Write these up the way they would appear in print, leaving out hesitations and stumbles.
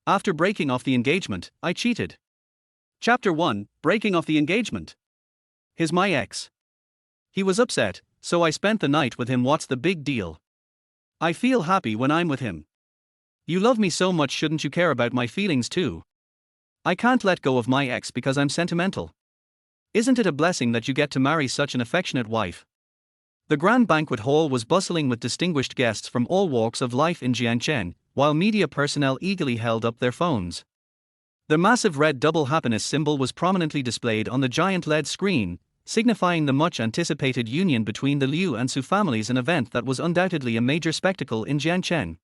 After breaking off the engagement, I cheated. Chapter 1, Breaking off the engagement. He's my ex. He was upset, so I spent the night with him. What's the big deal? I feel happy when I'm with him. You love me so much, shouldn't you care about my feelings too? I can't let go of my ex because I'm sentimental. Isn't it a blessing that you get to marry such an affectionate wife? The grand banquet hall was bustling with distinguished guests from all walks of life in Jiangcheng, while media personnel eagerly held up their phones. The massive red double happiness symbol was prominently displayed on the giant LED screen, signifying the much-anticipated union between the Liu and Su families, an event that was undoubtedly a major spectacle in Jiangcheng.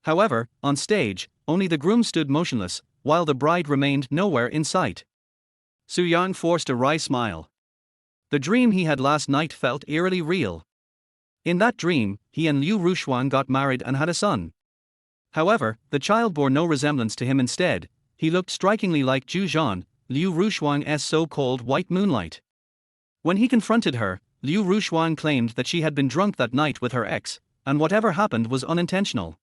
However, on stage, only the groom stood motionless, while the bride remained nowhere in sight. Su Yang forced a wry smile. The dream he had last night felt eerily real. In that dream, he and Liu Rushuang got married and had a son. However, the child bore no resemblance to him. Instead, he looked strikingly like Zhu, Liu Rushuang's so-called white moonlight. When he confronted her, Liu Rushuang claimed that she had been drunk that night with her ex, and whatever happened was unintentional.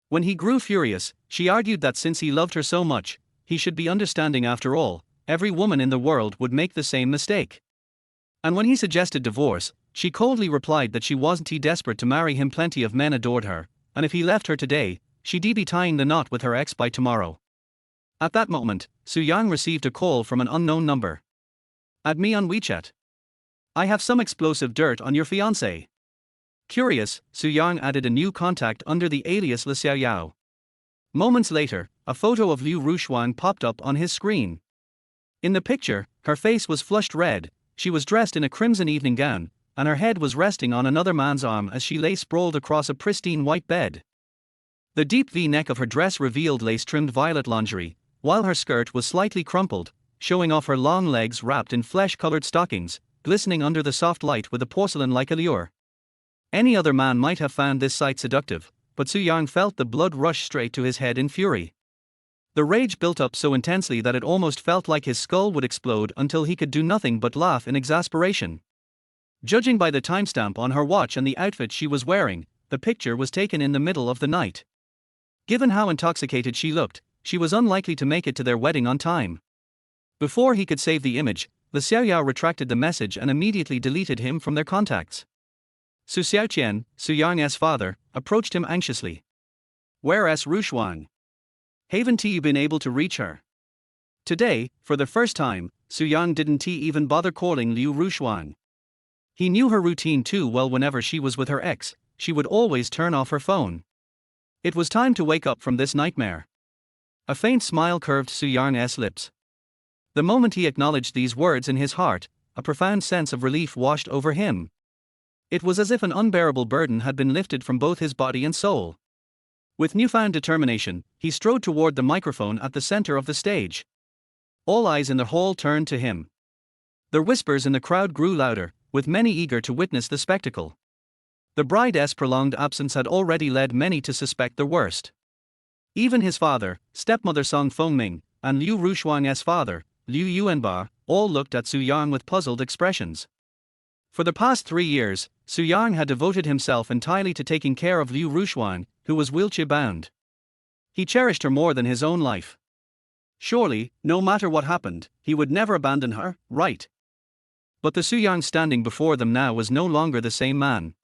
When he grew furious, she argued that since he loved her so much, he should be understanding. After all, every woman in the world would make the same mistake. And when he suggested divorce, she coldly replied that she wasn't desperate to marry him. Plenty of men adored her, and if he left her today, she'd be tying the knot with her ex by tomorrow. At that moment, Su Yang received a call from an unknown number. Add me on WeChat. I have some explosive dirt on your fiancé. Curious, Su Yang added a new contact under the alias Le Xiaoyao. Moments later, a photo of Liu Rushuang popped up on his screen. In the picture, her face was flushed red, she was dressed in a crimson evening gown, and her head was resting on another man's arm as she lay sprawled across a pristine white bed. The deep V-neck of her dress revealed lace-trimmed violet lingerie, while her skirt was slightly crumpled, showing off her long legs wrapped in flesh-colored stockings, glistening under the soft light with a porcelain-like allure. Any other man might have found this sight seductive, but Su Yang felt the blood rush straight to his head in fury. The rage built up so intensely that it almost felt like his skull would explode until he could do nothing but laugh in exasperation. Judging by the timestamp on her watch and the outfit she was wearing, the picture was taken in the middle of the night. Given how intoxicated she looked, she was unlikely to make it to their wedding on time. Before he could save the image, Le Xiaoyao retracted the message and immediately deleted him from their contacts. Su Xiaoqian, Su Yang's father, approached him anxiously. Where's Rushuang? Haven't you been able to reach her? Today, for the first time, Su Yang didn't even bother calling Liu Rushuang. He knew her routine too well. Whenever she was with her ex, she would always turn off her phone. It was time to wake up from this nightmare. A faint smile curved Su Yang's lips. The moment he acknowledged these words in his heart, a profound sense of relief washed over him. It was as if an unbearable burden had been lifted from both his body and soul. With newfound determination, he strode toward the microphone at the center of the stage. All eyes in the hall turned to him. The whispers in the crowd grew louder, with many eager to witness the spectacle. The bride's prolonged absence had already led many to suspect the worst. Even his father, stepmother Song Fengming, and Liu Rushuang's father, Liu Yuanba, all looked at Su Yang with puzzled expressions. For the past 3 years, Su Yang had devoted himself entirely to taking care of Liu Rushuang, who was wheelchair-bound. He cherished her more than his own life. Surely, no matter what happened, he would never abandon her, right? But the Su Yang standing before them now was no longer the same man.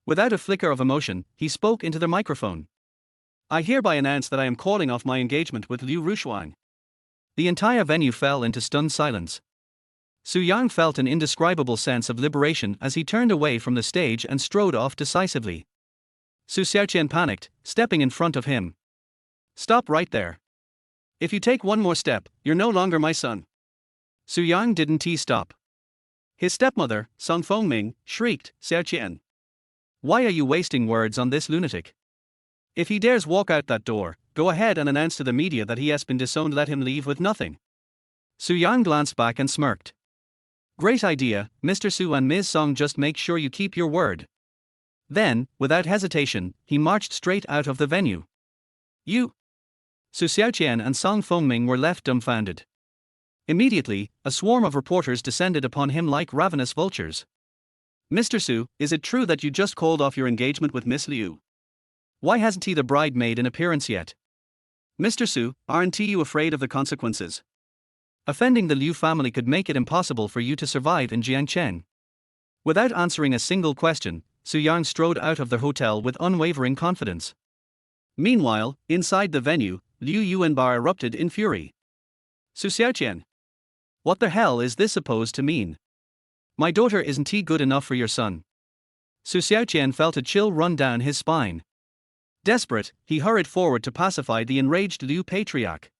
Without a flicker of emotion, he spoke into the microphone. I hereby announce that I am calling off my engagement with Liu Rushuang. The entire venue fell into stunned silence. Su Yang felt an indescribable sense of liberation as he turned away from the stage and strode off decisively. Su Xiaoqian panicked, stepping in front of him. Stop right there. If you take one more step, you're no longer my son. Su Yang didn't stop. His stepmother, Song Fengming, shrieked, Xiaoqian. Why are you wasting words on this lunatic? If he dares walk out that door, go ahead and announce to the media that he has been disowned. Let him leave with nothing. Su Yang glanced back and smirked. Great idea, Mr. Su and Ms. Song, just make sure you keep your word. Then, without hesitation, he marched straight out of the venue. You? Su Xiaoqian and Song Fengming were left dumbfounded. Immediately, a swarm of reporters descended upon him like ravenous vultures. Mr. Su, is it true that you just called off your engagement with Miss Liu? Why hasn't the bride made an appearance yet? Mr. Su, aren't you afraid of the consequences? Offending the Liu family could make it impossible for you to survive in Jiangcheng. Without answering a single question, Su Yang strode out of the hotel with unwavering confidence. Meanwhile, inside the venue, Liu Yuanbar erupted in fury. Su Xiaoqian. What the hell is this supposed to mean? My daughter isn't good enough for your son. Su Xiaoqian felt a chill run down his spine. Desperate, he hurried forward to pacify the enraged Liu patriarch.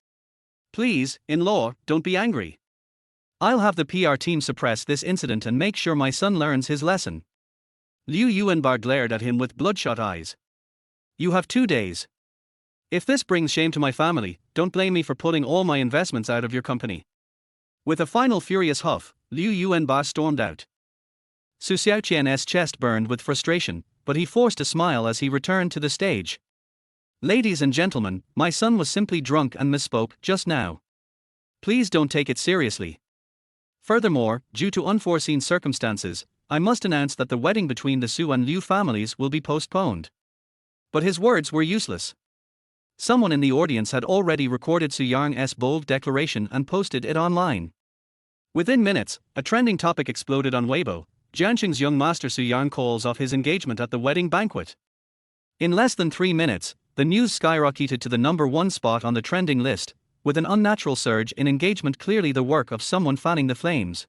Please, in-law, don't be angry. I'll have the PR team suppress this incident and make sure my son learns his lesson. Liu Yuanbar glared at him with bloodshot eyes. You have 2 days. If this brings shame to my family, don't blame me for pulling all my investments out of your company. With a final furious huff, Liu Yuanbar stormed out. Su Xiaoqian's chest burned with frustration, but he forced a smile as he returned to the stage. Ladies and gentlemen, my son was simply drunk and misspoke just now. Please don't take it seriously. Furthermore, due to unforeseen circumstances, I must announce that the wedding between the Su and Liu families will be postponed. But his words were useless. Someone in the audience had already recorded Su Yang's bold declaration and posted it online. Within minutes, a trending topic exploded on Weibo. Jiangcheng's young master Su Yang calls off his engagement at the wedding banquet. In less than 3 minutes, the news skyrocketed to the #1 spot on the trending list, with an unnatural surge in engagement clearly the work of someone fanning the flames.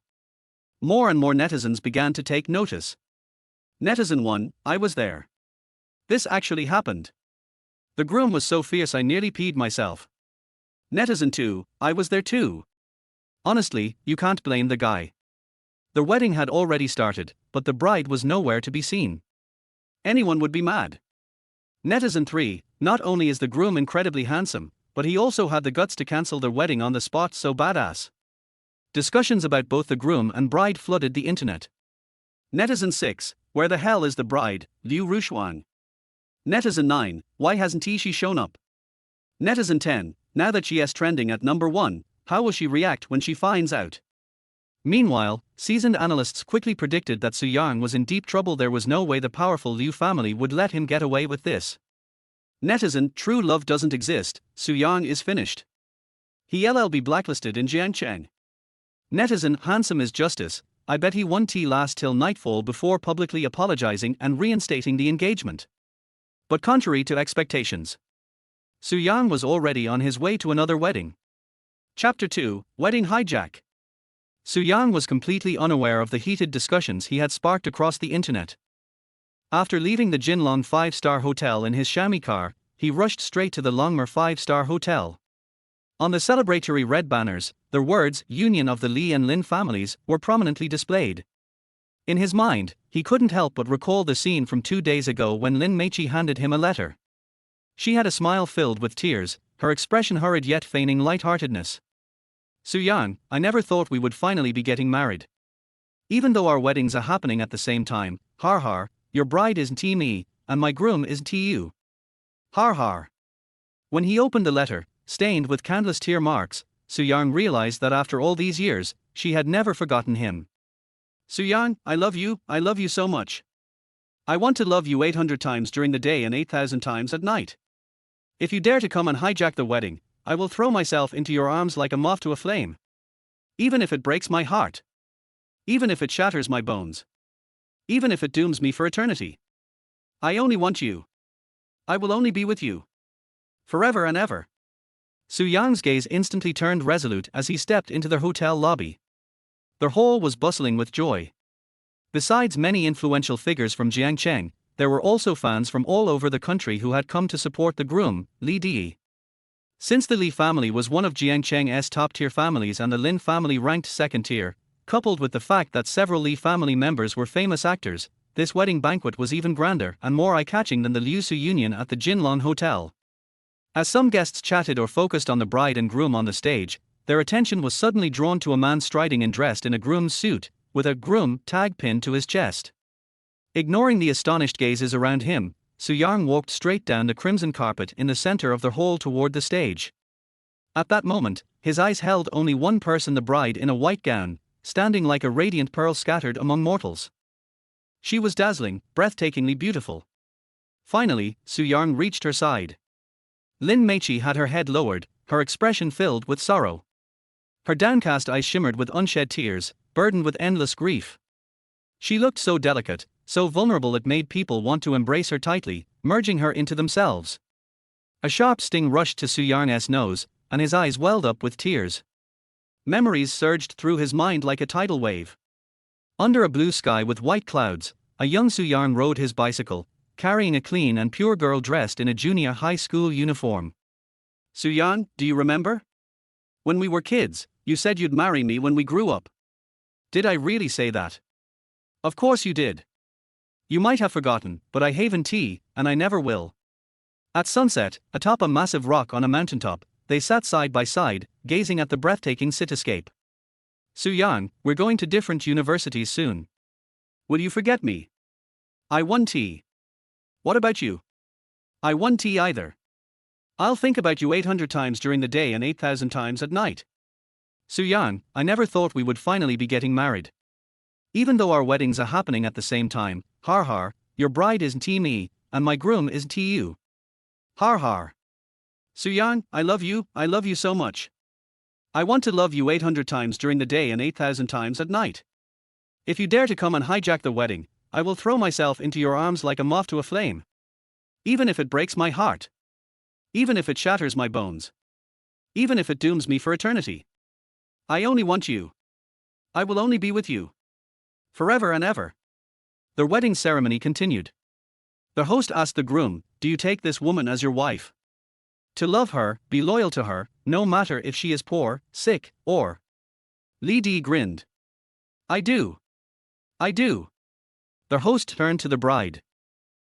More and more netizens began to take notice. Netizen 1, I was there. This actually happened. The groom was so fierce I nearly peed myself. Netizen 2, I was there too. Honestly, you can't blame the guy. The wedding had already started, but the bride was nowhere to be seen. Anyone would be mad. Netizen 3, not only is the groom incredibly handsome, but he also had the guts to cancel their wedding on the spot, so badass. Discussions about both the groom and bride flooded the internet. Netizen 6, where the hell is the bride, Liu Rushuang? Netizen 9, why hasn't she shown up? Netizen 10, now that she is trending at #1, how will she react when she finds out? Meanwhile, seasoned analysts quickly predicted that Su Yang was in deep trouble. There was no way the powerful Liu family would let him get away with this. Netizen, true love doesn't exist, Su Yang is finished. He'll be blacklisted in Jiangcheng. Netizen, handsome is justice, I bet he won tea last till nightfall before publicly apologizing and reinstating the engagement. But contrary to expectations, Su Yang was already on his way to another wedding. Chapter 2, Wedding Hijack. Su Yang was completely unaware of the heated discussions he had sparked across the internet. After leaving the Jinlong 5-star hotel in his chamois car, he rushed straight to the Longmer 5-star hotel. On the celebratory red banners, the words "Union of the Li and Lin families" were prominently displayed. In his mind, he couldn't help but recall the scene from 2 days ago when Lin Meiqi handed him a letter. She had a smile filled with tears, her expression hurried yet feigning lightheartedness. Su Yang, I never thought we would finally be getting married. Even though our weddings are happening at the same time, har har, your bride isn't me, and my groom isn't you. Har har. When he opened the letter, stained with countless tear marks, Su Yang realized that after all these years, she had never forgotten him. Su Yang, I love you so much. I want to love you 800 times during the day and 8,000 times at night. If you dare to come and hijack the wedding, I will throw myself into your arms like a moth to a flame. Even if it breaks my heart. Even if it shatters my bones. Even if it dooms me for eternity. I only want you. I will only be with you. Forever and ever. Su Yang's gaze instantly turned resolute as he stepped into the hotel lobby. The hall was bustling with joy. Besides many influential figures from Jiangcheng, there were also fans from all over the country who had come to support the groom, Li Di. Since the Li family was one of Jiangcheng's top-tier families and the Lin family ranked second-tier, coupled with the fact that several Li family members were famous actors, this wedding banquet was even grander and more eye-catching than the Liu Su union at the Jinlong Hotel. As some guests chatted or focused on the bride and groom on the stage, their attention was suddenly drawn to a man striding and dressed in a groom's suit, with a groom tag pinned to his chest. Ignoring the astonished gazes around him, Su Yang walked straight down the crimson carpet in the center of the hall toward the stage. At that moment, his eyes held only one person, the bride in a white gown, standing like a radiant pearl scattered among mortals. She was dazzling, breathtakingly beautiful. Finally, Su Yang reached her side. Lin Meichi had her head lowered, her expression filled with sorrow. Her downcast eyes shimmered with unshed tears, burdened with endless grief. She looked so delicate, so vulnerable it made people want to embrace her tightly, merging her into themselves. A sharp sting rushed to Su Yang's nose, and his eyes welled up with tears. Memories surged through his mind like a tidal wave. Under a blue sky with white clouds, a young Su Yang rode his bicycle, carrying a clean and pure girl dressed in a junior high school uniform. Su Yang, do you remember? When we were kids, you said you'd marry me when we grew up. Did I really say that? Of course you did. You might have forgotten, but I haven't, and I never will. At sunset, atop a massive rock on a mountaintop, they sat side by side, gazing at the breathtaking cityscape. Su Yang, we're going to different universities soon. Will you forget me? I won tea. What about you? I won tea either. I'll think about you 800 times during the day and 8,000 times at night. Su Yang, I never thought we would finally be getting married. Even though our weddings are happening at the same time, har har, your bride isn't me, and my groom isn't you. Har har. Su Yang, I love you so much. I want to love you 800 times during the day and 8,000 times at night. If you dare to come and hijack the wedding, I will throw myself into your arms like a moth to a flame. Even if it breaks my heart. Even if it shatters my bones. Even if it dooms me for eternity. I only want you. I will only be with you. Forever and ever. The wedding ceremony continued. The host asked the groom, do you take this woman as your wife? To love her, be loyal to her, no matter if she is poor, sick, or... Li Di grinned. I do. I do. The host turned to the bride.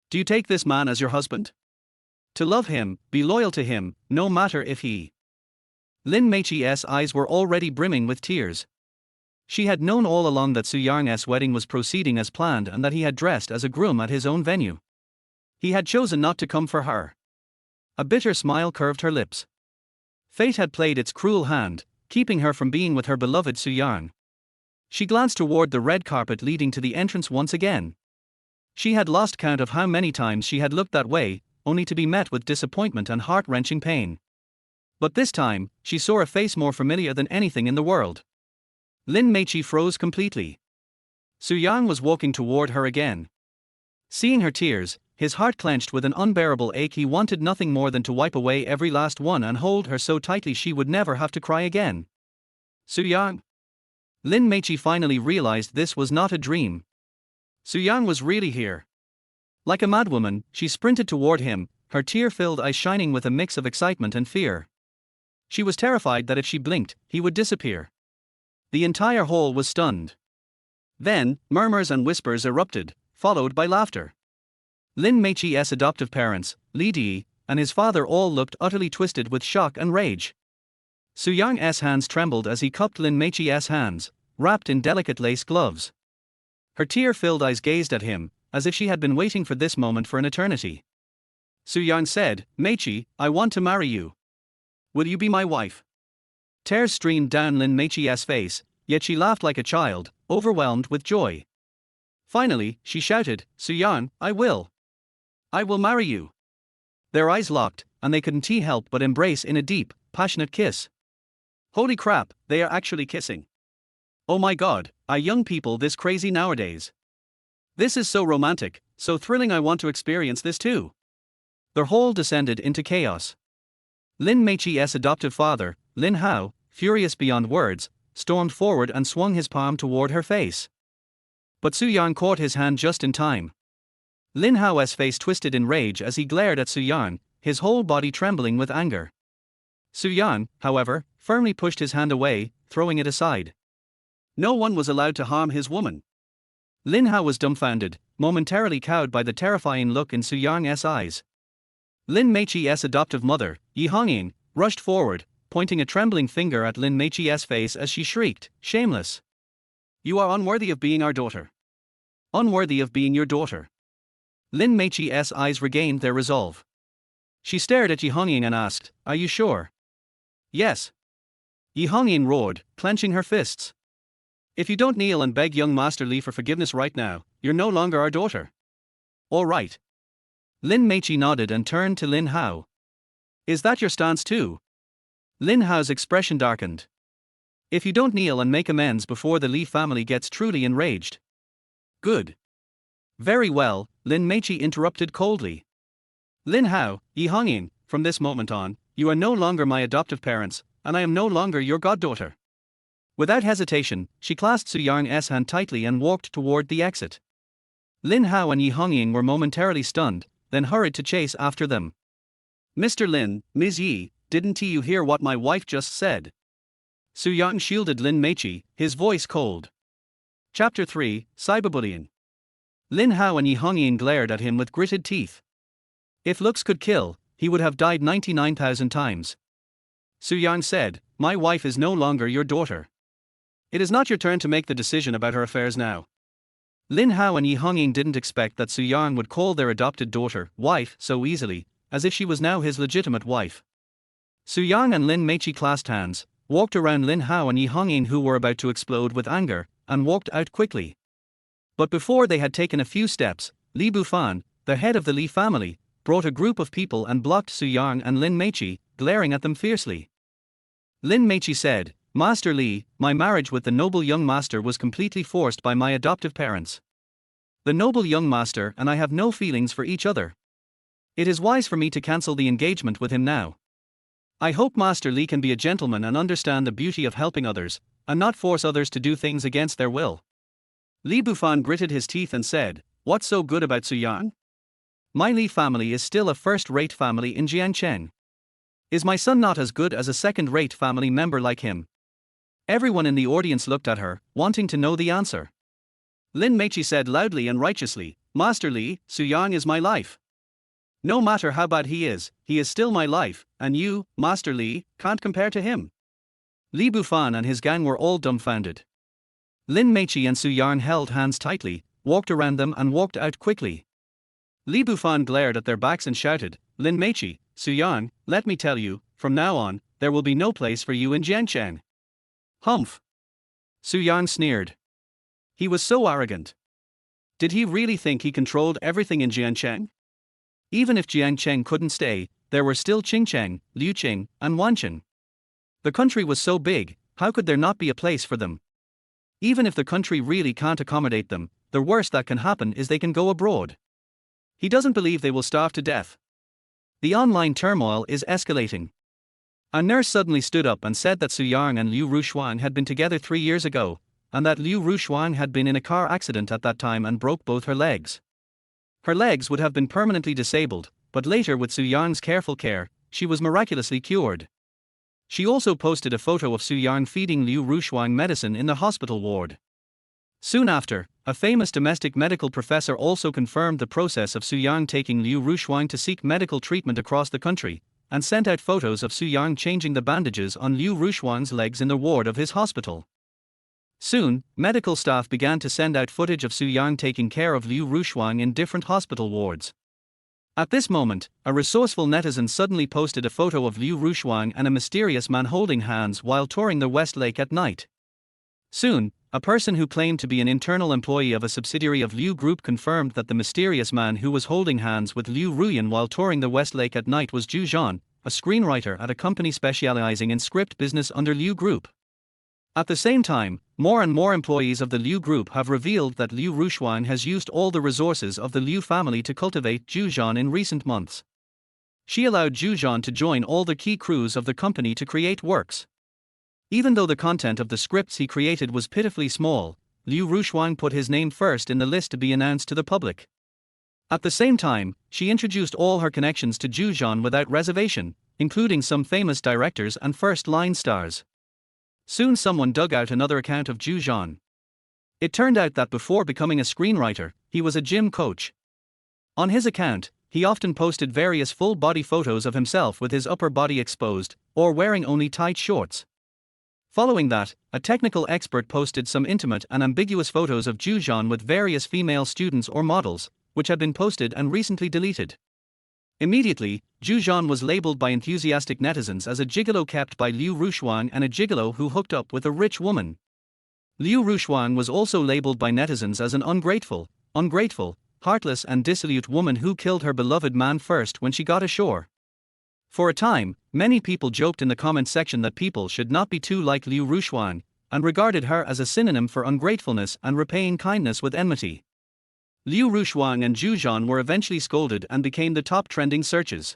Do you take this man as your husband? To love him, be loyal to him, no matter if he... Lin Meichi's eyes were already brimming with tears. She had known all along that Su Yang's wedding was proceeding as planned and that he had dressed as a groom at his own venue. He had chosen not to come for her. A bitter smile curved her lips. Fate had played its cruel hand, keeping her from being with her beloved Su Yang. She glanced toward the red carpet leading to the entrance once again. She had lost count of how many times she had looked that way, only to be met with disappointment and heart-wrenching pain. But this time, she saw a face more familiar than anything in the world. Lin Meichi froze completely. Su Yang was walking toward her again. Seeing her tears, his heart clenched with an unbearable ache. He wanted nothing more than to wipe away every last one and hold her so tightly she would never have to cry again. Su Yang. Lin Meichi finally realized this was not a dream. Su Yang was really here. Like a madwoman, she sprinted toward him, her tear-filled eyes shining with a mix of excitement and fear. She was terrified that if she blinked, he would disappear. The entire hall was stunned. Then, murmurs and whispers erupted, followed by laughter. Lin Meichi's adoptive parents, Li Di, and his father all looked utterly twisted with shock and rage. Su Yang's hands trembled as he cupped Lin Meichi's hands, wrapped in delicate lace gloves. Her tear-filled eyes gazed at him, as if she had been waiting for this moment for an eternity. Su Yang said, Meichi, I want to marry you. Will you be my wife? Tears streamed down Lin Meichi's face, yet she laughed like a child, overwhelmed with joy. Finally, she shouted, Su Yang, I will. I will marry you. Their eyes locked, and they couldn't help but embrace in a deep, passionate kiss. Holy crap, they are actually kissing. Oh my god, are young people this crazy nowadays? This is so romantic, so thrilling. I want to experience this too. Their whole descended into chaos. Lin Meichi's adoptive father, Lin Hao, furious beyond words, stormed forward and swung his palm toward her face. But Su Yang caught his hand just in time. Lin Hao's face twisted in rage as he glared at Su Yang, his whole body trembling with anger. Su Yang, however, firmly pushed his hand away, throwing it aside. No one was allowed to harm his woman. Lin Hao was dumbfounded, momentarily cowed by the terrifying look in Su Yang's eyes. Lin Meichi's adoptive mother, Yi Hongying, rushed forward, pointing a trembling finger at Lin Meichi's face as she shrieked, shameless. You are unworthy of being our daughter. Unworthy of being your daughter. Lin Meichi's eyes regained their resolve. She stared at Yi Hongying and asked, Are you sure? Yes. Yi Hongying roared, clenching her fists. If you don't kneel and beg young Master Li for forgiveness right now, you're no longer our daughter. All right. Lin Meichi nodded and turned to Lin Hao. Is that your stance too? Lin Hao's expression darkened. If you don't kneel and make amends before the Li family gets truly enraged. Good. Very well, Lin Meiqi interrupted coldly. Lin Hao, Yi Hongying, from this moment on, you are no longer my adoptive parents, and I am no longer your goddaughter. Without hesitation, she clasped Su Yang's hand tightly and walked toward the exit. Lin Hao and Yi Hongying were momentarily stunned, then hurried to chase after them. Mr. Lin, Ms. Yi, didn't you hear what my wife just said? Su Yang shielded Lin Meiqi, his voice cold. Chapter 3, Cyberbullying. Lin Hao and Yi Hongying glared at him with gritted teeth. If looks could kill, he would have died 99,000 times. Su Yang said, my wife is no longer your daughter. It is not your turn to make the decision about her affairs now. Lin Hao and Yi Hongying didn't expect that Su Yang would call their adopted daughter wife so easily, as if she was now his legitimate wife. Su Yang and Lin Meiqi clasped hands, walked around Lin Hao and Yi Hongying who were about to explode with anger, and walked out quickly. But before they had taken a few steps, Li Bufan, the head of the Li family, brought a group of people and blocked Su Yang and Lin Meiqi, glaring at them fiercely. Lin Meiqi said, Master Li, my marriage with the noble young master was completely forced by my adoptive parents. The noble young master and I have no feelings for each other. It is wise for me to cancel the engagement with him now. I hope Master Li can be a gentleman and understand the beauty of helping others, and not force others to do things against their will. Li Bufan gritted his teeth and said, what's so good about Su Yang? My Li family is still a first-rate family in Jiangcheng. Is my son not as good as a second-rate family member like him? Everyone in the audience looked at her, wanting to know the answer. Lin Meiqi said loudly and righteously, Master Li, Su Yang is my life. No matter how bad he is still my life, and you, Master Li, can't compare to him. Li Bufan and his gang were all dumbfounded. Lin Meiqi and Su Yang held hands tightly, walked around them and walked out quickly. Li Bufan glared at their backs and shouted, Lin Meiqi, Su Yang, let me tell you, from now on, there will be no place for you in Jiangcheng. Humph. Su Yang sneered. He was so arrogant. Did he really think he controlled everything in Jiangcheng? Even if Jiangcheng couldn't stay, there were still Qingcheng, Liucheng, and Wancheng. The country was so big, how could there not be a place for them? Even if the country really can't accommodate them, the worst that can happen is they can go abroad. He doesn't believe they will starve to death. The online turmoil is escalating. A nurse suddenly stood up and said that Su Yang and Liu Rushuang had been together 3 years ago, and that Liu Rushuang had been in a car accident at that time and broke both her legs. Her legs would have been permanently disabled, but later with Su Yang's careful care, she was miraculously cured. She also posted a photo of Su Yang feeding Liu Rushuang medicine in the hospital ward. Soon after, a famous domestic medical professor also confirmed the process of Su Yang taking Liu Rushuang to seek medical treatment across the country, and sent out photos of Su Yang changing the bandages on Liu Rushuang's legs in the ward of his hospital. Soon, medical staff began to send out footage of Su Yang taking care of Liu Rushuang in different hospital wards. At this moment, a resourceful netizen suddenly posted a photo of Liu Rushuang and a mysterious man holding hands while touring the West Lake at night. Soon, a person who claimed to be an internal employee of a subsidiary of Liu Group confirmed that the mysterious man who was holding hands with Liu Ruyan while touring the West Lake at night was Zhu Zhan, a screenwriter at a company specializing in script business under Liu Group. At the same time, more and more employees of the Liu Group have revealed that Liu Rushuang has used all the resources of the Liu family to cultivate Zhu Zhan in recent months. She allowed Zhu Zhan to join all the key crews of the company to create works. Even though the content of the scripts he created was pitifully small, Liu Rushuang put his name first in the list to be announced to the public. At the same time, she introduced all her connections to Zhu Zhan without reservation, including some famous directors and first-line stars. Soon someone dug out another account of Zhu Zhan. It turned out that before becoming a screenwriter, he was a gym coach. On his account, he often posted various full-body photos of himself with his upper body exposed, or wearing only tight shorts. Following that, a technical expert posted some intimate and ambiguous photos of Zhu Zhan with various female students or models, which had been posted and recently deleted. Immediately, Zhu Zhan was labeled by enthusiastic netizens as a gigolo kept by Liu Rushuang and a gigolo who hooked up with a rich woman. Liu Rushuang was also labeled by netizens as an ungrateful, heartless and dissolute woman who killed her beloved man first when she got ashore. For a time, many people joked in the comment section that people should not be too like Liu Rushuang, and regarded her as a synonym for ungratefulness and repaying kindness with enmity. Liu Rushuang and Zhu Zhan were eventually scolded and became the top trending searches.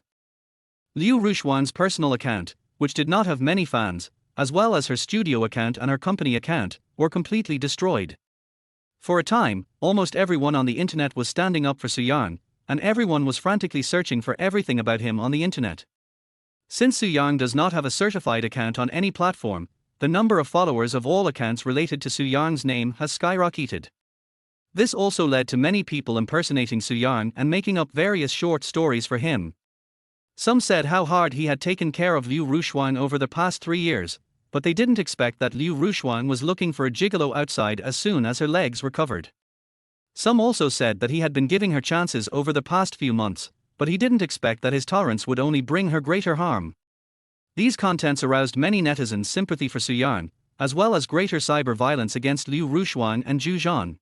Liu Rushuang's personal account, which did not have many fans, as well as her studio account and her company account, were completely destroyed. For a time, almost everyone on the internet was standing up for Su Yang, and everyone was frantically searching for everything about him on the internet. Since Su Yang does not have a certified account on any platform, the number of followers of all accounts related to Su Yang's name has skyrocketed. This also led to many people impersonating Su Yang and making up various short stories for him. Some said how hard he had taken care of Liu Rushuang over the past 3 years, but they didn't expect that Liu Rushuang was looking for a gigolo outside as soon as her legs recovered. Some also said that he had been giving her chances over the past few months, but he didn't expect that his tolerance would only bring her greater harm. These contents aroused many netizens' sympathy for Su Yang, as well as greater cyber violence against Liu Rushuang and Zhu Zhan.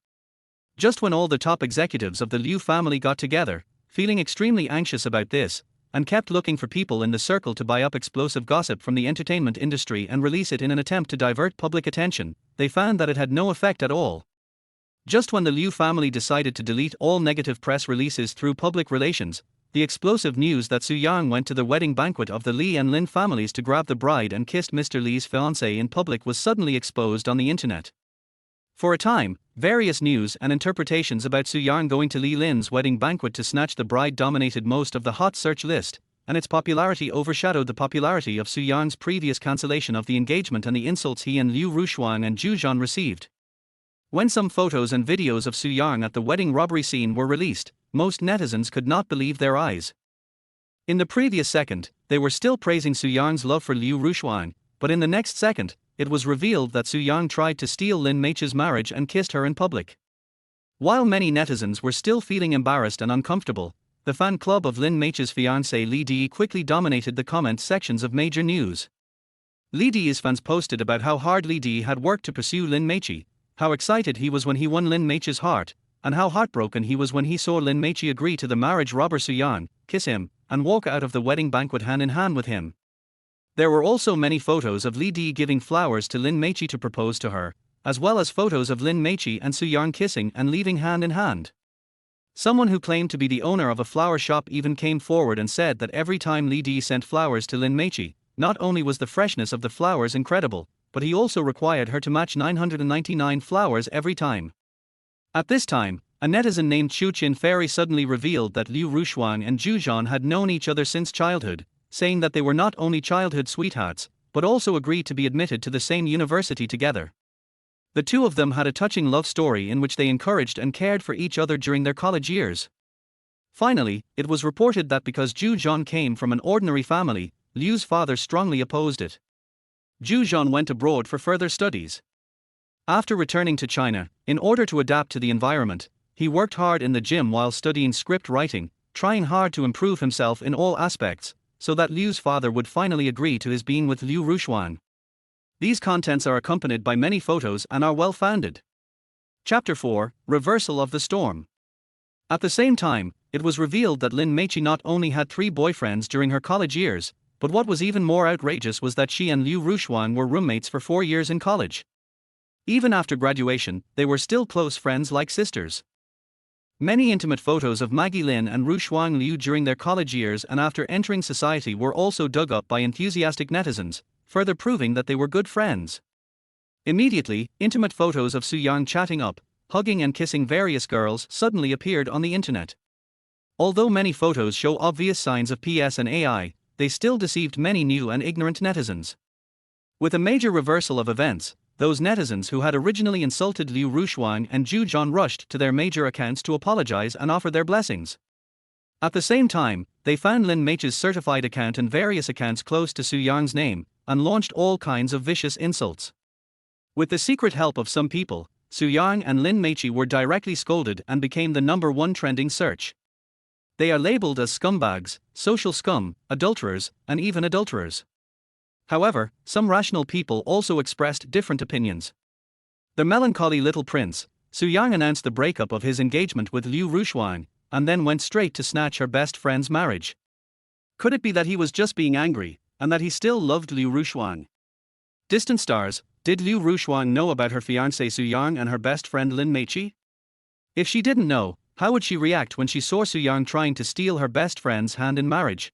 Just when all the top executives of the Liu family got together, feeling extremely anxious about this, and kept looking for people in the circle to buy up explosive gossip from the entertainment industry and release it in an attempt to divert public attention, they found that it had no effect at all. Just when the Liu family decided to delete all negative press releases through public relations, the explosive news that Su Yang went to the wedding banquet of the Li and Lin families to grab the bride and kissed Mr. Li's fiancée in public was suddenly exposed on the internet. For a time, various news and interpretations about Su Yang going to Li Lin's wedding banquet to snatch the bride dominated most of the hot search list, and its popularity overshadowed the popularity of Su Yang's previous cancellation of the engagement and the insults he and Liu Rushuang and Zhu Zhan received. When some photos and videos of Su Yang at the wedding robbery scene were released, most netizens could not believe their eyes. In the previous second, they were still praising Su Yang's love for Liu Rushuang, but in the next second, it was revealed that Su Yang tried to steal Lin Meichi's marriage and kissed her in public. While many netizens were still feeling embarrassed and uncomfortable, the fan club of Lin Meichi's fiancé Li Di quickly dominated the comment sections of major news. Li Di's fans posted about how hard Li Di had worked to pursue Lin Meichi, how excited he was when he won Lin Meichi's heart, and how heartbroken he was when he saw Lin Meichi agree to the marriage robber Su Yang, kiss him, and walk out of the wedding banquet hand in hand with him. There were also many photos of Li Di giving flowers to Lin Meichi to propose to her, as well as photos of Lin Meichi and Su Yang kissing and leaving hand in hand. Someone who claimed to be the owner of a flower shop even came forward and said that every time Li Di sent flowers to Lin Meichi, not only was the freshness of the flowers incredible, but he also required her to match 999 flowers every time. At this time, a netizen named Chu Chin Fairy suddenly revealed that Liu Rushuang and Zhu Zhan had known each other since childhood, saying that they were not only childhood sweethearts, but also agreed to be admitted to the same university together. The two of them had a touching love story in which they encouraged and cared for each other during their college years. Finally, it was reported that because Zhu Zhan came from an ordinary family, Liu's father strongly opposed it. Zhu Zhan went abroad for further studies. After returning to China, in order to adapt to the environment, he worked hard in the gym while studying script writing, trying hard to improve himself in all aspects, so that Liu's father would finally agree to his being with Liu Rushuang. These contents are accompanied by many photos and are well-founded. Chapter 4, Reversal of the Storm. At the same time, it was revealed that Lin Meichi not only had 3 boyfriends during her college years, but what was even more outrageous was that she and Liu Rushuang were roommates for 4 years in college. Even after graduation, they were still close friends like sisters. Many intimate photos of Maggie Lin and Rushuang Liu during their college years and after entering society were also dug up by enthusiastic netizens, further proving that they were good friends. Immediately, intimate photos of Su Yang chatting up, hugging and kissing various girls suddenly appeared on the internet. Although many photos show obvious signs of PS and AI, they still deceived many new and ignorant netizens. With a major reversal of events, those netizens who had originally insulted Liu Rushuang and Zhu Zhan rushed to their major accounts to apologize and offer their blessings. At the same time, they found Lin Meichi's certified account and various accounts close to Su Yang's name, and launched all kinds of vicious insults. With the secret help of some people, Su Yang and Lin Meichi were directly scolded and became the #1 trending search. They are labeled as scumbags, social scum, adulterers, and even adulterers. However, some rational people also expressed different opinions. The melancholy little prince, Su Yang announced the breakup of his engagement with Liu Rushuang, and then went straight to snatch her best friend's marriage. Could it be that he was just being angry, and that he still loved Liu Rushuang? Distant stars, did Liu Rushuang know about her fiancé Su Yang and her best friend Lin Meiqi? If she didn't know, how would she react when she saw Su Yang trying to steal her best friend's hand in marriage?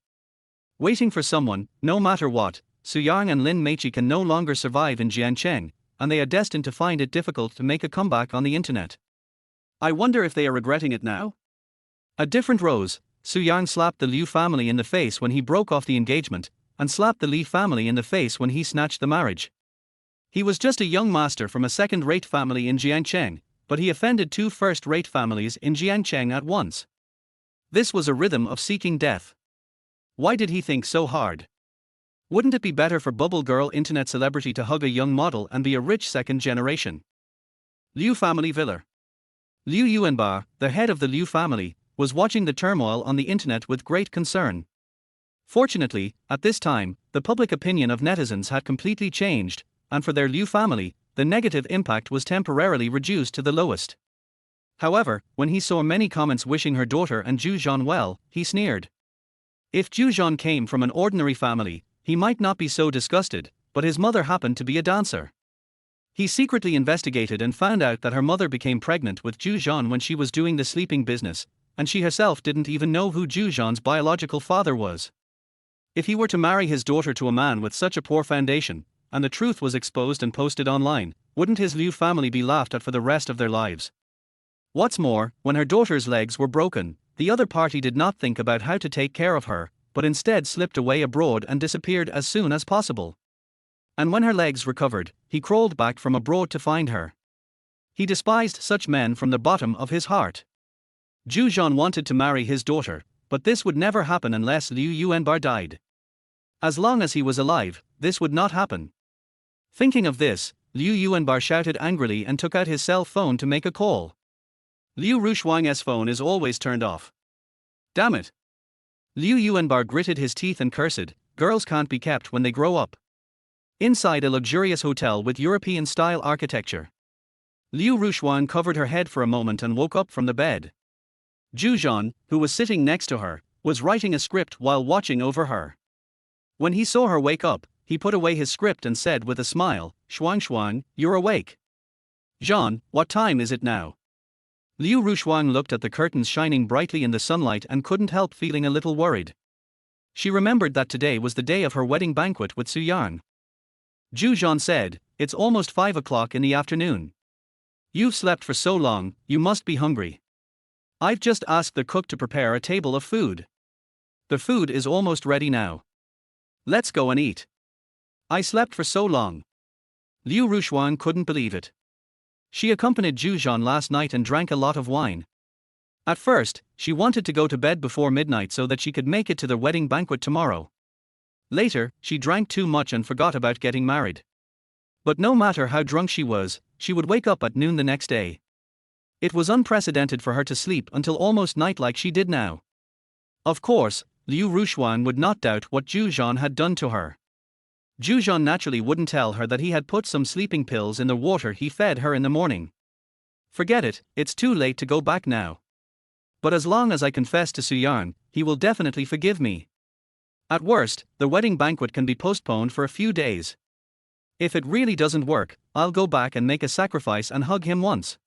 Waiting for someone, no matter what, Su Yang and Lin Meiqi can no longer survive in Jiangcheng, and they are destined to find it difficult to make a comeback on the internet. I wonder if they are regretting it now? A different rose, Su Yang slapped the Liu family in the face when he broke off the engagement, and slapped the Li family in the face when he snatched the marriage. He was just a young master from a second-rate family in Jiangcheng, but he offended two first-rate families in Jiangcheng at once. This was a rhythm of seeking death. Why did he think so hard? Wouldn't it be better for bubble girl internet celebrity to hug a young model and be a rich second generation? Liu family villa. Liu Yuanbar, the head of the Liu family, was watching the turmoil on the internet with great concern. Fortunately, at this time, the public opinion of netizens had completely changed, and for their Liu family, the negative impact was temporarily reduced to the lowest. However, when he saw many comments wishing her daughter and Zhu Zhan well, he sneered. If Zhu Zhan came from an ordinary family, he might not be so disgusted, but his mother happened to be a dancer. He secretly investigated and found out that her mother became pregnant with Zhu Zhan when she was doing the sleeping business, and she herself didn't even know who Zhu Zhan's biological father was. If he were to marry his daughter to a man with such a poor foundation, and the truth was exposed and posted online, wouldn't his Liu family be laughed at for the rest of their lives? What's more, when her daughter's legs were broken, the other party did not think about how to take care of her, but instead slipped away abroad and disappeared as soon as possible. And when her legs recovered, he crawled back from abroad to find her. He despised such men from the bottom of his heart. Zhu Zhan wanted to marry his daughter, but this would never happen unless Liu Yuanbar died. As long as he was alive, this would not happen. Thinking of this, Liu Yuanbar shouted angrily and took out his cell phone to make a call. Liu Rushuang's phone is always turned off. Damn it. Liu Yuanbar gritted his teeth and cursed, girls can't be kept when they grow up. Inside a luxurious hotel with European-style architecture. Liu Rushuang covered her head for a moment and woke up from the bed. Zhu Zhan, who was sitting next to her, was writing a script while watching over her. When he saw her wake up, he put away his script and said with a smile, Shuang, you're awake. Zhan, what time is it now? Liu Rushuang looked at the curtains shining brightly in the sunlight and couldn't help feeling a little worried. She remembered that today was the day of her wedding banquet with Su Yang. Zhu Zhan said, it's almost 5 o'clock in the afternoon. You've slept for so long, you must be hungry. I've just asked the cook to prepare a table of food. The food is almost ready now. Let's go and eat. I slept for so long. Liu Rushuang couldn't believe it. She accompanied Zhu Zhan last night and drank a lot of wine. At first, she wanted to go to bed before midnight so that she could make it to the wedding banquet tomorrow. Later, she drank too much and forgot about getting married. But no matter how drunk she would wake up at noon the next day. It was unprecedented for her to sleep until almost night like she did now. Of course, Liu Rushuang would not doubt what Zhu Zhan had done to her. Zhu Zhan naturally wouldn't tell her that he had put some sleeping pills in the water he fed her in the morning. Forget it, it's too late to go back now. But as long as I confess to Su Yang, he will definitely forgive me. At worst, the wedding banquet can be postponed for a few days. If it really doesn't work, I'll go back and make a sacrifice and hug him once.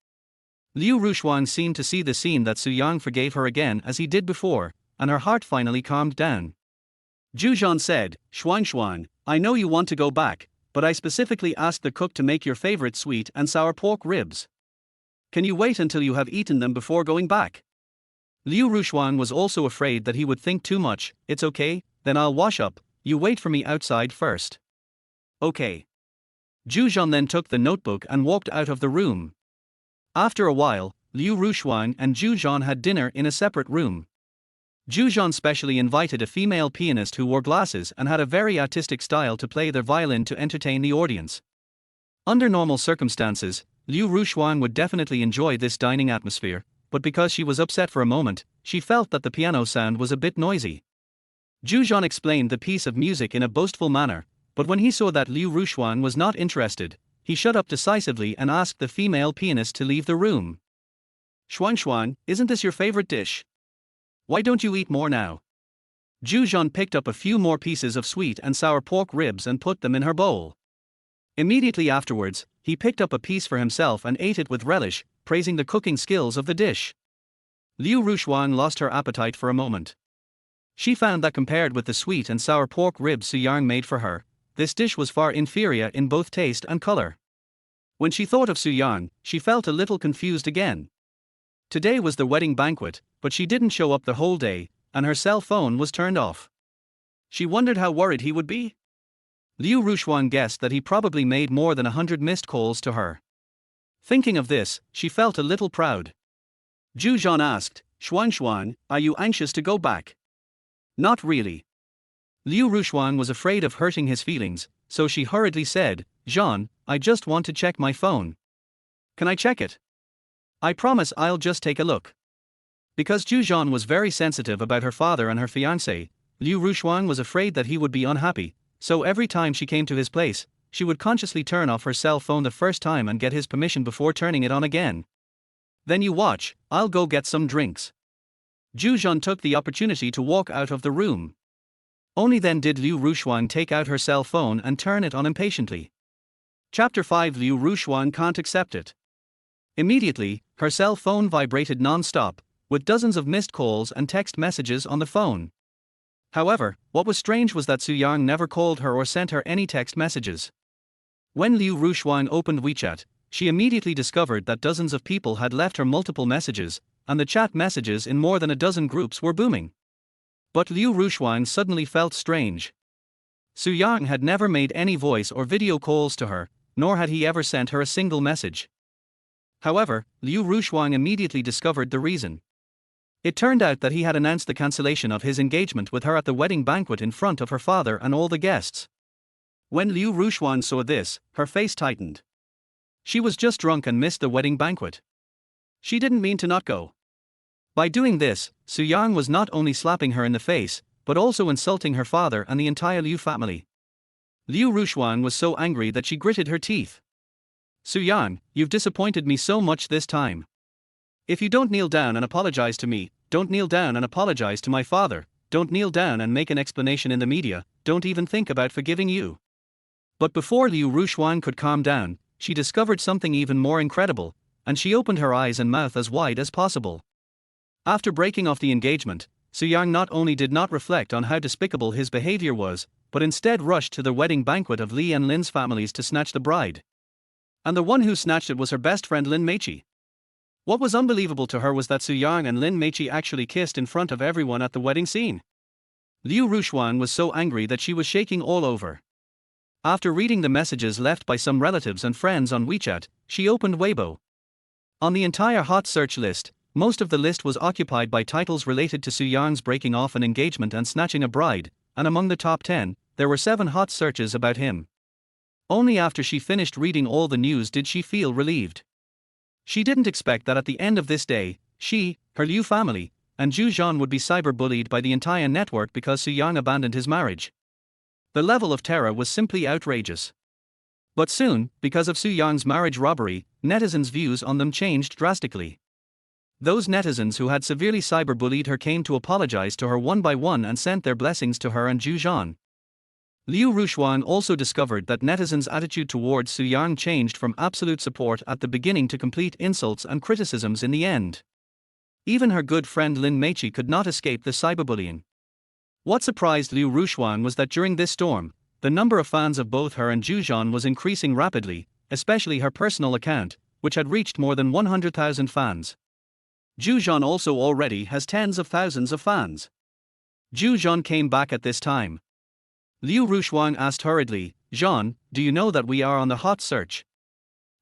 Liu Rushuang seemed to see the scene that Su Yang forgave her again as he did before, and her heart finally calmed down. Zhu Zhan said, Shuang, I know you want to go back, but I specifically asked the cook to make your favorite sweet and sour pork ribs. Can you wait until you have eaten them before going back? Liu Rushuang was also afraid that he would think too much. It's okay, then I'll wash up, you wait for me outside first. Okay. Zhu Zhan then took the notebook and walked out of the room. After a while, Liu Rushuang and Zhu Zhan had dinner in a separate room. Zhu Zhan specially invited a female pianist who wore glasses and had a very artistic style to play their violin to entertain the audience. Under normal circumstances, Liu Rushuang would definitely enjoy this dining atmosphere, but because she was upset for a moment, she felt that the piano sound was a bit noisy. Zhu Zhan explained the piece of music in a boastful manner, but when he saw that Liu Rushuang was not interested, he shut up decisively and asked the female pianist to leave the room. Shuang, isn't this your favorite dish? Why don't you eat more now? Zhu Zhan picked up a few more pieces of sweet and sour pork ribs and put them in her bowl. Immediately afterwards, he picked up a piece for himself and ate it with relish, praising the cooking skills of the dish. Liu Rushuang lost her appetite for a moment. She found that compared with the sweet and sour pork ribs Su Yang made for her, this dish was far inferior in both taste and color. When she thought of Su Yang, she felt a little confused again. Today was the wedding banquet, but she didn't show up the whole day, and her cell phone was turned off. She wondered how worried he would be. Liu Rushuang guessed that he probably made more than 100 missed calls to her. Thinking of this, she felt a little proud. Zhu Zhan asked, Shuang, are you anxious to go back? Not really. Liu Rushuang was afraid of hurting his feelings, so she hurriedly said, Zhan, I just want to check my phone. Can I check it? I promise I'll just take a look. Because Zhu Zhan was very sensitive about her father and her fiancé, Liu Rushuang was afraid that he would be unhappy, so every time she came to his place, she would consciously turn off her cell phone the first time and get his permission before turning it on again. Then you watch, I'll go get some drinks. Zhu Zhan took the opportunity to walk out of the room. Only then did Liu Rushuang take out her cell phone and turn it on impatiently. Chapter 5 Liu Rushuang can't accept it. Immediately, her cell phone vibrated non-stop, with dozens of missed calls and text messages on the phone. However, what was strange was that Su Yang never called her or sent her any text messages. When Liu Rushuang opened WeChat, she immediately discovered that dozens of people had left her multiple messages, and the chat messages in more than a dozen groups were booming. But Liu Rushuang suddenly felt strange. Su Yang had never made any voice or video calls to her, nor had he ever sent her a single message. However, Liu Rushuang immediately discovered the reason. It turned out that he had announced the cancellation of his engagement with her at the wedding banquet in front of her father and all the guests. When Liu Rushuang saw this, her face tightened. She was just drunk and missed the wedding banquet. She didn't mean to not go. By doing this, Su Yang was not only slapping her in the face, but also insulting her father and the entire Liu family. Liu Rushuang was so angry that she gritted her teeth. Su Yang, you've disappointed me so much this time. If you don't kneel down and apologize to me, don't kneel down and apologize to my father, don't kneel down and make an explanation in the media, don't even think about forgiving you. But before Liu Rushuang could calm down, she discovered something even more incredible, and she opened her eyes and mouth as wide as possible. After breaking off the engagement, Su Yang not only did not reflect on how despicable his behavior was, but instead rushed to the wedding banquet of Li and Lin's families to snatch the bride. And the one who snatched it was her best friend Lin Meiqi. What was unbelievable to her was that Su Yang and Lin Meiqi actually kissed in front of everyone at the wedding scene. Liu Rushuang was so angry that she was shaking all over. After reading the messages left by some relatives and friends on WeChat, she opened Weibo. On the entire hot search list, most of the list was occupied by titles related to Su Yang's breaking off an engagement and snatching a bride, and among the top 10, there were 7 hot searches about him. Only after she finished reading all the news did she feel relieved. She didn't expect that at the end of this day, she, her Liu family, and Zhu Zhan would be cyberbullied by the entire network because Su Yang abandoned his marriage. The level of terror was simply outrageous. But soon, because of Su Yang's marriage robbery, netizens' views on them changed drastically. Those netizens who had severely cyberbullied her came to apologize to her one by one and sent their blessings to her and Zhu Zhan. Liu Rushuang also discovered that netizens' attitude towards Su Yang changed from absolute support at the beginning to complete insults and criticisms in the end. Even her good friend Lin Meiqi could not escape the cyberbullying. What surprised Liu Rushuang was that during this storm, the number of fans of both her and Zhu Zhan was increasing rapidly, especially her personal account, which had reached more than 100,000 fans. Zhu Zhan also already has tens of thousands of fans. Zhu Zhan came back at this time. Liu Rushuang asked hurriedly, Zhan, do you know that we are on the hot search?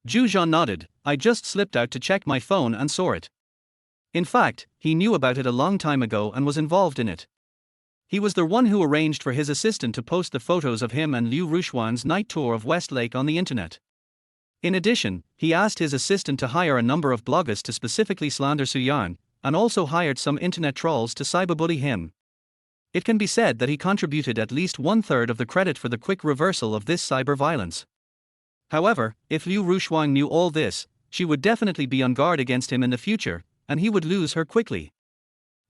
Zhu Zhan nodded, I just slipped out to check my phone and saw it. In fact, he knew about it a long time ago and was involved in it. He was the one who arranged for his assistant to post the photos of him and Liu Rushuang's night tour of Westlake on the internet. In addition, he asked his assistant to hire a number of bloggers to specifically slander Su Yang, and also hired some internet trolls to cyberbully him. It can be said that he contributed at least 1/3 of the credit for the quick reversal of this cyber violence. However, if Liu Rushuang knew all this, she would definitely be on guard against him in the future, and he would lose her quickly.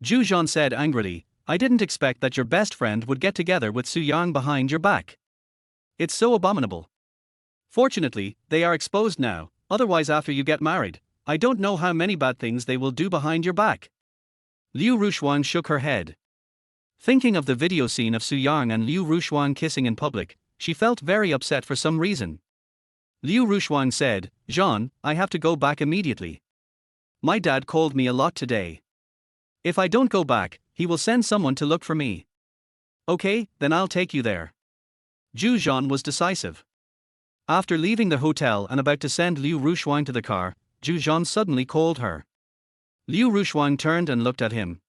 Zhu Zhan said angrily, I didn't expect that your best friend would get together with Su Yang behind your back. It's so abominable. Fortunately, they are exposed now, otherwise after you get married, I don't know how many bad things they will do behind your back. Liu Rushuang shook her head. Thinking of the video scene of Su Yang and Liu Rushuang kissing in public, she felt very upset for some reason. Liu Rushuang said, Jean, I have to go back immediately. My dad called me a lot today. If I don't go back, he will send someone to look for me. Okay, then I'll take you there. Zhu Zhan was decisive. After leaving the hotel and about to send Liu Rushuang to the car, Zhu Zhan suddenly called her. Liu Rushuang turned and looked at him.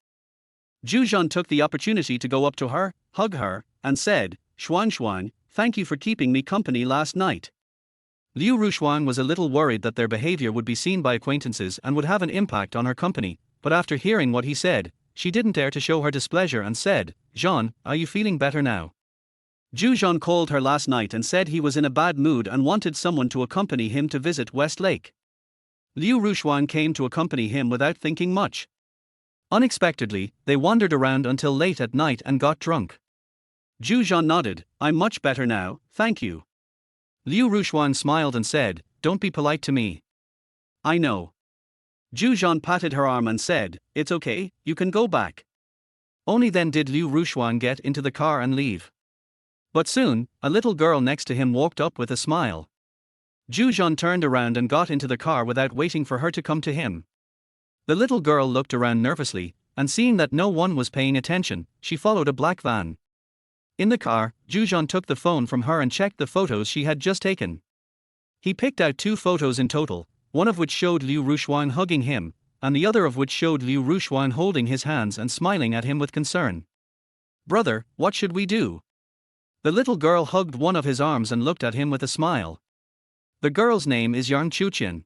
Zhu Zhan took the opportunity to go up to her, hug her, and said, Shuang, thank you for keeping me company last night. Liu Rushuang was a little worried that their behavior would be seen by acquaintances and would have an impact on her company, but after hearing what he said, she didn't dare to show her displeasure and said, Jean, are you feeling better now? Zhu Zhan called her last night and said he was in a bad mood and wanted someone to accompany him to visit West Lake. Liu Rushuang came to accompany him without thinking much. Unexpectedly, they wandered around until late at night and got drunk. Zhu Zhan nodded, I'm much better now, thank you. Liu Rushuang smiled and said, don't be polite to me. I know. Zhu Zhan patted her arm and said, it's okay, you can go back. Only then did Liu Rushuang get into the car and leave. But soon, a little girl next to him walked up with a smile. Zhu Zhan turned around and got into the car without waiting for her to come to him. The little girl looked around nervously, and seeing that no one was paying attention, she followed a black van. In the car, Zhu Zhan took the phone from her and checked the photos she had just taken. He picked out 2 photos in total, one of which showed Liu Rushuang hugging him, and the other of which showed Liu Rushuang holding his hands and smiling at him with concern. Brother, what should we do? The little girl hugged one of his arms and looked at him with a smile. The girl's name is Jiangcheng.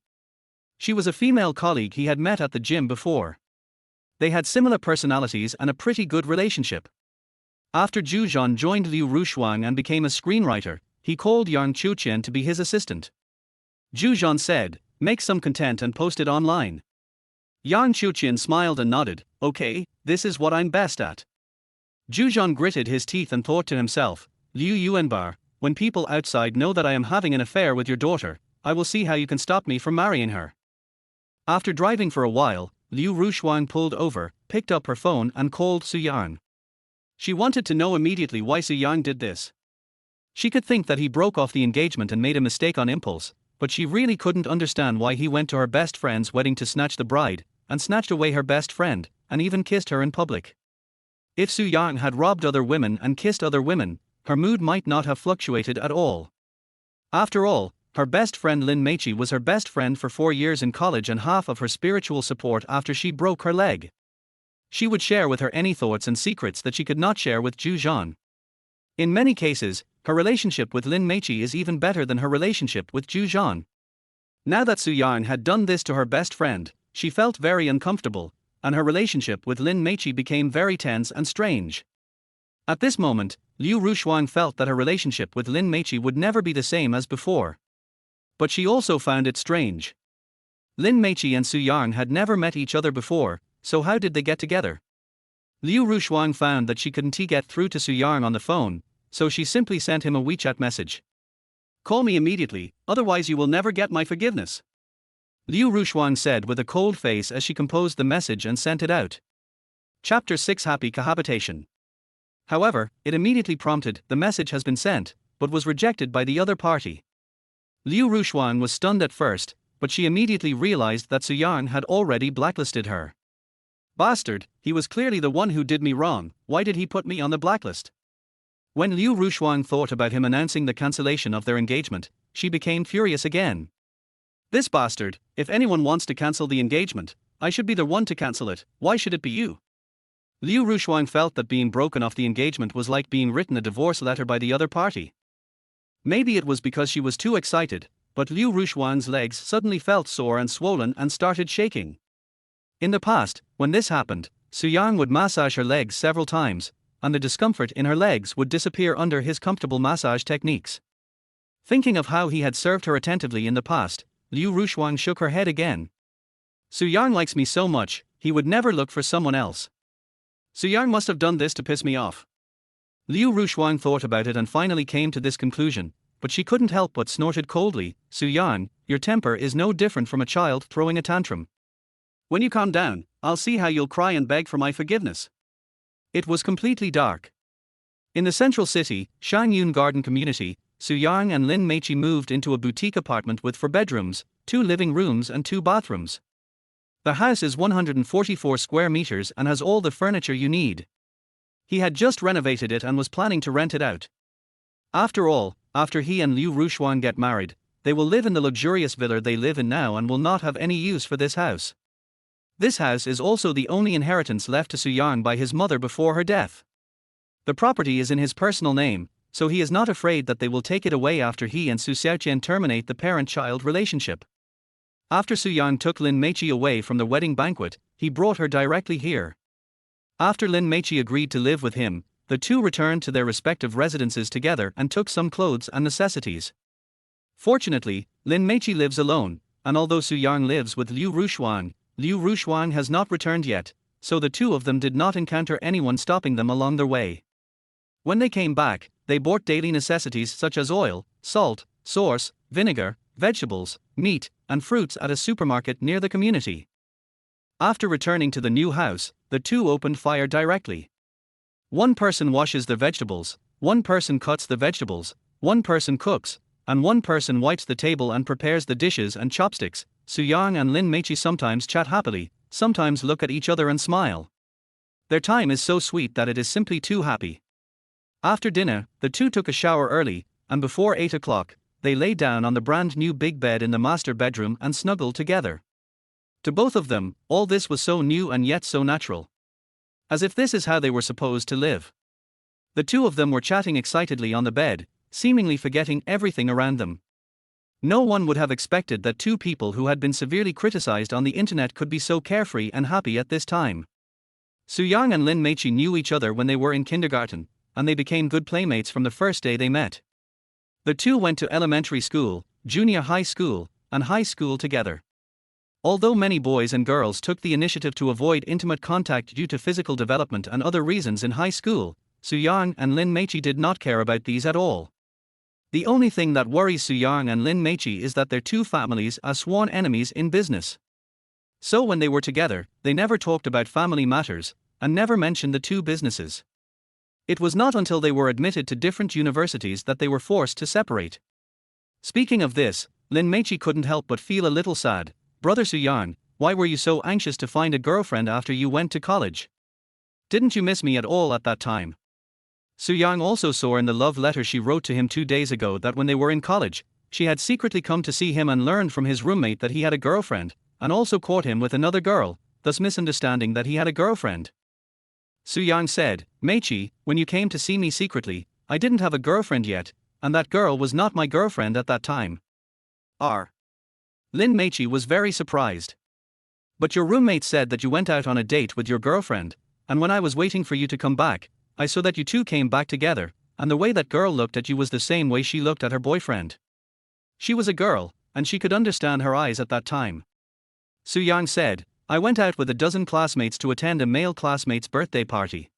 She was a female colleague he had met at the gym before. They had similar personalities and a pretty good relationship. After Zhu Zhan joined Liu Rushuang and became a screenwriter, he called Yang Chuqian to be his assistant. Zhu Zhan said, make some content and post it online. Yang Chuqian smiled and nodded, okay, this is what I'm best at. Zhu Zhan gritted his teeth and thought to himself, Liu Yuanbar, when people outside know that I am having an affair with your daughter, I will see how you can stop me from marrying her. After driving for a while, Liu Rushuang pulled over, picked up her phone and called Su Yang. She wanted to know immediately why Su Yang did this. She could think that he broke off the engagement and made a mistake on impulse, but she really couldn't understand why he went to her best friend's wedding to snatch the bride, and snatched away her best friend, and even kissed her in public. If Su Yang had robbed other women and kissed other women, her mood might not have fluctuated at all. After all, her best friend Lin Meiqi was her best friend for 4 years in college and half of her spiritual support after she broke her leg. She would share with her any thoughts and secrets that she could not share with Zhu Zhan. In many cases, her relationship with Lin Meiqi is even better than her relationship with Zhu Zhan. Now that Su Yang had done this to her best friend, she felt very uncomfortable, and her relationship with Lin Meiqi became very tense and strange. At this moment, Liu Rushuang felt that her relationship with Lin Meiqi would never be the same as before. But she also found it strange. Lin Meiqi and Su Yang had never met each other before, so how did they get together? Liu Rushuang found that she couldn't get through to Su Yang on the phone, so she simply sent him a WeChat message. Call me immediately, otherwise you will never get my forgiveness. Liu Rushuang said with a cold face as she composed the message and sent it out. Chapter 6 Happy Cohabitation. However, it immediately prompted, the message has been sent, but was rejected by the other party. Liu Rushuang was stunned at first, but she immediately realized that Su Yang had already blacklisted her. Bastard, he was clearly the one who did me wrong, why did he put me on the blacklist? When Liu Rushuang thought about him announcing the cancellation of their engagement, she became furious again. This bastard, if anyone wants to cancel the engagement, I should be the one to cancel it, why should it be you? Liu Rushuang felt that being broken off the engagement was like being written a divorce letter by the other party. Maybe it was because she was too excited, but Liu Rushuang's legs suddenly felt sore and swollen and started shaking. In the past, when this happened, Su Yang would massage her legs several times, and the discomfort in her legs would disappear under his comfortable massage techniques. Thinking of how he had served her attentively in the past, Liu Rushuang shook her head again. Su Yang likes me so much, he would never look for someone else. Suyang must have done this to piss me off. Liu Rushuang thought about it and finally came to this conclusion, but she couldn't help but snorted coldly, Suyang, your temper is no different from a child throwing a tantrum. When you calm down, I'll see how you'll cry and beg for my forgiveness. It was completely dark. In the central city, Shangyun Garden Community, Suyang and Lin Meichi moved into a boutique apartment with 4 bedrooms, 2 living rooms and 2 bathrooms. The house is 144 square meters and has all the furniture you need. He had just renovated it and was planning to rent it out. After all, after he and Liu Rushuang get married, they will live in the luxurious villa they live in now and will not have any use for this house. This house is also the only inheritance left to Suyang by his mother before her death. The property is in his personal name, so he is not afraid that they will take it away after he and Su Xiaoqian terminate the parent-child relationship. After Suyang took Lin Meichi away from the wedding banquet, he brought her directly here. After Lin Meichi agreed to live with him, the two returned to their respective residences together and took some clothes and necessities. Fortunately, Lin Meichi lives alone, and although Suyang lives with Liu Rushuang has not returned yet, so the two of them did not encounter anyone stopping them along their way. When they came back, they bought daily necessities such as oil, salt, sauce, vinegar, vegetables, meat, and fruits at a supermarket near the community. After returning to the new house, the two opened fire directly. One person washes the vegetables, one person cuts the vegetables, one person cooks, and one person wipes the table and prepares the dishes and chopsticks. Suyang and Lin Meichi sometimes chat happily, sometimes look at each other and smile. Their time is so sweet that it is simply too happy. After dinner, the two took a shower early, and before 8 o'clock, they lay down on the brand new big bed in the master bedroom and snuggled together. To both of them, all this was so new and yet so natural. As if this is how they were supposed to live. The two of them were chatting excitedly on the bed, seemingly forgetting everything around them. No one would have expected that two people who had been severely criticized on the internet could be so carefree and happy at this time. Suyang and Lin Meichi knew each other when they were in kindergarten, and they became good playmates from the first day they met. The two went to elementary school, junior high school, and high school together. Although many boys and girls took the initiative to avoid intimate contact due to physical development and other reasons in high school, Suyang and Lin Meichi did not care about these at all. The only thing that worries Suyang and Lin Meichi is that their two families are sworn enemies in business. So when they were together, they never talked about family matters, and never mentioned the two businesses. It was not until they were admitted to different universities that they were forced to separate. Speaking of this, Lin Meichi couldn't help but feel a little sad. Brother Suyang, why were you so anxious to find a girlfriend after you went to college? Didn't you miss me at all at that time? Suyang also saw in the love letter she wrote to him 2 days ago that when they were in college, she had secretly come to see him and learned from his roommate that he had a girlfriend, and also caught him with another girl, thus misunderstanding that he had a girlfriend. Suyang said, Meichi, when you came to see me secretly, I didn't have a girlfriend yet, and that girl was not my girlfriend at that time. Lin Meichi was very surprised. But your roommate said that you went out on a date with your girlfriend, and when I was waiting for you to come back, I saw that you two came back together, and the way that girl looked at you was the same way she looked at her boyfriend. She was a girl, and she could understand her eyes at that time. Suyang said, I went out with a dozen classmates to attend a male classmate's birthday party.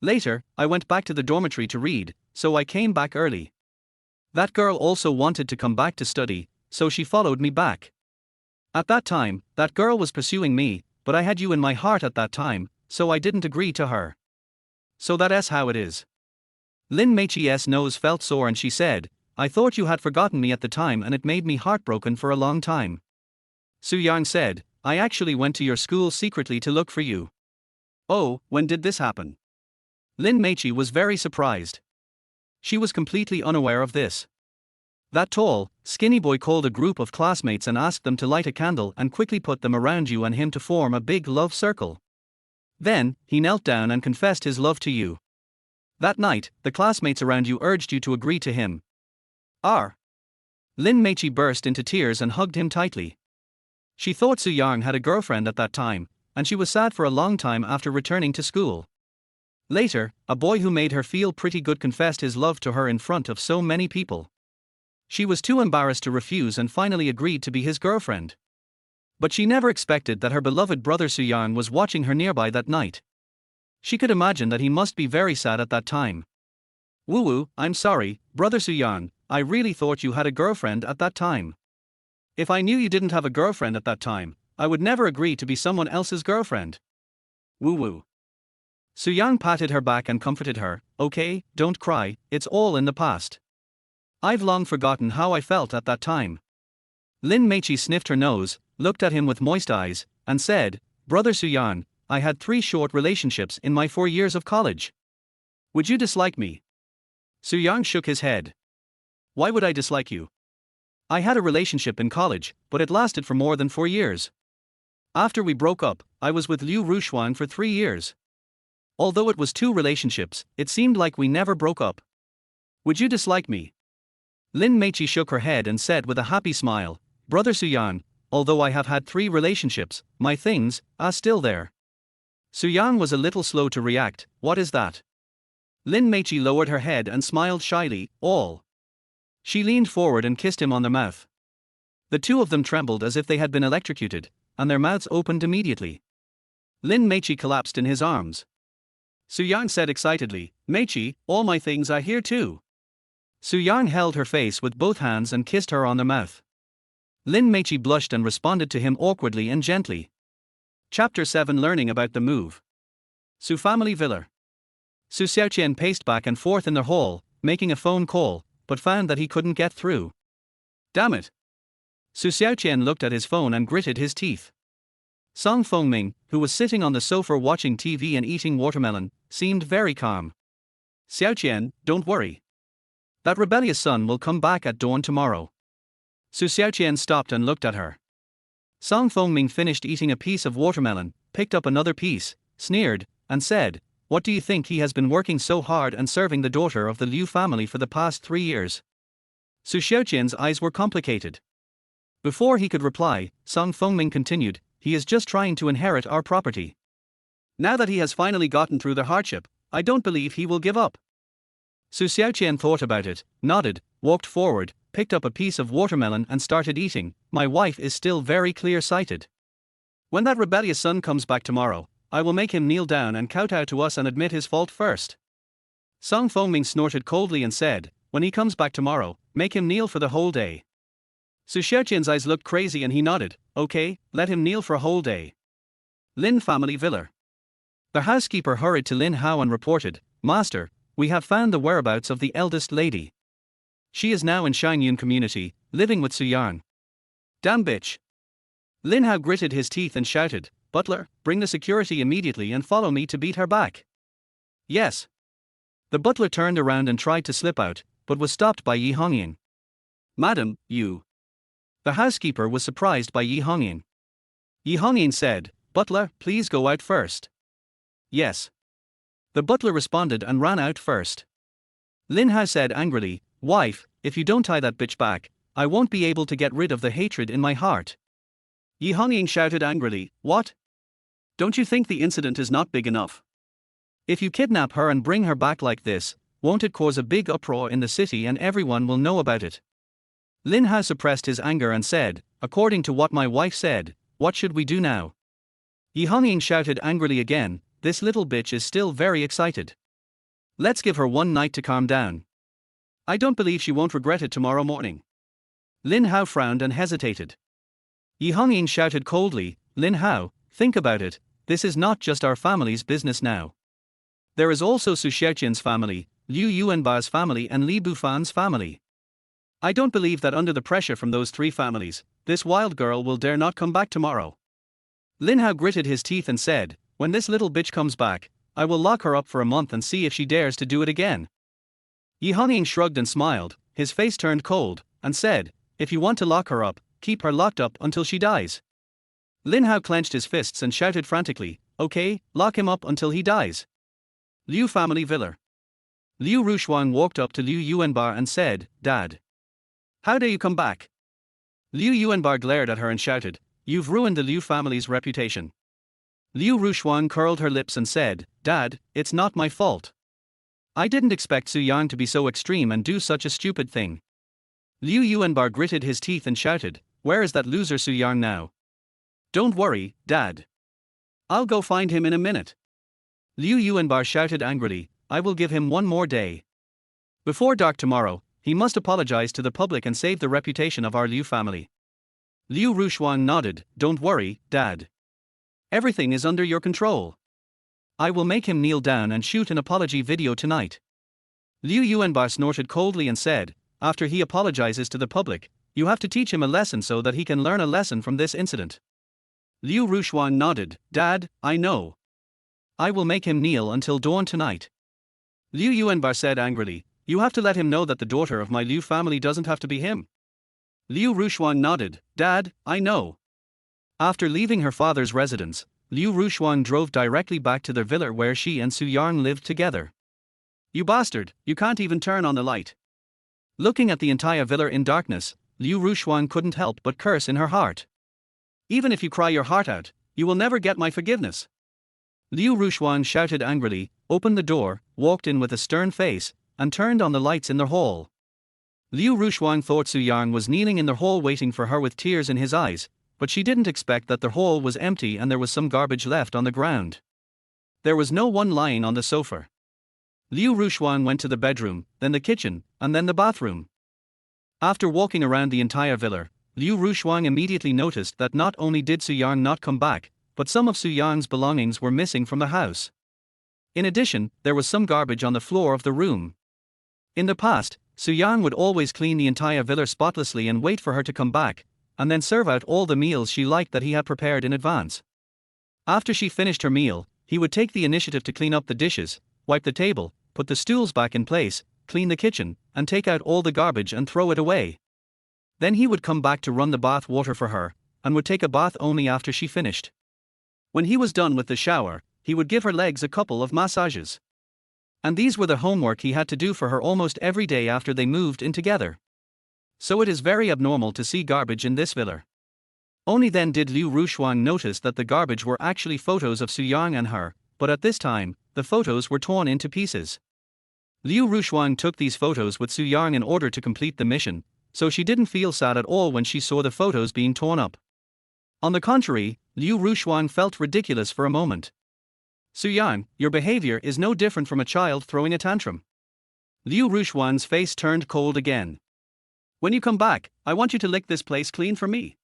Later, I went back to the dormitory to read, so I came back early. That girl also wanted to come back to study, so she followed me back. At that time, that girl was pursuing me, but I had you in my heart at that time, so I didn't agree to her. So that's how it is. Lin Meichi's nose felt sore and she said, I thought you had forgotten me at the time and it made me heartbroken for a long time. Suyang said, I actually went to your school secretly to look for you. Oh, when did this happen? Lin Meichi was very surprised. She was completely unaware of this. That tall, skinny boy called a group of classmates and asked them to light a candle and quickly put them around you and him to form a big love circle. Then, he knelt down and confessed his love to you. That night, the classmates around you urged you to agree to him. Lin Meichi burst into tears and hugged him tightly. She thought Suyang had a girlfriend at that time, and she was sad for a long time after returning to school. Later, a boy who made her feel pretty good confessed his love to her in front of so many people. She was too embarrassed to refuse and finally agreed to be his girlfriend. But she never expected that her beloved brother Suyang was watching her nearby that night. She could imagine that he must be very sad at that time. Woo, I'm sorry, brother Suyang, I really thought you had a girlfriend at that time. If I knew you didn't have a girlfriend at that time, I would never agree to be someone else's girlfriend. Woo. Suyang patted her back and comforted her. Okay, don't cry, it's all in the past. I've long forgotten how I felt at that time. Lin Meichi sniffed her nose, looked at him with moist eyes, and said, Brother Suyang, I had 3 short relationships in my 4 years of college. Would you dislike me? Suyang shook his head. Why would I dislike you? I had a relationship in college, but it lasted for more than 4 years. After we broke up, I was with Liu Rushuang for 3 years. Although it was 2 relationships, it seemed like we never broke up. Would you dislike me? Lin Meichi shook her head and said with a happy smile, Brother Suyang, although I have had 3 relationships, my things are still there. Suyang was a little slow to react. What is that? Lin Meichi lowered her head and smiled shyly. All. She leaned forward and kissed him on the mouth. The 2 of them trembled as if they had been electrocuted, and their mouths opened immediately. Lin Meichi collapsed in his arms. Suyang said excitedly, Meichi, all my things are here too. Suyang held her face with both hands and kissed her on the mouth. Lin Meichi blushed and responded to him awkwardly and gently. Chapter 7 Learning about the move. Su family villa. Su Xiaoqian paced back and forth in the hall, making a phone call, but found that he couldn't get through. Damn it. Su Xiaoqian looked at his phone and gritted his teeth. Song Fengming, who was sitting on the sofa watching TV and eating watermelon, seemed very calm. Xiaoqian, don't worry. That rebellious son will come back at dawn tomorrow. Su Xiaoqian stopped and looked at her. Song Fengming finished eating a piece of watermelon, picked up another piece, sneered, and said, What do you think he has been working so hard and serving the daughter of the Liu family for the past 3 years? Su Xiaoqian's eyes were complicated. Before he could reply, Song Fengming continued, He is just trying to inherit our property. Now that he has finally gotten through the hardship, I don't believe he will give up. Su Xiaoqian thought about it, nodded, walked forward, picked up a piece of watermelon and started eating. My wife is still very clear-sighted. When that rebellious son comes back tomorrow, I will make him kneel down and kowtow to us and admit his fault first. Song Fengming snorted coldly and said, When he comes back tomorrow, make him kneel for the whole day. Su Xiaoqian's eyes looked crazy and he nodded, Okay, let him kneel for a whole day. Lin family villa. The housekeeper hurried to Lin Hao and reported, Master, we have found the whereabouts of the eldest lady. She is now in Xianyun community, living with Suyang. Damn bitch. Lin Hao gritted his teeth and shouted, Butler, bring the security immediately and follow me to beat her back. Yes. The butler turned around and tried to slip out, but was stopped by Yi Hongying. Madam, you. The housekeeper was surprised by Yi Hongying. Yi Hongying said, Butler, please go out first. Yes. The butler responded and ran out first. Lin Hao said angrily, Wife, if you don't tie that bitch back, I won't be able to get rid of the hatred in my heart. Yi Hongying shouted angrily, What? Don't you think the incident is not big enough? If you kidnap her and bring her back like this, won't it cause a big uproar in the city and everyone will know about it? Lin Hao suppressed his anger and said, According to what my wife said, what should we do now? Yi Hongying shouted angrily again, This little bitch is still very excited. Let's give her one night to calm down. I don't believe she won't regret it tomorrow morning. Lin Hao frowned and hesitated. Yi Hongying shouted coldly, Lin Hao, think about it, this is not just our family's business now. There is also Su Xiaoqian's family, Liu Yuanba's family and Li Bufan's family. I don't believe that under the pressure from those 3 families, this wild girl will dare not come back tomorrow. Lin Hao gritted his teeth and said, When this little bitch comes back, I will lock her up for a month and see if she dares to do it again. Yi Hongying shrugged and smiled, his face turned cold, and said, If you want to lock her up, keep her locked up until she dies. Lin Hao clenched his fists and shouted frantically, Okay, lock him up until he dies. Liu family villa. Liu Rushuang walked up to Liu Yuanba and said, Dad. How dare you come back? Liu Yuanba glared at her and shouted, You've ruined the Liu family's reputation. Liu Rushuang curled her lips and said, Dad, it's not my fault. I didn't expect Suyang to be so extreme and do such a stupid thing. Liu Yuanba gritted his teeth and shouted, Where is that loser Suyang now? Don't worry, Dad. I'll go find him in a minute. Liu Yuanbar shouted angrily, I will give him one more day. Before dark tomorrow, he must apologize to the public and save the reputation of our Liu family. Liu Rushuang nodded, don't worry, Dad. Everything is under your control. I will make him kneel down and shoot an apology video tonight. Liu Yuanbar snorted coldly and said, after he apologizes to the public, you have to teach him a lesson so that he can learn a lesson from this incident. Liu Rushuang nodded, Dad, I know. I will make him kneel until dawn tonight. Liu Yuanbar said angrily, you have to let him know that the daughter of my Liu family doesn't have to be him. Liu Rushuang nodded, Dad, I know. After leaving her father's residence, Liu Rushuang drove directly back to their villa where she and Su Yang lived together. You bastard, you can't even turn on the light. Looking at the entire villa in darkness, Liu Rushuang couldn't help but curse in her heart. Even if you cry your heart out, you will never get my forgiveness. Liu Rushuang shouted angrily, opened the door, walked in with a stern face, and turned on the lights in the hall. Liu Rushuang thought Su Yang was kneeling in the hall waiting for her with tears in his eyes, but she didn't expect that the hall was empty and there was some garbage left on the ground. There was no one lying on the sofa. Liu Rushuang went to the bedroom, then the kitchen, and then the bathroom. After walking around the entire villa, Liu Rushuang immediately noticed that not only did Su Yang not come back, but some of Su Yang's belongings were missing from the house. In addition, there was some garbage on the floor of the room. In the past, Su Yang would always clean the entire villa spotlessly and wait for her to come back, and then serve out all the meals she liked that he had prepared in advance. After she finished her meal, he would take the initiative to clean up the dishes, wipe the table, put the stools back in place, clean the kitchen, and take out all the garbage and throw it away. Then he would come back to run the bath water for her, and would take a bath only after she finished. When he was done with the shower, he would give her legs a couple of massages. And these were the homework he had to do for her almost every day after they moved in together. So it is very abnormal to see garbage in this villa. Only then did Liu Rushuang notice that the garbage were actually photos of Su Yang and her, but at this time, the photos were torn into pieces. Liu Rushuang took these photos with Su Yang in order to complete the mission, so she didn't feel sad at all when she saw the photos being torn up. On the contrary, Liu Rushuang felt ridiculous for a moment. Su Yang, your behavior is no different from a child throwing a tantrum. Liu Rushuang's face turned cold again. When you come back, I want you to lick this place clean for me.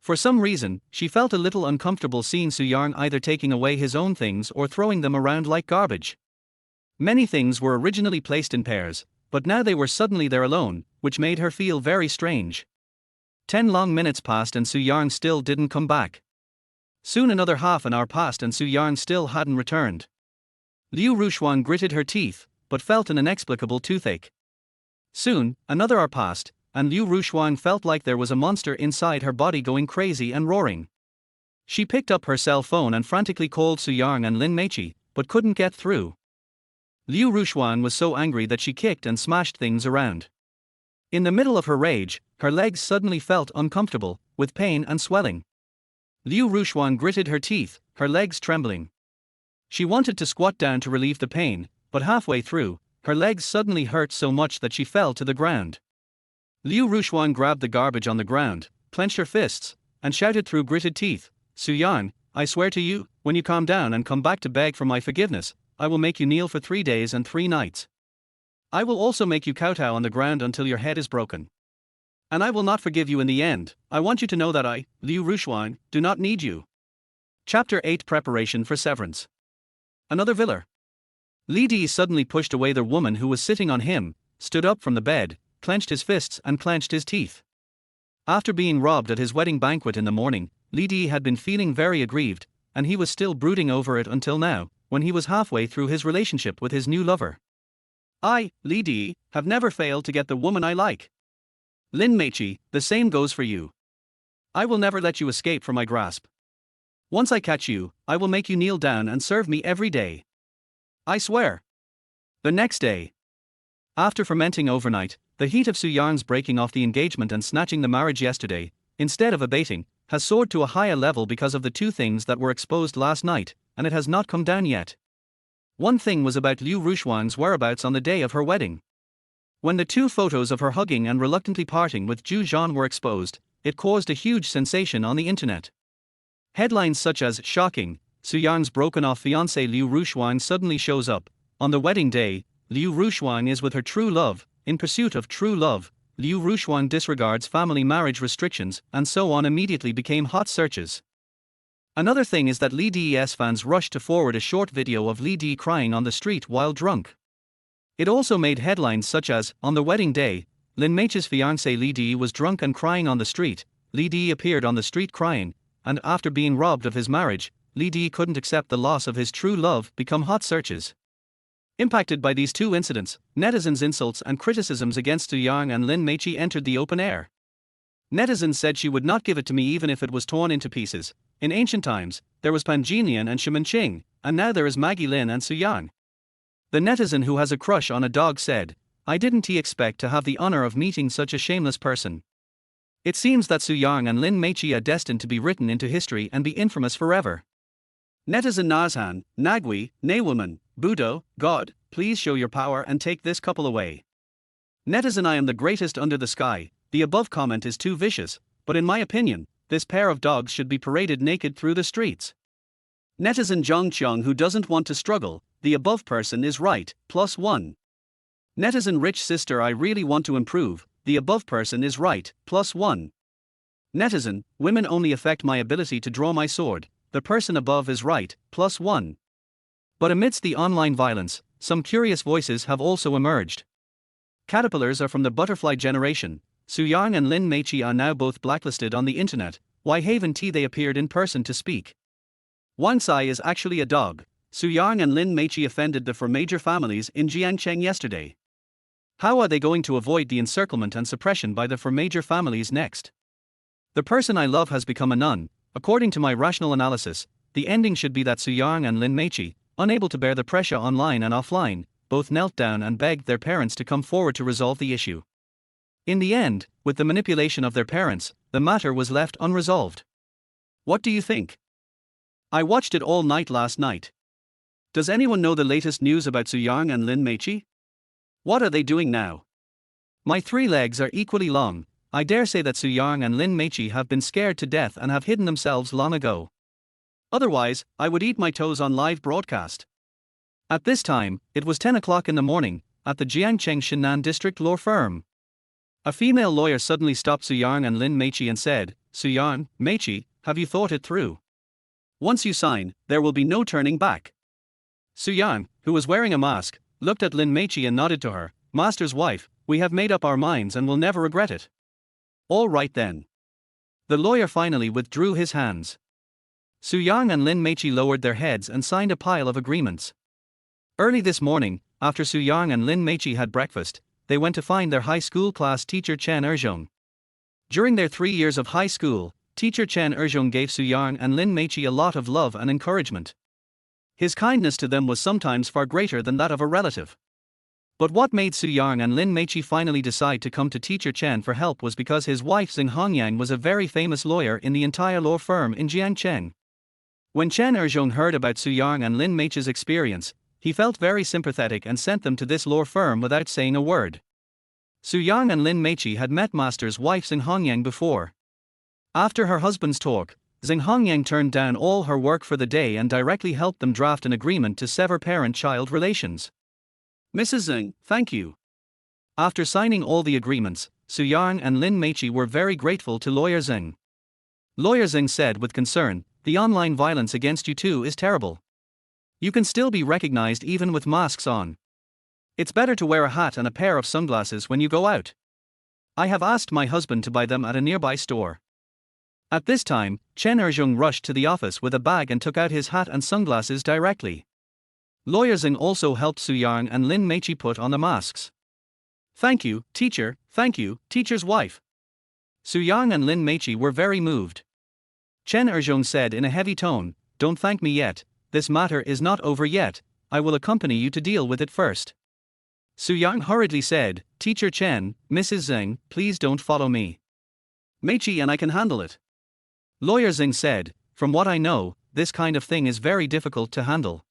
For some reason, she felt a little uncomfortable seeing Su Yang either taking away his own things or throwing them around like garbage. Many things were originally placed in pairs, but now they were suddenly there alone, which made her feel very strange. 10 long minutes passed and Su Yang still didn't come back. Soon another half an hour passed and Su Yang still hadn't returned. Liu Rushuang gritted her teeth, but felt an inexplicable toothache. Soon, another hour passed, and Liu Rushuang felt like there was a monster inside her body going crazy and roaring. She picked up her cell phone and frantically called Su Yang and Lin Meiqi, but couldn't get through. Liu Rushuang was so angry that she kicked and smashed things around. In the middle of her rage, her legs suddenly felt uncomfortable, with pain and swelling. Liu Rushuang gritted her teeth, her legs trembling. She wanted to squat down to relieve the pain, but halfway through, her legs suddenly hurt so much that she fell to the ground. Liu Rushuang grabbed the garbage on the ground, clenched her fists, and shouted through gritted teeth, Su Yang, I swear to you, when you calm down and come back to beg for my forgiveness, I will make you kneel for 3 days and 3 nights. I will also make you kowtow on the ground until your head is broken. And I will not forgive you in the end. I want you to know that I, Liu Rushuang, do not need you. Chapter 8 Preparation for Severance. Another villa. Li Di suddenly pushed away the woman who was sitting on him, stood up from the bed, clenched his fists and clenched his teeth. After being robbed at his wedding banquet in the morning, Li Di had been feeling very aggrieved, and he was still brooding over it until now, when he was halfway through his relationship with his new lover. I, Li Di, have never failed to get the woman I like. Lin Meiqi, the same goes for you. I will never let you escape from my grasp. Once I catch you, I will make you kneel down and serve me every day. I swear. The next day. After fermenting overnight, the heat of Su Yang's breaking off the engagement and snatching the marriage yesterday, instead of abating, has soared to a higher level because of the 2 things that were exposed last night, and it has not come down yet. One thing was about Liu Rushuang's whereabouts on the day of her wedding. When the 2 photos of her hugging and reluctantly parting with Zhu Zhan were exposed, it caused a huge sensation on the internet. Headlines such as, shocking, Su Yang's broken-off fiancé Liu Rushuang suddenly shows up. On the wedding day, Liu Rushuang is with her true love. In pursuit of true love, Liu Rushuang disregards family marriage restrictions and so on immediately became hot searches. Another thing is that Li Des fans rushed to forward a short video of Li Di crying on the street while drunk. It also made headlines such as, on the wedding day, Lin Meichi's fiancé Li Di was drunk and crying on the street. Li Di appeared on the street crying, and after being robbed of his marriage, Li Di couldn't accept the loss of his true love, become hot searches. Impacted by these two incidents, netizens' insults and criticisms against Su Yang and Lin Meichi entered the open air. Netizens said she would not give it to me even if it was torn into pieces. In ancient times, there was Pan Jinlian and Shimenqing, and now there is Maggie Lin and Su Yang. The netizen who has a crush on a dog said, "I didn't expect to have the honor of meeting such a shameless person." It seems that Su Yang and Lin Meichi are destined to be written into history and be infamous forever. Netizen Nazhan, Nagui, Naywoman, Budo, God, please show your power and take this couple away. Netizen I am the greatest under the sky. The above comment is too vicious, but in my opinion, this pair of dogs should be paraded naked through the streets. Netizen Jiangcheng who doesn't want to struggle, the above person is right, +1. Netizen rich sister I really want to improve, the above person is right, +1. Netizen, women only affect my ability to draw my sword, the person above is right, +1. But amidst the online violence, some curious voices have also emerged. Caterpillars are from the butterfly generation. Su Yang and Lin Meichi are now both blacklisted on the internet. Why haven't they appeared in person to speak? Wansai is actually a dog. Su Yang and Lin Meichi offended the four major families in Jiangcheng yesterday. How are they going to avoid the encirclement and suppression by the four major families next? The person I love has become a nun. According to my rational analysis, the ending should be that Su Yang and Lin Meichi, unable to bear the pressure online and offline, both knelt down and begged their parents to come forward to resolve the issue. In the end, with the manipulation of their parents, the matter was left unresolved. What do you think? I watched it all night last night. Does anyone know the latest news about Su Yang and Lin Meichi? What are they doing now? My 3 legs are equally long. I dare say that Su Yang and Lin Meichi have been scared to death and have hidden themselves long ago. Otherwise, I would eat my toes on live broadcast. At this time, it was 10 o'clock in the morning, at the Jiangcheng Shinan district law firm. A female lawyer suddenly stopped Su Yang and Lin Meichi and said, "Su Yang, Meichi, have you thought it through? Once you sign, there will be no turning back." Su Yang, who was wearing a mask, looked at Lin Meichi and nodded to her, "Master's wife, we have made up our minds and will never regret it." All right then. The lawyer finally withdrew his hands. Su Yang and Lin Meichi lowered their heads and signed a pile of agreements. Early this morning, after Su Yang and Lin Meichi had breakfast, they went to find their high school class teacher Chen Erzhong. During their 3 years of high school, teacher Chen Erzhong gave Su Yang and Lin Meichi a lot of love and encouragement. His kindness to them was sometimes far greater than that of a relative. But what made Su Yang and Lin Meichi finally decide to come to teacher Chen for help was because his wife Xing Hongyang was a very famous lawyer in the entire law firm in Jiangcheng. When Chen Erzhong heard about Su Yang and Lin Meichi's experience, he felt very sympathetic and sent them to this law firm without saying a word. Su Yang and Lin Meichi had met master's wife Xing Hongyang before. After her husband's talk, Xing Hongyang turned down all her work for the day and directly helped them draft an agreement to sever parent-child relations. "Mrs. Xing, thank you." After signing all the agreements, Su Yang and Lin Meichi were very grateful to Lawyer Xing. Lawyer Xing said with concern, "The online violence against you two is terrible. You can still be recognized even with masks on. It's better to wear a hat and a pair of sunglasses when you go out. I have asked my husband to buy them at a nearby store." At this time, Chen Erzhong rushed to the office with a bag and took out his hat and sunglasses directly. Lawyer Xing also helped Su Yang and Lin Meichi put on the masks. "Thank you, teacher, thank you, teacher's wife." Su Yang and Lin Meichi were very moved. Chen Erzhong said in a heavy tone, "Don't thank me yet, this matter is not over yet, I will accompany you to deal with it first." Su Yang hurriedly said, "Teacher Chen, Mrs. Xing, please don't follow me. Meichi and I can handle it." Lawyer Xing said, "From what I know, this kind of thing is very difficult to handle.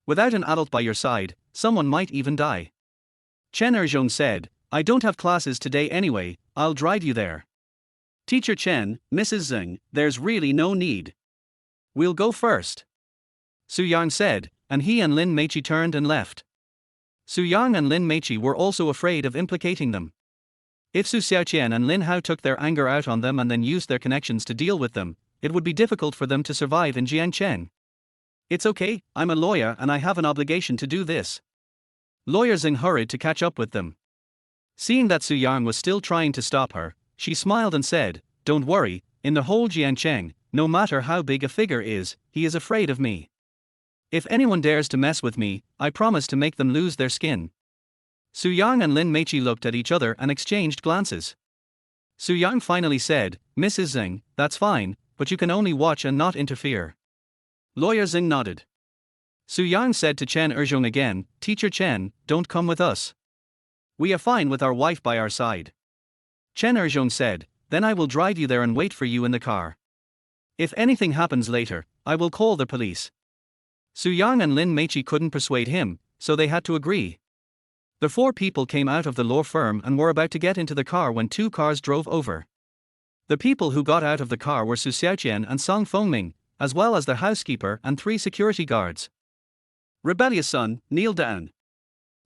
Without an adult by your side, someone might even die." Chen Erzhong said, "I don't have classes today anyway, I'll drive you there." "Teacher Chen, Mrs. Xing, there's really no need. We'll go first." Su Yang said, and he and Lin Meichi turned and left. Su Yang and Lin Meichi were also afraid of implicating them. If Su Xiaoqian and Lin Hao took their anger out on them and then used their connections to deal with them, it would be difficult for them to survive in Jiangcheng. It's okay, I'm a lawyer and I have an obligation to do this. Lawyer Xing hurried to catch up with them. Seeing that Su Yang was still trying to stop her, she smiled and said, "Don't worry, in the whole Jiangcheng, no matter how big a figure is, he is afraid of me. If anyone dares to mess with me, I promise to make them lose their skin." Su Yang and Lin Meichi looked at each other and exchanged glances. Su Yang finally said, "Mrs. Xing, that's fine, but you can only watch and not interfere." Lawyer Xing nodded. Su Yang said to Chen Erzhong again, "Teacher Chen, don't come with us. We are fine with our wife by our side." Chen Erzhong said, "Then I will drive you there and wait for you in the car. If anything happens later, I will call the police." Su Yang and Lin Meichi couldn't persuade him, so they had to agree. The four people came out of the law firm and were about to get into the car when two cars drove over. The people who got out of the car were Su Xiaoqian and Song Fengming, as well as their housekeeper and 3 security guards. Rebellious son, kneel down.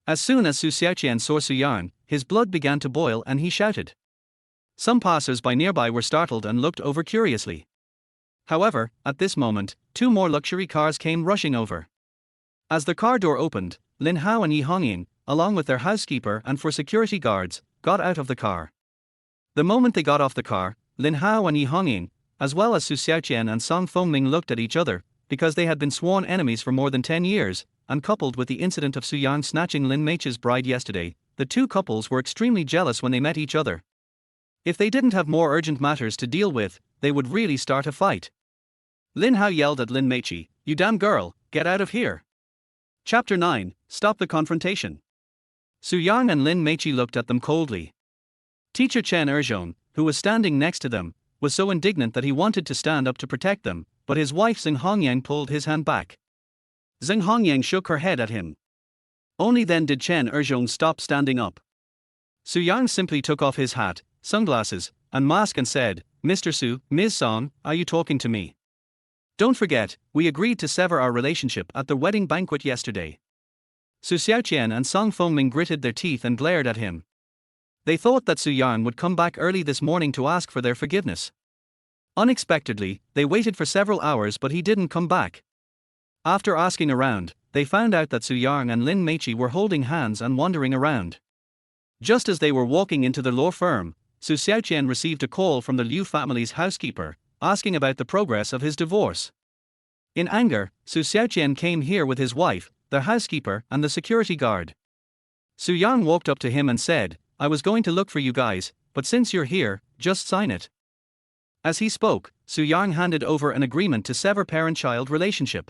As soon as Su Xiaoqian saw Su Yang, his blood began to boil and he shouted. Some passers-by nearby were startled and looked over curiously. However, at this moment, 2 more luxury cars came rushing over. As the car door opened, Lin Hao and Yi Hongying, along with their housekeeper and 4 security guards, got out of the car. The moment they got off the car, Lin Hao and Yi Hongying, as well as Su Xiaoqian and Song Fengming looked at each other, because they had been sworn enemies for more than 10 years, and coupled with the incident of Su Yang snatching Lin Meichi's bride yesterday, the two couples were extremely jealous when they met each other. If they didn't have more urgent matters to deal with, they would really start a fight. Lin Hao yelled at Lin Meichi, "You damn girl, get out of here." Chapter 9, Stop the Confrontation. Su Yang and Lin Meichi looked at them coldly. Teacher Chen Erzhong, who was standing next to them, was so indignant that he wanted to stand up to protect them, but his wife Xing Hongyang pulled his hand back. Xing Hongyang shook her head at him. Only then did Chen Erzhong stop standing up. Su Yang simply took off his hat, sunglasses, and mask and said, "Mr. Su, Ms. Song, are you talking to me? Don't forget, we agreed to sever our relationship at the wedding banquet yesterday." Su Xiaoqian and Song Fengming gritted their teeth and glared at him. They thought that Su Yang would come back early this morning to ask for their forgiveness. Unexpectedly, they waited for several hours but he didn't come back. After asking around, they found out that Su Yang and Lin Meichi were holding hands and wandering around. Just as they were walking into the law firm, Su Xiaoqian received a call from the Liu family's housekeeper, asking about the progress of his divorce. In anger, Su Xiaoqian came here with his wife, the housekeeper, and the security guard. Su Yang walked up to him and said, "I was going to look for you guys, but since you're here, just sign it." As he spoke, Su Yang handed over an agreement to sever parent-child relationship.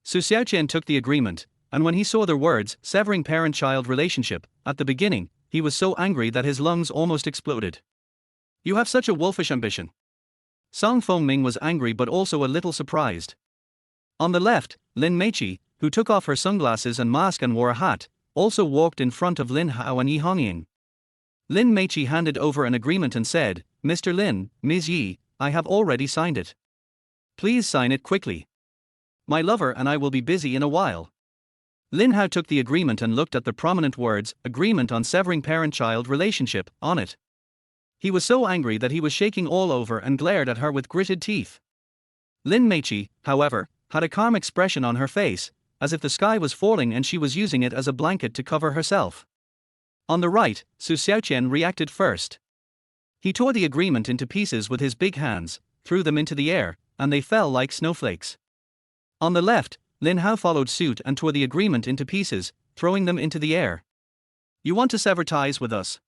Su Xiaoqian took the agreement, and when he saw the words, severing parent-child relationship, at the beginning, he was so angry that his lungs almost exploded. "You have such a wolfish ambition." Song Fengming was angry but also a little surprised. On the left, Lin Meichi, who took off her sunglasses and mask and wore a hat, also walked in front of Lin Hao and Yi Hongying. Lin Meichi handed over an agreement and said, "Mr. Lin, Ms. Yi, I have already signed it. Please sign it quickly. My lover and I will be busy in a while." Lin Hao took the agreement and looked at the prominent words, "Agreement on severing parent-child relationship," on it. He was so angry that he was shaking all over and glared at her with gritted teeth. Lin Meichi, however, had a calm expression on her face, as if the sky was falling and she was using it as a blanket to cover herself. On the right, Su Xiaoqian reacted first. He tore the agreement into pieces with his big hands, threw them into the air, and they fell like snowflakes. On the left, Lin Hao followed suit and tore the agreement into pieces, throwing them into the air. "You want to sever ties with us?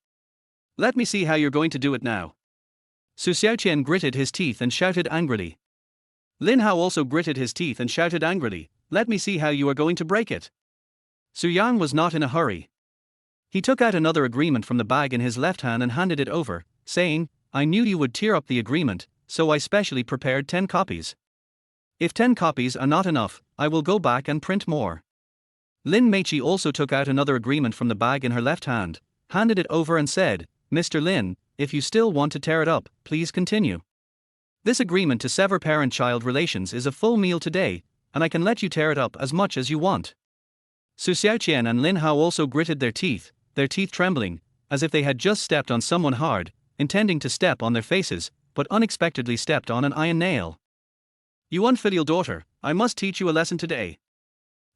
Let me see how you're going to do it now." Su Xiaoqian gritted his teeth and shouted angrily. Lin Hao also gritted his teeth and shouted angrily, "Let me see how you are going to break it." Su Yang was not in a hurry. He took out another agreement from the bag in his left hand and handed it over, saying, "I knew you would tear up the agreement, so I specially prepared 10 copies. If 10 copies are not enough, I will go back and print more." Lin Meichi also took out another agreement from the bag in her left hand, handed it over and said, "Mr. Lin, if you still want to tear it up, please continue. This agreement to sever parent-child relations is a full meal today, and I can let you tear it up as much as you want. Su Xiaoqian and Lin Hao also gritted their teeth trembling, as if they had just stepped on someone hard, intending to step on their faces, but unexpectedly stepped on an iron nail. You unfilial daughter, I must teach you a lesson today.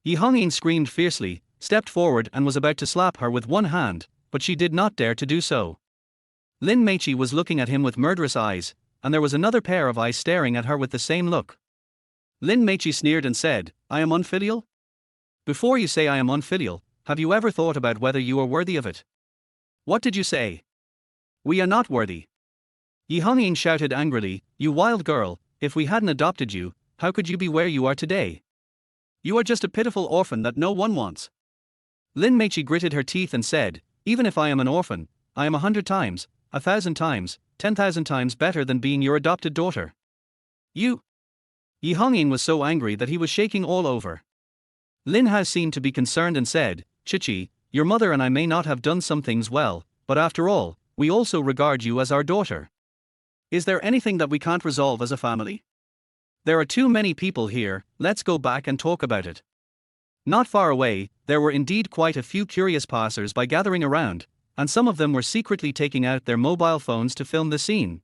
Yi Hongyin screamed fiercely, stepped forward and was about to slap her with one hand, but she did not dare to do so. Lin Meiqi was looking at him with murderous eyes, and there was another pair of eyes staring at her with the same look. Lin Meiqi sneered and said, I am unfilial? Before you say I am unfilial, have you ever thought about whether you are worthy of it? What did you say? We are not worthy. Yi Hongyin shouted angrily, you wild girl, if we hadn't adopted you, how could you be where you are today? You are just a pitiful orphan that no one wants. Lin Meiqi gritted her teeth and said, even if I am an orphan, I am 100 times, 1,000 times, 10,000 times better than being your adopted daughter. You. Yi Hongyin was so angry that he was shaking all over. Lin Hao seemed to be concerned and said, Chichi, your mother and I may not have done some things well, but after all, we also regard you as our daughter. Is there anything that we can't resolve as a family? There are too many people here, let's go back and talk about it. Not far away, there were indeed quite a few curious passers-by gathering around, and some of them were secretly taking out their mobile phones to film the scene.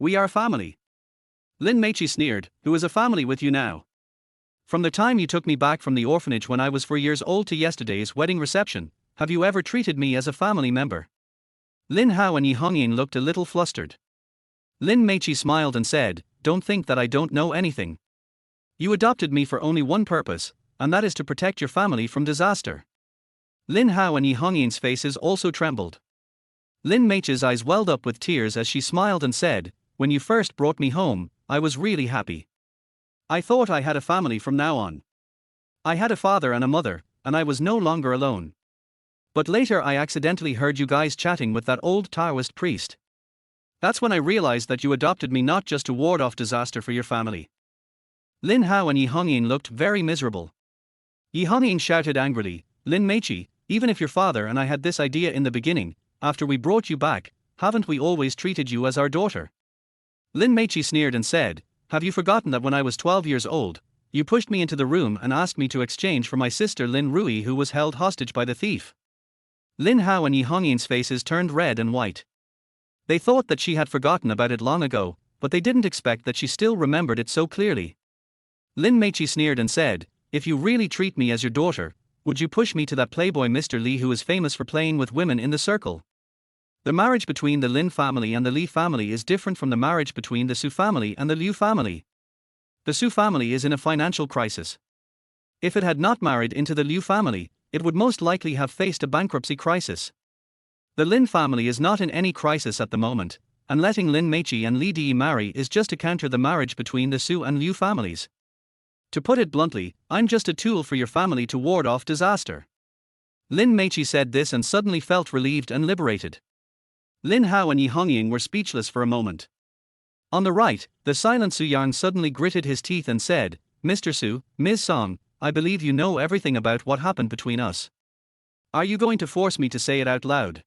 We are family. Lin Meiqi sneered, who is a family with you now? From the time you took me back from the orphanage when I was 4 years old to yesterday's wedding reception, have you ever treated me as a family member? Lin Hao and Yi Hongyin looked a little flustered. Lin Meiqi smiled and said, don't think that I don't know anything. You adopted me for only one purpose, and that is to protect your family from disaster. Lin Hao and Yi Hongyin's faces also trembled. Lin Meiqi's eyes welled up with tears as she smiled and said, when you first brought me home, I was really happy. I thought I had a family from now on. I had a father and a mother, and I was no longer alone. But later I accidentally heard you guys chatting with that old Taoist priest. That's when I realized that you adopted me not just to ward off disaster for your family. Lin Hao and Yi Hongyin looked very miserable. Yi Hongyin shouted angrily, Lin Meiqi, even if your father and I had this idea in the beginning, after we brought you back, haven't we always treated you as our daughter? Lin Meiqi sneered and said, have you forgotten that when I was 12 years old, you pushed me into the room and asked me to exchange for my sister Lin Rui who was held hostage by the thief? Lin Hao and Yi Hongyin's faces turned red and white. They thought that she had forgotten about it long ago, but they didn't expect that she still remembered it so clearly. Lin Meiqi sneered and said, if you really treat me as your daughter, would you push me to that playboy Mr. Li who is famous for playing with women in the circle? The marriage between the Lin family and the Li family is different from the marriage between the Su family and the Liu family. The Su family is in a financial crisis. If it had not married into the Liu family, it would most likely have faced a bankruptcy crisis. The Lin family is not in any crisis at the moment, and letting Lin Meiqi and Li Di marry is just to counter the marriage between the Su and Liu families. To put it bluntly, I'm just a tool for your family to ward off disaster. Lin Meiqi said this and suddenly felt relieved and liberated. Lin Hao and Yi Hongyin were speechless for a moment. On the right, the silent Su Yang suddenly gritted his teeth and said, Mr. Su, Ms. Song, I believe you know everything about what happened between us. Are you going to force me to say it out loud?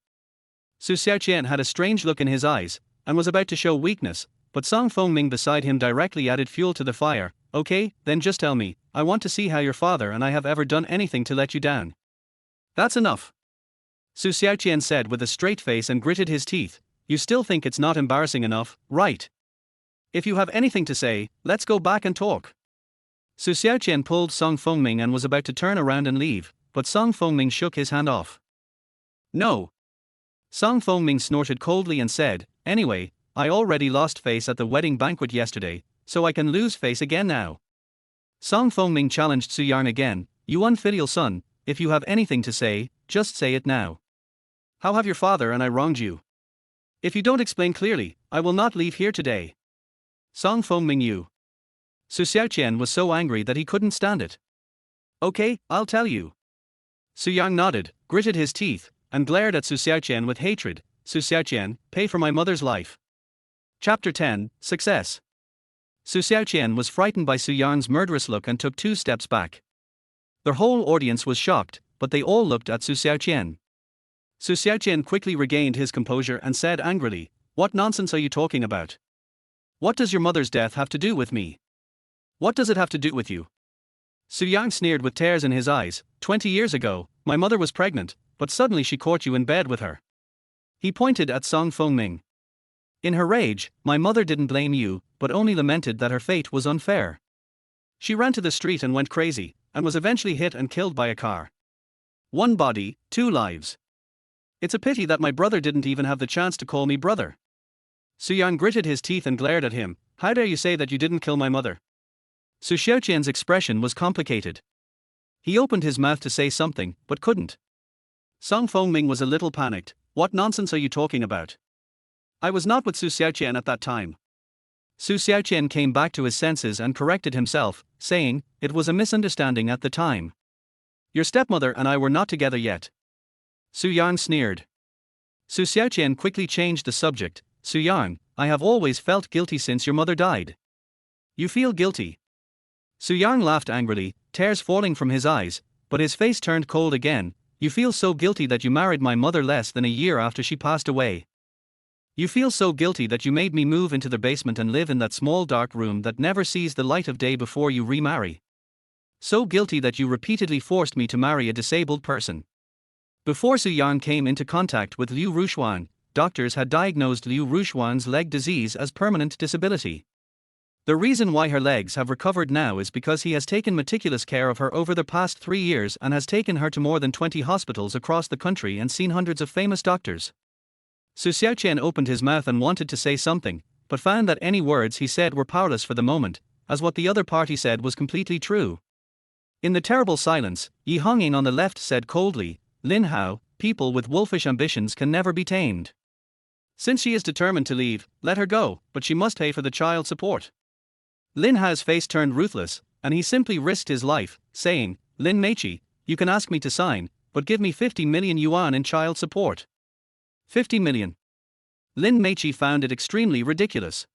Su Xiaoqian had a strange look in his eyes, and was about to show weakness, but Song Fengming beside him directly added fuel to the fire. Okay, then just tell me, I want to see how your father and I have ever done anything to let you down. That's enough. Su Xiaoqian said with a straight face and gritted his teeth, you still think it's not embarrassing enough, right? If you have anything to say, let's go back and talk. Su Xiaoqian pulled Song Fengming and was about to turn around and leave, but Song Fengming shook his hand off. No. Song Fengming snorted coldly and said, anyway, I already lost face at the wedding banquet yesterday, so I can lose face again now. Song Fengming challenged Su Yang again, you unfilial son, if you have anything to say, just say it now. How have your father and I wronged you? If you don't explain clearly, I will not leave here today. Song Fengming you. Su Xiaoqian was so angry that he couldn't stand it. Okay, I'll tell you. Su Yang nodded, gritted his teeth, and glared at Su Xiaoqian with hatred. Su Xiaoqian, pay for my mother's life. Chapter 10, Success. Su Xiaoqian was frightened by Su Yang's murderous look and took 2 steps back. The whole audience was shocked, but they all looked at Su Xiaoqian. Su Xiaoqian quickly regained his composure and said angrily, what nonsense are you talking about? What does your mother's death have to do with me? What does it have to do with you? Su Yang sneered with tears in his eyes. 20 years ago, my mother was pregnant, but suddenly she caught you in bed with her. He pointed at Song Fengming. In her rage, my mother didn't blame you, but only lamented that her fate was unfair. She ran to the street and went crazy, and was eventually hit and killed by a car. One body, two lives. It's a pity that my brother didn't even have the chance to call me brother. Su Yang gritted his teeth and glared at him. How dare you say that you didn't kill my mother? Su Xiaoqian's expression was complicated. He opened his mouth to say something, but couldn't. Song Fengming was a little panicked. What nonsense are you talking about? I was not with Su Xiaoqian at that time. Su Xiaoqian came back to his senses and corrected himself, saying, it was a misunderstanding at the time. Your stepmother and I were not together yet. Su Yang sneered. Su Xiaoqian quickly changed the subject. Su Yang, I have always felt guilty since your mother died. You feel guilty? Su Yang laughed angrily, tears falling from his eyes, but his face turned cold again. You feel so guilty that you married my mother less than a year after she passed away. You feel so guilty that you made me move into the basement and live in that small dark room that never sees the light of day before you remarry. So guilty that you repeatedly forced me to marry a disabled person. Before Su Yang came into contact with Liu Rushuang, doctors had diagnosed Liu Rushuang's leg disease as permanent disability. The reason why her legs have recovered now is because he has taken meticulous care of her over the past 3 years and has taken her to more than 20 hospitals across the country and seen hundreds of famous doctors. Su Xiaoqian opened his mouth and wanted to say something, but found that any words he said were powerless for the moment, as what the other party said was completely true. In the terrible silence, Yi Hongying on the left said coldly, Lin Hao, people with wolfish ambitions can never be tamed. Since she is determined to leave, let her go, but she must pay for the child support. Lin Hao's face turned ruthless, and he simply risked his life, saying, Lin Meiqi, you can ask me to sign, but give me 50 million yuan in child support. 50 million. Lin Meiqi found it extremely ridiculous.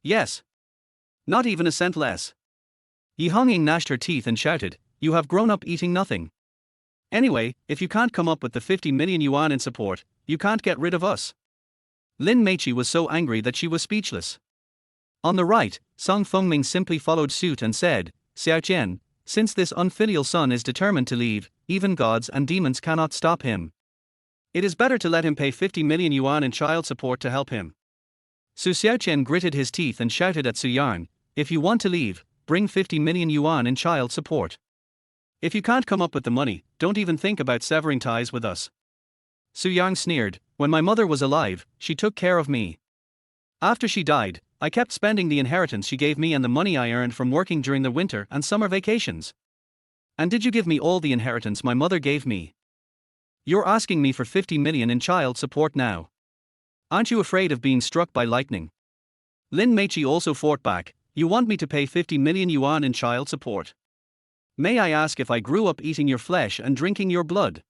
Yes. Not even a cent less. Yi Hongying gnashed her teeth and shouted, you have grown up eating nothing. Anyway, if you can't come up with the 50 million yuan in support, you can't get rid of us. Lin Meiqi was so angry that she was speechless. On the right, Song Fengming simply followed suit and said, Xiaoqian, since this unfilial son is determined to leave, even gods and demons cannot stop him. It is better to let him pay 50 million yuan in child support to help him. Su Xiaoqian gritted his teeth and shouted at Su Yang, if you want to leave, bring 50 million yuan in child support. If you can't come up with the money, don't even think about severing ties with us. Su Yang sneered, when my mother was alive, she took care of me. After she died, I kept spending the inheritance she gave me and the money I earned from working during the winter and summer vacations. And did you give me all the inheritance my mother gave me? You're asking me for 50 million in child support now. Aren't you afraid of being struck by lightning? Lin Meiqi also fought back, you want me to pay 50 million yuan in child support? May I ask if I grew up eating your flesh and drinking your blood?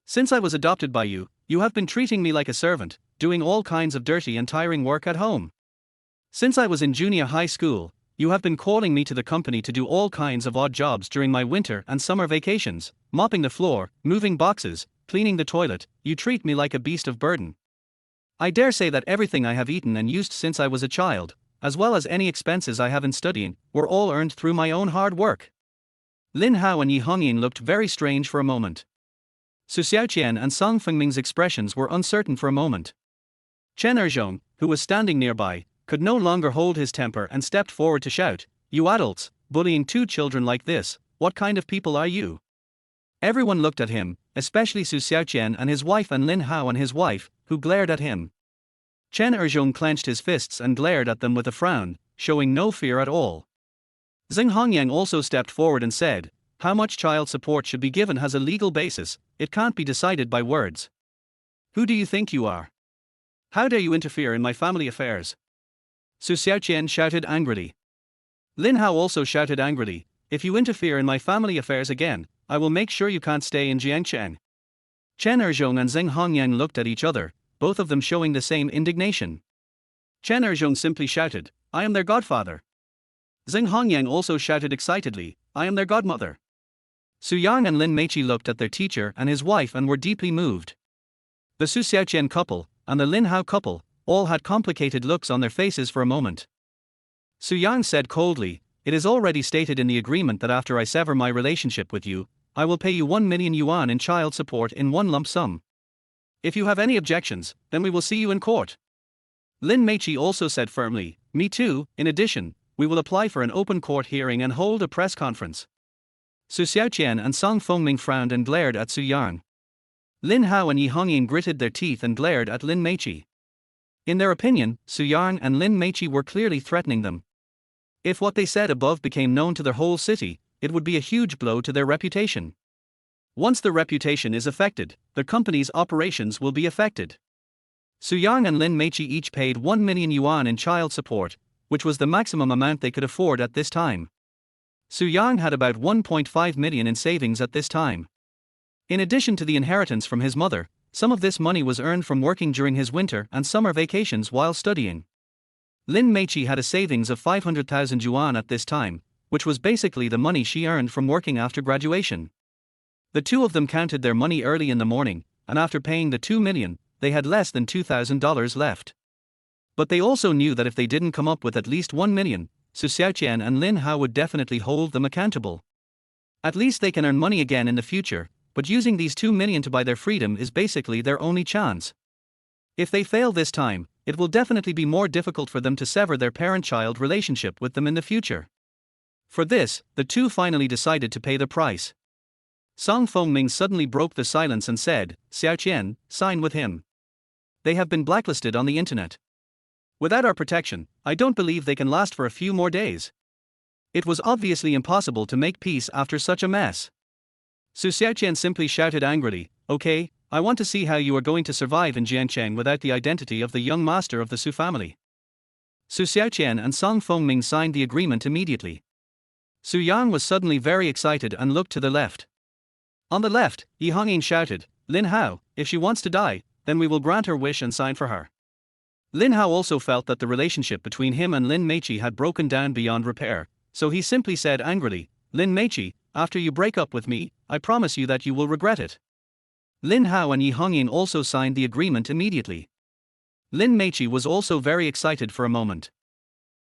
Since I was adopted by you, you have been treating me like a servant, doing all kinds of dirty and tiring work at home. Since I was in junior high school, you have been calling me to the company to do all kinds of odd jobs during my winter and summer vacations, mopping the floor, moving boxes, cleaning the toilet. You treat me like a beast of burden. I dare say that everything I have eaten and used since I was a child, as well as any expenses I have in studying, were all earned through my own hard work. Lin Hao and Yi Hongying looked very strange for a moment. Su Xiaoqian and Song Fengming's expressions were uncertain for a moment. Chen Erzhong, who was standing nearby, could no longer hold his temper and stepped forward to shout, you adults, bullying 2 children like this, what kind of people are you? Everyone looked at him, especially Su Xiaoqian and his wife and Lin Hao and his wife, who glared at him. Chen Erzhong clenched his fists and glared at them with a frown, showing no fear at all. Xing Hongyang also stepped forward and said, how much child support should be given has a legal basis, it can't be decided by words. Who do you think you are? How dare you interfere in my family affairs? Su Xiaoqian shouted angrily. Lin Hao also shouted angrily, if you interfere in my family affairs again, I will make sure you can't stay in Jiangcheng. Chen Erzhong and Xing Hongyang looked at each other, both of them showing the same indignation. Chen Erzhong simply shouted, I am their godfather. Xing Hongyang also shouted excitedly, I am their godmother. Su Yang and Lin Meiqi looked at their teacher and his wife and were deeply moved. The Su Xiaoqian couple, and the Lin Hao couple, all had complicated looks on their faces for a moment. Su Yang said coldly, it is already stated in the agreement that after I sever my relationship with you, I will pay you 1 million yuan in child support in one lump sum. If you have any objections, then we will see you in court. Lin Meiqi also said firmly, me too. In addition, we will apply for an open court hearing and hold a press conference. Su Xiaoqian and Song Fengming frowned and glared at Su Yang. Lin Hao and Yi Hongying gritted their teeth and glared at Lin Meiqi. In their opinion, Su Yang and Lin Meiqi were clearly threatening them. If what they said above became known to the whole city, it would be a huge blow to their reputation. Once the reputation is affected, the company's operations will be affected. Su Yang and Lin Meiqi each paid 1 million yuan in child support, which was the maximum amount they could afford at this time. Su Yang had about 1.5 million in savings at this time. In addition to the inheritance from his mother, some of this money was earned from working during his winter and summer vacations while studying. Lin Meiqi had a savings of 500,000 yuan at this time, which was basically the money she earned from working after graduation. The two of them counted their money early in the morning, and after paying the 2 million, they had less than $2,000 left. But they also knew that if they didn't come up with at least 1 million, Su Xiaoqian and Lin Hao would definitely hold them accountable. At least they can earn money again in the future, but using these 2 million to buy their freedom is basically their only chance. If they fail this time, it will definitely be more difficult for them to sever their parent-child relationship with them in the future. For this, the two finally decided to pay the price. Song Fengming suddenly broke the silence and said, Xiaoqian, sign with him. They have been blacklisted on the internet. Without our protection, I don't believe they can last for a few more days. It was obviously impossible to make peace after such a mess. Su Xiaoqian simply shouted angrily, okay, I want to see how you are going to survive in Jiangcheng without the identity of the young master of the Su family. Su Xiaoqian and Song Fengming signed the agreement immediately. Su Yang was suddenly very excited and looked to the left. On the left, Yi Hongying shouted, Lin Hao, if she wants to die, then we will grant her wish and sign for her. Lin Hao also felt that the relationship between him and Lin Meiqi had broken down beyond repair, so he simply said angrily, Lin Meiqi, after you break up with me, I promise you that you will regret it. Lin Hao and Yi Hongying also signed the agreement immediately. Lin Meiqi was also very excited for a moment.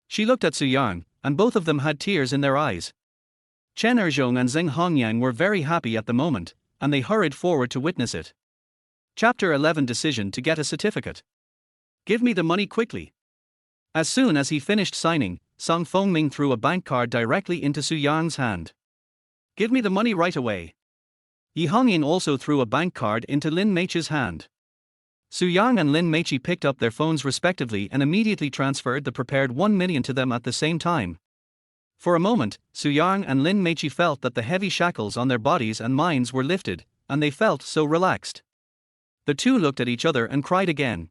She looked at Su Yang, and both of them had tears in their eyes. Chen Erzhong and Zheng Hongyang were very happy at the moment, and they hurried forward to witness it. Chapter 11 Decision to get a certificate. Give me the money quickly. As soon as he finished signing, Song Fengming threw a bank card directly into Su Yang's hand. Give me the money right away. Yi Hongying also threw a bank card into Lin Meiqi's hand. Su Yang and Lin Meiqi picked up their phones respectively and immediately transferred the prepared 1 million to them at the same time. For a moment, Su Yang and Lin Meiqi felt that the heavy shackles on their bodies and minds were lifted, and they felt so relaxed. The two looked at each other and cried again.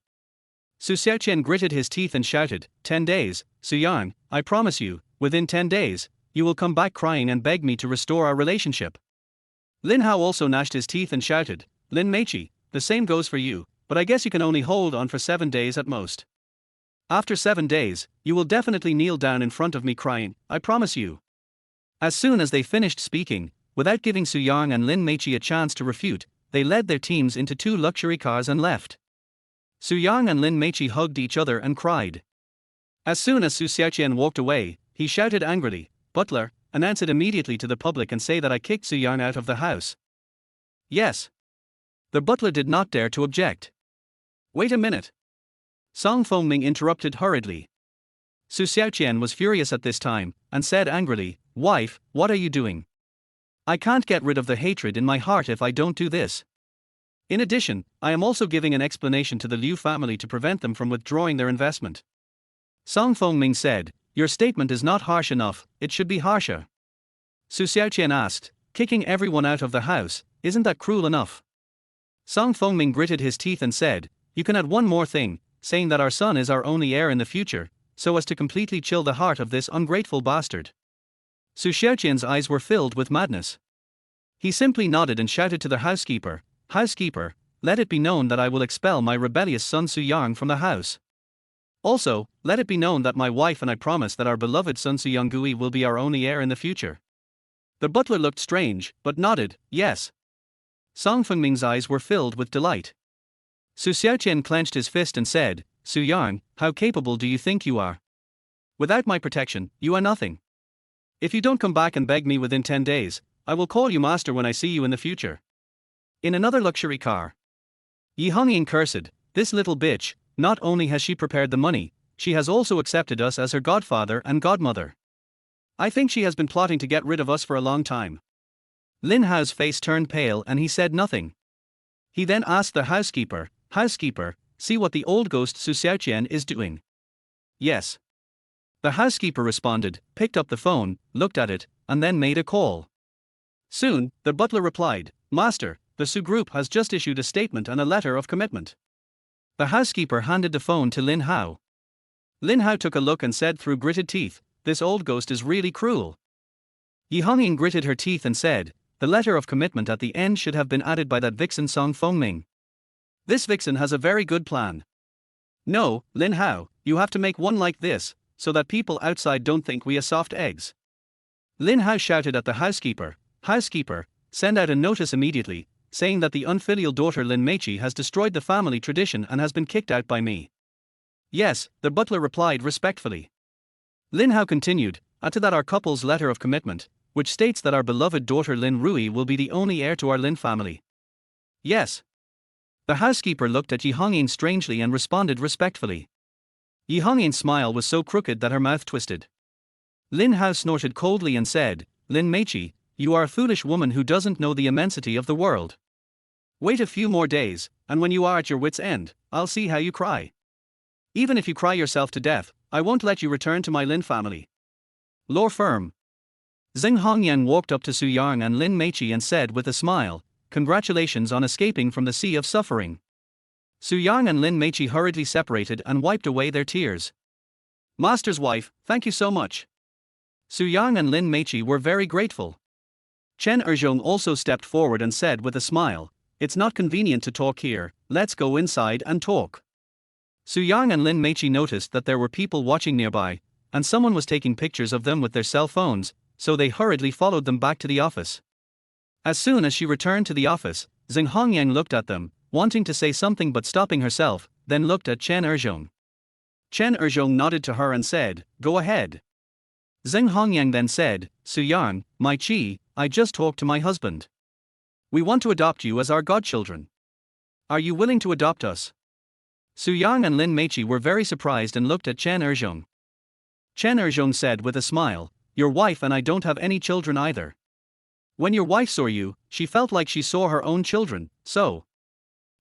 Su Xiaoqian gritted his teeth and shouted, 10 days, Su Yang, I promise you, within 10 days, you will come back crying and beg me to restore our relationship. Lin Hao also gnashed his teeth and shouted, Lin Meiqi, the same goes for you, but I guess you can only hold on for 7 days at most. After 7 days, you will definitely kneel down in front of me crying, I promise you. As soon as they finished speaking, without giving Su Yang and Lin Meiqi a chance to refute, they led their teams into 2 luxury cars and left. Su Yang and Lin Meiqi hugged each other and cried. As soon as Su Xiaoqian walked away, he shouted angrily, Butler, announce it immediately to the public and say that I kicked Su Yang out of the house. Yes. The butler did not dare to object. Wait a minute. Song Fengming interrupted hurriedly. Su Xiaoqian was furious at this time, and said angrily, Wife, what are you doing? I can't get rid of the hatred in my heart if I don't do this. In addition, I am also giving an explanation to the Liu family to prevent them from withdrawing their investment. Song Fengming said, Your statement is not harsh enough, it should be harsher. Su Xiaoqian asked, Kicking everyone out of the house, isn't that cruel enough? Song Fengming gritted his teeth and said, You can add one more thing, saying that our son is our only heir in the future, so as to completely chill the heart of this ungrateful bastard. Su Xiaoqian's eyes were filled with madness. He simply nodded and shouted to the housekeeper, Housekeeper, let it be known that I will expel my rebellious son Su Yang from the house. Also, let it be known that my wife and I promise that our beloved son Su Yanggui will be our only heir in the future. The butler looked strange, but nodded, yes. Song Fengming's eyes were filled with delight. Su Xiaoqian clenched his fist and said, Su Yang, how capable do you think you are? Without my protection, you are nothing. If you don't come back and beg me within 10 days, I will call you master when I see you in the future. In another luxury car. Yi Hongying cursed, this little bitch, not only has she prepared the money, she has also accepted us as her godfather and godmother. I think she has been plotting to get rid of us for a long time. Lin Hao's face turned pale and he said nothing. He then asked the housekeeper, "Housekeeper, see what the old ghost Su Xiaoqian is doing?" "Yes." The housekeeper responded, picked up the phone, looked at it, and then made a call. Soon, the butler replied, "Master, the Su group has just issued a statement and a letter of commitment." The housekeeper handed the phone to Lin Hao. Lin Hao took a look and said through gritted teeth, "This old ghost is really cruel." Yi Hongying gritted her teeth and said, "The letter of commitment at the end should have been added by that vixen Song Fengming. This vixen has a very good plan." "No, Lin Hao, you have to make one like this, so that people outside don't think we are soft eggs." Lin Hao shouted at the housekeeper, "Housekeeper, send out a notice immediately, saying that the unfilial daughter Lin Meiqi has destroyed the family tradition and has been kicked out by me." "Yes," the butler replied respectfully. Lin Hao continued, "Add to that our couple's letter of commitment, which states that our beloved daughter Lin Rui will be the only heir to our Lin family." "Yes." The housekeeper looked at Yi Hongying strangely and responded respectfully. Yi Hongying's smile was so crooked that her mouth twisted. Lin Hao snorted coldly and said, "Lin Meiqi, you are a foolish woman who doesn't know the immensity of the world. Wait a few more days, and when you are at your wits' end, I'll see how you cry. Even if you cry yourself to death, I won't let you return to my Lin family." Law firm. Zheng Hongyang walked up to Su Yang and Lin Meiqi and said with a smile, "Congratulations on escaping from the sea of suffering." Su Yang and Lin Meiqi hurriedly separated and wiped away their tears. "Master's wife, thank you so much." Su Yang and Lin Meiqi were very grateful. Chen Erzhong also stepped forward and said with a smile, "It's not convenient to talk here, let's go inside and talk." Su Yang and Lin Meiqi noticed that there were people watching nearby, and someone was taking pictures of them with their cell phones, so they hurriedly followed them back to the office. As soon as she returned to the office, Zheng Hongyang looked at them, wanting to say something but stopping herself, then looked at Chen Erzhong. Chen Erzhong nodded to her and said, "Go ahead." Zheng Hongyang then said, "Su Yang, my chi, I just talked to my husband. We want to adopt you as our godchildren. Are you willing to adopt us?" Su Yang and Lin Meiqi were very surprised and looked at Chen Erzhong. Chen Erzhong said with a smile, "Your wife and I don't have any children either. When your wife saw you, she felt like she saw her own children, so."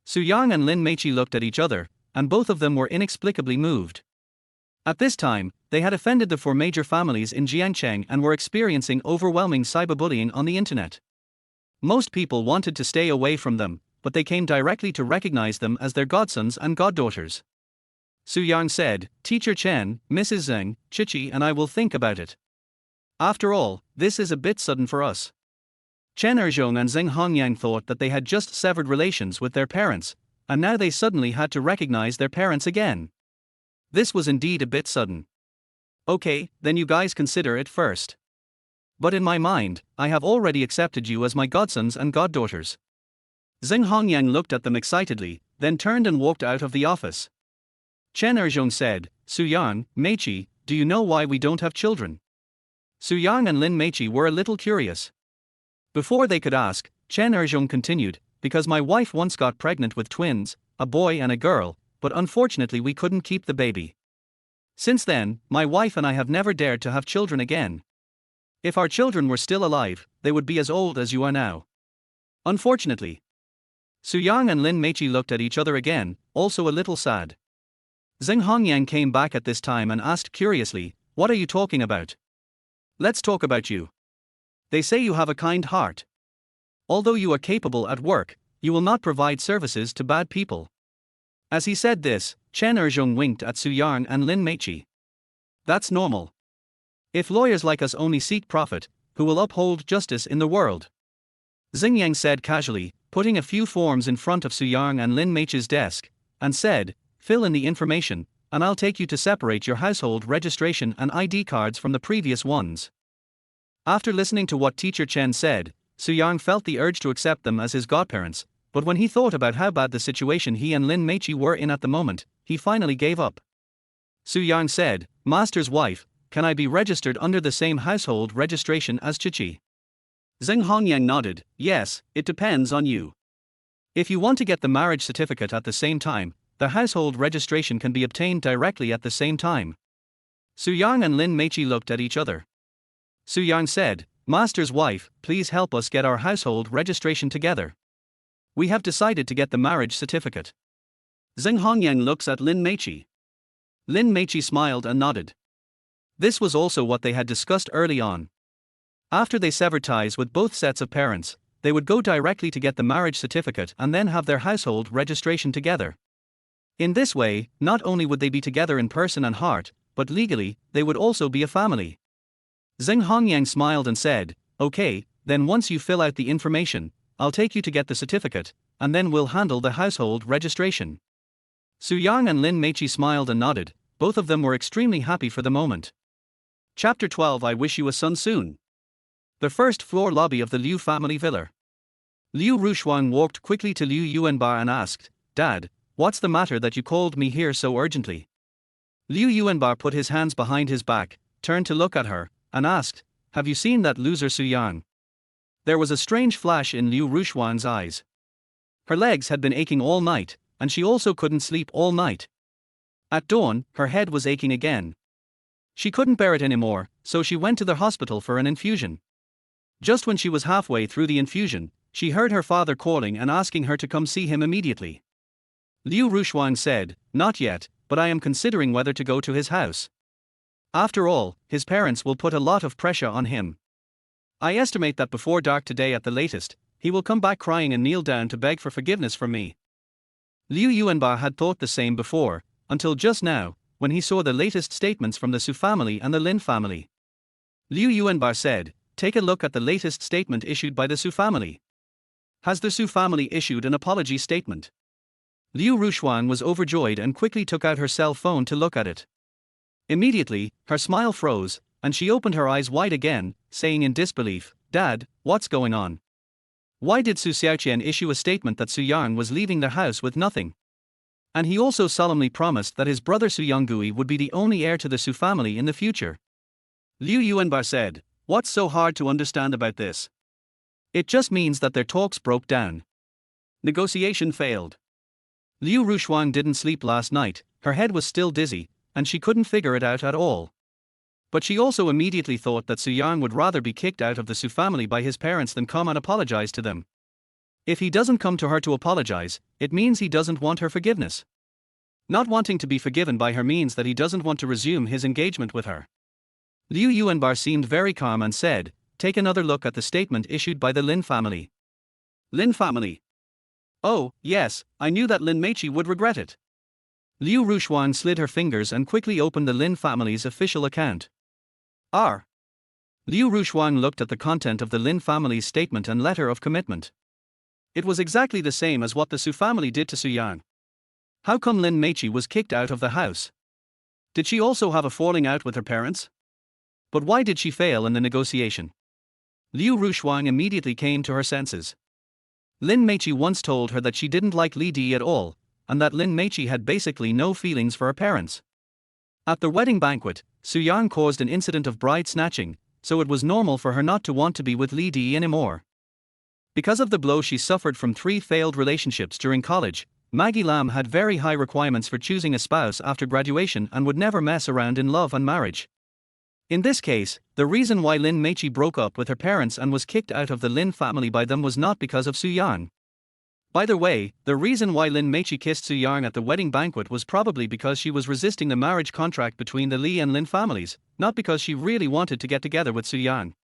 Su Yang and Lin Meiqi looked at each other, and both of them were inexplicably moved. At this time, they had offended the 4 major families in Jiangcheng and were experiencing overwhelming cyberbullying on the internet. Most people wanted to stay away from them, but they came directly to recognize them as their godsons and goddaughters. Su Yang said, "Teacher Chen, Mrs. Zheng, Chichi and I will think about it. After all, this is a bit sudden for us." Chen Erzhong and Zheng Hongyang thought that they had just severed relations with their parents, and now they suddenly had to recognize their parents again. This was indeed a bit sudden. "Okay, then you guys consider it first. But in my mind, I have already accepted you as my godsons and goddaughters." Zheng Hongyang looked at them excitedly, then turned and walked out of the office. Chen Erzhong said, "Su Yang, Meiqi, do you know why we don't have children?" Su Yang and Lin Meiqi were a little curious. Before they could ask, Chen Erzhong continued, "Because my wife once got pregnant with twins, a boy and a girl, but unfortunately we couldn't keep the baby. Since then, my wife and I have never dared to have children again. If our children were still alive, they would be as old as you are now. Unfortunately." Su Yang and Lin Meiqi looked at each other again, also a little sad. Zheng Hongyang came back at this time and asked curiously, "What are you talking about?" "Let's talk about you. They say you have a kind heart. Although you are capable at work, you will not provide services to bad people." As he said this, Chen Erzhong winked at Su Yang and Lin Meiqi. "That's normal. If lawyers like us only seek profit, who will uphold justice in the world?" Xing Yang said casually, putting a few forms in front of Su Yang and Lin Meiqi's desk, and said, "Fill in the information, and I'll take you to separate your household registration and ID cards from the previous ones." After listening to what Teacher Chen said, Su Yang felt the urge to accept them as his godparents, but when he thought about how bad the situation he and Lin Meiqi were in at the moment, he finally gave up. Su Yang said, "Master's wife, can I be registered under the same household registration as Chichi? Zheng Hongyang nodded, yes, it depends on you. If you want to get the marriage certificate at the same time, the household registration can be obtained directly at the same time. Su Yang and Lin Meiqi looked at each other. Su Yang said, Master's wife, please help us get our household registration together. We have decided to get the marriage certificate. Zheng Hongyang looks at Lin Meiqi. Lin Meiqi smiled and nodded. This was also what they had discussed early on. After they severed ties with both sets of parents, they would go directly to get the marriage certificate and then have their household registration together. In this way, not only would they be together in person and heart, but legally, they would also be a family. Zheng Hongyang smiled and said, okay, then once you fill out the information, I'll take you to get the certificate, and then we'll handle the household registration. Su Yang and Lin Meiqi smiled and nodded, both of them were extremely happy for the moment. Chapter 12 I Wish You a Son Soon. The first floor lobby of the Liu family villa. Liu Rushuang walked quickly to Liu Yuanbar and asked, Dad, what's the matter that you called me here so urgently? Liu Yuanbar put his hands behind his back, turned to look at her, and asked, have you seen that loser Su Yang? There was a strange flash in Liu Rushuang's eyes. Her legs had been aching all night, and she also couldn't sleep all night. At dawn, her head was aching again. She couldn't bear it anymore, so she went to the hospital for an infusion. Just when she was halfway through the infusion, she heard her father calling and asking her to come see him immediately. Liu Rushuang said, not yet, but I am considering whether to go to his house. After all, his parents will put a lot of pressure on him. I estimate that before dark today at the latest, he will come back crying and kneel down to beg for forgiveness from me. Liu Yuanbar had thought the same before, until just now, when he saw the latest statements from the Su family and the Lin family. Liu Yuanbar said, take a look at the latest statement issued by the Su family. Has the Su family issued an apology statement? Liu Rushuang was overjoyed and quickly took out her cell phone to look at it. Immediately, her smile froze, and she opened her eyes wide again, saying in disbelief, Dad, what's going on? Why did Su Xiaoqian issue a statement that Su Yang was leaving their house with nothing? And he also solemnly promised that his brother Su Yonggui would be the only heir to the Su family in the future. Liu Yuanbar said, what's so hard to understand about this? It just means that their talks broke down. Negotiation failed. Liu Rushuang didn't sleep last night, her head was still dizzy, and she couldn't figure it out at all. But she also immediately thought that Su Yang would rather be kicked out of the Su family by his parents than come and apologize to them. If he doesn't come to her to apologize, it means he doesn't want her forgiveness. Not wanting to be forgiven by her means that he doesn't want to resume his engagement with her. Liu Yuanbar seemed very calm and said, take another look at the statement issued by the Lin family. Lin family? Oh, yes, I knew that Lin Meiqi would regret it. Liu Rushuang slid her fingers and quickly opened the Lin family's official account. Liu Rushuang looked at the content of the Lin family's statement and letter of commitment. It was exactly the same as what the Su family did to Su Yang. How come Lin Meiqi was kicked out of the house? Did she also have a falling out with her parents? But why did she fail in the negotiation? Liu Rushuang immediately came to her senses. Lin Meiqi once told her that she didn't like Li Di at all, and that Lin Meiqi had basically no feelings for her parents. At the wedding banquet, Su Yang caused an incident of bride snatching, so it was normal for her not to want to be with Li Di anymore. Because of the blow she suffered from 3 failed relationships during college, Maggie Lam had very high requirements for choosing a spouse after graduation and would never mess around in love and marriage. In this case, the reason why Lin Meiqi broke up with her parents and was kicked out of the Lin family by them was not because of Su Yang. By the way, the reason why Lin Meiqi kissed Su Yang at the wedding banquet was probably because she was resisting the marriage contract between the Li and Lin families, not because she really wanted to get together with Su Yang.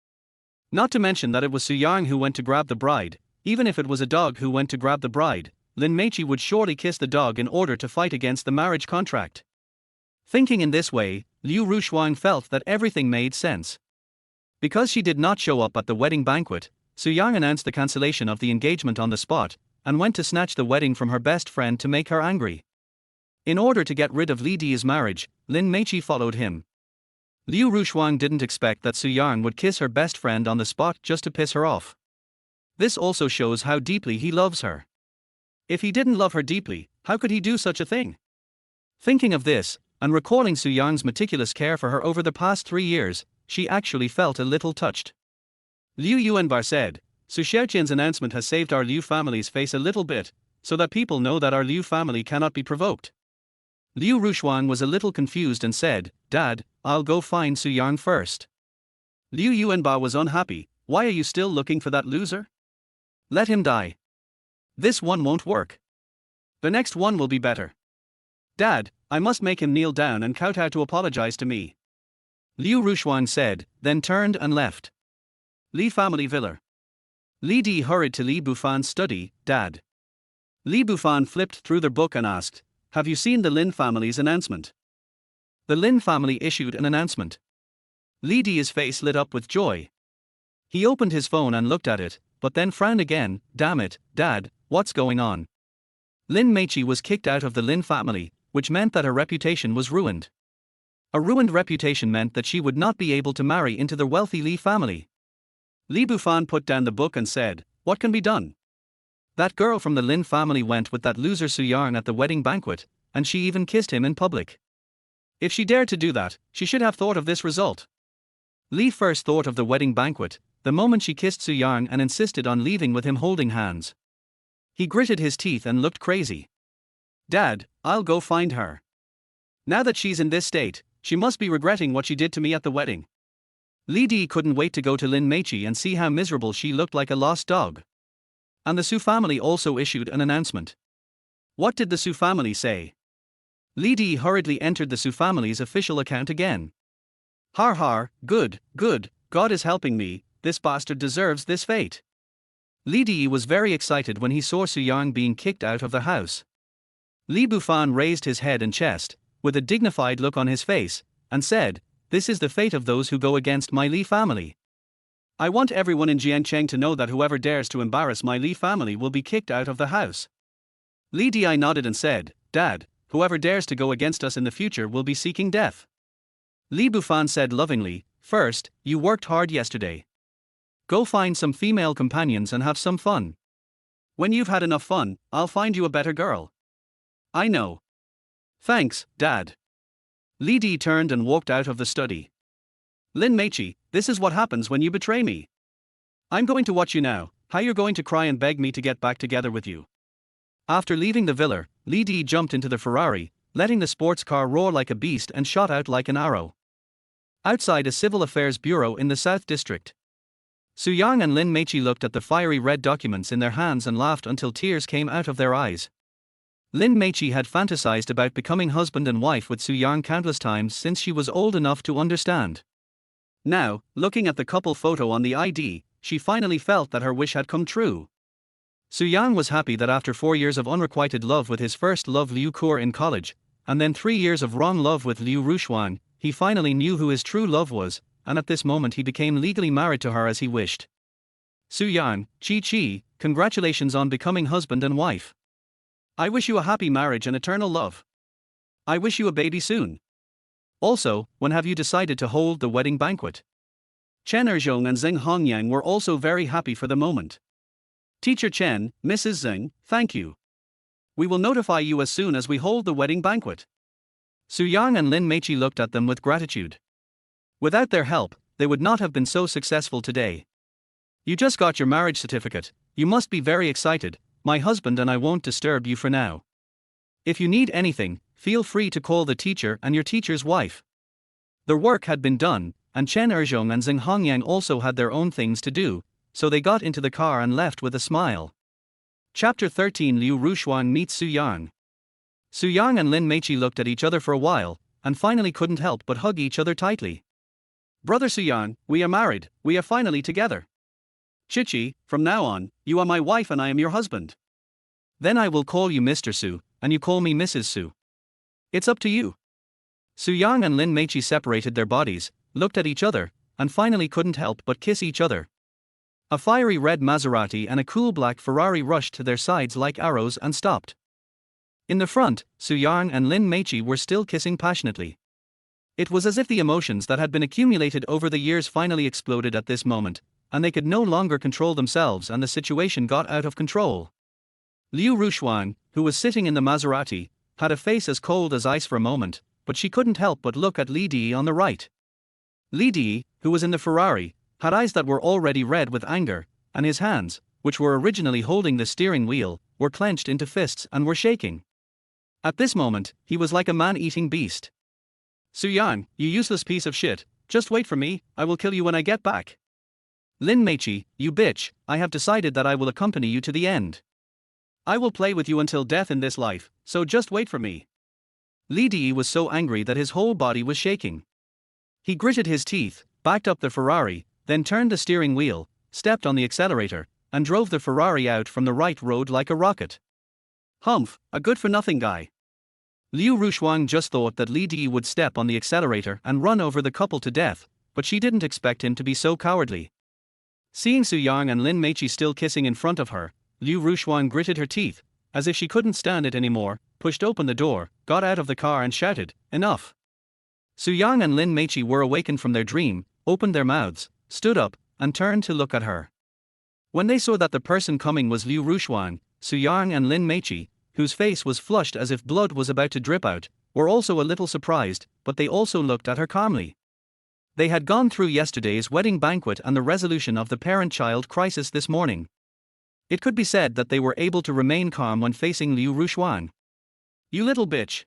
Not to mention that it was Su Yang who went to grab the bride. Even if it was a dog who went to grab the bride, Lin Meiqi would surely kiss the dog in order to fight against the marriage contract. Thinking in this way, Liu Rushuang felt that everything made sense. Because she did not show up at the wedding banquet, Su Yang announced the cancellation of the engagement on the spot, and went to snatch the wedding from her best friend to make her angry. In order to get rid of Li Di's marriage, Lin Meiqi followed him. Liu Rushuang didn't expect that Su Yang would kiss her best friend on the spot just to piss her off. This also shows how deeply he loves her. If he didn't love her deeply, how could he do such a thing? Thinking of this, and recalling Su Yang's meticulous care for her over the past 3 years, she actually felt a little touched. Liu Yuanbar said, Su Xiaoqian's announcement has saved our Liu family's face a little bit, so that people know that our Liu family cannot be provoked. Liu Rushuang was a little confused and said, Dad, I'll go find Su Yang first. Liu Yuanba was unhappy. Why are you still looking for that loser? Let him die. This one won't work. The next one will be better. Dad, I must make him kneel down and kowtow to apologize to me. Liu Rushuang said, then turned and left. Li family villa. Li Di hurried to Li Bufan's study. Dad. Li Bufan flipped through their book and asked, have you seen the Lin family's announcement? The Lin family issued an announcement. Li Di's face lit up with joy. He opened his phone and looked at it, but then frowned again. Damn it, Dad, what's going on? Lin Meiqi was kicked out of the Lin family, which meant that her reputation was ruined. A ruined reputation meant that she would not be able to marry into the wealthy Li family. Li Bufan put down the book and said, what can be done? That girl from the Lin family went with that loser Su Yang at the wedding banquet, and she even kissed him in public. If she dared to do that, she should have thought of this result. Li first thought of the wedding banquet, the moment she kissed Su Yang and insisted on leaving with him holding hands. He gritted his teeth and looked crazy. Dad, I'll go find her. Now that she's in this state, she must be regretting what she did to me at the wedding. Li Di couldn't wait to go to Lin Meiqi and see how miserable she looked, like a lost dog. And the Su family also issued an announcement. What did the Su family say? Li Di hurriedly entered the Su family's official account again. Har har, good, God is helping me, this bastard deserves this fate. Li Di was very excited when he saw Su Yang being kicked out of the house. Li Bufan raised his head and chest, with a dignified look on his face, and said, this is the fate of those who go against my Li family. I want everyone in Jiangcheng to know that whoever dares to embarrass my Li family will be kicked out of the house. Li Di nodded and said, Dad, whoever dares to go against us in the future will be seeking death. Li Bufan said lovingly, first, you worked hard yesterday. Go find some female companions and have some fun. When you've had enough fun, I'll find you a better girl. I know. Thanks, Dad. Li Di turned and walked out of the study. Lin Meiqi, this is what happens when you betray me. I'm going to watch you now, how you're going to cry and beg me to get back together with you. After leaving the villa, Li Di jumped into the Ferrari, letting the sports car roar like a beast and shot out like an arrow. Outside a civil affairs bureau in the South District. Su Yang and Lin Meiqi looked at the fiery red documents in their hands and laughed until tears came out of their eyes. Lin Meiqi had fantasized about becoming husband and wife with Su Yang countless times since she was old enough to understand. Now, looking at the couple photo on the ID, she finally felt that her wish had come true. Su Yang was happy that after 4 years of unrequited love with his first love Liu Kur in college, and then 3 years of wrong love with Liu Rushuang, he finally knew who his true love was, and at this moment he became legally married to her as he wished. Su Yang, Chi, congratulations on becoming husband and wife. I wish you a happy marriage and eternal love. I wish you a baby soon. Also, when have you decided to hold the wedding banquet? Chen Erzhong and Zheng Hongyang were also very happy for the moment. Teacher Chen, Mrs. Zheng, thank you. We will notify you as soon as we hold the wedding banquet. Su Yang and Lin Meiqi looked at them with gratitude. Without their help, they would not have been so successful today. You just got your marriage certificate, you must be very excited. My husband and I won't disturb you for now. If you need anything, feel free to call the teacher and your teacher's wife. Their work had been done, and Chen Erzhong and Zheng Hongyang also had their own things to do, so they got into the car and left with a smile. Chapter 13 Liu Rushuang meets Su Yang. Su Yang and Lin Meiqi looked at each other for a while, and finally couldn't help but hug each other tightly. Brother Su Yang, we are married, we are finally together. Chichi, from now on, you are my wife and I am your husband. Then I will call you Mr. Su, and you call me Mrs. Su. It's up to you. Su Yang and Lin Meiqi separated their bodies, looked at each other, and finally couldn't help but kiss each other. A fiery red Maserati and a cool black Ferrari rushed to their sides like arrows and stopped. In the front, Su Yang and Lin Meiqi were still kissing passionately. It was as if the emotions that had been accumulated over the years finally exploded at this moment, and they could no longer control themselves and the situation got out of control. Liu Rushuang, who was sitting in the Maserati, had a face as cold as ice for a moment, but she couldn't help but look at Li Di on the right. Li Di, who was in the Ferrari, had eyes that were already red with anger, and his hands, which were originally holding the steering wheel, were clenched into fists and were shaking. At this moment, he was like a man-eating beast. "Su Yang, you useless piece of shit, just wait for me, I will kill you when I get back. Lin Meichi, you bitch, I have decided that I will accompany you to the end. I will play with you until death in this life, so just wait for me." Li Di was so angry that his whole body was shaking. He gritted his teeth, backed up the Ferrari, then turned the steering wheel, stepped on the accelerator, and drove the Ferrari out from the right road like a rocket. Humph, a good-for-nothing guy. Liu Rushuang just thought that Li Di would step on the accelerator and run over the couple to death, but she didn't expect him to be so cowardly. Seeing Su Yang and Lin Meichi still kissing in front of her, Liu Rushuang gritted her teeth, as if she couldn't stand it anymore, pushed open the door, got out of the car and shouted, "Enough!" Su Yang and Lin Meichi were awakened from their dream, opened their mouths, stood up, and turned to look at her. When they saw that the person coming was Liu Rushuang, Su Yang and Lin Meichi, whose face was flushed as if blood was about to drip out, were also a little surprised, but they also looked at her calmly. They had gone through yesterday's wedding banquet and the resolution of the parent-child crisis this morning. It could be said that they were able to remain calm when facing Liu Rushuang. "You little bitch!"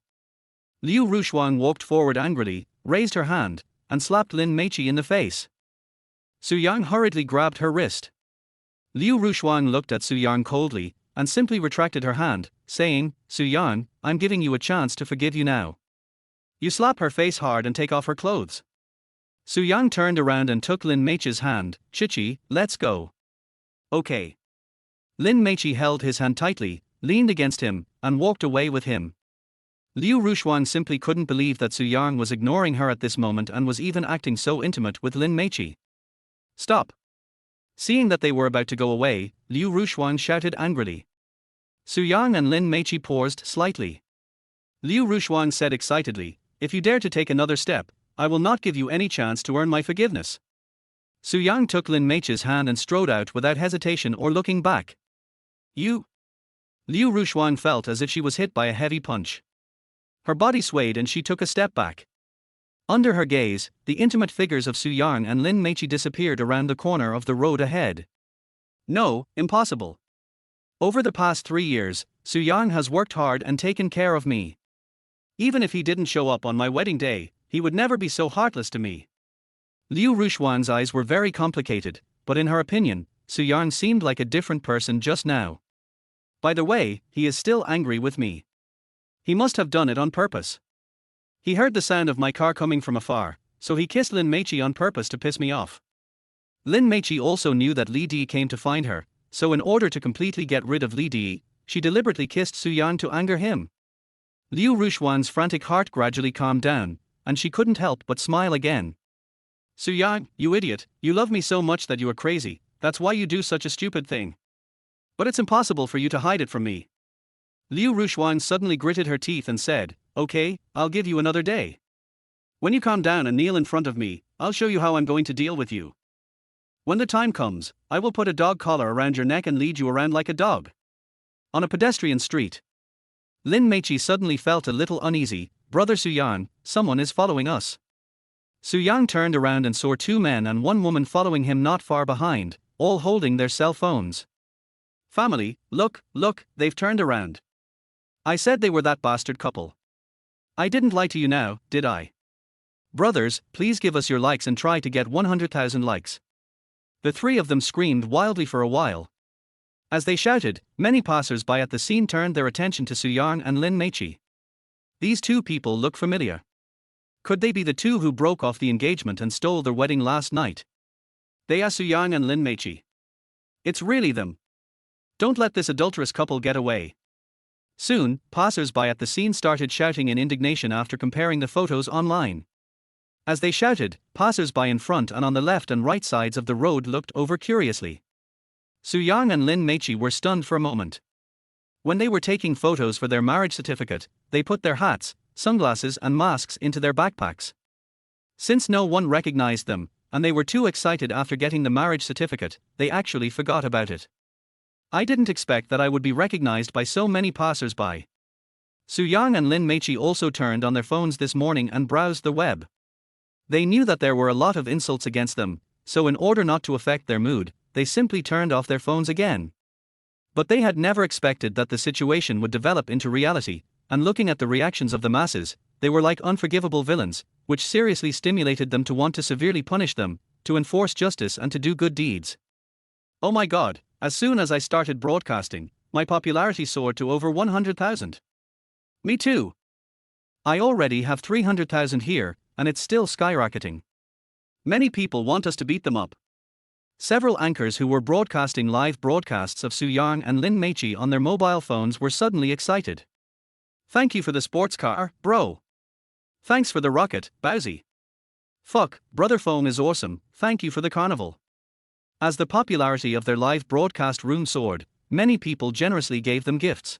Liu Rushuang walked forward angrily, raised her hand, and slapped Lin Meichi in the face. Su Yang hurriedly grabbed her wrist. Liu Rushuang looked at Su Yang coldly, and simply retracted her hand, saying, "Su Yang, I'm giving you a chance to forgive you now. You slap her face hard and take off her clothes." Su Yang turned around and took Lin Meichi's hand. "Chichi, let's go." "Okay." Lin Meichi held his hand tightly, leaned against him, and walked away with him. Liu Rushuang simply couldn't believe that Su Yang was ignoring her at this moment and was even acting so intimate with Lin Meichi. "Stop!" Seeing that they were about to go away, Liu Rushuang shouted angrily. Su Yang and Lin Meichi paused slightly. Liu Rushuang said excitedly, "If you dare to take another step, I will not give you any chance to earn my forgiveness." Su Yang took Lin Meichi's hand and strode out without hesitation or looking back. "You?" Liu Rushuang felt as if she was hit by a heavy punch. Her body swayed and she took a step back. Under her gaze, the intimate figures of Su Yang and Lin Meichi disappeared around the corner of the road ahead. "No, impossible. Over the past 3 years, Su Yang has worked hard and taken care of me. Even if he didn't show up on my wedding day, he would never be so heartless to me." Liu Rushuang's eyes were very complicated, but in her opinion, Su Yang seemed like a different person just now. "By the way, he is still angry with me. He must have done it on purpose. He heard the sound of my car coming from afar, so he kissed Lin Meichi on purpose to piss me off." Lin Meichi also knew that Li Di came to find her, so in order to completely get rid of Li Di, she deliberately kissed Su Yang to anger him. Liu Rushuang's frantic heart gradually calmed down, and she couldn't help but smile again. "Su Yang, you idiot, you love me so much that you are crazy, that's why you do such a stupid thing. But it's impossible for you to hide it from me." Liu Rushuang suddenly gritted her teeth and said, "Okay, I'll give you another day. When you calm down and kneel in front of me, I'll show you how I'm going to deal with you. When the time comes, I will put a dog collar around your neck and lead you around like a dog." On a pedestrian street, Lin Meichi suddenly felt a little uneasy. "Brother Su Yang, someone is following us." Su Yang turned around and saw 2 men and 1 woman following him not far behind, all holding their cell phones. "Family, look, they've turned around. I said they were that bastard couple. I didn't lie to you now, did I? Brothers, please give us your likes and try to get 100,000 likes." The 3 of them screamed wildly for a while. As they shouted, many passers-by at the scene turned their attention to Su Yang and Lin Meichi. These 2 people look familiar. Could they be the 2 who broke off the engagement and stole their wedding last night? They are Su Yang and Lin Meichi. It's really them. Don't let this adulterous couple get away. Soon, passers-by at the scene started shouting in indignation after comparing the photos online. As they shouted, passers-by in front and on the left and right sides of the road looked over curiously. Su Yang and Lin Meichi were stunned for a moment. When they were taking photos for their marriage certificate, they put their hats, sunglasses and masks into their backpacks. Since no one recognized them, and they were too excited after getting the marriage certificate, they actually forgot about it. "I didn't expect that I would be recognized by so many passers-by." Su-yang and Lin Meichi also turned on their phones this morning and browsed the web. They knew that there were a lot of insults against them, so in order not to affect their mood, they simply turned off their phones again. But they had never expected that the situation would develop into reality, and looking at the reactions of the masses, they were like unforgivable villains, which seriously stimulated them to want to severely punish them, to enforce justice and to do good deeds. Oh my god, as soon as I started broadcasting, my popularity soared to over 100,000. Me too. I already have 300,000 here, and it's still skyrocketing. Many people want us to beat them up. Several anchors who were broadcasting live broadcasts of Su-yang and Lin Meichi on their mobile phones were suddenly excited. Thank you for the sports car, bro. Thanks for the rocket, Bowsy. Fuck, brother phone is awesome, thank you for the carnival. As the popularity of their live broadcast room soared, many people generously gave them gifts.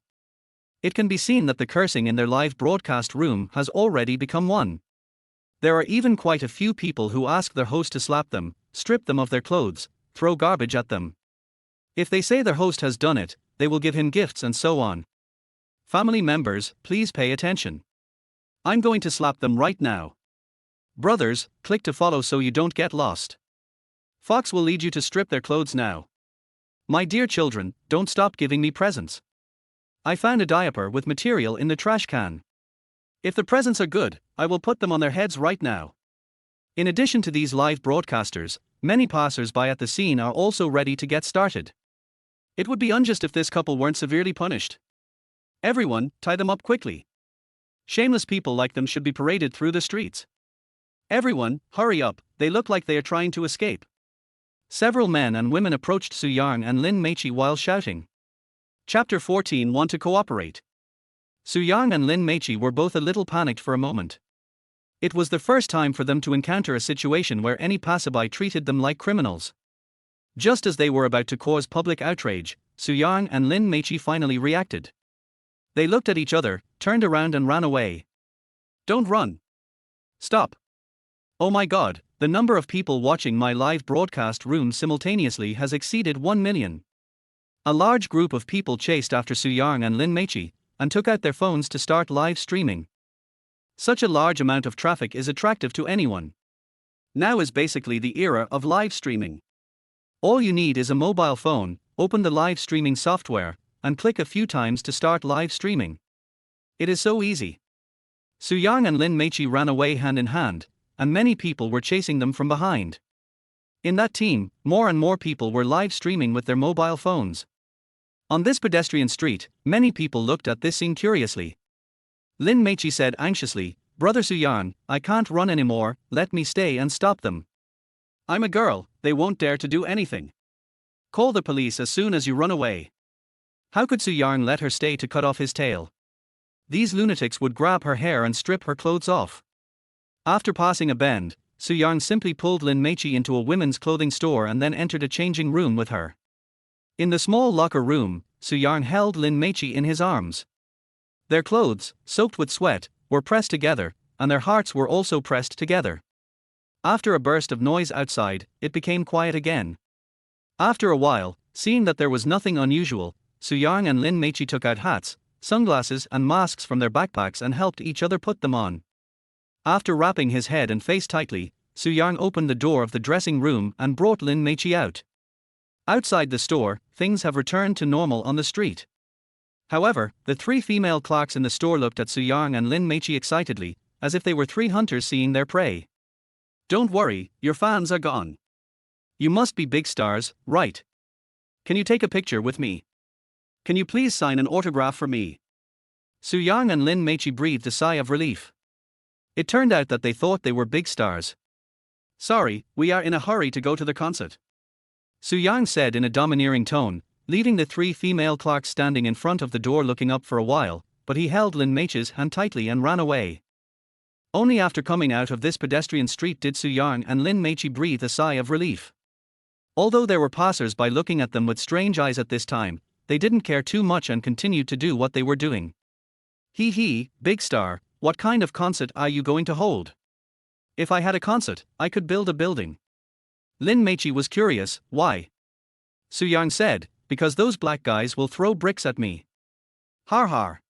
It can be seen that the cursing in their live broadcast room has already become one. There are even quite a few people who ask their host to slap them, strip them of their clothes, throw garbage at them. If they say their host has done it, they will give him gifts and so on. Family members, please pay attention. I'm going to slap them right now. Brothers, click to follow so you don't get lost. Fox will lead you to strip their clothes now. My dear children, don't stop giving me presents. I found a diaper with material in the trash can. If the presents are good, I will put them on their heads right now. In addition to these live broadcasters, many passers-by at the scene are also ready to get started. It would be unjust if this couple weren't severely punished. Everyone, tie them up quickly. Shameless people like them should be paraded through the streets. Everyone, hurry up, they look like they are trying to escape. Several men and women approached Su-yang and Lin Meichi while shouting. Chapter 14 Want to cooperate. Su-yang and Lin Meichi were both a little panicked for a moment. It was the first time for them to encounter a situation where any passerby treated them like criminals. Just as they were about to cause public outrage, Su-yang and Lin Meichi finally reacted. They looked at each other, turned around and ran away. Don't run. Stop. Oh my god, the number of people watching my live broadcast room simultaneously has exceeded 1 million. A large group of people chased after Su-yang and Lin Meichi, and took out their phones to start live streaming. Such a large amount of traffic is attractive to anyone. Now is basically the era of live streaming. All you need is a mobile phone, open the live streaming software, and click a few times to start live streaming. It is so easy. Su-yang and Lin Meichi ran away hand in hand, and many people were chasing them from behind. In that team, more and more people were live streaming with their mobile phones. On this pedestrian street, many people looked at this scene curiously. Lin Meichi said anxiously, Brother Su-yang, I can't run anymore, let me stay and stop them. I'm a girl, they won't dare to do anything. Call the police as soon as you run away. How could Su-yang let her stay to cut off his tail? These lunatics would grab her hair and strip her clothes off. After passing a bend, Su-yang simply pulled Lin Meichi into a women's clothing store and then entered a changing room with her. In the small locker room, Su-yang held Lin Meichi in his arms. Their clothes, soaked with sweat, were pressed together, and their hearts were also pressed together. After a burst of noise outside, it became quiet again. After a while, seeing that there was nothing unusual, Su-yang and Lin Meichi took out hats, sunglasses and masks from their backpacks and helped each other put them on. After wrapping his head and face tightly, Su-yang opened the door of the dressing room and brought Lin Meichi out. Outside the store, things have returned to normal on the street. However, the three female clerks in the store looked at Su-yang and Lin Meichi excitedly, as if they were three hunters seeing their prey. Don't worry, your fans are gone. You must be big stars, right? Can you take a picture with me? Can you please sign an autograph for me? Su-yang and Lin Meichi breathed a sigh of relief. It turned out that they thought they were big stars. Sorry, we are in a hurry to go to the concert. Su-yang said in a domineering tone, leaving the three female clerks standing in front of the door looking up for a while, but he held Lin Meichi's hand tightly and ran away. Only after coming out of this pedestrian street did Su-yang and Lin Meichi breathe a sigh of relief. Although there were passers-by looking at them with strange eyes at this time, they didn't care too much and continued to do what they were doing. Hee, big star, what kind of concert are you going to hold? If I had a concert, I could build a building. Lin Meichi was curious, why? Su-yang said, because those black guys will throw bricks at me. Har har.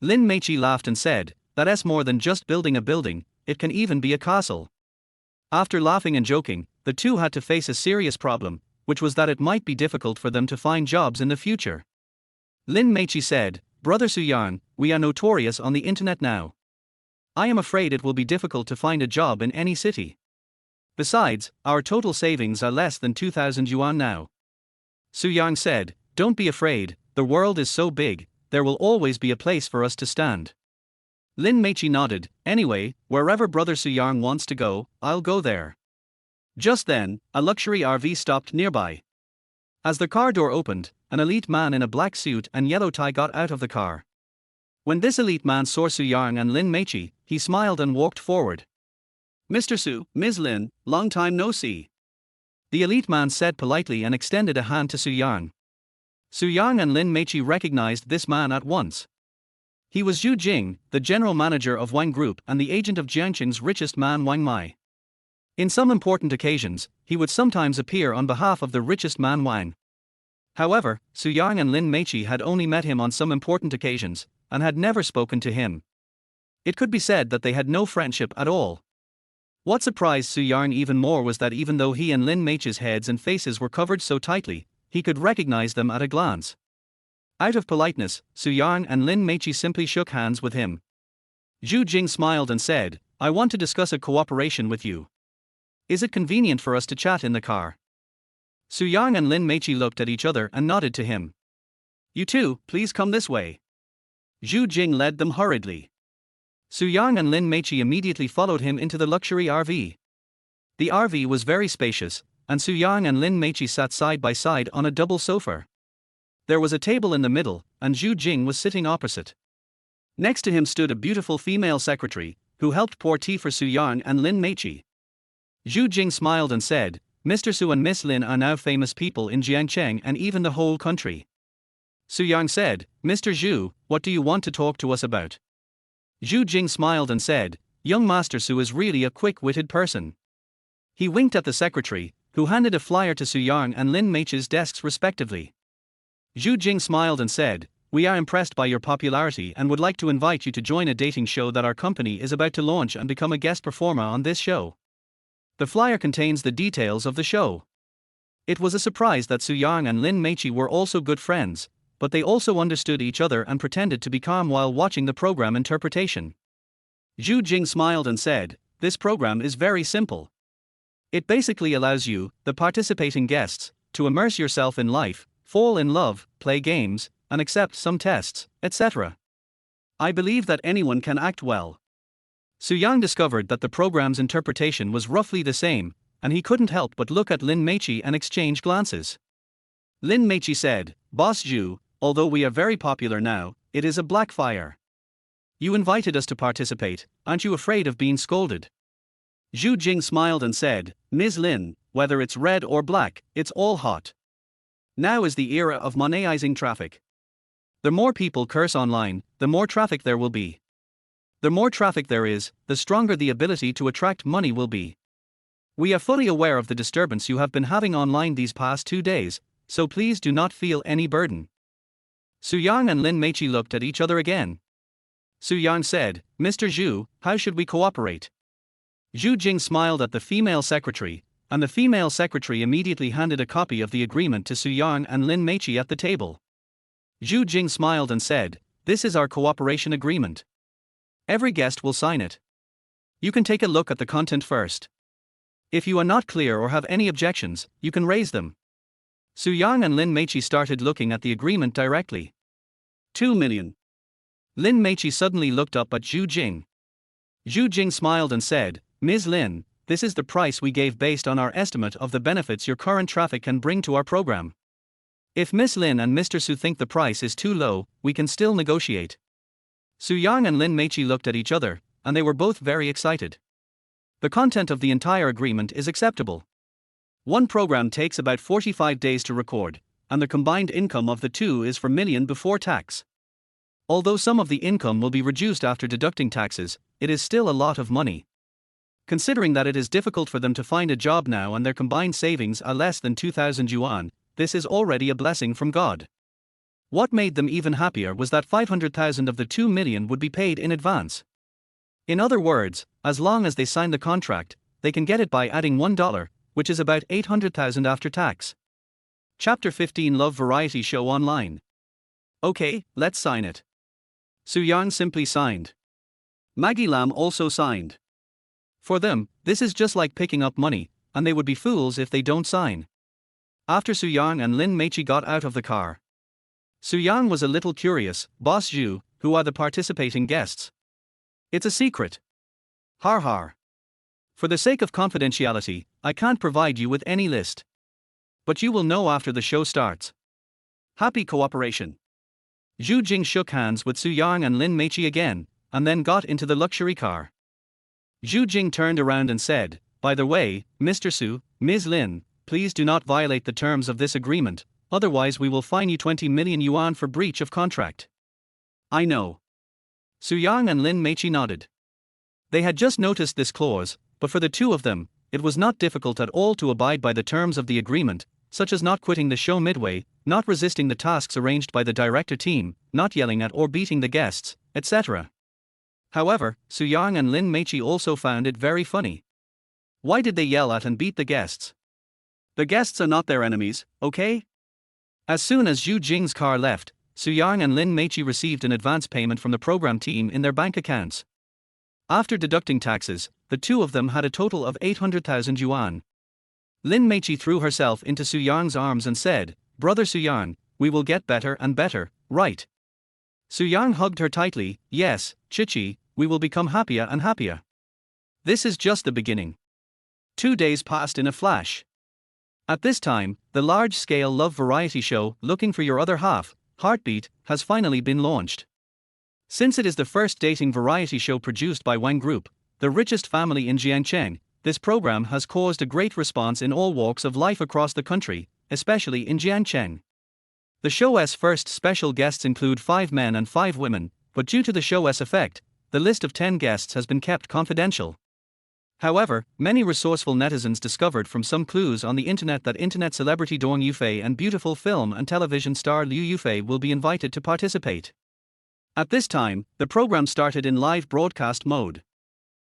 Lin Meiqi laughed and said, "That's more than just building a building, it can even be a castle." After laughing and joking, the two had to face a serious problem, which was that it might be difficult for them to find jobs in the future. Lin Meiqi said, "Brother Su Yang, we are notorious on the internet now. I am afraid it will be difficult to find a job in any city. Besides, our total savings are less than 2,000 yuan now." Su Yang said, "Don't be afraid, the world is so big, there will always be a place for us to stand." Lin Meiqi nodded, "Anyway, wherever Brother Su Yang wants to go, I'll go there." Just then, a luxury RV stopped nearby. As the car door opened, an elite man in a black suit and yellow tie got out of the car. When this elite man saw Su Yang and Lin Meiqi, he smiled and walked forward. "Mr. Su, Ms. Lin, long time no see." The elite man said politely and extended a hand to Su Yang. Su Yang and Lin Meiqi recognized this man at once. He was Zhu Jing, the general manager of Wang Group and the agent of Jiangcheng's richest man Wang Mai. In some important occasions, he would sometimes appear on behalf of the richest man Wang. However, Su Yang and Lin Meiqi had only met him on some important occasions, and had never spoken to him. It could be said that they had no friendship at all. What surprised Su Yang even more was that even though he and Lin Meiqi's heads and faces were covered so tightly, he could recognize them at a glance. Out of politeness, Su Yang and Lin Meiqi simply shook hands with him. Zhu Jing smiled and said, "I want to discuss a cooperation with you. Is it convenient for us to chat in the car?" Su Yang and Lin Meiqi looked at each other and nodded to him. "You two, please come this way." Zhu Jing led them hurriedly. Su Yang and Lin Meiqi immediately followed him into the luxury RV. The RV was very spacious, and Su Yang and Lin Meiqi sat side by side on a double sofa. There was a table in the middle, and Zhu Jing was sitting opposite. Next to him stood a beautiful female secretary, who helped pour tea for Su Yang and Lin Meiqi. Zhu Jing smiled and said, "Mr. Su and Miss Lin are now famous people in Jiangcheng and even the whole country." Su Yang said, "Mr. Zhu, what do you want to talk to us about?" Zhu Jing smiled and said, "Young Master Su is really a quick-witted person." He winked at the secretary, who handed a flyer to Su Yang and Lin Meiqi's desks respectively. Zhu Jing smiled and said, "We are impressed by your popularity and would like to invite you to join a dating show that our company is about to launch and become a guest performer on this show. The flyer contains the details of the show." It was a surprise that Su Yang and Lin Meiqi were also good friends, but they also understood each other and pretended to be calm while watching the program interpretation. Zhu Jing smiled and said, "This program is very simple. It basically allows you, the participating guests, to immerse yourself in life, fall in love, play games, and accept some tests, etc. I believe that anyone can act well." Su Yang discovered that the program's interpretation was roughly the same, and he couldn't help but look at Lin Meiqi and exchange glances. Lin Meiqi said, "Boss Zhu, although we are very popular now, it is a black fire. You invited us to participate, aren't you afraid of being scolded?" Zhu Jing smiled and said, "Ms. Lin, whether it's red or black, it's all hot. Now is the era of monetizing traffic. The more people curse online, the more traffic there will be. The more traffic there is, the stronger the ability to attract money will be. We are fully aware of the disturbance you have been having online these past 2 days, so please do not feel any burden." Su Yang and Lin Meiqi looked at each other again. Su Yang said, "Mr. Zhu, how should we cooperate?" Zhu Jing smiled at the female secretary, and the female secretary immediately handed a copy of the agreement to Su Yang and Lin Meiqi at the table. Zhu Jing smiled and said, "This is our cooperation agreement. Every guest will sign it. You can take a look at the content first. If you are not clear or have any objections, you can raise them." Su Yang and Lin Meiqi started looking at the agreement directly. 2 million. Lin Meiqi suddenly looked up at Zhu Jing. Zhu Jing smiled and said, "Ms. Lin, this is the price we gave based on our estimate of the benefits your current traffic can bring to our program. If Miss Lin and Mr. Su think the price is too low, we can still negotiate." Su Yang and Lin Meiqi looked at each other, and they were both very excited. The content of the entire agreement is acceptable. One program takes about 45 days to record, and the combined income of the two is for million before tax. Although some of the income will be reduced after deducting taxes, it is still a lot of money. Considering that it is difficult for them to find a job now and their combined savings are less than 2,000 yuan, this is already a blessing from God. What made them even happier was that 500,000 of the 2 million would be paid in advance. In other words, as long as they sign the contract, they can get it by adding $1, which is about 800,000 after tax. Chapter 15 Love Variety Show Online. Okay, let's sign it. Su Yang simply signed. Maggie Lam also signed. For them, this is just like picking up money, and they would be fools if they don't sign. After Su Yang and Lin Meichi got out of the car, Su Yang was a little curious. Boss Zhu, who are the participating guests? It's a secret. Har har. For the sake of confidentiality, I can't provide you with any list. But you will know after the show starts. Happy cooperation. Zhu Jing shook hands with Su Yang and Lin Meichi again, and then got into the luxury car. Zhu Jing turned around and said, "By the way, Mr. Su, Ms. Lin, please do not violate the terms of this agreement, otherwise we will fine you 20 million yuan for breach of contract." I know. Su Yang and Lin Meichi nodded. They had just noticed this clause, but for the two of them, it was not difficult at all to abide by the terms of the agreement, such as not quitting the show midway, not resisting the tasks arranged by the director team, not yelling at or beating the guests, etc. However, Su Yang and Lin Meichi also found it very funny. Why did they yell at and beat the guests? The guests are not their enemies, okay? As soon as Zhu Jing's car left, Su Yang and Lin Meichi received an advance payment from the program team in their bank accounts. After deducting taxes, the two of them had a total of 800,000 yuan. Lin Meichi threw herself into Su Yang's arms and said, "Brother Su Yang, we will get better and better, right?" Su Yang hugged her tightly. "Yes, Chichi, we will become happier and happier." This is just the beginning. 2 days passed in a flash. At this time, the large-scale love variety show, Looking for Your Other Half, Heartbeat, has finally been launched. Since it is the first dating variety show produced by Wang Group, the richest family in Jiangcheng, this program has caused a great response in all walks of life across the country, especially in Jiangcheng. The show's first special guests include 5 men and 5 women, but due to the show's effect, the list of 10 guests has been kept confidential. However, many resourceful netizens discovered from some clues on the internet that internet celebrity Dong Yufei and beautiful film and television star Liu Yufei will be invited to participate. At this time, the program started in live broadcast mode.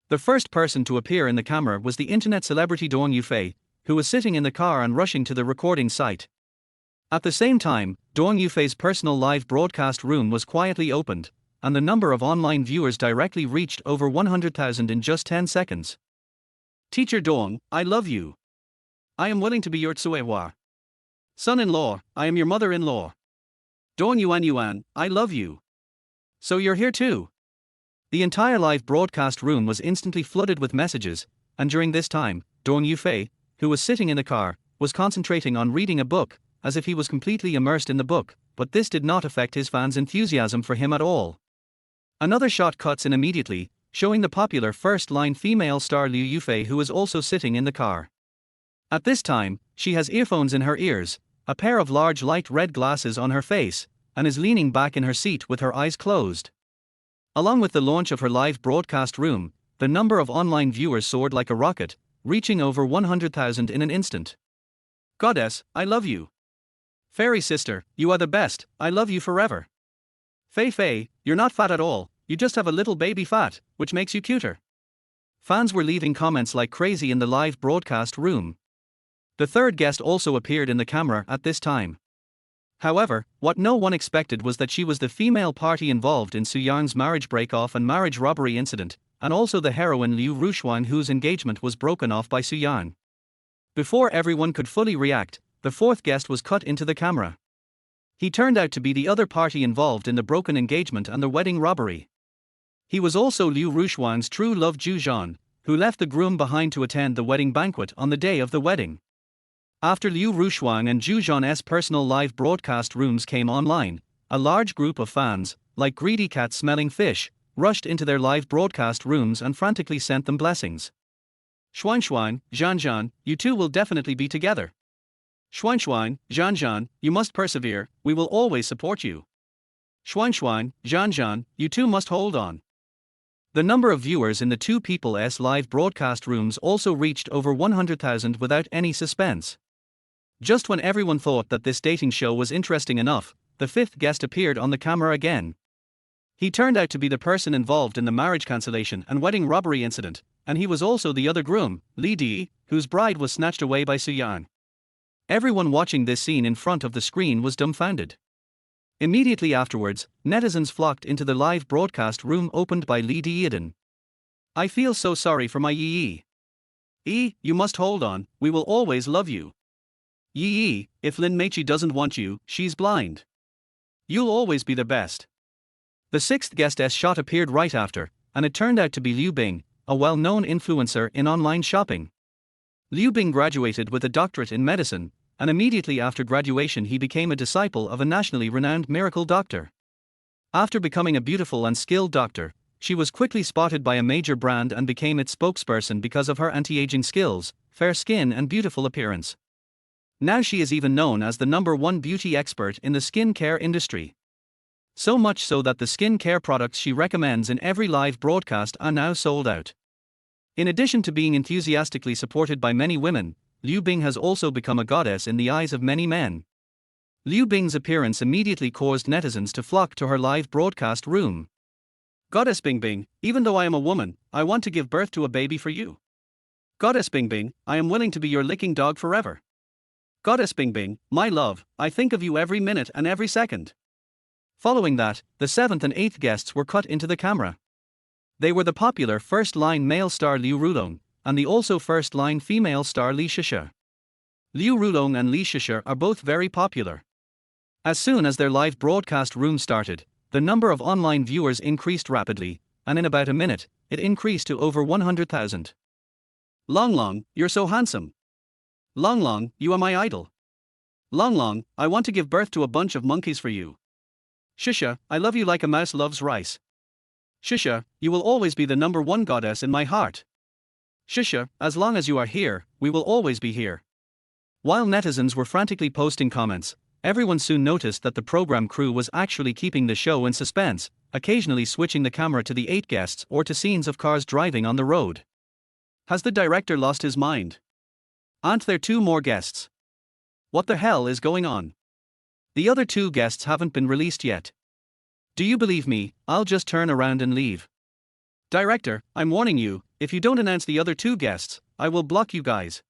The first person to appear in the camera was the internet celebrity Dong Yufei, who was sitting in the car and rushing to the recording site. At the same time, Dong Yufei's personal live broadcast room was quietly opened, and the number of online viewers directly reached over 100,000 in just 10 seconds. Teacher Dong, I love you. I am willing to be your tsuewa. Son-in-law, I am your mother-in-law. Dong Yuan, I love you. So you're here too. The entire live broadcast room was instantly flooded with messages, and during this time, Dong Yufei, who was sitting in the car, was concentrating on reading a book, as if he was completely immersed in the book, but this did not affect his fans' enthusiasm for him at all. Another shot cuts in immediately, showing the popular first-line female star Liu Yufei, who is also sitting in the car. At this time, she has earphones in her ears, a pair of large light red glasses on her face, and is leaning back in her seat with her eyes closed. Along with the launch of her live broadcast room, the number of online viewers soared like a rocket, reaching over 100,000 in an instant. Goddess, I love you. Fairy sister, you are the best, I love you forever. Fei Fei, you're not fat at all, you just have a little baby fat, which makes you cuter. Fans were leaving comments like crazy in the live broadcast room. The third guest also appeared in the camera at this time. However, what no one expected was that she was the female party involved in Su Yang's marriage break-off and marriage robbery incident, and also the heroine Liu Rushuang, whose engagement was broken off by Su Yang. Before everyone could fully react, the fourth guest was cut into the camera. He turned out to be the other party involved in the broken engagement and the wedding robbery. He was also Liu Rushuang's true love Zhu Zhan, who left the groom behind to attend the wedding banquet on the day of the wedding. After Liu Rushuang and Zhu Zhan's personal live broadcast rooms came online, a large group of fans, like greedy cats smelling fish, rushed into their live broadcast rooms and frantically sent them blessings. Xuan, Zhan, you two will definitely be together. Xuan, Zhan, you must persevere, we will always support you. Xuan, Zhan, you two must hold on. The number of viewers in the two people's live broadcast rooms also reached over 100,000 without any suspense. Just when everyone thought that this dating show was interesting enough, the fifth guest appeared on the camera again. He turned out to be the person involved in the marriage cancellation and wedding robbery incident, and he was also the other groom, Li Di, whose bride was snatched away by Su Yan. Everyone watching this scene in front of the screen was dumbfounded. Immediately afterwards, netizens flocked into the live broadcast room opened by Li Di. I feel so sorry for my Yi. You must hold on, we will always love you. Yi, if Lin Meiqi doesn't want you, she's blind. You'll always be the best. The sixth guest's shot appeared right after, and it turned out to be Liu Bing, a well-known influencer in online shopping. Liu Bing graduated with a doctorate in medicine, and immediately after graduation he became a disciple of a nationally renowned miracle doctor. After becoming a beautiful and skilled doctor, she was quickly spotted by a major brand and became its spokesperson because of her anti-aging skills, fair skin and beautiful appearance. Now she is even known as the #1 beauty expert in the skin care industry. So much so that the skin care products she recommends in every live broadcast are now sold out. In addition to being enthusiastically supported by many women, Liu Bing has also become a goddess in the eyes of many men. Liu Bing's appearance immediately caused netizens to flock to her live broadcast room. Goddess Bing Bing, even though I am a woman, I want to give birth to a baby for you. Goddess Bing Bing, I am willing to be your licking dog forever. Goddess Bing Bing, my love, I think of you every minute and every second. Following that, the seventh and eighth guests were cut into the camera. They were the popular first-line male star Liu Rulong, and the also first-line female star Li Shisha. Liu Rulong and Li Shisha are both very popular. As soon as their live broadcast room started, the number of online viewers increased rapidly, and in about a minute, it increased to over 100,000. Long Long, you're so handsome. Long Long, you are my idol. Long Long, I want to give birth to a bunch of monkeys for you. Shisha, I love you like a mouse loves rice. Shisha, you will always be the #1 goddess in my heart. Shisha, as long as you are here, we will always be here. While netizens were frantically posting comments, everyone soon noticed that the program crew was actually keeping the show in suspense, occasionally switching the camera to the 8 guests or to scenes of cars driving on the road. Has the director lost his mind? Aren't there 2 more guests? What the hell is going on? The other 2 guests haven't been released yet. Do you believe me? I'll just turn around and leave. Director, I'm warning you, if you don't announce the other 2 guests, I will block you guys.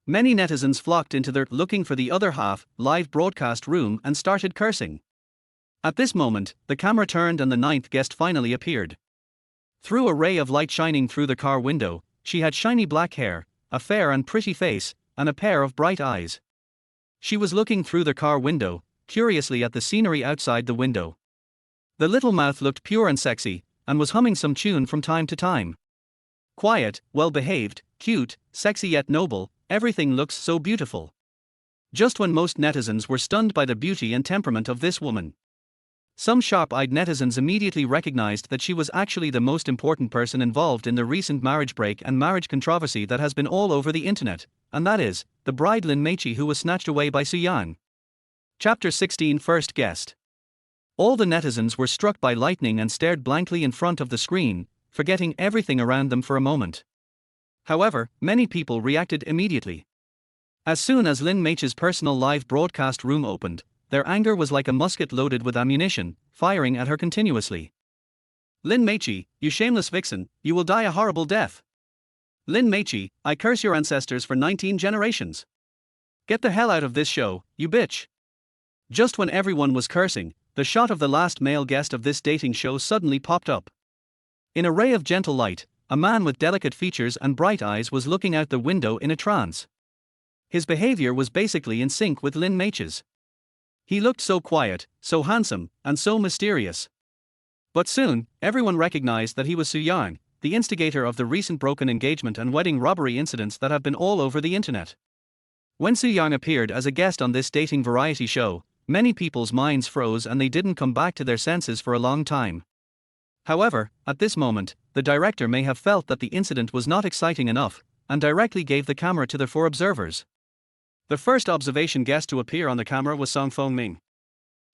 Many netizens flocked into their looking for the other half live broadcast room and started cursing. At this moment, the camera turned and the 9th guest finally appeared. Through a ray of light shining through the car window, she had shiny black hair, a fair and pretty face, and a pair of bright eyes. She was looking through the car window, curiously at the scenery outside the window. The little mouth looked pure and sexy, and was humming some tune from time to time. Quiet, well-behaved, cute, sexy yet noble, everything looks so beautiful. Just when most netizens were stunned by the beauty and temperament of this woman. Some sharp-eyed netizens immediately recognized that she was actually the most important person involved in the recent marriage break and marriage controversy that has been all over the internet, and that is, the bride Lin Meiqi who was snatched away by Su Yan. Chapter 16 First Guest. All the netizens were struck by lightning and stared blankly in front of the screen, forgetting everything around them for a moment. However, many people reacted immediately. As soon as Lin Meiqi's personal live broadcast room opened, their anger was like a musket loaded with ammunition, firing at her continuously. Lin Meiqi, you shameless vixen, you will die a horrible death. Lin Meiqi, I curse your ancestors for 19 generations. Get the hell out of this show, you bitch. Just when everyone was cursing, the shot of the last male guest of this dating show suddenly popped up. In a ray of gentle light, a man with delicate features and bright eyes was looking out the window in a trance. His behavior was basically in sync with Lin Meiqi's. He looked so quiet, so handsome, and so mysterious. But soon, everyone recognized that he was Su Yan, the instigator of the recent broken engagement and wedding robbery incidents that have been all over the internet. When Su Yan appeared as a guest on this dating variety show, many people's minds froze and they didn't come back to their senses for a long time. However, at this moment, the director may have felt that the incident was not exciting enough, and directly gave the camera to the 4 observers. The first observation guest to appear on the camera was Song Fengming.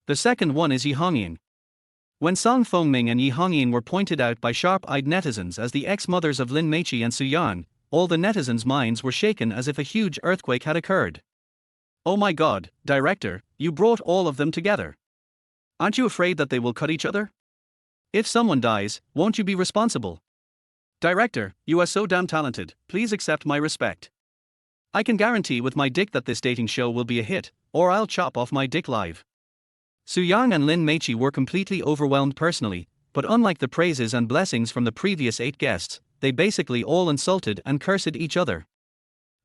The second one is Yi Hongyin. When Song Fengming and Yi Hongyin were pointed out by sharp-eyed netizens as the ex-mothers of Lin Meiqi and Su Yan, all the netizens' minds were shaken as if a huge earthquake had occurred. Oh my god, director, you brought all of them together. Aren't you afraid that they will cut each other? If someone dies, won't you be responsible? Director, you are so damn talented, please accept my respect. I can guarantee with my dick that this dating show will be a hit, or I'll chop off my dick live. Su Yang and Lin Meiqi were completely overwhelmed personally, but unlike the praises and blessings from the previous 8 guests, they basically all insulted and cursed each other.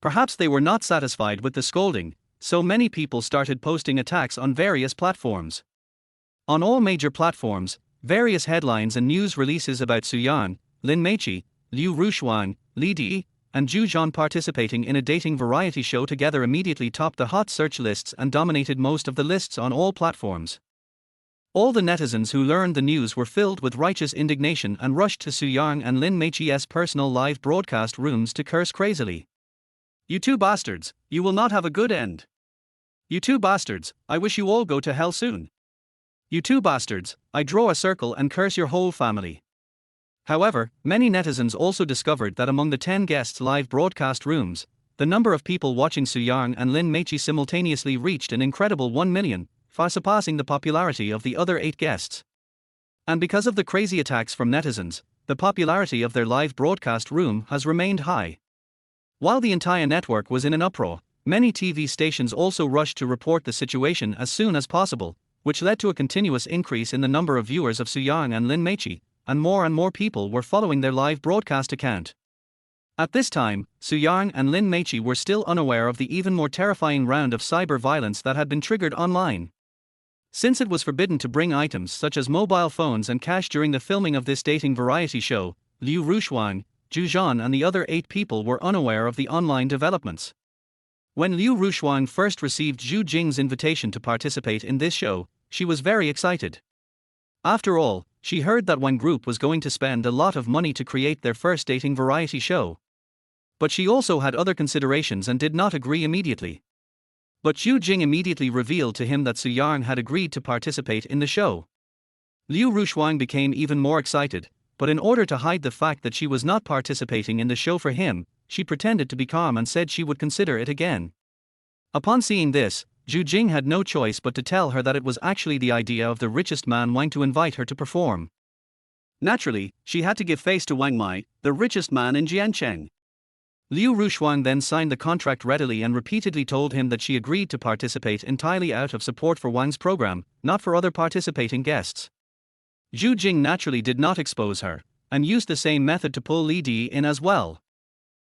Perhaps they were not satisfied with the scolding, so many people started posting attacks on various platforms. On all major platforms, various headlines and news releases about Su Yang, Lin Meiqi, Liu Rushuang, Li Di, and Zhu Zhan participating in a dating variety show together immediately topped the hot search lists and dominated most of the lists on all platforms. All the netizens who learned the news were filled with righteous indignation and rushed to Su Yang and Lin Meiqi's personal live broadcast rooms to curse crazily. You two bastards, you will not have a good end. You two bastards, I wish you all go to hell soon. You two bastards, I draw a circle and curse your whole family. However, many netizens also discovered that among the 10 guests' live broadcast rooms, the number of people watching Su Yang and Lin Meiqi simultaneously reached an incredible 1 million, far surpassing the popularity of the other 8 guests. And because of the crazy attacks from netizens, the popularity of their live broadcast room has remained high. While the entire network was in an uproar, many TV stations also rushed to report the situation as soon as possible, which led to a continuous increase in the number of viewers of Su Yang and Lin Meiqi, and more people were following their live broadcast account. At this time, Su Yang and Lin Meiqi were still unaware of the even more terrifying round of cyber violence that had been triggered online. Since it was forbidden to bring items such as mobile phones and cash during the filming of this dating variety show, Liu Rushuang, Zhu Zhan and the other 8 people were unaware of the online developments. When Liu Rushuang first received Zhu Jing's invitation to participate in this show, she was very excited. After all, she heard that one group was going to spend a lot of money to create their first dating variety show. But she also had other considerations and did not agree immediately. But Zhu Jing immediately revealed to him that Su Yang had agreed to participate in the show. Liu Rushuang became even more excited, but in order to hide the fact that she was not participating in the show for him, she pretended to be calm and said she would consider it again. Upon seeing this, Zhu Jing had no choice but to tell her that it was actually the idea of the richest man Wang to invite her to perform. Naturally, she had to give face to Wang Mai, the richest man in Jiangcheng. Liu Rushuang then signed the contract readily and repeatedly told him that she agreed to participate entirely out of support for Wang's program, not for other participating guests. Zhu Jing naturally did not expose her, and used the same method to pull Li Di in as well.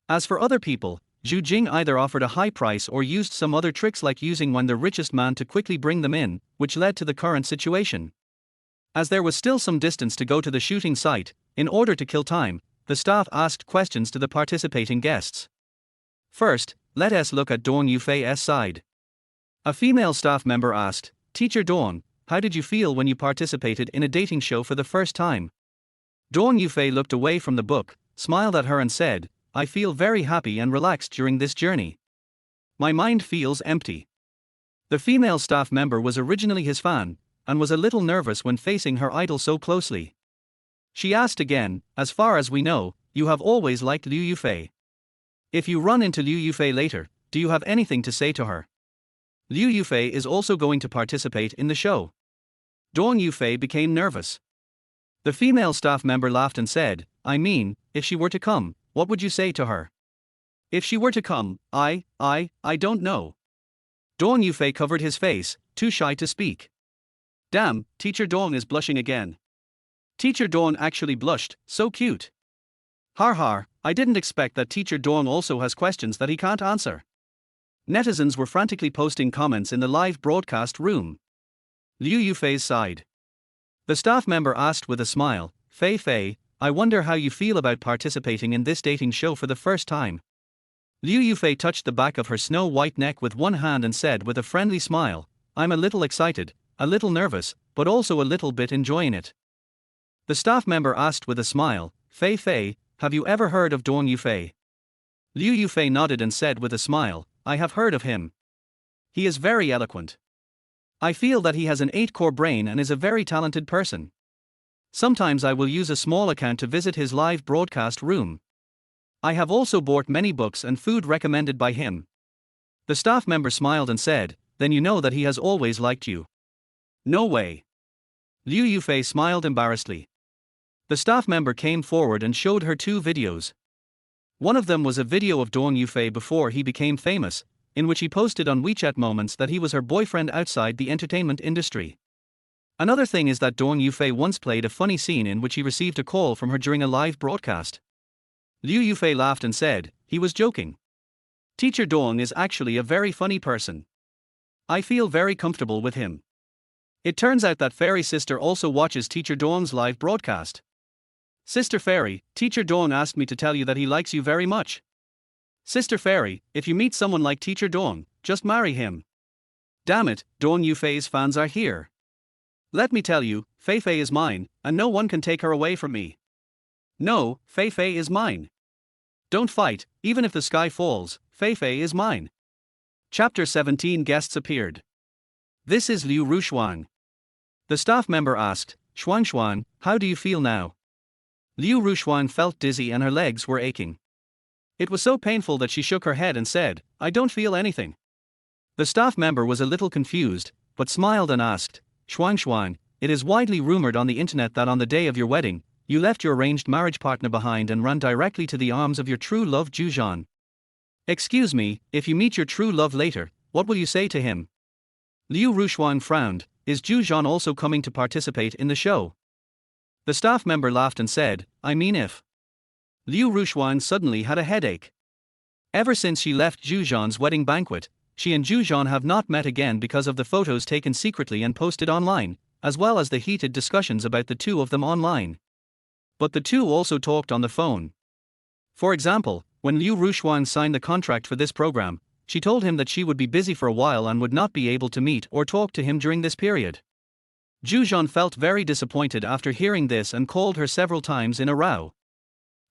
As for other people, Zhu Jing either offered a high price or used some other tricks like using Wang the richest man to quickly bring them in, which led to the current situation. As there was still some distance to go to the shooting site, in order to kill time, the staff asked questions to the participating guests. First, let us look at Dong Yufei's side. A female staff member asked, "Teacher Dong, how did you feel when you participated in a dating show for the first time?" Dong Yufei looked away from the book, smiled at her and said, "I feel very happy and relaxed during this journey. My mind feels empty." The female staff member was originally his fan, and was a little nervous when facing her idol so closely. She asked again, "As far as we know, you have always liked Liu Yufei. If you run into Liu Yufei later, do you have anything to say to her?" Liu Yufei is also going to participate in the show. Dong Yufei became nervous. The female staff member laughed and said, "I mean, if she were to come, what would you say to her?" "If she were to come, I don't know." Dong Yufei covered his face, too shy to speak. Damn, Teacher Dong is blushing again. Teacher Dong actually blushed, so cute. Har, I didn't expect that Teacher Dong also has questions that he can't answer. Netizens were frantically posting comments in the live broadcast room. Liu Yufei's side. The staff member asked with a smile, Fei, I wonder how you feel about participating in this dating show for the first time." Liu Yufei touched the back of her snow-white neck with one hand and said with a friendly smile, "I'm a little excited, a little nervous, but also a little bit enjoying it." The staff member asked with a smile, Fei, have you ever heard of Dong Yufei?" Liu Yufei nodded and said with a smile, "I have heard of him. He is very eloquent. I feel that he has an 8-core brain and is a very talented person. Sometimes I will use a small account to visit his live broadcast room. I have also bought many books and food recommended by him." The staff member smiled and said, "Then you know that he has always liked you." "No way. Liu Yufei smiled embarrassedly. The staff member came forward and showed her 2 videos. One of them was a video of Dong Yufei before he became famous, in which he posted on WeChat moments that he was her boyfriend outside the entertainment industry. Another thing is that Dong Yufei once played a funny scene in which he received a call from her during a live broadcast. Liu Yufei laughed and said, he was joking. Teacher Dong is actually a very funny person. I feel very comfortable with him. It turns out that Fairy Sister also watches Teacher Dong's live broadcast. Sister Fairy, Teacher Dong asked me to tell you that he likes you very much. Sister Fairy, if you meet someone like Teacher Dong, just marry him. Damn it, Dong Yufei's fans are here. Let me tell you, Fei Fei is mine, and no one can take her away from me. No, Fei Fei is mine. Don't fight, even if the sky falls, Fei Fei is mine. Chapter 17 Guests appeared. This is Liu Rushuang. The staff member asked, Shuang, how do you feel now? Liu Rushuang felt dizzy and her legs were aching. It was so painful that she shook her head and said, I don't feel anything. The staff member was a little confused, but smiled and asked, Shuang, it is widely rumored on the internet that on the day of your wedding, you left your arranged marriage partner behind and ran directly to the arms of your true love Jiangcheng. Excuse me, if you meet your true love later, what will you say to him? Liu Rushuang frowned, is Jiangcheng also coming to participate in the show? The staff member laughed and said, I mean if. Liu Rushuang suddenly had a headache. Ever since she left Jiangcheng's wedding banquet, she and Jiangcheng have not met again because of the photos taken secretly and posted online, as well as the heated discussions about the 2 of them online. But the 2 also talked on the phone. For example, when Liu Rushuang signed the contract for this program, she told him that she would be busy for a while and would not be able to meet or talk to him during this period. Jiangcheng felt very disappointed after hearing this and called her several times in a row.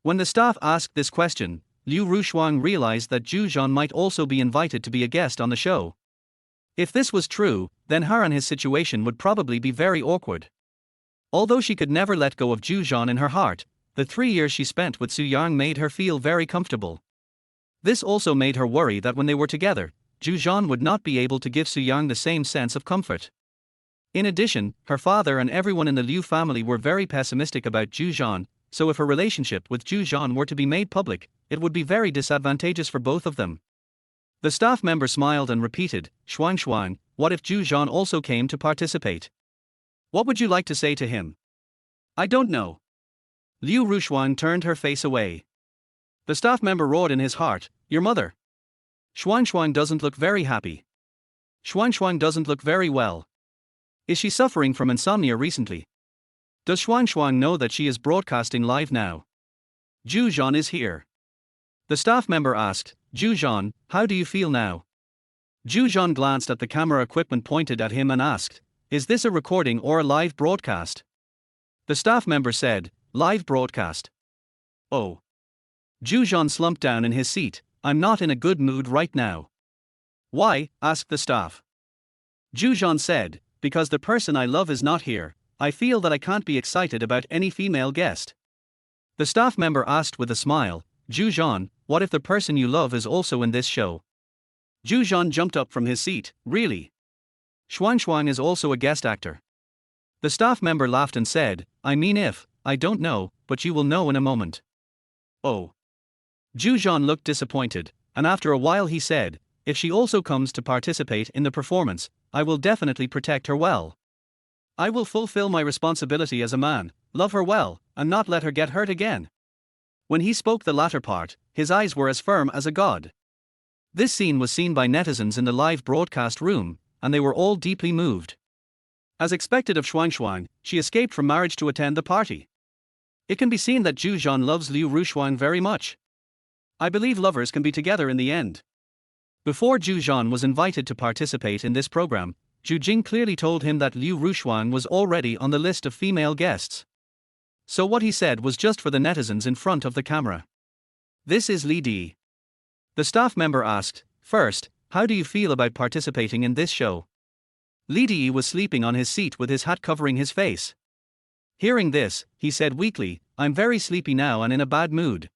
When the staff asked this question, Liu Rushuang realized that Jiangcheng might also be invited to be a guest on the show. If this was true, then her and his situation would probably be very awkward. Although she could never let go of Jiangcheng in her heart, the 3 years she spent with Su Yang made her feel very comfortable. This also made her worry that when they were together, Jiangcheng would not be able to give Su Yang the same sense of comfort. In addition, her father and everyone in the Liu family were very pessimistic about Jiangcheng, so if her relationship with Jiangcheng were to be made public, it would be very disadvantageous for both of them. The staff member smiled and repeated, Shuang, what if Jiangcheng also came to participate? What would you like to say to him? I don't know. Liu Rushuang turned her face away. The staff member roared in his heart, your mother. Shuang doesn't look very happy. Shuang doesn't look very well. Is she suffering from insomnia recently? Does Shuang know that she is broadcasting live now? Jiangcheng is here. The staff member asked, Jiangcheng, how do you feel now? Jiangcheng glanced at the camera equipment pointed at him and asked, is this a recording or a live broadcast? The staff member said, live broadcast. Oh. Jiangcheng slumped down in his seat, I'm not in a good mood right now. Why? Asked the staff. Jiangcheng said, because the person I love is not here, I feel that I can't be excited about any female guest. The staff member asked with a smile, Jiangcheng, what if the person you love is also in this show? Jiangcheng jumped up from his seat, really? Shuang is also a guest actor. The staff member laughed and said, I mean if, I don't know, but you will know in a moment. Oh. Jiangcheng looked disappointed, and after a while he said, if she also comes to participate in the performance, I will definitely protect her well. I will fulfill my responsibility as a man, love her well, and not let her get hurt again. When he spoke the latter part, his eyes were as firm as a god. This scene was seen by netizens in the live broadcast room, and they were all deeply moved. As expected of Shuang, she escaped from marriage to attend the party. It can be seen that Jiangcheng loves Liu Rushuang very much. I believe lovers can be together in the end. Before Jiangcheng was invited to participate in this program, Zhu Jing clearly told him that Liu Rushuang was already on the list of female guests. So what he said was just for the netizens in front of the camera. This is Li Di. The staff member asked, first, how do you feel about participating in this show? Li Di was sleeping on his seat with his hat covering his face. Hearing this, he said weakly, I'm very sleepy now and in a bad mood.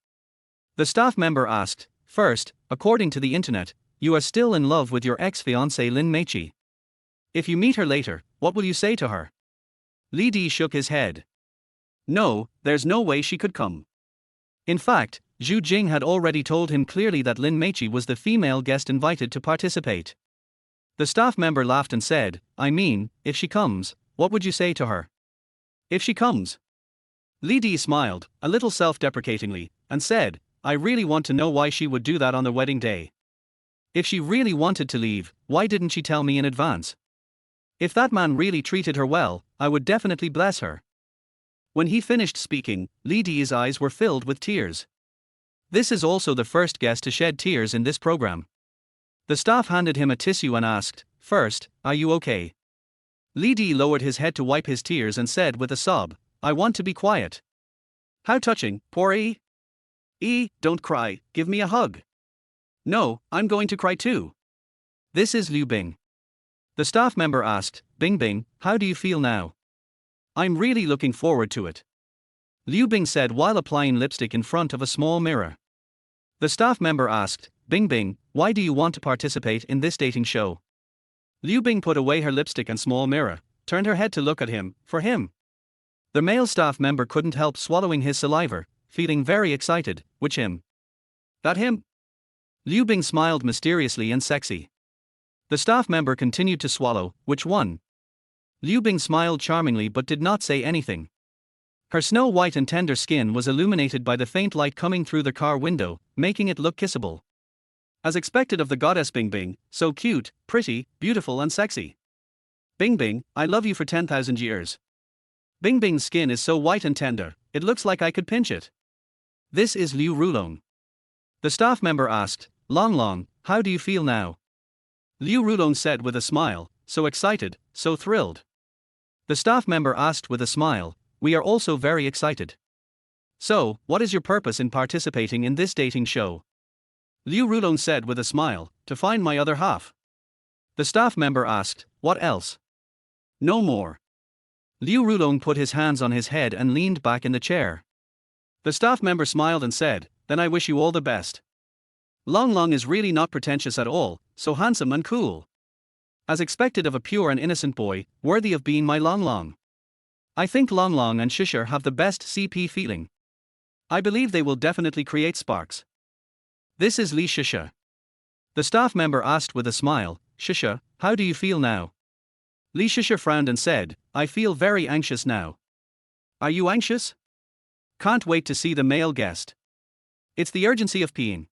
The staff member asked, first, according to the internet, you are still in love with your ex-fiancée Lin Meiqi. If you meet her later, what will you say to her? Li Di shook his head. No, there's no way she could come. In fact, Zhu Jing had already told him clearly that Lin Meichi was the female guest invited to participate. The staff member laughed and said, I mean, if she comes, what would you say to her? If she comes? Li Di smiled, a little self-deprecatingly, and said, I really want to know why she would do that on the wedding day. If she really wanted to leave, why didn't she tell me in advance? If that man really treated her well, I would definitely bless her. When he finished speaking, Li Di's eyes were filled with tears. This is also the first guest to shed tears in this program. The staff handed him a tissue and asked, First, are you okay? Li Di lowered his head to wipe his tears and said with a sob, I want to be quiet. How touching, poor E. Don't cry, give me a hug. No, I'm going to cry too. This is Liu Bing. The staff member asked, Bing Bing, how do you feel now? I'm really looking forward to it. Liu Bing said while applying lipstick in front of a small mirror. The staff member asked, Bing Bing, why do you want to participate in this dating show? Liu Bing put away her lipstick and small mirror, turned her head to look at him, for him. The male staff member couldn't help swallowing his saliva, feeling very excited, which him? That him? Liu Bing smiled mysteriously and sexy. The staff member continued to swallow, which one? Liu Bing smiled charmingly but did not say anything. Her snow-white and tender skin was illuminated by the faint light coming through the car window, making it look kissable. As expected of the goddess Bing Bing, so cute, pretty, beautiful and sexy. Bing Bing, I love you for 10,000 years. Bing Bing's skin is so white and tender, it looks like I could pinch it. This is Liu Rulong. The staff member asked, Long Long, how do you feel now? Liu Rulong said with a smile, so excited, so thrilled. The staff member asked with a smile, we are also very excited. So, what is your purpose in participating in this dating show? Liu Rulong said with a smile, to find my other half. The staff member asked, what else? No more. Liu Rulong put his hands on his head and leaned back in the chair. The staff member smiled and said, then I wish you all the best. Long Long is really not pretentious at all, so handsome and cool. As expected of a pure and innocent boy, worthy of being my Long Long. I think Long Long and Shusher have the best CP feeling. I believe they will definitely create sparks. This is Li Shusher. The staff member asked with a smile, Shusher, how do you feel now? Li Shusher frowned and said, I feel very anxious now. Are you anxious? Can't wait to see the male guest. It's the urgency of peeing.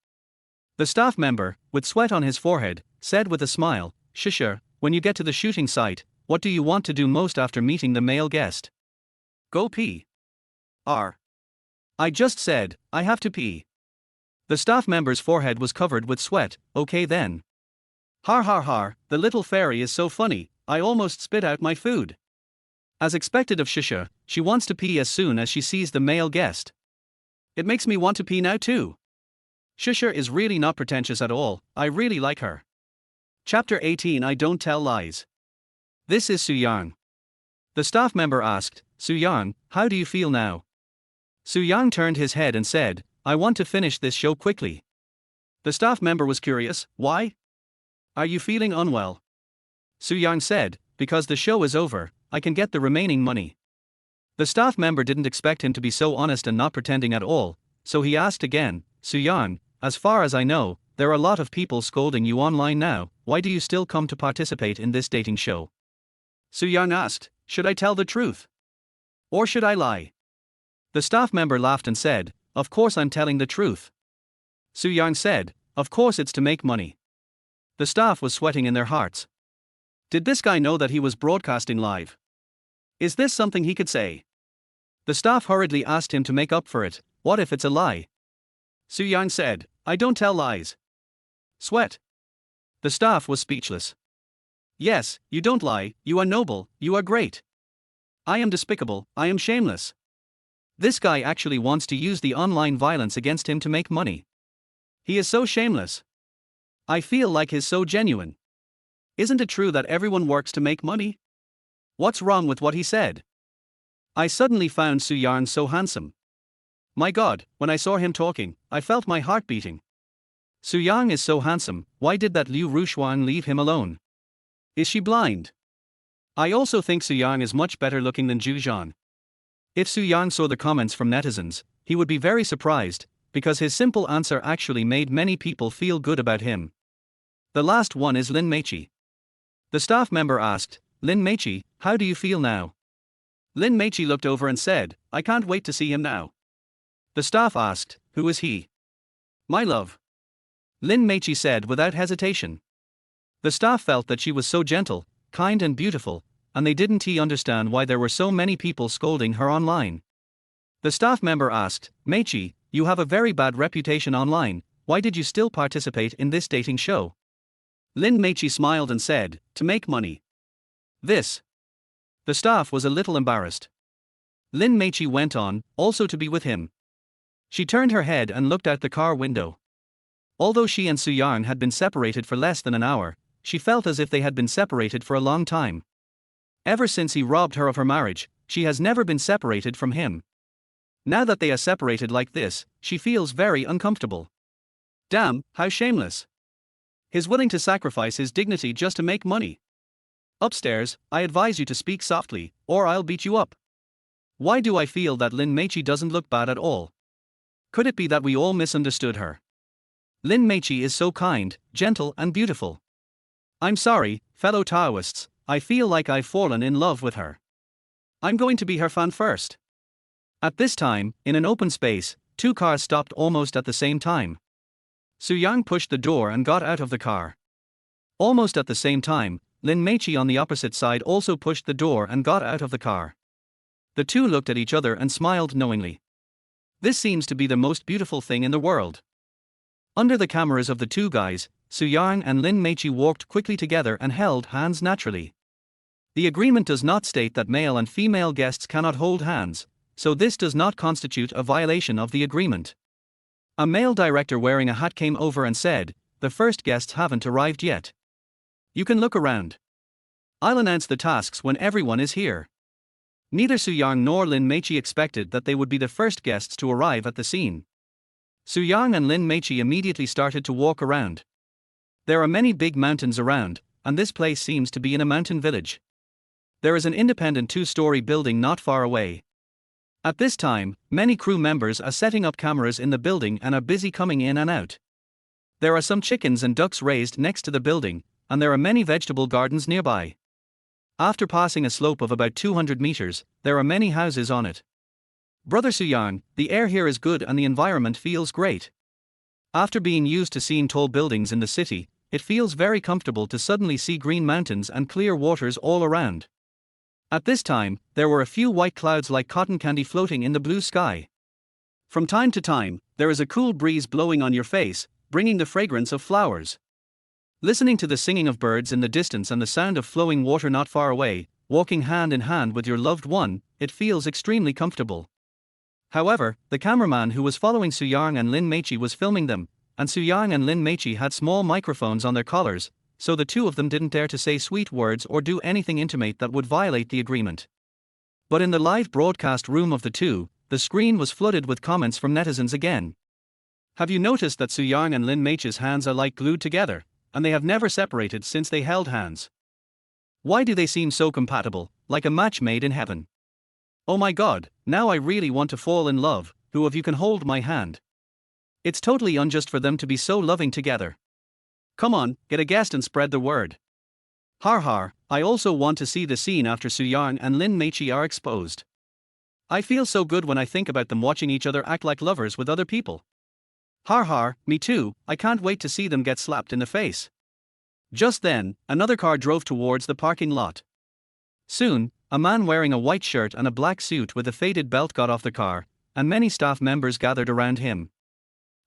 The staff member, with sweat on his forehead, said with a smile, Shusher, when you get to the shooting site, what do you want to do most after meeting the male guest? Go pee. I just said, I have to pee. The staff member's forehead was covered with sweat, okay then. Har har har, the little fairy is so funny, I almost spit out my food. As expected of Shusher, she wants to pee as soon as she sees the male guest. It makes me want to pee now too. Shusher is really not pretentious at all, I really like her. Chapter 18 I Don't Tell Lies. This is Su Yang. The staff member asked, Su Yang, how do you feel now? Su Yang turned his head and said, I want to finish this show quickly. The staff member was curious, why? Are you feeling unwell? Su Yang said, because the show is over, I can get the remaining money. The staff member didn't expect him to be so honest and not pretending at all, so he asked again, Su Yang, as far as I know, there are a lot of people scolding you online now, why do you still come to participate in this dating show? Su Yang asked, should I tell the truth? Or should I lie? The staff member laughed and said, of course I'm telling the truth. Su Yang said, of course it's to make money. The staff was sweating in their hearts. Did this guy know that he was broadcasting live? Is this something he could say? The staff hurriedly asked him to make up for it, what if it's a lie? Su Yang said, I don't tell lies. Sweat. The staff was speechless. Yes, you don't lie, you are noble, you are great. I am despicable, I am shameless. This guy actually wants to use the online violence against him to make money. He is so shameless. I feel like he's so genuine. Isn't it true that everyone works to make money? What's wrong with what he said? I suddenly found Su Yang so handsome. My God, when I saw him talking, I felt my heart beating. Su Yang is so handsome, why did that Liu Rushuang leave him alone? Is she blind? I also think Su Yang is much better looking than Zhu Zhan. If Su Yang saw the comments from netizens, he would be very surprised, because his simple answer actually made many people feel good about him. The last one is Lin Meiqi. The staff member asked, Lin Meiqi, how do you feel now? Lin Meiqi looked over and said, I can't wait to see him now. The staff asked, who is he? My love. Lin Meiqi said without hesitation. The staff felt that she was so gentle, kind and beautiful, and they didn't understand why there were so many people scolding her online. The staff member asked, Meiqi, you have a very bad reputation online, why did you still participate in this dating show? Lin Meiqi smiled and said, to make money. This. The staff was a little embarrassed. Lin Meiqi went on, also to be with him. She turned her head and looked out the car window. Although she and Su Yang had been separated for less than an hour, she felt as if they had been separated for a long time. Ever since he robbed her of her marriage, she has never been separated from him. Now that they are separated like this, she feels very uncomfortable. Damn, how shameless. He's willing to sacrifice his dignity just to make money. Upstairs, I advise you to speak softly, or I'll beat you up. Why do I feel that Lin Meiqi doesn't look bad at all? Could it be that we all misunderstood her? Lin Meiqi is so kind, gentle and beautiful. I'm sorry, fellow Taoists, I feel like I've fallen in love with her. I'm going to be her fan first. At this time, in an open space, two cars stopped almost at the same time. Su Yang pushed the door and got out of the car. Almost at the same time, Lin Meiqi on the opposite side also pushed the door and got out of the car. The two looked at each other and smiled knowingly. This seems to be the most beautiful thing in the world. Under the cameras of the two guys, Su Yang and Lin Meiqi walked quickly together and held hands naturally. The agreement does not state that male and female guests cannot hold hands, so this does not constitute a violation of the agreement. A male director wearing a hat came over and said, the first guests haven't arrived yet. You can look around. I'll announce the tasks when everyone is here. Neither Su Yang nor Lin Meiqi expected that they would be the first guests to arrive at the scene. Su Yang and Lin Meiqi immediately started to walk around. There are many big mountains around, and this place seems to be in a mountain village. There is an independent two-story building not far away. At this time, many crew members are setting up cameras in the building and are busy coming in and out. There are some chickens and ducks raised next to the building, and there are many vegetable gardens nearby. After passing a slope of about 200 meters, there are many houses on it. Brother Su Yang, the air here is good and the environment feels great. After being used to seeing tall buildings in the city, it feels very comfortable to suddenly see green mountains and clear waters all around. At this time, there were a few white clouds like cotton candy floating in the blue sky. From time to time, there is a cool breeze blowing on your face, bringing the fragrance of flowers. Listening to the singing of birds in the distance and the sound of flowing water not far away, walking hand in hand with your loved one, it feels extremely comfortable. However, the cameraman who was following Su Yang and Lin Meiqi was filming them, and Su Yang and Lin Meiqi had small microphones on their collars, so the two of them didn't dare to say sweet words or do anything intimate that would violate the agreement. But in the live broadcast room of the two, the screen was flooded with comments from netizens again. Have you noticed that Su Yang and Lin Meiqi's hands are like glued together, and they have never separated since they held hands? Why do they seem so compatible, like a match made in heaven? Oh my god, now I really want to fall in love, who of you can hold my hand? It's totally unjust for them to be so loving together. Come on, get a guest and spread the word. Har har, I also want to see the scene after Su Yang and Lin Meiqi are exposed. I feel so good when I think about them watching each other act like lovers with other people. Har har, me too, I can't wait to see them get slapped in the face. Just then, another car drove towards the parking lot. Soon, a man wearing a white shirt and a black suit with a faded belt got off the car, and many staff members gathered around him.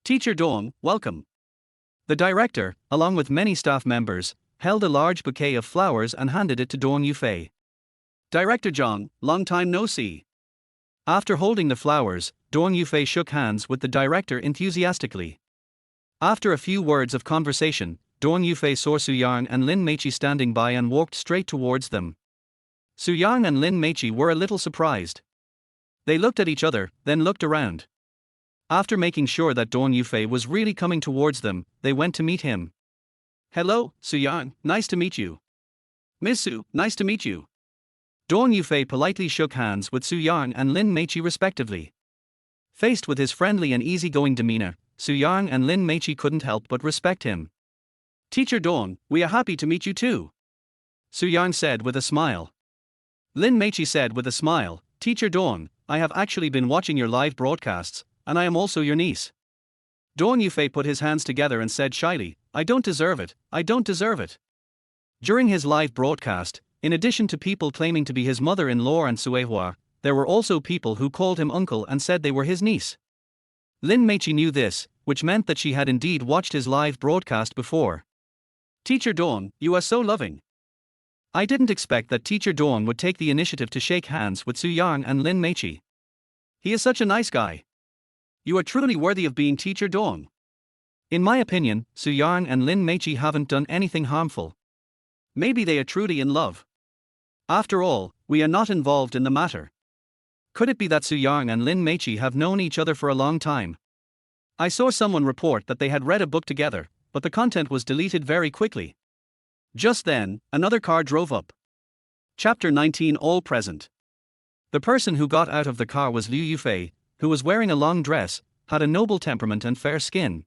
Teacher Dong, welcome. The director, along with many staff members, held a large bouquet of flowers and handed it to Dong Yufei. Director Zhang, long time no see. After holding the flowers, Dong Yufei shook hands with the director enthusiastically. After a few words of conversation, Dong Yufei saw Su Yang and Lin Meiqi standing by and walked straight towards them. Su Yang and Lin Meiqi were a little surprised. They looked at each other, then looked around. After making sure that Dong Yufei was really coming towards them, they went to meet him. Hello, Su Yang, nice to meet you. Miss Su, nice to meet you. Dong Yufei politely shook hands with Su Yang and Lin Meiqi respectively. Faced with his friendly and easygoing demeanor, Su Yang and Lin Meiqi couldn't help but respect him. Teacher Dong, we are happy to meet you too, Su Yang said with a smile. Lin Meiqi said with a smile, Teacher Dong, I have actually been watching your live broadcasts, and I am also your niece. Dong Yufei put his hands together and said shyly, I don't deserve it, I don't deserve it. During his live broadcast, in addition to people claiming to be his mother-in-law and Suehua, there were also people who called him uncle and said they were his niece. Lin Meiqi knew this, which meant that she had indeed watched his live broadcast before. Teacher Dong, you are so loving. I didn't expect that Teacher Dong would take the initiative to shake hands with Su Yang and Lin Meiqi. He is such a nice guy. You are truly worthy of being Teacher Dong. In my opinion, Su Yang and Lin Meiqi haven't done anything harmful. Maybe they are truly in love. After all, we are not involved in the matter. Could it be that Su Yang and Lin Meiqi have known each other for a long time? I saw someone report that they had read a book together, but the content was deleted very quickly. Just then, another car drove up. Chapter 19 All present. The person who got out of the car was Liu Yufei, who was wearing a long dress, had a noble temperament and fair skin.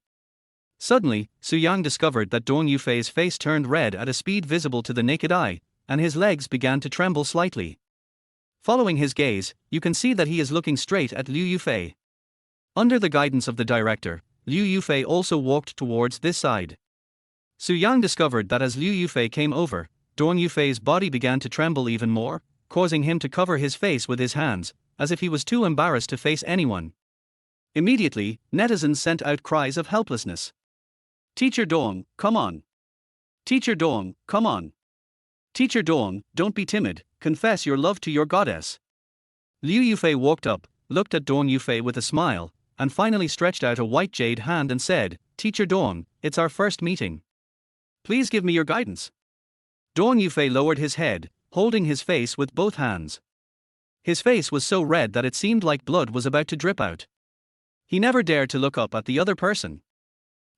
Suddenly, Su Yang discovered that Dong Yufei's face turned red at a speed visible to the naked eye, and his legs began to tremble slightly. Following his gaze, you can see that he is looking straight at Liu Yufei. Under the guidance of the director, Liu Yufei also walked towards this side. Su Yang discovered that as Liu Yufei came over, Dong Yufei's body began to tremble even more, causing him to cover his face with his hands, as if he was too embarrassed to face anyone. Immediately, netizens sent out cries of helplessness. Teacher Dong, come on. Teacher Dong, come on. Teacher Dong, don't be timid, confess your love to your goddess. Liu Yufei walked up, looked at Dong Yufei with a smile, and finally stretched out a white jade hand and said, Teacher Dong, it's our first meeting. Please give me your guidance. Dong Yufei lowered his head, holding his face with both hands. His face was so red that it seemed like blood was about to drip out. He never dared to look up at the other person.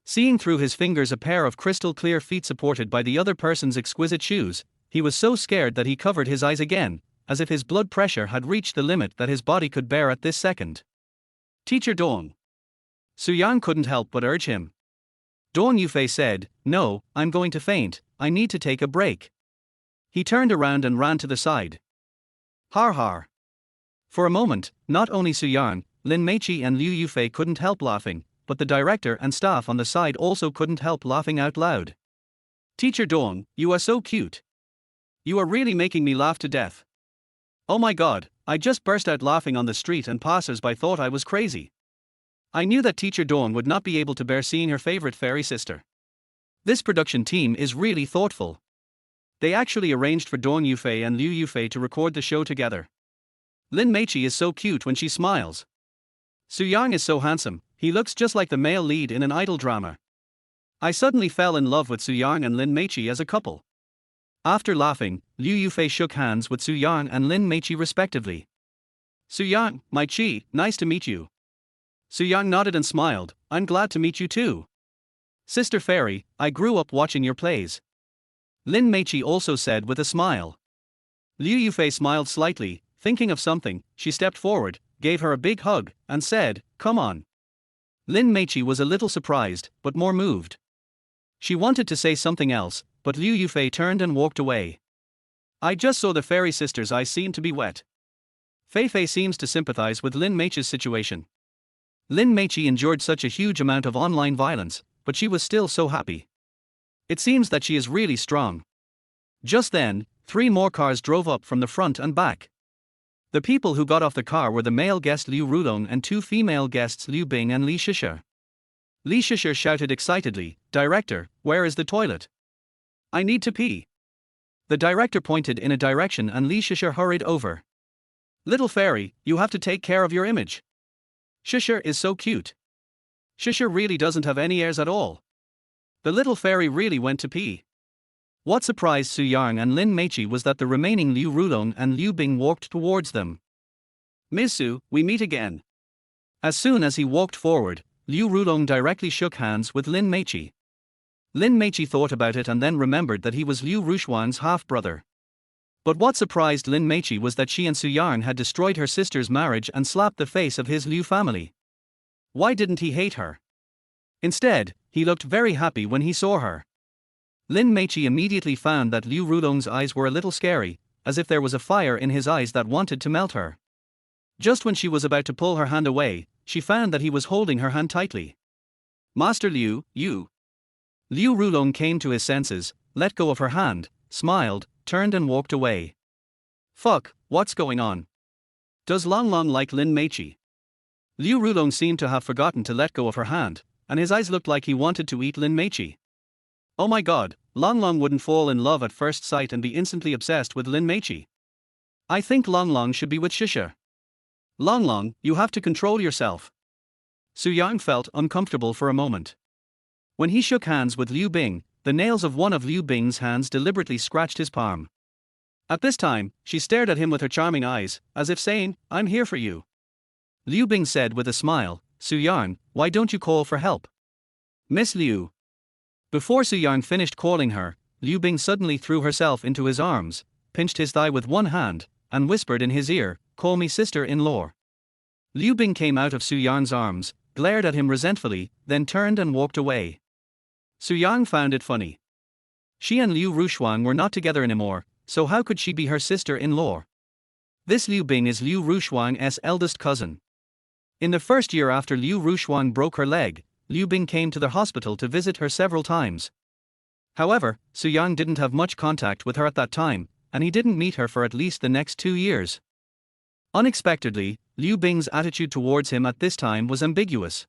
Seeing through his fingers a pair of crystal clear feet supported by the other person's exquisite shoes, he was so scared that he covered his eyes again, as if his blood pressure had reached the limit that his body could bear at this second. Teacher Dong. Su Yang couldn't help but urge him. Dong Yufei said, No, I'm going to faint, I need to take a break. He turned around and ran to the side. Har har. For a moment, not only Su Yang, Lin Meiqi and Liu Yufei couldn't help laughing, but the director and staff on the side also couldn't help laughing out loud. Teacher Dong, you are so cute. You are really making me laugh to death. Oh my god, I just burst out laughing on the street and passers-by thought I was crazy. I knew that Teacher Dong would not be able to bear seeing her favorite fairy sister. This production team is really thoughtful. They actually arranged for Dong Yufei and Liu Yufei to record the show together. Lin Meiqi is so cute when she smiles. Su Yang is so handsome, he looks just like the male lead in an idol drama. I suddenly fell in love with Su Yang and Lin Meiqi as a couple. After laughing, Liu Yufei shook hands with Su Yang and Lin Meiqi respectively. Su Yang, my chi, nice to meet you. Su Yang nodded and smiled, I'm glad to meet you too. Sister Fairy, I grew up watching your plays. Lin Meiqi also said with a smile. Liu Yufei smiled slightly, thinking of something, she stepped forward, gave her a big hug, and said, Come on. Lin Meiqi was a little surprised, but more moved. She wanted to say something else, but Liu Yufei turned and walked away. I just saw the fairy sister's eyes seem to be wet. Fei Fei seems to sympathize with Lin Meiqi's situation. Lin Meiqi endured such a huge amount of online violence, but she was still so happy. It seems that she is really strong. Just then, 3 more cars drove up from the front and back. The people who got off the car were the male guest Liu Rulong and 2 female guests Liu Bing and Li Shisha. Li Shisha shouted excitedly, Director, where is the toilet? I need to pee. The director pointed in a direction and Li Shisha hurried over. Little fairy, you have to take care of your image. Shisha is so cute. Shisha really doesn't have any airs at all. The little fairy really went to pee. What surprised Su Yang and Lin Meiqi was that the remaining Liu Rulong and Liu Bing walked towards them. Ms. Su, we meet again. As soon as he walked forward, Liu Rulong directly shook hands with Lin Meiqi. Lin Meiqi thought about it and then remembered that he was Liu Rushuang's half-brother. But what surprised Lin Meiqi was that she and Su Yang had destroyed her sister's marriage and slapped the face of his Liu family. Why didn't he hate her? Instead, he looked very happy when he saw her. Lin Meiqi immediately found that Liu Rulong's eyes were a little scary, as if there was a fire in his eyes that wanted to melt her. Just when she was about to pull her hand away, she found that he was holding her hand tightly. Master Liu, you. Liu Rulong came to his senses, let go of her hand, smiled, turned and walked away. Fuck, what's going on? Does Long Long like Lin Meiqi? Liu Rulong seemed to have forgotten to let go of her hand, and his eyes looked like he wanted to eat Lin Meiqi. Oh my god, Long Long wouldn't fall in love at first sight and be instantly obsessed with Lin Meiqi. I think Long Long should be with Shisha. Long Long, you have to control yourself. Su Yang felt uncomfortable for a moment. When he shook hands with Liu Bing, the nails of one of Liu Bing's hands deliberately scratched his palm. At this time, she stared at him with her charming eyes, as if saying, I'm here for you. Liu Bing said with a smile, Su Yang, why don't you call for help? Miss Liu. Before Su Yang finished calling her, Liu Bing suddenly threw herself into his arms, pinched his thigh with one hand, and whispered in his ear, call me sister-in-law. Liu Bing came out of Su Yang's arms, glared at him resentfully, then turned and walked away. Su Yang found it funny. She and Liu Rushuang were not together anymore, so how could she be her sister-in-law? This Liu Bing is Liu Rushuang's eldest cousin. In the first year after Liu Rushuang broke her leg, Liu Bing came to the hospital to visit her several times. However, Su Yang didn't have much contact with her at that time, and he didn't meet her for at least the next 2 years. Unexpectedly, Liu Bing's attitude towards him at this time was ambiguous.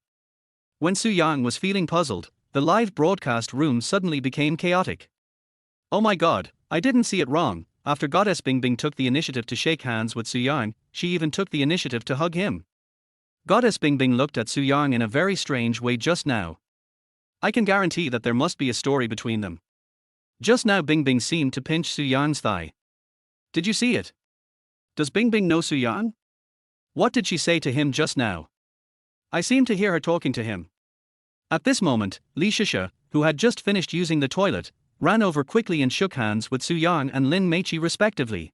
When Su Yang was feeling puzzled, the live broadcast room suddenly became chaotic. Oh my god, I didn't see it wrong. After Goddess Bingbing took the initiative to shake hands with Su Yang, she even took the initiative to hug him. Goddess Bingbing looked at Su Yang in a very strange way just now. I can guarantee that there must be a story between them. Just now Bingbing seemed to pinch Su Yang's thigh. Did you see it? Does Bingbing know Su Yang? What did she say to him just now? I seem to hear her talking to him. At this moment, Li Shisha, who had just finished using the toilet, ran over quickly and shook hands with Su Yang and Lin Meiqi respectively.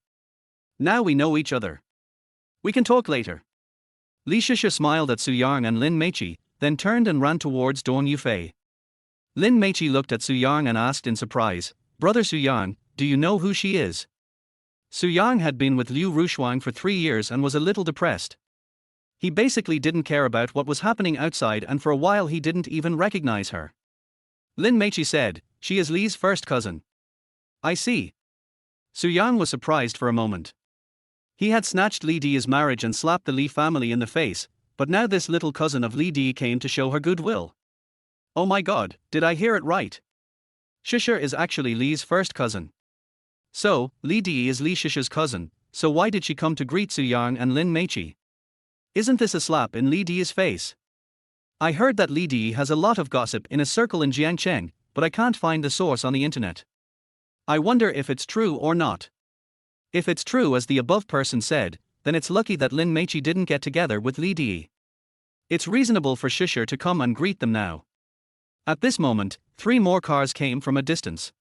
Now we know each other. We can talk later. Li Shisha smiled at Su Yang and Lin Meiqi, then turned and ran towards Dong Yufei. Lin Meiqi looked at Su Yang and asked in surprise, Brother Su Yang, do you know who she is? Su Yang had been with Liu Rushuang for 3 years and was a little depressed. He basically didn't care about what was happening outside, and for a while he didn't even recognize her. Lin Meiqi said, she is Li's first cousin. I see. Su Yang was surprised for a moment. He had snatched Li Di's marriage and slapped the Li family in the face, but now this little cousin of Li Di came to show her goodwill. Oh my god, did I hear it right? Shisha is actually Li's first cousin. So, Li Di is Li Shisha's cousin, so why did she come to greet Su Yang and Lin Meiqi? Isn't this a slap in Li Di's face? I heard that Li Di has a lot of gossip in a circle in Jiangcheng, but I can't find the source on the internet. I wonder if it's true or not. If it's true as the above person said, then it's lucky that Lin Meiqi didn't get together with Li Di. It's reasonable for Shisha to come and greet them now. At this moment, 3 more cars came from a distance.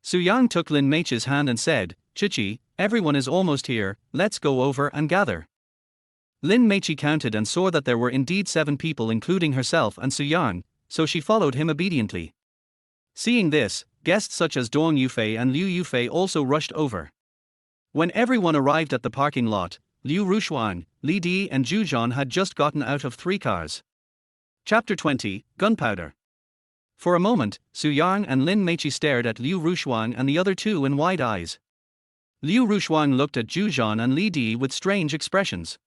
Su Yang took Lin Meiqi's hand and said, Chichi, everyone is almost here, let's go over and gather. Lin Meiqi counted and saw that there were indeed 7 people including herself and Su Yang, so she followed him obediently. Seeing this, guests such as Dong Yufei and Liu Yufei also rushed over. When everyone arrived at the parking lot, Liu Rushuang, Li Di and Zhu Zhan had just gotten out of 3 cars. Chapter 20, Gunpowder. For a moment, Su Yang and Lin Meiqi stared at Liu Rushuang and the other 2 in wide eyes. Liu Rushuang looked at Zhu Zhan and Li Di with strange expressions.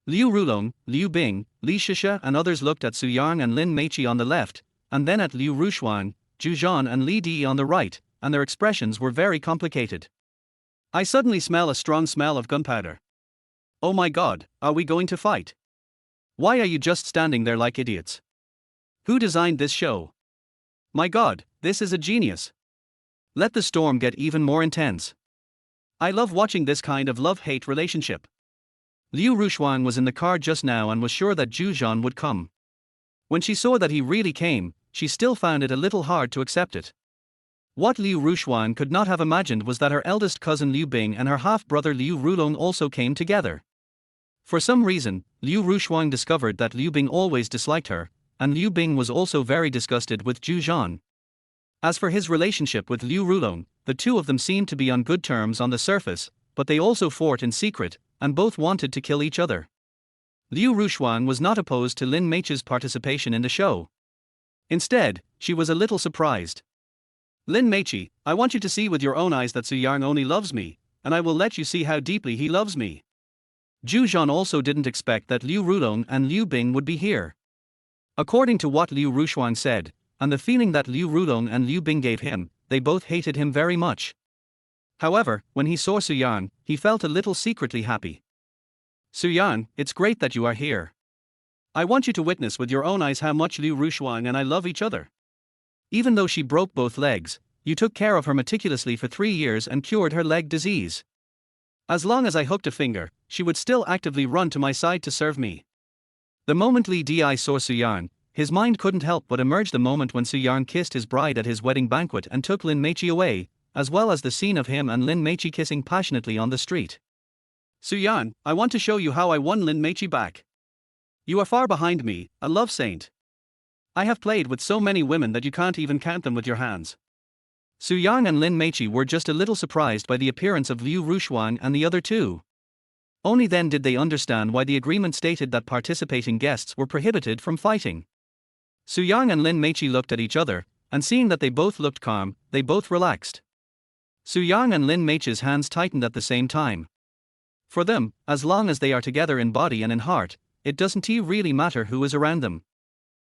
Liu Rulong, Liu Bing, Li Shisha and others looked at Su Yang and Lin Meiqi on the left, and then at Liu Rushuang, Zhu Zhan and Li Di on the right, and their expressions were very complicated. I suddenly smell a strong smell of gunpowder. Oh my god, are we going to fight? Why are you just standing there like idiots? Who designed this show? My god, this is a genius. Let the storm get even more intense. I love watching this kind of love-hate relationship. Liu Rushuang was in the car just now and was sure that Zhu Zhan would come. When she saw that he really came, she still found it a little hard to accept it. What Liu Rushuang could not have imagined was that her eldest cousin Liu Bing and her half-brother Liu Rulong also came together. For some reason, Liu Rushuang discovered that Liu Bing always disliked her, and Liu Bing was also very disgusted with Zhu Zhan. As for his relationship with Liu Rulong, the two of them seemed to be on good terms on the surface, but they also fought in secret, and both wanted to kill each other. Liu Rushuang was not opposed to Lin Meichi's participation in the show. Instead, she was a little surprised. Lin Meichi, I want you to see with your own eyes that Su Yang only loves me, and I will let you see how deeply he loves me. Zhu Zhan also didn't expect that Liu Rulong and Liu Bing would be here. According to what Liu Rushuang said, and the feeling that Liu Rulong and Liu Bing gave him, they both hated him very much. However, when he saw Su Yang, he felt a little secretly happy. Su Yang, it's great that you are here. I want you to witness with your own eyes how much Liu Rushuang and I love each other. Even though she broke both legs, you took care of her meticulously for 3 years and cured her leg disease. As long as I hooked a finger, she would still actively run to my side to serve me. The moment Li Di saw Su Yang, his mind couldn't help but emerge the moment when Su Yang kissed his bride at his wedding banquet and took Lin Meichi away, as well as the scene of him and Lin Meichi kissing passionately on the street. Su Yang, I want to show you how I won Lin Meichi back. You are far behind me, a love saint. I have played with so many women that you can't even count them with your hands. Su Yang and Lin Meichi were just a little surprised by the appearance of Liu Rushuang and the other two. Only then did they understand why the agreement stated that participating guests were prohibited from fighting. Su Yang and Lin Meichi looked at each other, and seeing that they both looked calm, they both relaxed. Su Yang and Lin Meichi's hands tightened at the same time. For them, as long as they are together in body and in heart, it doesn't really matter who is around them.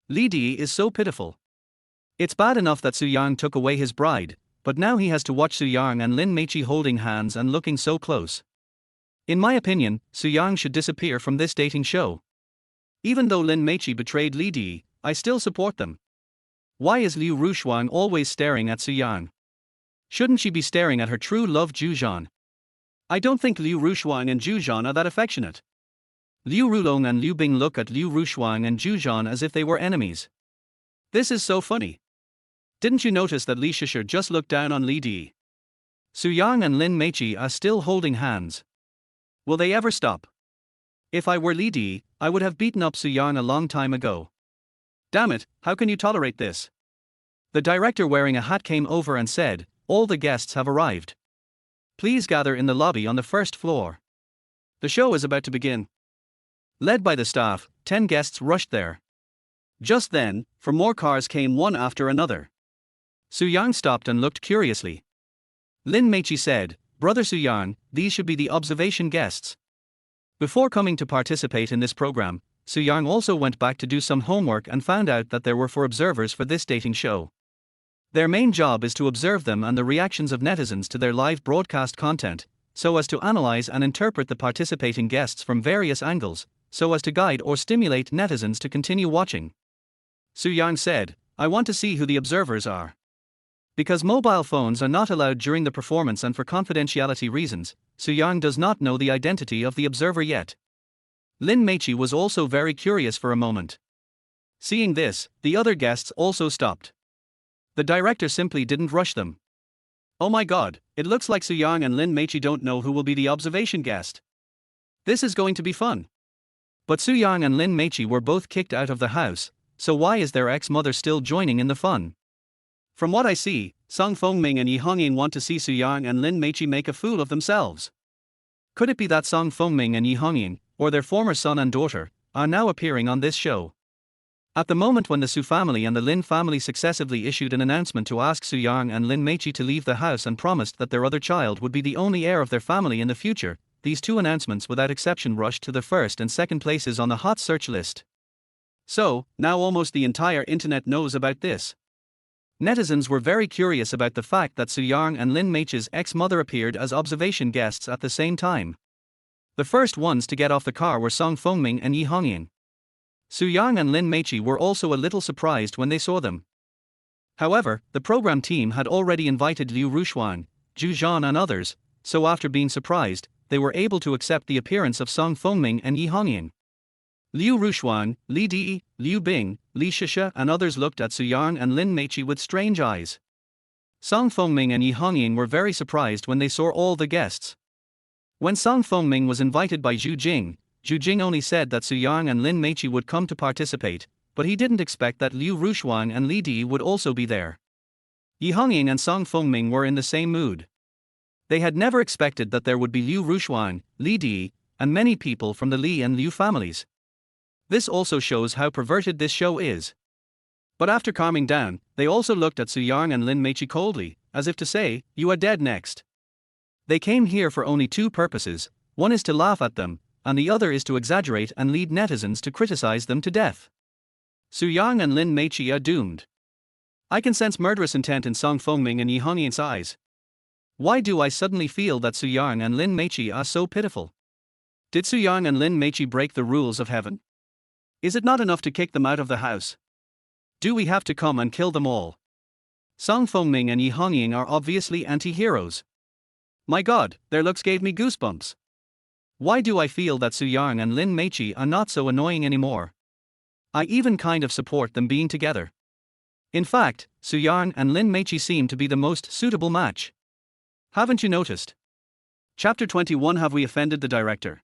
Li Di is so pitiful. It's bad enough that Su Yang took away his bride, but now he has to watch Su Yang and Lin Meichi holding hands and looking so close. In my opinion, Su Yang should disappear from this dating show. Even though Lin Meichi betrayed Li Di, I still support them. Why is Liu Rushuang always staring at Su Yang? Shouldn't she be staring at her true love Zhu Zhan? I don't think Liu Rushuang and Zhu Zhan are that affectionate. Liu Rulong and Liu Bing look at Liu Rushuang and Zhu Zhan as if they were enemies. This is so funny. Didn't you notice that Li Shisher just looked down on Li Di? Su Yang and Lin Meichi are still holding hands. Will they ever stop? If I were Li Di, I would have beaten up Su Yang a long time ago. Damn it, how can you tolerate this? The director wearing a hat came over and said, all the guests have arrived. Please gather in the lobby on the first floor. The show is about to begin. Led by the staff, 10 guests rushed there. Just then, for more cars came one after another. Su Yang stopped and looked curiously. Lin Meichi said, Brother Su Yang, these should be the observation guests. Before coming to participate in this program, Su Yang also went back to do some homework and found out that there were 4 observers for this dating show. Their main job is to observe them and the reactions of netizens to their live broadcast content, so as to analyze and interpret the participating guests from various angles, so as to guide or stimulate netizens to continue watching. Su Yang said, I want to see who the observers are. Because mobile phones are not allowed during the performance and for confidentiality reasons, Su Yang does not know the identity of the observer yet. Lin Meichi was also very curious for a moment. Seeing this, the other guests also stopped. The director simply didn't rush them. Oh my god, it looks like Su Yang and Lin Meichi don't know who will be the observation guest. This is going to be fun. But Su Yang and Lin Meichi were both kicked out of the house, so why is their ex-mother still joining in the fun? From what I see, Song Fengming and Yi Hongying want to see Su Yang and Lin Meichi make a fool of themselves. Could it be that Song Fengming and Yi Hongying, or their former son and daughter, are now appearing on this show? At the moment when the Su family and the Lin family successively issued an announcement to ask Su Yang and Lin Meichi to leave the house and promised that their other child would be the only heir of their family in the future, these 2 announcements without exception rushed to the first and second places on the hot search list. So, now almost the entire internet knows about this. Netizens were very curious about the fact that Su Yang and Lin Meichi's ex-mother appeared as observation guests at the same time. The first ones to get off the car were Song Fengming and Yi Hongying. Su Yang and Lin Meichi were also a little surprised when they saw them. However, the program team had already invited Liu Rushuang, Zhu Zhan and others, so after being surprised, they were able to accept the appearance of Song Fengming and Yi Hongying. Liu Rushuang, Li Di, Liu Bing, Li Shisha and others looked at Su Yang and Lin Meichi with strange eyes. Song Fengming and Yi Hongying were very surprised when they saw all the guests. When Song Fengming was invited by Zhu Jing only said that Su Yang and Lin Meiqi would come to participate, but he didn't expect that Liu Rushuang and Li Di would also be there. Yi Hongying and Song Fengming were in the same mood. They had never expected that there would be Liu Rushuang, Li Di, and many people from the Li and Liu families. This also shows how perverted this show is. But after calming down, they also looked at Su Yang and Lin Meiqi coldly, as if to say, "You are dead next." They came here for only two purposes, one is to laugh at them, and the other is to exaggerate and lead netizens to criticize them to death. Su Yang and Lin Meiqi are doomed. I can sense murderous intent in Song Fengming and Yi Hongying's eyes. Why do I suddenly feel that Su Yang and Lin Meiqi are so pitiful? Did Su Yang and Lin Meiqi break the rules of heaven? Is it not enough to kick them out of the house? Do we have to come and kill them all? Song Fengming and Yi Hongying are obviously anti-heroes. My god, their looks gave me goosebumps. Why do I feel that Su Yang and Lin Meiqi are not so annoying anymore? I even kind of support them being together. In fact, Su Yang and Lin Meiqi seem to be the most suitable match. Haven't you noticed? Chapter 21. Have we offended the director?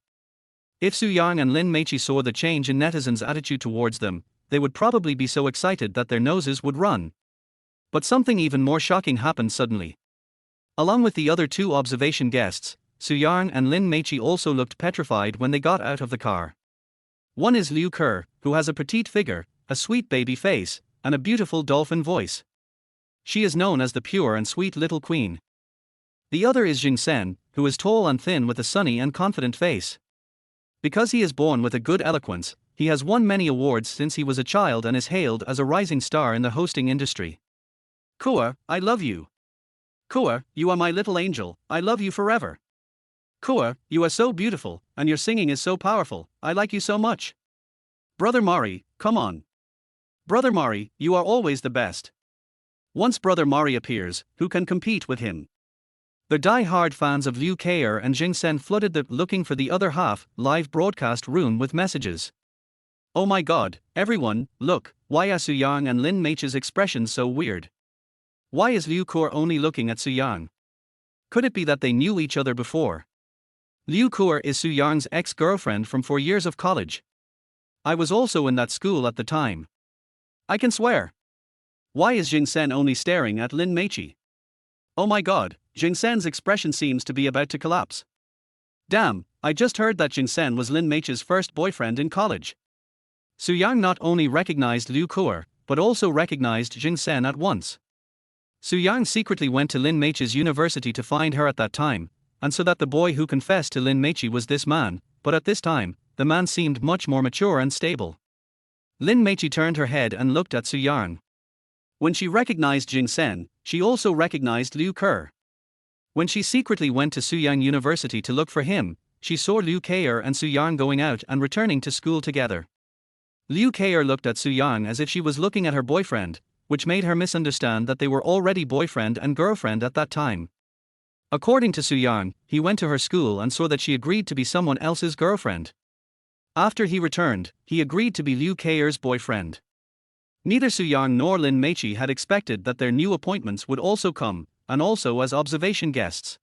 If Su Yang and Lin Meiqi saw the change in netizens' attitude towards them, they would probably be so excited that their noses would run. But something even more shocking happened suddenly. Along with the other two observation guests, Su Yang and Lin Meiqi also looked petrified when they got out of the car. One is Liu Ke, who has a petite figure, a sweet baby face, and a beautiful dolphin voice. She is known as the pure and sweet little queen. The other is Jiangcheng, who is tall and thin with a sunny and confident face. Because he is born with a good eloquence, he has won many awards since he was a child and is hailed as a rising star in the hosting industry. Kua, I love you. Kua, you are my little angel, I love you forever. Kua, you are so beautiful, and your singing is so powerful, I like you so much. Brother Mari, come on. Brother Mari, you are always the best. Once Brother Mari appears, who can compete with him? The die-hard fans of Liu Ke and Jiangcheng flooded the "looking for the other half" live broadcast room with messages. Oh my god, everyone, look, why are Su Yang and Lin Meiqi's expressions so weird? Why is Liu Ke only looking at Su Yang? Could it be that they knew each other before? Liu Ke is Su Yang's ex-girlfriend from 4 years of college. I was also in that school at the time. I can swear. Why is Jiangcheng only staring at Lin Meiqi? Oh my god, Jiangcheng's expression seems to be about to collapse. Damn, I just heard that Jiangcheng was Lin Meiqi's first boyfriend in college. Su Yang not only recognized Liu Ke, but also recognized Jiangcheng at once. Su Yang secretly went to Lin Meiqi's university to find her at that time, and so that the boy who confessed to Lin Meiqi was this man, but at this time, the man seemed much more mature and stable. Lin Meiqi turned her head and looked at Su Yang. When she recognized Jiangcheng, she also recognized Liu Ke. When she secretly went to Su Yang University to look for him, she saw Liu Ke and Su Yang going out and returning to school together. Liu Ke looked at Su Yang as if she was looking at her boyfriend, which made her misunderstand that they were already boyfriend and girlfriend at that time. According to Su Yang, he went to her school and saw that she agreed to be someone else's girlfriend. After he returned, he agreed to be Liu Ke's boyfriend. Neither Su Yang nor Lin Meiqi had expected that their new appointments would also come, and also as observation guests.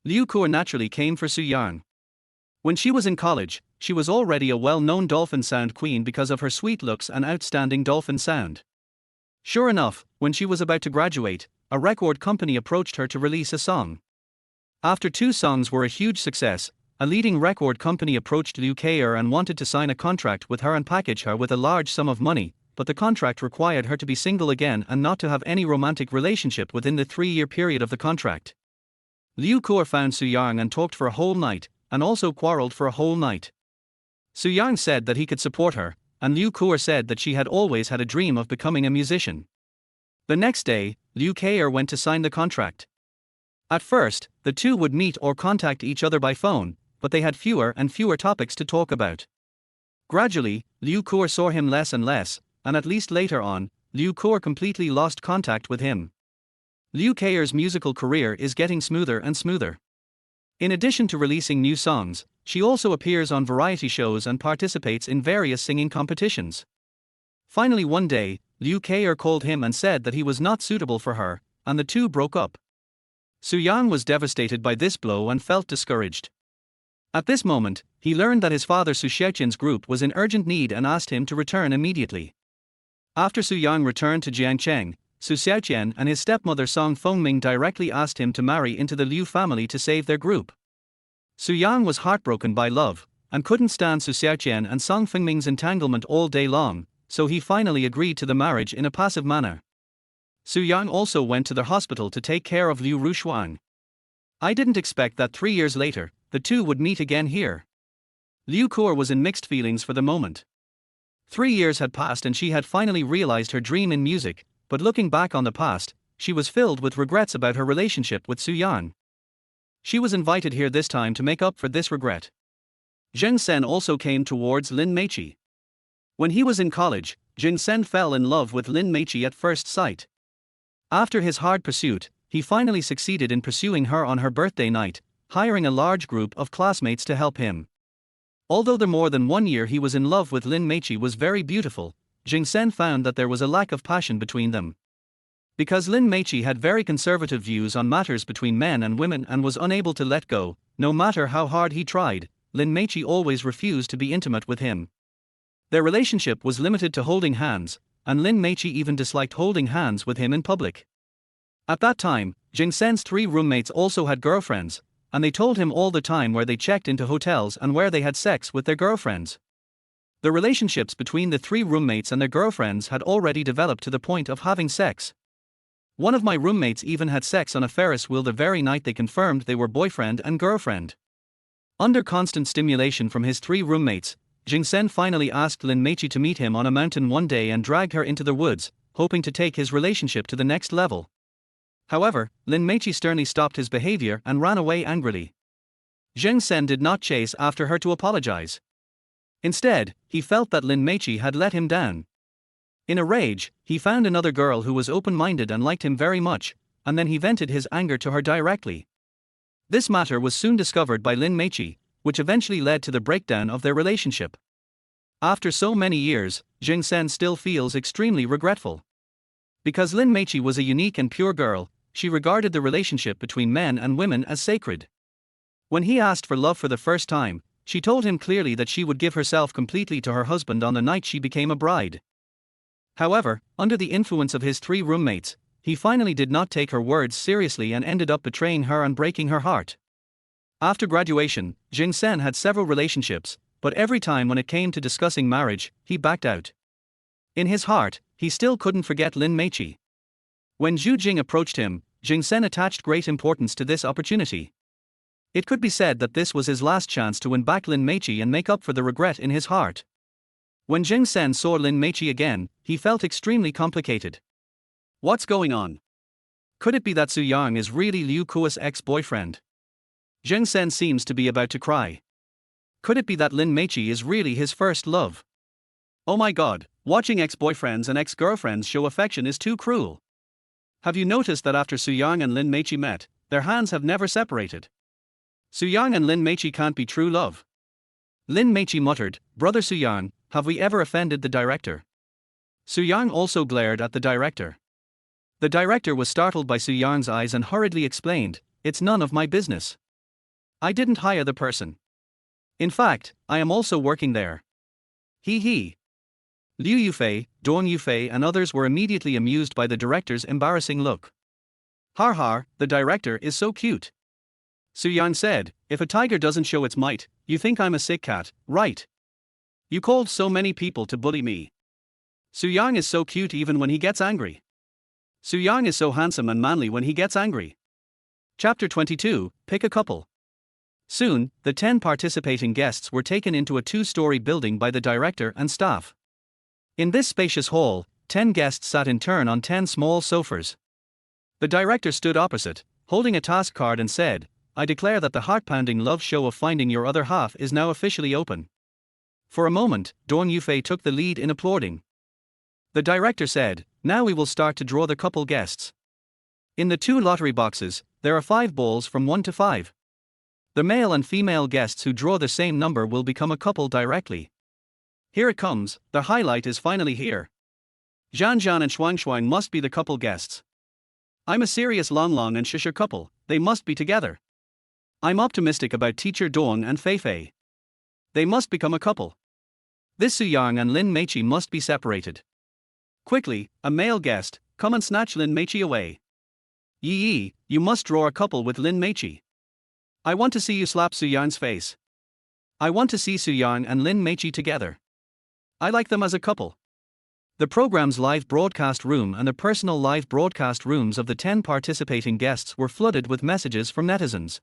Liu Ke naturally came for Su Yang. When she was in college, she was already a well-known dolphin sound queen because of her sweet looks and outstanding dolphin sound. Sure enough, when she was about to graduate, a record company approached her to release a song. After 2 songs were a huge success, a leading record company approached Liu Ke and wanted to sign a contract with her and package her with a large sum of money, but the contract required her to be single again and not to have any romantic relationship within the 3-year period of the contract. Liu Ke found Su Yang and talked for a whole night, and also quarreled for a whole night. Su Yang said that he could support her, and Liu Ke said that she had always had a dream of becoming a musician. The next day, Liu Ke went to sign the contract. At first, the two would meet or contact each other by phone, but they had fewer and fewer topics to talk about. Gradually, Liu Ke saw him less and less, and at least later on, Liu Ke completely lost contact with him. Liu Ke's musical career is getting smoother and smoother. In addition to releasing new songs, she also appears on variety shows and participates in various singing competitions. Finally one day, Liu Ke called him and said that he was not suitable for her, and the two broke up. Su Yang was devastated by this blow and felt discouraged. At this moment, he learned that his father Su Xiaoqian's group was in urgent need and asked him to return immediately. After Su Yang returned to Jiangcheng, Su Xiaoqian and his stepmother Song Fengming directly asked him to marry into the Liu family to save their group. Su Yang was heartbroken by love, and couldn't stand Su Xiaoqian and Song Fengming's entanglement all day long, so he finally agreed to the marriage in a passive manner. Su Yang also went to the hospital to take care of Liu Rushuang. I didn't expect that 3 years later, the two would meet again here. Liu Kuo was in mixed feelings for the moment. 3 years had passed and she had finally realized her dream in music, but looking back on the past, she was filled with regrets about her relationship with Su Yang. She was invited here this time to make up for this regret. Zheng Sen also came towards Lin Meiqi. When he was in college, Zheng Sen fell in love with Lin Meiqi at first sight. After his hard pursuit, he finally succeeded in pursuing her on her birthday night, hiring a large group of classmates to help him. Although the more than 1 year he was in love with Lin Meiqi was very beautiful, Zheng Sen found that there was a lack of passion between them. Because Lin Meiqi had very conservative views on matters between men and women and was unable to let go, no matter how hard he tried, Lin Meiqi always refused to be intimate with him. Their relationship was limited to holding hands, and Lin Meiqi even disliked holding hands with him in public. At that time, Zheng Sen's 3 roommates also had girlfriends, and they told him all the time where they checked into hotels and where they had sex with their girlfriends. The relationships between the 3 roommates and their girlfriends had already developed to the point of having sex. One of my roommates even had sex on a Ferris wheel the very night they confirmed they were boyfriend and girlfriend. Under constant stimulation from his 3 roommates, Zheng Sen finally asked Lin Meiqi to meet him on a mountain one day and dragged her into the woods, hoping to take his relationship to the next level. However, Lin Meiqi sternly stopped his behavior and ran away angrily. Zheng Sen did not chase after her to apologize. Instead, he felt that Lin Meiqi had let him down. In a rage, he found another girl who was open-minded and liked him very much, and then he vented his anger to her directly. This matter was soon discovered by Lin Meiqi, which eventually led to the breakdown of their relationship. After so many years, Zheng Sen still feels extremely regretful. Because Lin Meiqi was a unique and pure girl, she regarded the relationship between men and women as sacred. When he asked for love for the first time, she told him clearly that she would give herself completely to her husband on the night she became a bride. However, under the influence of his 3 roommates, he finally did not take her words seriously and ended up betraying her and breaking her heart. After graduation, Zheng Sen had several relationships, but every time when it came to discussing marriage, he backed out. In his heart, he still couldn't forget Lin Meiqi. When Zhu Jing approached him, Zheng Sen attached great importance to this opportunity. It could be said that this was his last chance to win back Lin Meiqi and make up for the regret in his heart. When Zheng Sen saw Lin Meiqi again, he felt extremely complicated. What's going on? Could it be that Su Yang is really Liu Kuo's ex-boyfriend? Zheng Sen seems to be about to cry. Could it be that Lin Meiqi is really his first love? Oh my god, watching ex-boyfriends and ex-girlfriends show affection is too cruel. Have you noticed that after Su Yang and Lin Meiqi met, their hands have never separated? Su Yang and Lin Meiqi can't be true love. Lin Meiqi muttered, "Brother Su Yang, have we ever offended the director?" Su Yang also glared at the director. The director was startled by Su Yang's eyes and hurriedly explained, "It's none of my business. I didn't hire the person. In fact, I am also working there." He. Liu Yufei, Dong Yufei and others were immediately amused by the director's embarrassing look. Har, the director is so cute. Su Yang said, "If a tiger doesn't show its might, you think I'm a sick cat, right? You called so many people to bully me. Su Yang is so cute even when he gets angry. Su Yang is so handsome and manly when he gets angry." Chapter 22, Pick a Couple. Soon, the 10 participating guests were taken into a 2-story building by the director and staff. In this spacious hall, 10 guests sat in turn on 10 small sofas. The director stood opposite, holding a task card and said, "I declare that the heart-pounding love show of finding your other half is now officially open." For a moment, Dong Yufei took the lead in applauding. The director said, "Now we will start to draw the couple guests. In the 2 lottery boxes, there are 5 balls from 1 to 5. The male and female guests who draw the same number will become a couple directly. Here it comes, the highlight is finally here. Zhan and Shuang must be the couple guests." I'm a serious Long Long and Shusher couple, they must be together. I'm optimistic about teacher Dong and Fei Fei. They must become a couple. This Su Yang and Lin Meichi must be separated. Quickly, a male guest, come and snatch Lin Meichi away. Yi Yi, you must draw a couple with Lin Meichi. I want to see you slap Su Yang's face. I want to see Su Yang and Lin Meichi together. I like them as a couple. The program's live broadcast room and the personal live broadcast rooms of the 10 participating guests were flooded with messages from netizens.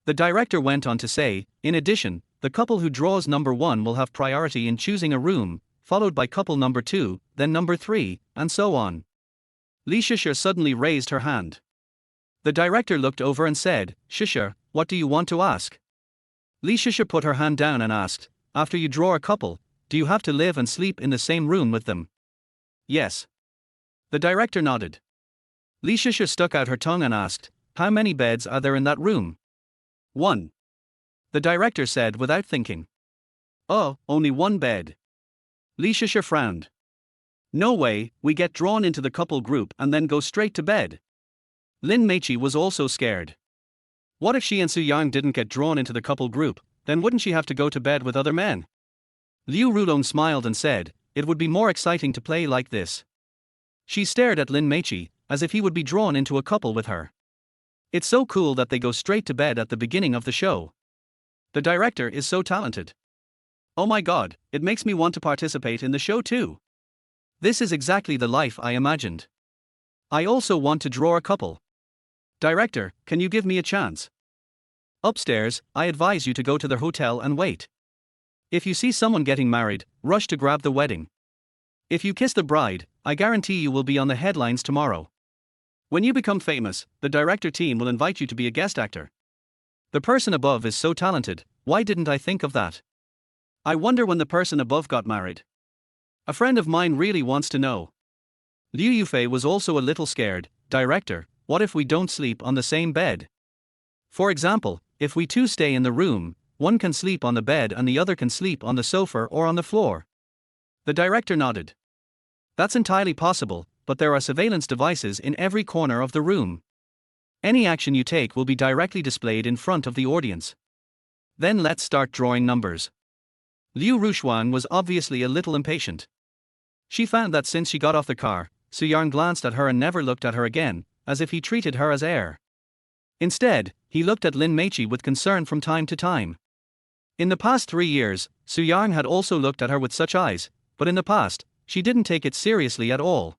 The director went on to say, in addition, the couple who draws number 1 will have priority in choosing a room, followed by couple number 2, then number 3, and so on. Li Shusher suddenly raised her hand. The director looked over and said, Shusher, what do you want to ask? Li Shusher put her hand down and asked, after you draw a couple, do you have to live and sleep in the same room with them? Yes. The director nodded. Li Shusher stuck out her tongue and asked, how many beds are there in that room? 1. The director said without thinking. Oh, only 1 bed. Li Shusher frowned. No way, we get drawn into the couple group and then go straight to bed. Lin Meichi was also scared. What if she and Su Yang didn't get drawn into the couple group, then wouldn't she have to go to bed with other men? Liu Rulong smiled and said, it would be more exciting to play like this. She stared at Lin Meichi, as if he would be drawn into a couple with her. It's so cool that they go straight to bed at the beginning of the show. The director is so talented. Oh my god, it makes me want to participate in the show too. This is exactly the life I imagined. I also want to draw a couple. Director, can you give me a chance? Upstairs, I advise you to go to the hotel and wait. If you see someone getting married, rush to grab the wedding. If you kiss the bride, I guarantee you will be on the headlines tomorrow. When you become famous, the director team will invite you to be a guest actor. The person above is so talented, why didn't I think of that? I wonder when the person above got married. A friend of mine really wants to know. Liu Yufei was also a little scared. Director, what if we don't sleep on the same bed? For example, if we two stay in the room, one can sleep on the bed and the other can sleep on the sofa or on the floor. The director nodded. That's entirely possible, but there are surveillance devices in every corner of the room. Any action you take will be directly displayed in front of the audience. Then let's start drawing numbers. Liu Rushuang was obviously a little impatient. She found that since she got off the car, Su Yang glanced at her and never looked at her again, as if he treated her as air. Instead, he looked at Lin Meichi with concern from time to time. In the past 3 years, Su Yang had also looked at her with such eyes, but in the past, she didn't take it seriously at all.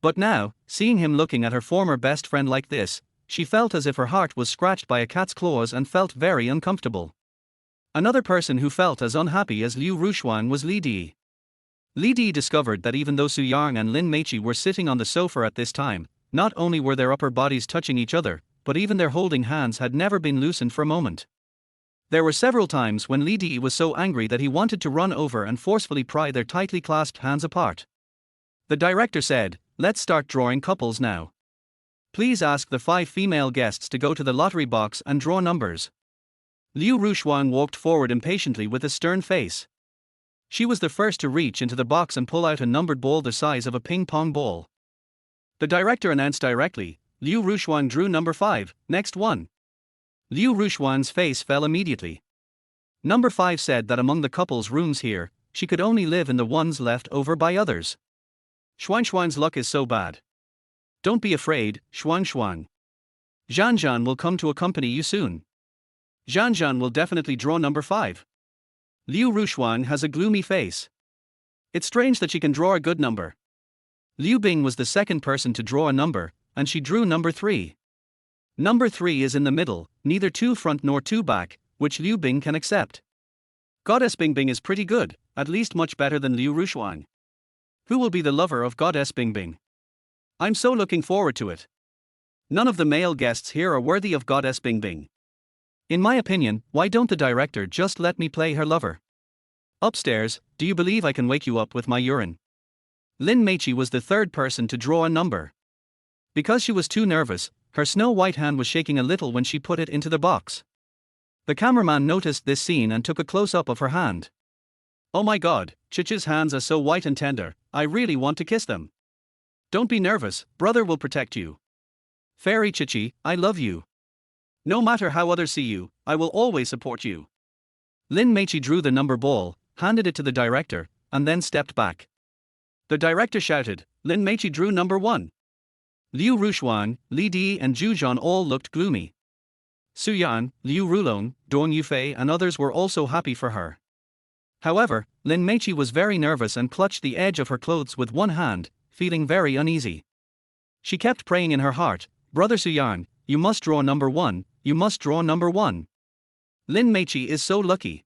But now, seeing him looking at her former best friend like this, she felt as if her heart was scratched by a cat's claws and felt very uncomfortable. Another person who felt as unhappy as Liu Rushuang was Li Di. Li Di discovered that even though Su Yang and Lin Meichi were sitting on the sofa at this time, not only were their upper bodies touching each other, but even their holding hands had never been loosened for a moment. There were several times when Li Di was so angry that he wanted to run over and forcefully pry their tightly clasped hands apart. The director said, let's start drawing couples now. Please ask the 5 female guests to go to the lottery box and draw numbers. Liu Rushuang walked forward impatiently with a stern face. She was the first to reach into the box and pull out a numbered ball the size of a ping-pong ball. The director announced directly, Liu Rushuang drew number 5, next one. Liu Rushuang's face fell immediately. Number 5 said that among the couple's rooms here, she could only live in the ones left over by others. Xuan's luck is so bad. Don't be afraid, Xuan. Zhan will come to accompany you soon. Zhan will definitely draw number 5. Liu Rushuang has a gloomy face. It's strange that she can draw a good number. Liu Bing was the second person to draw a number, and she drew number 3. Number 3 is in the middle, neither too front nor too back, which Liu Bing can accept. Goddess Bingbing is pretty good, at least much better than Liu Rushuang. Who will be the lover of Goddess Bingbing? I'm so looking forward to it. None of the male guests here are worthy of Goddess Bingbing. In my opinion, why don't the director just let me play her lover? Upstairs, do you believe I can wake you up with my urine? Lin Meichi was the third person to draw a number. Because she was too nervous, her snow-white hand was shaking a little when she put it into the box. The cameraman noticed this scene and took a close-up of her hand. Oh my god, Chichi's hands are so white and tender, I really want to kiss them. Don't be nervous, brother will protect you. Fairy Chichi, I love you. No matter how others see you, I will always support you. Lin Meichi drew the number ball, handed it to the director, and then stepped back. The director shouted, Lin Meichi drew number 1. Liu Rushuang, Li Di and Zhu Zhan all looked gloomy. Su Yan, Liu Rulong, Dong Yufei and others were also happy for her. However, Lin Meichi was very nervous and clutched the edge of her clothes with one hand, feeling very uneasy. She kept praying in her heart, Brother Su Yan, you must draw number 1, you must draw number 1. Lin Meichi is so lucky.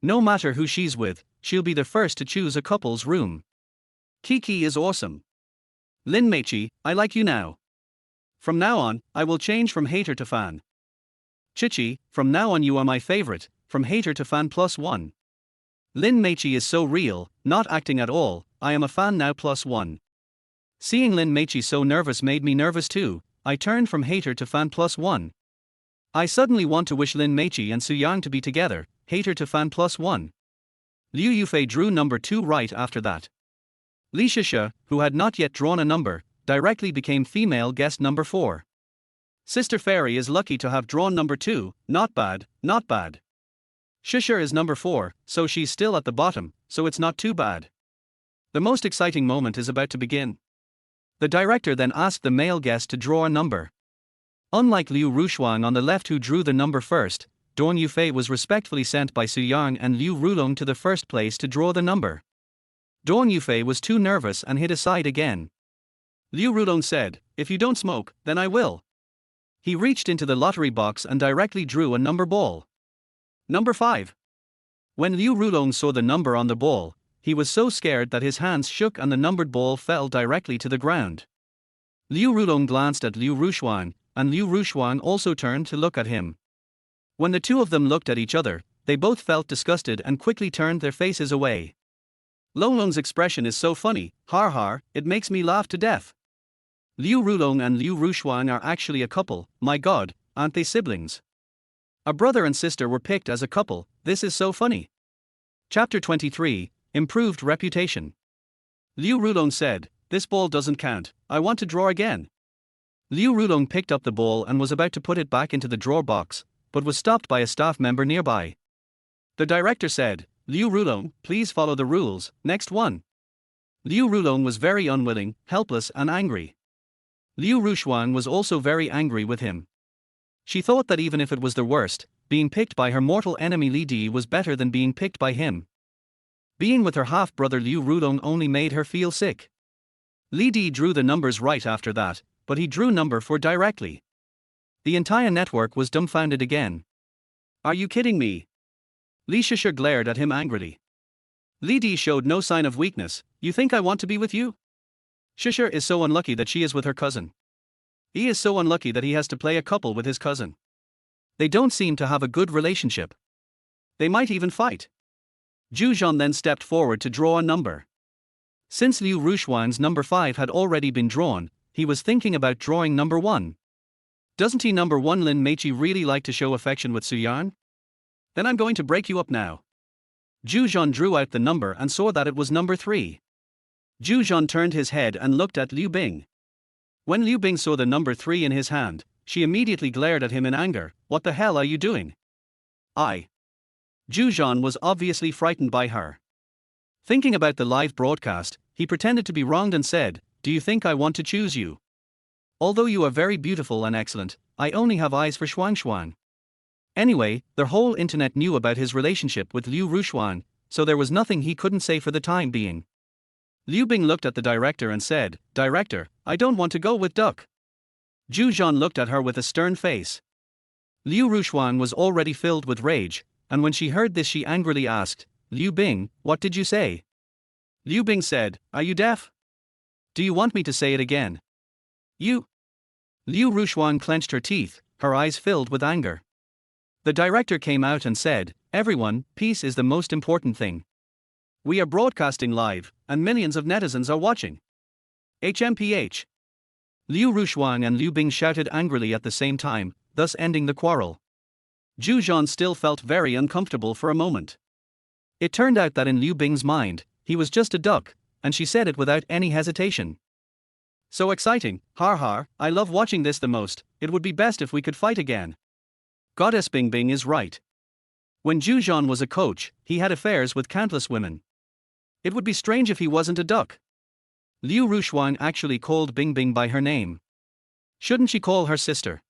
No matter who she's with, she'll be the first to choose a couple's room. Kiki is awesome. Lin Meichi, I like you now. From now on, I will change from hater to fan. Chichi, from now on you are my favorite, from hater to fan +1. Lin Meichi is so real, not acting at all, I am a fan now +1. Seeing Lin Meichi so nervous made me nervous too, I turned from hater to fan +1. I suddenly want to wish Lin Meichi and Su Yang to be together, hater to fan +1. Liu Yufei drew number 2 right after that. Li Shisha, who had not yet drawn a number, directly became female guest number 4. Sister Fairy is lucky to have drawn number 2, not bad, not bad. Shisha is number 4, so she's still at the bottom, so it's not too bad. The most exciting moment is about to begin. The director then asked the male guest to draw a number. Unlike Liu Rushuang on the left who drew the number first, Dong Yufei was respectfully sent by Su Yang and Liu Rulong to the first place to draw the number. Dong Yufei was too nervous and hid aside again. Liu Rulong said, if you don't smoke, then I will. He reached into the lottery box and directly drew a number ball. Number 5. When Liu Rulong saw the number on the ball, he was so scared that his hands shook and the numbered ball fell directly to the ground. Liu Rulong glanced at Liu Rushuang, and Liu Rushuang also turned to look at him. When the two of them looked at each other, they both felt disgusted and quickly turned their faces away. Longlong's expression is so funny, har har, it makes me laugh to death. Liu Rulong and Liu Rushuang are actually a couple, my god, aren't they siblings? A brother and sister were picked as a couple, this is so funny. Chapter 23, Improved Reputation. Liu Rulong said, this ball doesn't count, I want to draw again. Liu Rulong picked up the ball and was about to put it back into the drawer box, but was stopped by a staff member nearby. The director said, Liu Rulong, please follow the rules, next one. Liu Rulong was very unwilling, helpless and angry. Liu Rushuang was also very angry with him. She thought that even if it was the worst, being picked by her mortal enemy Li Di was better than being picked by him. Being with her half-brother Liu Rulong only made her feel sick. Li Di drew the numbers right after that, but he drew number 4 directly. The entire network was dumbfounded again. Are you kidding me? Li Shisha glared at him angrily. Li Di showed no sign of weakness, you think I want to be with you? Shisha is so unlucky that she is with her cousin. He is so unlucky that he has to play a couple with his cousin. They don't seem to have a good relationship. They might even fight. Zhu Zhan then stepped forward to draw a number. Since Liu Rushuang's number 5 had already been drawn, he was thinking about drawing number 1. Doesn't he number 1 Lin Meichi really like to show affection with Su Yan? Then I'm going to break you up now. Zhu Zhan drew out the number and saw that it was number 3. Zhu Zhan turned his head and looked at Liu Bing. When Liu Bing saw the number 3 in his hand, she immediately glared at him in anger, what the hell are you doing? Zhu Zhan was obviously frightened by her. Thinking about the live broadcast, he pretended to be wronged and said, do you think I want to choose you? Although you are very beautiful and excellent, I only have eyes for Shuang. Anyway, the whole internet knew about his relationship with Liu Rushuang, so there was nothing he couldn't say for the time being. Liu Bing looked at the director and said, Director, I don't want to go with Duck. Zhu Zhan looked at her with a stern face. Liu Rushuang was already filled with rage, and when she heard this she angrily asked, Liu Bing, what did you say? Liu Bing said, are you deaf? Do you want me to say it again? You. Liu Rushuang clenched her teeth, her eyes filled with anger. The director came out and said, everyone, peace is the most important thing. We are broadcasting live, and millions of netizens are watching. HMPH. Liu Rushuang and Liu Bing shouted angrily at the same time, thus ending the quarrel. Zhu Zhan still felt very uncomfortable for a moment. It turned out that in Liu Bing's mind, he was just a duck, and she said it without any hesitation. So exciting, har har, I love watching this the most, it would be best if we could fight again. Goddess Bing Bing is right. When Zhu was a coach, he had affairs with countless women. It would be strange if he wasn't a duck. Liu Rushuang actually called Bing Bing by her name. Shouldn't she call her sister?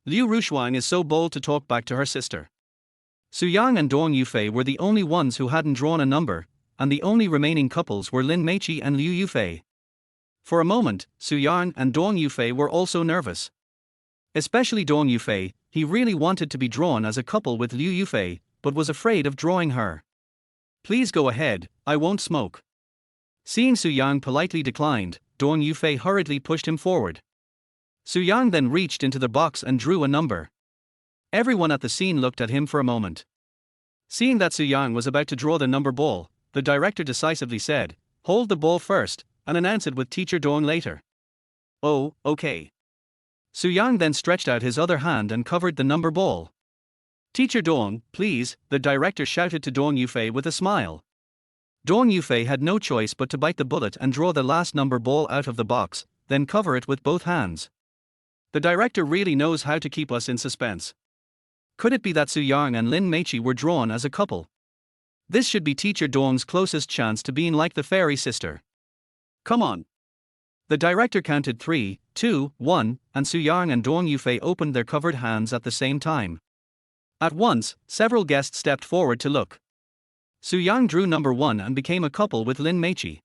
Liu Rushuang is so bold to talk back to her sister. Su Yang and Dong Yufei were the only ones who hadn't drawn a number, and the only remaining couples were Lin Meiqi and Liu Yufei. For a moment, Su Yang and Dong Yufei were also nervous. Especially Dong Yufei, he really wanted to be drawn as a couple with Liu Yufei, but was afraid of drawing her. Please go ahead, I won't smoke. Seeing Su Yang politely declined, Dong Yufei hurriedly pushed him forward. Su Yang then reached into the box and drew a number. Everyone at the scene looked at him for a moment. Seeing that Su Yang was about to draw the number ball, the director decisively said, "Hold the ball first, and announce it with Teacher Dong later." "Oh, okay." Su Yang then stretched out his other hand and covered the number ball. "Teacher Dong, please," the director shouted to Dong Yufei with a smile. Dong Yufei had no choice but to bite the bullet and draw the last number ball out of the box, then cover it with both hands. The director really knows how to keep us in suspense. Could it be that Su Yang and Lin Meiqi were drawn as a couple? This should be Teacher Dong's closest chance to being like the fairy sister. Come on. The director counted 3, 2, 1, and Su Yang and Dong Yufei opened their covered hands at the same time. At once, several guests stepped forward to look. Su Yang drew number 1 and became a couple with Lin Meiqi.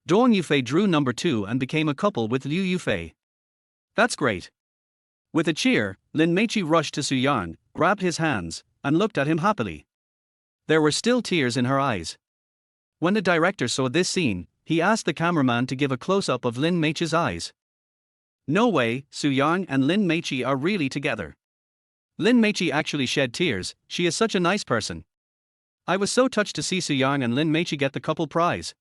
Dong Yufei drew number 2 and became a couple with Liu Yufei. That's great. With a cheer, Lin Meiqi rushed to Su Yang, grabbed his hands, and looked at him happily. There were still tears in her eyes. When the director saw this scene, he asked the cameraman to give a close-up of Lin Meiqi's eyes. No way, Su Yang and Lin Meiqi are really together. Lin Meiqi actually shed tears, she is such a nice person. I was so touched to see Su Yang and Lin Meiqi get the couple prize.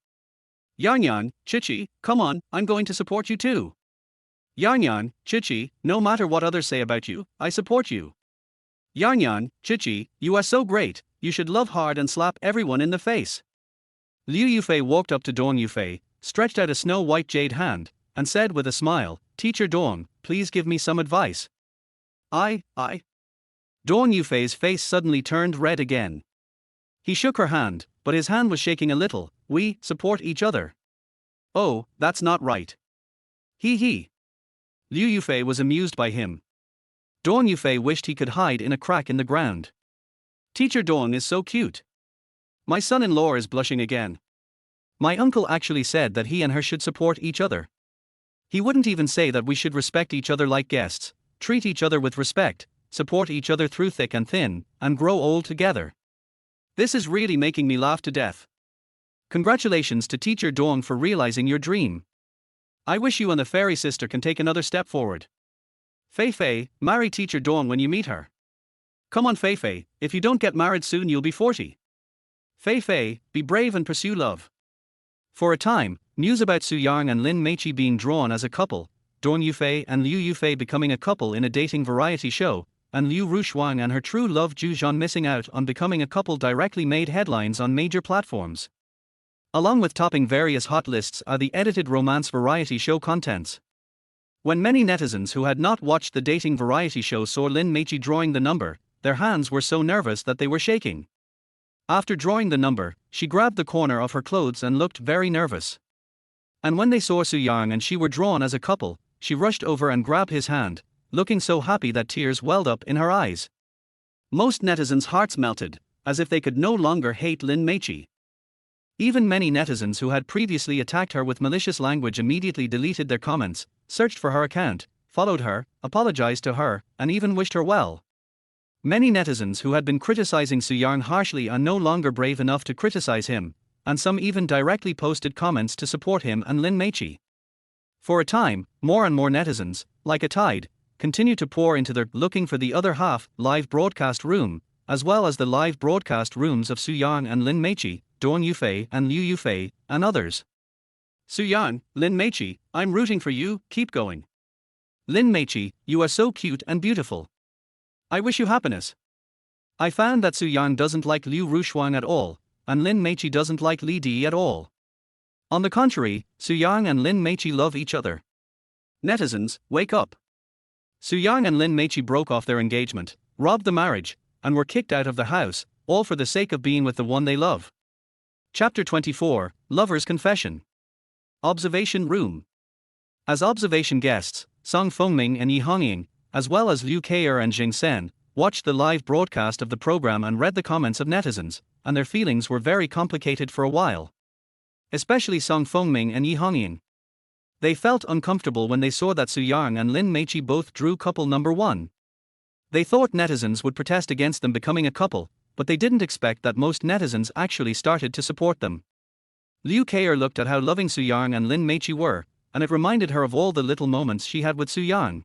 Yang Yang, Chichi, come on, I'm going to support you too. Yang Yang, Chichi, no matter what others say about you, I support you. Yang Yang, Chichi, you are so great, you should love hard and slap everyone in the face. Liu Yufei walked up to Dong Yufei, stretched out a snow-white jade hand, and said with a smile, "Teacher Dong, please give me some advice." I. Dong Yufei's face suddenly turned red again. He shook her hand, but his hand was shaking a little. "We support each other." "Oh, that's not right." He. Liu Yufei was amused by him. Dong Yufei wished he could hide in a crack in the ground. Teacher Dong is so cute. My son-in-law is blushing again. My uncle actually said that he and her should support each other. He wouldn't even say that we should respect each other like guests, treat each other with respect, support each other through thick and thin, and grow old together. This is really making me laugh to death. Congratulations to Teacher Dong for realizing your dream. I wish you and the fairy sister can take another step forward. Fei Fei, marry Teacher Dong when you meet her. Come on Fei Fei, if you don't get married soon you'll be 40. Fei Fei, be brave and pursue love. For a time, news about Su Yang and Lin Meiqi being drawn as a couple, Dong Yufei and Liu Yufei becoming a couple in a dating variety show, and Liu Rushuang and her true love Zhu missing out on becoming a couple directly made headlines on major platforms. Along with topping various hot lists are the edited romance variety show contents. When many netizens who had not watched the dating variety show saw Lin Meiqi drawing the number, their hands were so nervous that they were shaking. After drawing the number, she grabbed the corner of her clothes and looked very nervous. And when they saw Su Yang and she were drawn as a couple, she rushed over and grabbed his hand, looking so happy that tears welled up in her eyes. Most netizens' hearts melted, as if they could no longer hate Lin Meiqi. Even many netizens who had previously attacked her with malicious language immediately deleted their comments, searched for her account, followed her, apologized to her, and even wished her well. Many netizens who had been criticizing Su Yang harshly are no longer brave enough to criticize him, and some even directly posted comments to support him and Lin Meiqi. For a time, more and more netizens, like a tide, continued to pour into their looking for the other half live broadcast room, as well as the live broadcast rooms of Su Yang and Lin Meiqi, Dong Yufei and Liu Yufei, and others. Su Yang, Lin Meiqi, I'm rooting for you, keep going. Lin Meiqi, you are so cute and beautiful. I wish you happiness. I found that Su Yang doesn't like Liu Rushuang at all, and Lin Meiqi doesn't like Li Di at all. On the contrary, Suyang and Lin Meichi love each other. Netizens, wake up. Suyang and Lin Meichi broke off their engagement, robbed the marriage, and were kicked out of the house, all for the sake of being with the one they love. Chapter 24, Lover's Confession. Observation Room. As observation guests, Song Fengming and Yi Hongying, as well as Liu Keier and Jing Sen, watched the live broadcast of the program and read the comments of netizens, and their feelings were very complicated for a while. Especially Song Fengming and Yi Hongying. They felt uncomfortable when they saw that Suyang and Lin Meichi both drew couple number 1. They thought netizens would protest against them becoming a couple, but they didn't expect that most netizens actually started to support them. Liu Keier looked at how loving Suyang and Lin Meichi were, and it reminded her of all the little moments she had with Suyang.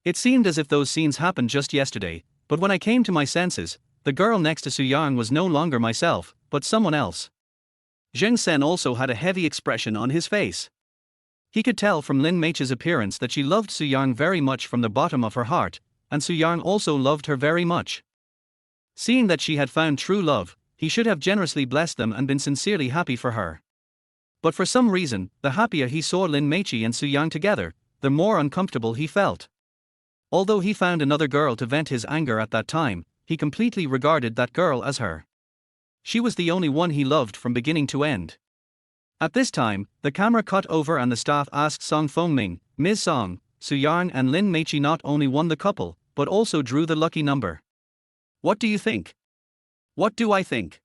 It seemed as if those scenes happened just yesterday, but when I came to my senses, the girl next to Suyang was no longer myself, but someone else. Jing Sen also had a heavy expression on his face. He could tell from Lin Meichi's appearance that she loved Suyang very much from the bottom of her heart, and Suyang also loved her very much. Seeing that she had found true love, he should have generously blessed them and been sincerely happy for her. But for some reason, the happier he saw Lin Meichi and Suyang together, the more uncomfortable he felt. Although he found another girl to vent his anger at that time, he completely regarded that girl as her. She was the only one he loved from beginning to end. At this time, the camera cut over and the staff asked Song Fengming, Ms. Song, Suyang and Lin Meichi not only won the couple, but also drew the lucky number. What do you think? What do I think?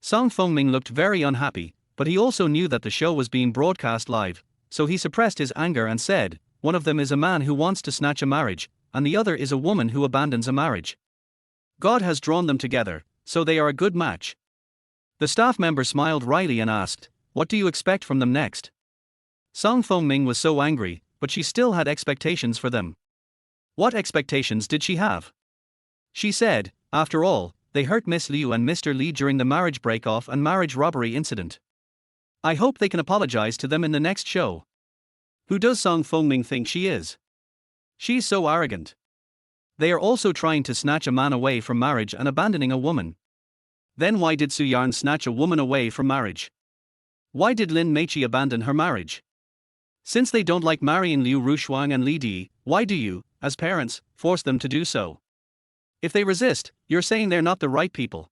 Song Fengming looked very unhappy, but he also knew that the show was being broadcast live, so he suppressed his anger and said, one of them is a man who wants to snatch a marriage, and the other is a woman who abandons a marriage. God has drawn them together, so they are a good match. The staff member smiled wryly and asked, what do you expect from them next? Song Fengming was so angry, but she still had expectations for them. What expectations did she have? She said, after all, they hurt Miss Liu and Mr. Li during the marriage break-off and marriage robbery incident. I hope they can apologize to them in the next show. Who does Song Fengming think she is? She's so arrogant. They are also trying to snatch a man away from marriage and abandoning a woman. Then why did Suyang snatch a woman away from marriage? Why did Lin Meichi abandon her marriage? Since they don't like marrying Liu Rushuang and Li Di, why do you, as parents, force them to do so? If they resist, you're saying they're not the right people.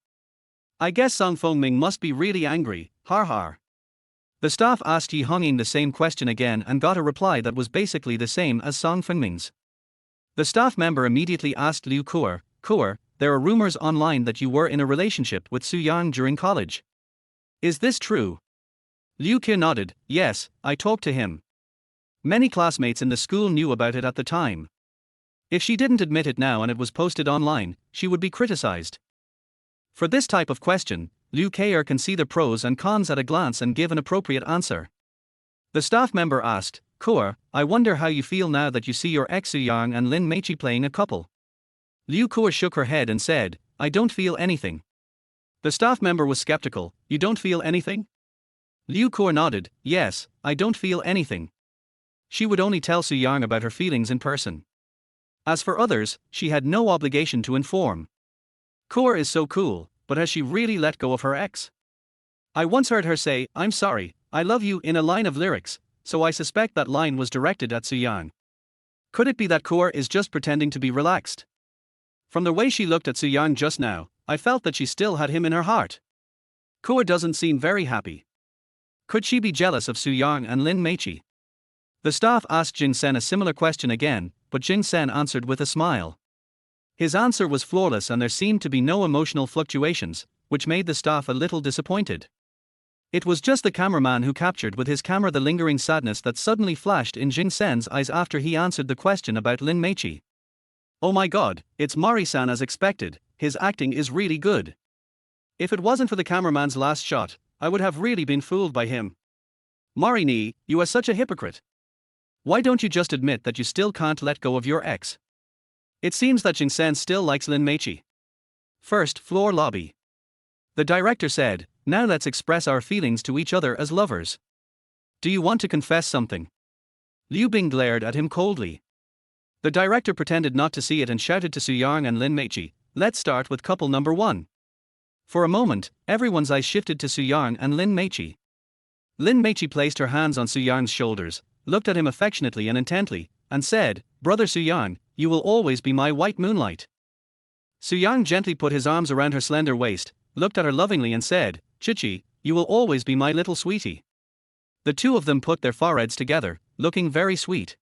I guess Song Fengming must be really angry, har har. The staff asked Yi Hongying the same question again and got a reply that was basically the same as Song Fengming's. The staff member immediately asked Liu Keier, there are rumors online that you were in a relationship with Suyang during college. Is this true? Liu Keier nodded, yes, I talked to him. Many classmates in the school knew about it at the time. If she didn't admit it now and it was posted online, she would be criticized. For this type of question, Liu Keier can see the pros and cons at a glance and give an appropriate answer. The staff member asked, Keier, I wonder how you feel now that you see your ex Suyang and Lin Meichi playing a couple. Liu Keier shook her head and said, I don't feel anything. The staff member was skeptical, you don't feel anything? Liu Keier nodded, yes, I don't feel anything. She would only tell Suyang about her feelings in person. As for others, she had no obligation to inform. Keier is so cool, but has she really let go of her ex? I once heard her say, I'm sorry, I love you in a line of lyrics, so I suspect that line was directed at Suyang. Could it be that Keier is just pretending to be relaxed? From the way she looked at Suyang just now, I felt that she still had him in her heart. Keier doesn't seem very happy. Could she be jealous of Suyang and Lin Meichi? The staff asked Jing Sen a similar question again, but Jing Sen answered with a smile. His answer was flawless and there seemed to be no emotional fluctuations, which made the staff a little disappointed. It was just the cameraman who captured with his camera the lingering sadness that suddenly flashed in Jing Sen's eyes after he answered the question about Lin Meichi. Oh my god, it's Mari-san as expected, his acting is really good. If it wasn't for the cameraman's last shot, I would have really been fooled by him. Mari-ni, you are such a hypocrite. Why don't you just admit that you still can't let go of your ex? It seems that Jing Sen still likes Lin Meichi. First floor lobby. The director said, now let's express our feelings to each other as lovers. Do you want to confess something? Liu Bing glared at him coldly. The director pretended not to see it and shouted to Suyang and Lin Meichi, let's start with couple number 1. For a moment, everyone's eyes shifted to Suyang and Lin Meichi. Lin Meichi placed her hands on Su Yang's shoulders, looked at him affectionately and intently, and said, "Brother Su Yang, you will always be my white moonlight." Su Yang gently put his arms around her slender waist, looked at her lovingly and said, "Chichi, you will always be my little sweetie." The two of them put their foreheads together, looking very sweet.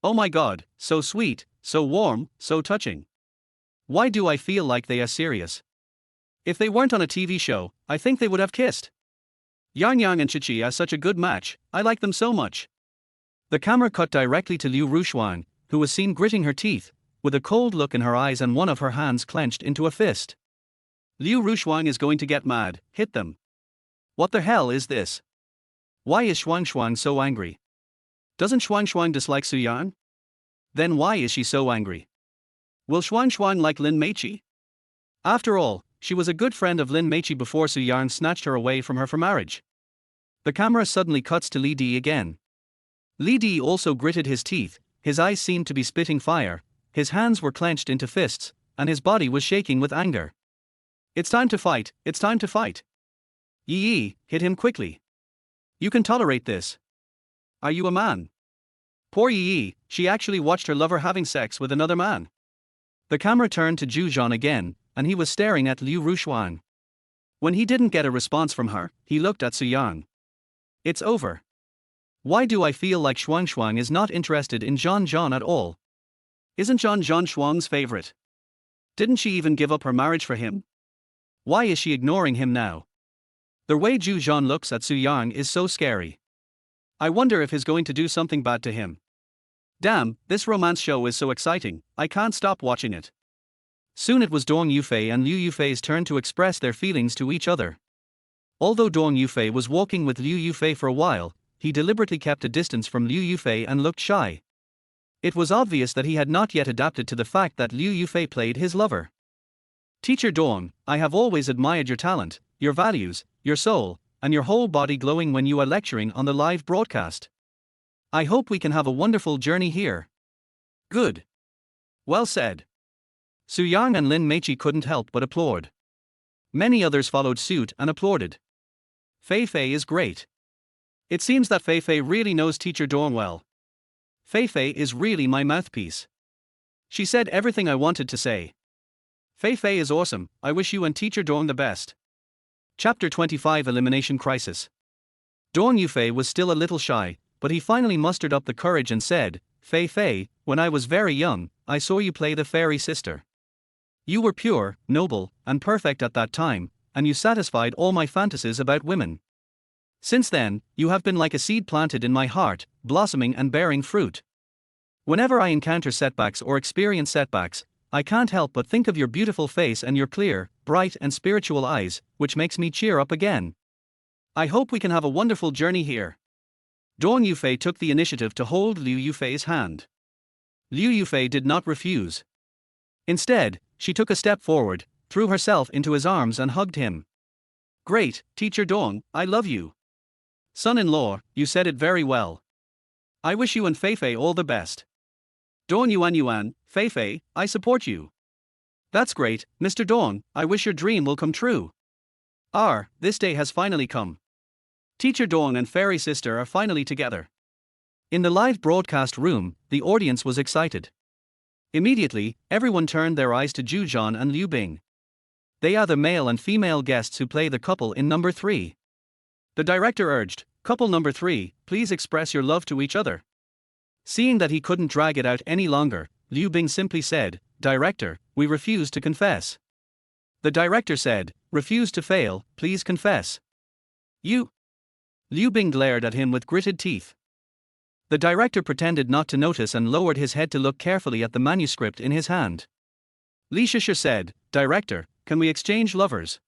Oh my god, so sweet, so warm, so touching. Why do I feel like they are serious? If they weren't on a TV show, I think they would have kissed. Yang Yang and Chichi are such a good match, I like them so much. The camera cut directly to Liu Rushuang, who was seen gritting her teeth, with a cold look in her eyes and one of her hands clenched into a fist. Liu Rushuang is going to get mad, hit them. What the hell is this? Why is Shuang so angry? Doesn't Shuang dislike Su Yang? Then why is she so angry? Will Shuang like Lin Meichi? After all, she was a good friend of Lin Meichi before Su Yang snatched her away from her for marriage. The camera suddenly cuts to Li Di again. Li Di also gritted his teeth, his eyes seemed to be spitting fire, his hands were clenched into fists, and his body was shaking with anger. It's time to fight, it's time to fight. Yi, hit him quickly. You can tolerate this. Are you a man? Poor Yi, she actually watched her lover having sex with another man. The camera turned to Zhu Zhan again, and he was staring at Liu Rushuang. When he didn't get a response from her, he looked at Su Yang. It's over. Why do I feel like Shuang is not interested in Zhan at all? Isn't Zhan Shuang's favorite? Didn't she even give up her marriage for him? Why is she ignoring him now? The way Zhu Zhan looks at Su Yang is so scary. I wonder if he's going to do something bad to him. Damn, this romance show is so exciting, I can't stop watching it. Soon it was Dong Yufei and Liu Yufei's turn to express their feelings to each other. Although Dong Yufei was walking with Liu Yufei for a while, he deliberately kept a distance from Liu Yufei and looked shy. It was obvious that he had not yet adapted to the fact that Liu Yufei played his lover. Teacher Dong, I have always admired your talent, your values, your soul, and your whole body glowing when you are lecturing on the live broadcast. I hope we can have a wonderful journey here. Good. Well said. Su Yang and Lin Meichi couldn't help but applaud. Many others followed suit and applauded. Fei Fei is great. It seems that Fei Fei really knows Teacher Dong well. Fei Fei is really my mouthpiece. She said everything I wanted to say. Fei Fei is awesome, I wish you and Teacher Dong the best. Chapter 25 Elimination Crisis. Dong Yufei was still a little shy, but he finally mustered up the courage and said, Fei Fei, when I was very young, I saw you play the fairy sister. You were pure, noble, and perfect at that time, and you satisfied all my fantasies about women. Since then, you have been like a seed planted in my heart, blossoming and bearing fruit. Whenever I encounter setbacks or experience setbacks, I can't help but think of your beautiful face and your clear, bright and spiritual eyes, which makes me cheer up again. I hope we can have a wonderful journey here. Dong Yufei took the initiative to hold Liu Yufei's hand. Liu Yufei did not refuse. Instead, she took a step forward, threw herself into his arms and hugged him. Great, Teacher Dong, I love you. Son-in-law, you said it very well. I wish you and Fei Fei all the best. Dong Yuan, Fei Fei, I support you. That's great, Mr. Dong, I wish your dream will come true. This day has finally come. Teacher Dong and Fairy Sister are finally together. In the live broadcast room, the audience was excited. Immediately, everyone turned their eyes to Zhu Zhan and Liu Bing. They are the male and female guests who play the couple in number 3. The director urged, couple number 3, please express your love to each other. Seeing that he couldn't drag it out any longer, Liu Bing simply said, Director, we refuse to confess. The director said, refuse to fail, please confess. You. Liu Bing glared at him with gritted teeth. The director pretended not to notice and lowered his head to look carefully at the manuscript in his hand. Li Shisha said, Director, can we exchange lovers?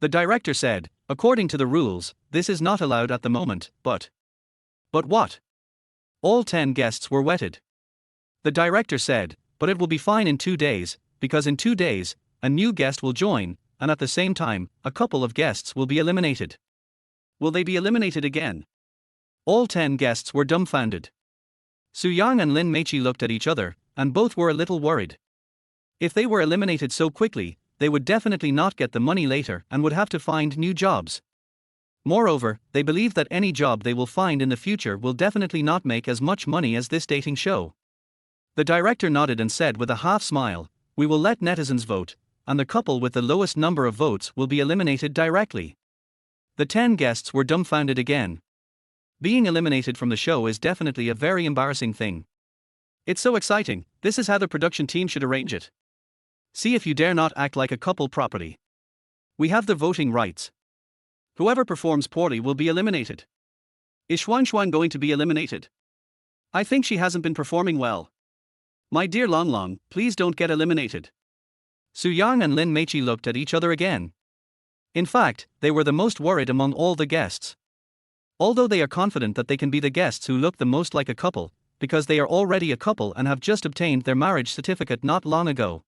The director said, according to the rules, this is not allowed at the moment, but. But what? All 10 guests were wetted. The director said, but it will be fine in 2 days, because in 2 days, a new guest will join, and at the same time, a couple of guests will be eliminated. Will they be eliminated again? All 10 guests were dumbfounded. Su Yang and Lin Meichi looked at each other, and both were a little worried. If they were eliminated so quickly, they would definitely not get the money later and would have to find new jobs. Moreover, they believe that any job they will find in the future will definitely not make as much money as this dating show. The director nodded and said with a half smile, "We will let netizens vote, and the couple with the lowest number of votes will be eliminated directly." The 10 guests were dumbfounded again. Being eliminated from the show is definitely a very embarrassing thing. It's so exciting, this is how the production team should arrange it. See if you dare not act like a couple properly. We have the voting rights. Whoever performs poorly will be eliminated. Is Rushuang going to be eliminated? I think she hasn't been performing well. My dear Long Long, please don't get eliminated. Su Yang and Lin Meichi looked at each other again. In fact, they were the most worried among all the guests. Although they are confident that they can be the guests who look the most like a couple, because they are already a couple and have just obtained their marriage certificate not long ago.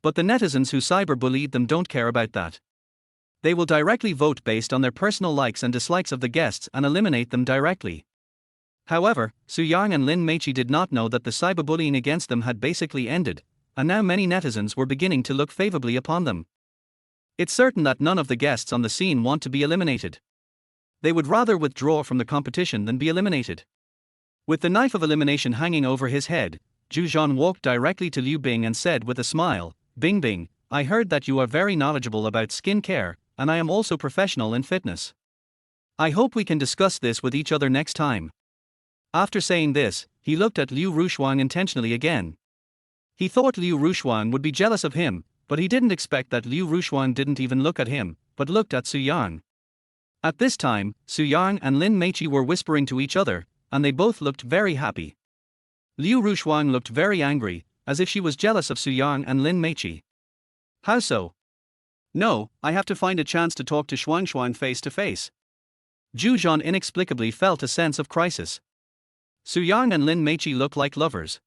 But the netizens who cyberbullied them don't care about that. They will directly vote based on their personal likes and dislikes of the guests and eliminate them directly. However, Su Yang and Lin Meichi did not know that the cyberbullying against them had basically ended, and now many netizens were beginning to look favorably upon them. It's certain that none of the guests on the scene want to be eliminated. They would rather withdraw from the competition than be eliminated. With the knife of elimination hanging over his head, Zhu Zhan walked directly to Liu Bing and said with a smile, "Bing Bing, I heard that you are very knowledgeable about skin care, and I am also professional in fitness. I hope we can discuss this with each other next time." After saying this, he looked at Liu Rushuang intentionally again. He thought Liu Rushuang would be jealous of him, but he didn't expect that Liu Rushuang didn't even look at him, but looked at Su Yang. At this time, Su Yang and Lin Meichi were whispering to each other, and they both looked very happy. Liu Rushuang looked very angry, as if she was jealous of Su Yang and Lin Meichi. How so? No, I have to find a chance to talk to Shuang face to face. Zhu Zhan inexplicably felt a sense of crisis. Su Yang and Lin Meichi look like lovers.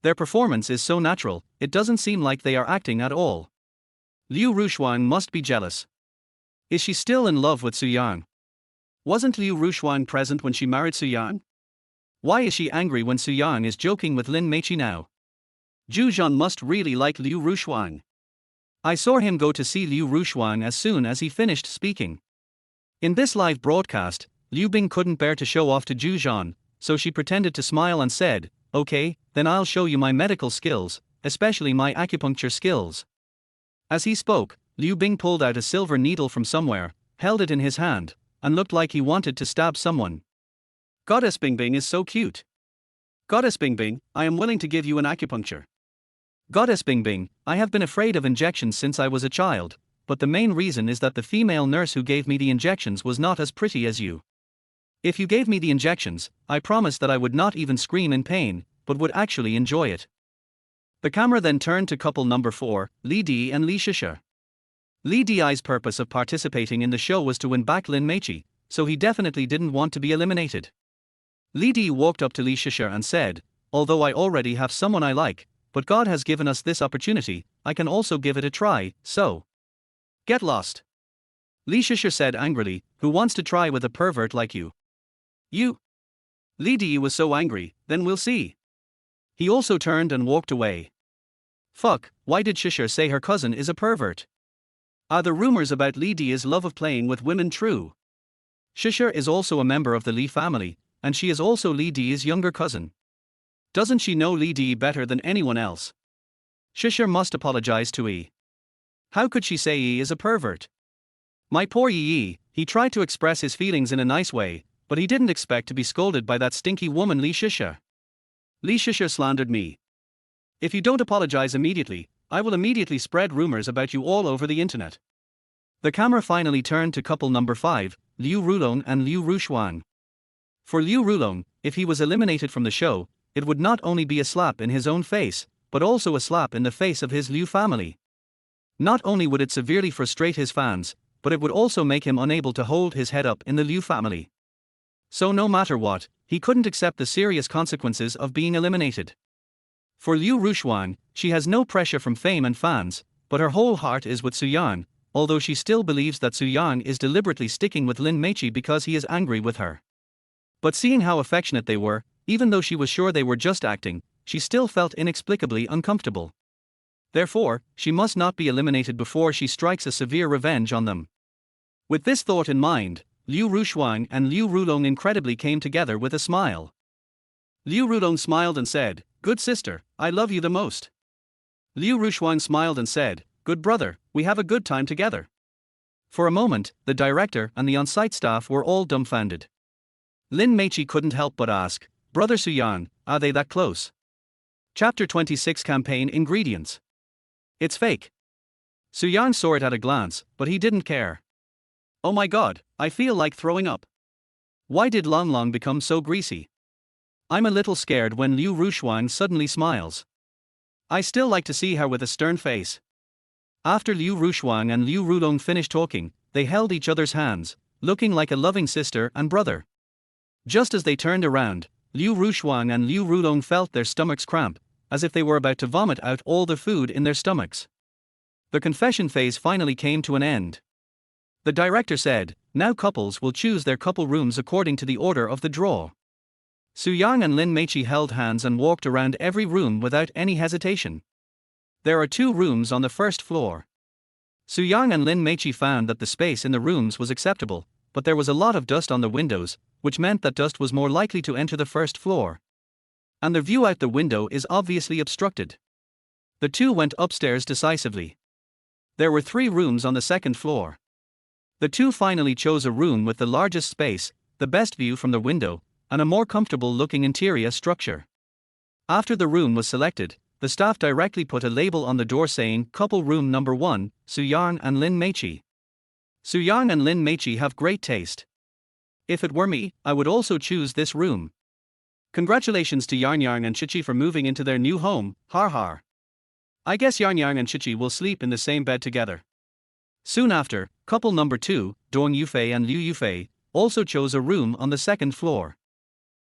Their performance is so natural, it doesn't seem like they are acting at all. Liu Rushuang must be jealous. Is she still in love with Su Yang? Wasn't Liu Rushuang present when she married Su Yang? Why is she angry when Su Yang is joking with Lin Meichi now? Zhu Zhan must really like Liu Rushuang. I saw him go to see Liu Rushuang as soon as he finished speaking. In this live broadcast, Liu Bing couldn't bear to show off to Zhu Zhan, so she pretended to smile and said, "Okay, then I'll show you my medical skills, especially my acupuncture skills." As he spoke, Liu Bing pulled out a silver needle from somewhere, held it in his hand, and looked like he wanted to stab someone. Goddess Bing Bing is so cute. Goddess Bing Bing, I am willing to give you an acupuncture. Goddess Bing Bing, I have been afraid of injections since I was a child, but the main reason is that the female nurse who gave me the injections was not as pretty as you. If you gave me the injections, I promised that I would not even scream in pain, but would actually enjoy it. The camera then turned to couple number 4, Li Di and Li Shisha. Li Di's purpose of participating in the show was to win back Lin Meichi, so he definitely didn't want to be eliminated. Li Di walked up to Li Shisha and said, "Although I already have someone I like, but God has given us this opportunity, I can also give it a try, so get lost." Li Shisha said angrily, "Who wants to try with a pervert like you?" "You." Li Di was so angry, "Then we'll see." He also turned and walked away. Fuck, why did Shisha say her cousin is a pervert? Are the rumors about Li Di's love of playing with women true? Shisha is also a member of the Li family, and she is also Li Di's younger cousin. Doesn't she know Li Di better than anyone else? Shisha must apologize to Yi. How could she say Yi is a pervert? My poor Yi, he tried to express his feelings in a nice way, but he didn't expect to be scolded by that stinky woman Li Shisha. Li Shisha slandered me. If you don't apologize immediately, I will immediately spread rumors about you all over the internet. The camera finally turned to couple number 5, Liu Rulong and Liu Rushuang. For Liu Rulong, if he was eliminated from the show, it would not only be a slap in his own face, but also a slap in the face of his Liu family. Not only would it severely frustrate his fans, but it would also make him unable to hold his head up in the Liu family. So no matter what, he couldn't accept the serious consequences of being eliminated. For Liu Rushuang, she has no pressure from fame and fans, but her whole heart is with Su Yang, although she still believes that Su Yang is deliberately sticking with Lin Meichi because he is angry with her. But seeing how affectionate they were, even though she was sure they were just acting, she still felt inexplicably uncomfortable. Therefore, she must not be eliminated before she strikes a severe revenge on them. With this thought in mind, Liu Rushuang and Liu Rulong incredibly came together with a smile. Liu Rulong smiled and said, "Good sister, I love you the most." Liu Rushuang smiled and said, "Good brother, we have a good time together." For a moment, the director and the on-site staff were all dumbfounded. Lin Meiqi couldn't help but ask, "Brother Suyang, are they that close?" Chapter 26 Campaign Ingredients. It's fake. Suyang saw it at a glance, but he didn't care. "Oh my god, I feel like throwing up. Why did Long Long become so greasy? I'm a little scared when Liu Rushuang suddenly smiles. I still like to see her with a stern face." After Liu Rushuang and Liu Rulong finished talking, they held each other's hands, looking like a loving sister and brother. Just as they turned around, Liu Rushuang and Liu Rulong felt their stomachs cramp, as if they were about to vomit out all the food in their stomachs. The confession phase finally came to an end. The director said, "Now couples will choose their couple rooms according to the order of the draw." Suyang and Lin Meiqi held hands and walked around every room without any hesitation. There are 2 rooms on the first floor. Suyang and Lin Meiqi found that the space in the rooms was acceptable, but there was a lot of dust on the windows, which meant that dust was more likely to enter the first floor. And the view out the window is obviously obstructed. The 2 went upstairs decisively. There were 3 rooms on the second floor. The 2 finally chose a room with the largest space, the best view from the window, and a more comfortable looking interior structure. After the room was selected, the staff directly put a label on the door saying "Couple Room Number 1, Suyang and Lin Meiqi." Suyang and Lin Meiqi have great taste. If it were me, I would also choose this room. Congratulations to Yarnyang and Chichi for moving into their new home, har har. I guess Yarnyang and Chichi will sleep in the same bed together. Soon after, couple number 2, Dong Yufei and Liu Yufei, also chose a room on the second floor.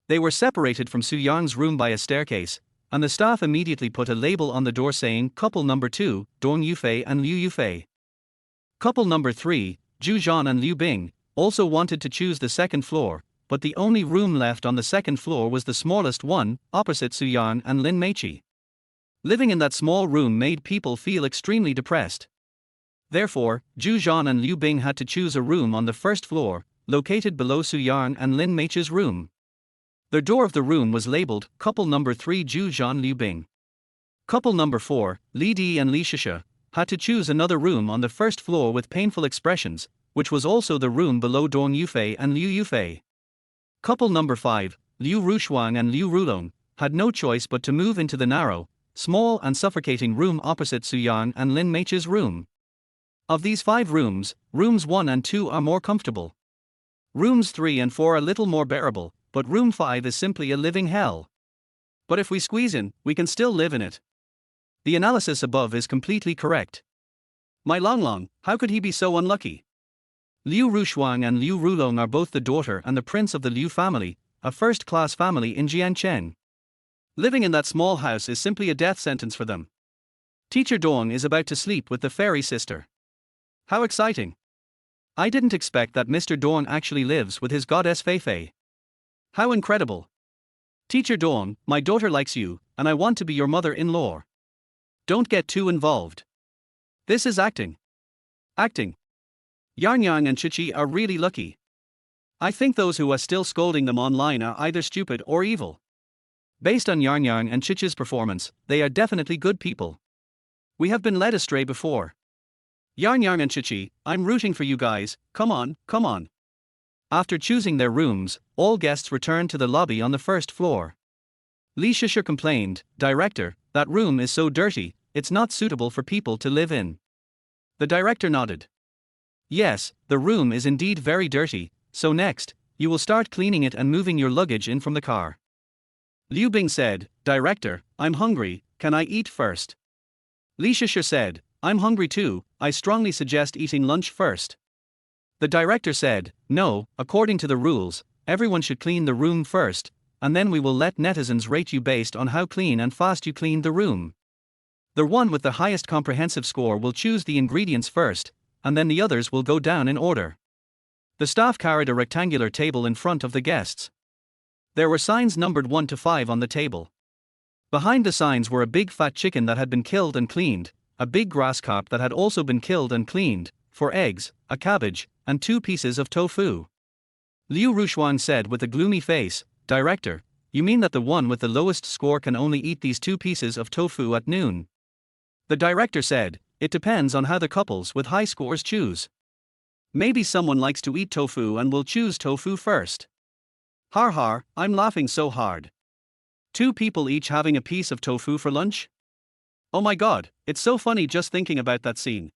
They were separated from Suyang's room by a staircase, and the staff immediately put a label on the door saying couple number 2, Dong Yufei and Liu Yufei. Couple number 3, Zhu Zhan and Liu Bing, also wanted to choose the second floor, but the only room left on the second floor was the smallest one, opposite Suyang and Lin Meiqi. Living in that small room made people feel extremely depressed. Therefore, Zhu Zhan and Liu Bing had to choose a room on the first floor, located below Suyang and Lin Meiqi's room. The door of the room was labeled couple number 3 Zhu Zhan Liu Bing. Couple number 4, Li Di and Li Shisha, had to choose another room on the first floor with painful expressions, which was also the room below Dong Yufei and Liu Yufei. Couple number 5, Liu Rushuang and Liu Rulong, had no choice but to move into the narrow, small and suffocating room opposite Suyang and Lin Meiqi's room. Of these 5 rooms, rooms 1 and 2 are more comfortable. Rooms 3 and 4 are a little more bearable, but room 5 is simply a living hell. But if we squeeze in, we can still live in it. The analysis above is completely correct. My Long Long, how could he be so unlucky? Liu Rushuang and Liu Rulong are both the daughter and the prince of the Liu family, a first-class family in Jiangcheng. Living in that small house is simply a death sentence for them. Teacher Dong is about to sleep with the fairy sister. How exciting! I didn't expect that Mr. Dong actually lives with his goddess Fei Fei. How incredible! Teacher Dong, my daughter likes you, and I want to be your mother-in-law. Don't get too involved. This is acting. Acting. Yarnyang and Chichi are really lucky. I think those who are still scolding them online are either stupid or evil. Based on Yarnyang and Chichi's performance, they are definitely good people. We have been led astray before. Yarnyang and Chichi, I'm rooting for you guys, come on, come on. After choosing their rooms, all guests returned to the lobby on the first floor. Li Shisha complained, "Director, that room is so dirty, it's not suitable for people to live in." The director nodded. Yes, the room is indeed very dirty, so next, you will start cleaning it and moving your luggage in from the car. Liu Bing said, "Director, I'm hungry, can I eat first?" Li Shisha said, "I'm hungry too, I strongly suggest eating lunch first." The director said, "No, according to the rules, everyone should clean the room first, and then we will let netizens rate you based on how clean and fast you cleaned the room. The one with the highest comprehensive score will choose the ingredients first, and then the others will go down in order." The staff carried a rectangular table in front of the guests. There were signs numbered 1 to 5 on the table. Behind the signs were a big fat chicken that had been killed and cleaned, a big grass carp that had also been killed and cleaned, 4 eggs, a cabbage, and 2 pieces of tofu. Liu Rushuang said with a gloomy face, "Director, you mean that the one with the lowest score can only eat these 2 pieces of tofu at noon?" The director said, "It depends on how the couples with high scores choose. Maybe someone likes to eat tofu and will choose tofu first." Har har, I'm laughing so hard. 2 people each having a piece of tofu for lunch? Oh my god, it's so funny just thinking about that scene.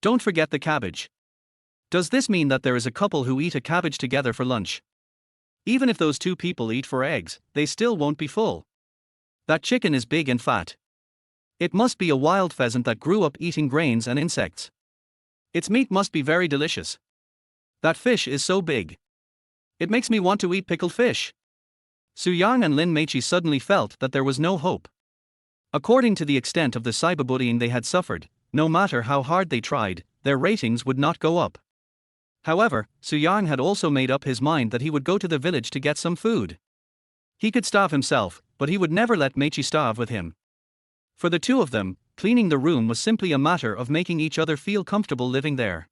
Don't forget the cabbage. Does this mean that there is a couple who eat a cabbage together for lunch? Even if those 2 people eat 4 eggs, they still won't be full. That chicken is big and fat. It must be a wild pheasant that grew up eating grains and insects. Its meat must be very delicious. That fish is so big. It makes me want to eat pickled fish. Su Yang and Lin Meichi suddenly felt that there was no hope. According to the extent of the cyberbullying they had suffered, no matter how hard they tried, their ratings would not go up. However, Su Yang had also made up his mind that he would go to the village to get some food. He could starve himself, but he would never let Meichi starve with him. For the 2 of them, cleaning the room was simply a matter of making each other feel comfortable living there.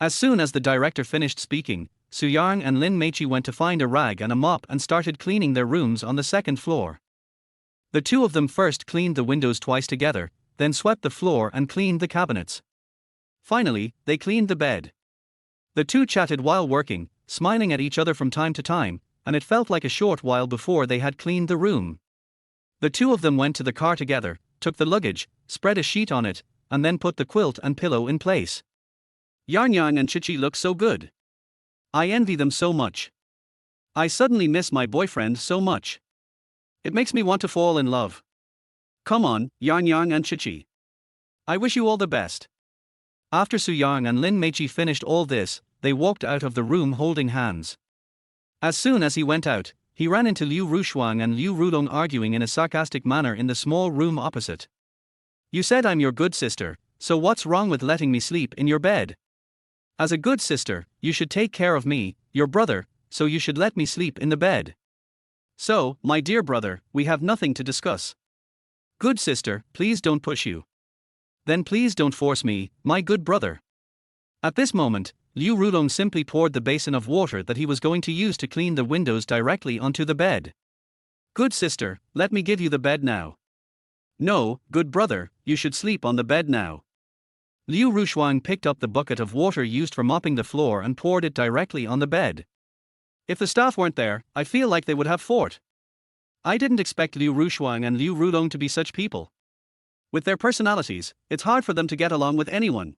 As soon as the director finished speaking, Su Yang and Lin Meichi went to find a rag and a mop and started cleaning their rooms on the 2nd floor. The 2 of them first cleaned the windows twice together, then swept the floor and cleaned the cabinets. Finally, they cleaned the bed. The 2 chatted while working, smiling at each other from time to time, and it felt like a short while before they had cleaned the room. The 2 of them went to the car together, took the luggage, spread a sheet on it, and then put the quilt and pillow in place. Yang Yang and Chichi look so good. I envy them so much. I suddenly miss my boyfriend so much. It makes me want to fall in love. Come on, Yang Yang and Chichi. I wish you all the best. After Su Yang and Lin Meichi finished all this, they walked out of the room holding hands. As soon as he went out, he ran into Liu Rushuang and Liu Rulong arguing in a sarcastic manner in the small room opposite. You said I'm your good sister, so what's wrong with letting me sleep in your bed? As a good sister, you should take care of me, your brother, so you should let me sleep in the bed. So, my dear brother, we have nothing to discuss. Good sister, please don't push you. Then please don't force me, my good brother. At this moment, Liu Rulong simply poured the basin of water that he was going to use to clean the windows directly onto the bed. Good sister, let me give you the bed now. No, good brother, you should sleep on the bed now. Liu Rushuang picked up the bucket of water used for mopping the floor and poured it directly on the bed. If the staff weren't there, I feel like they would have fought. I didn't expect Liu Rushuang and Liu Rulong to be such people. With their personalities, it's hard for them to get along with anyone.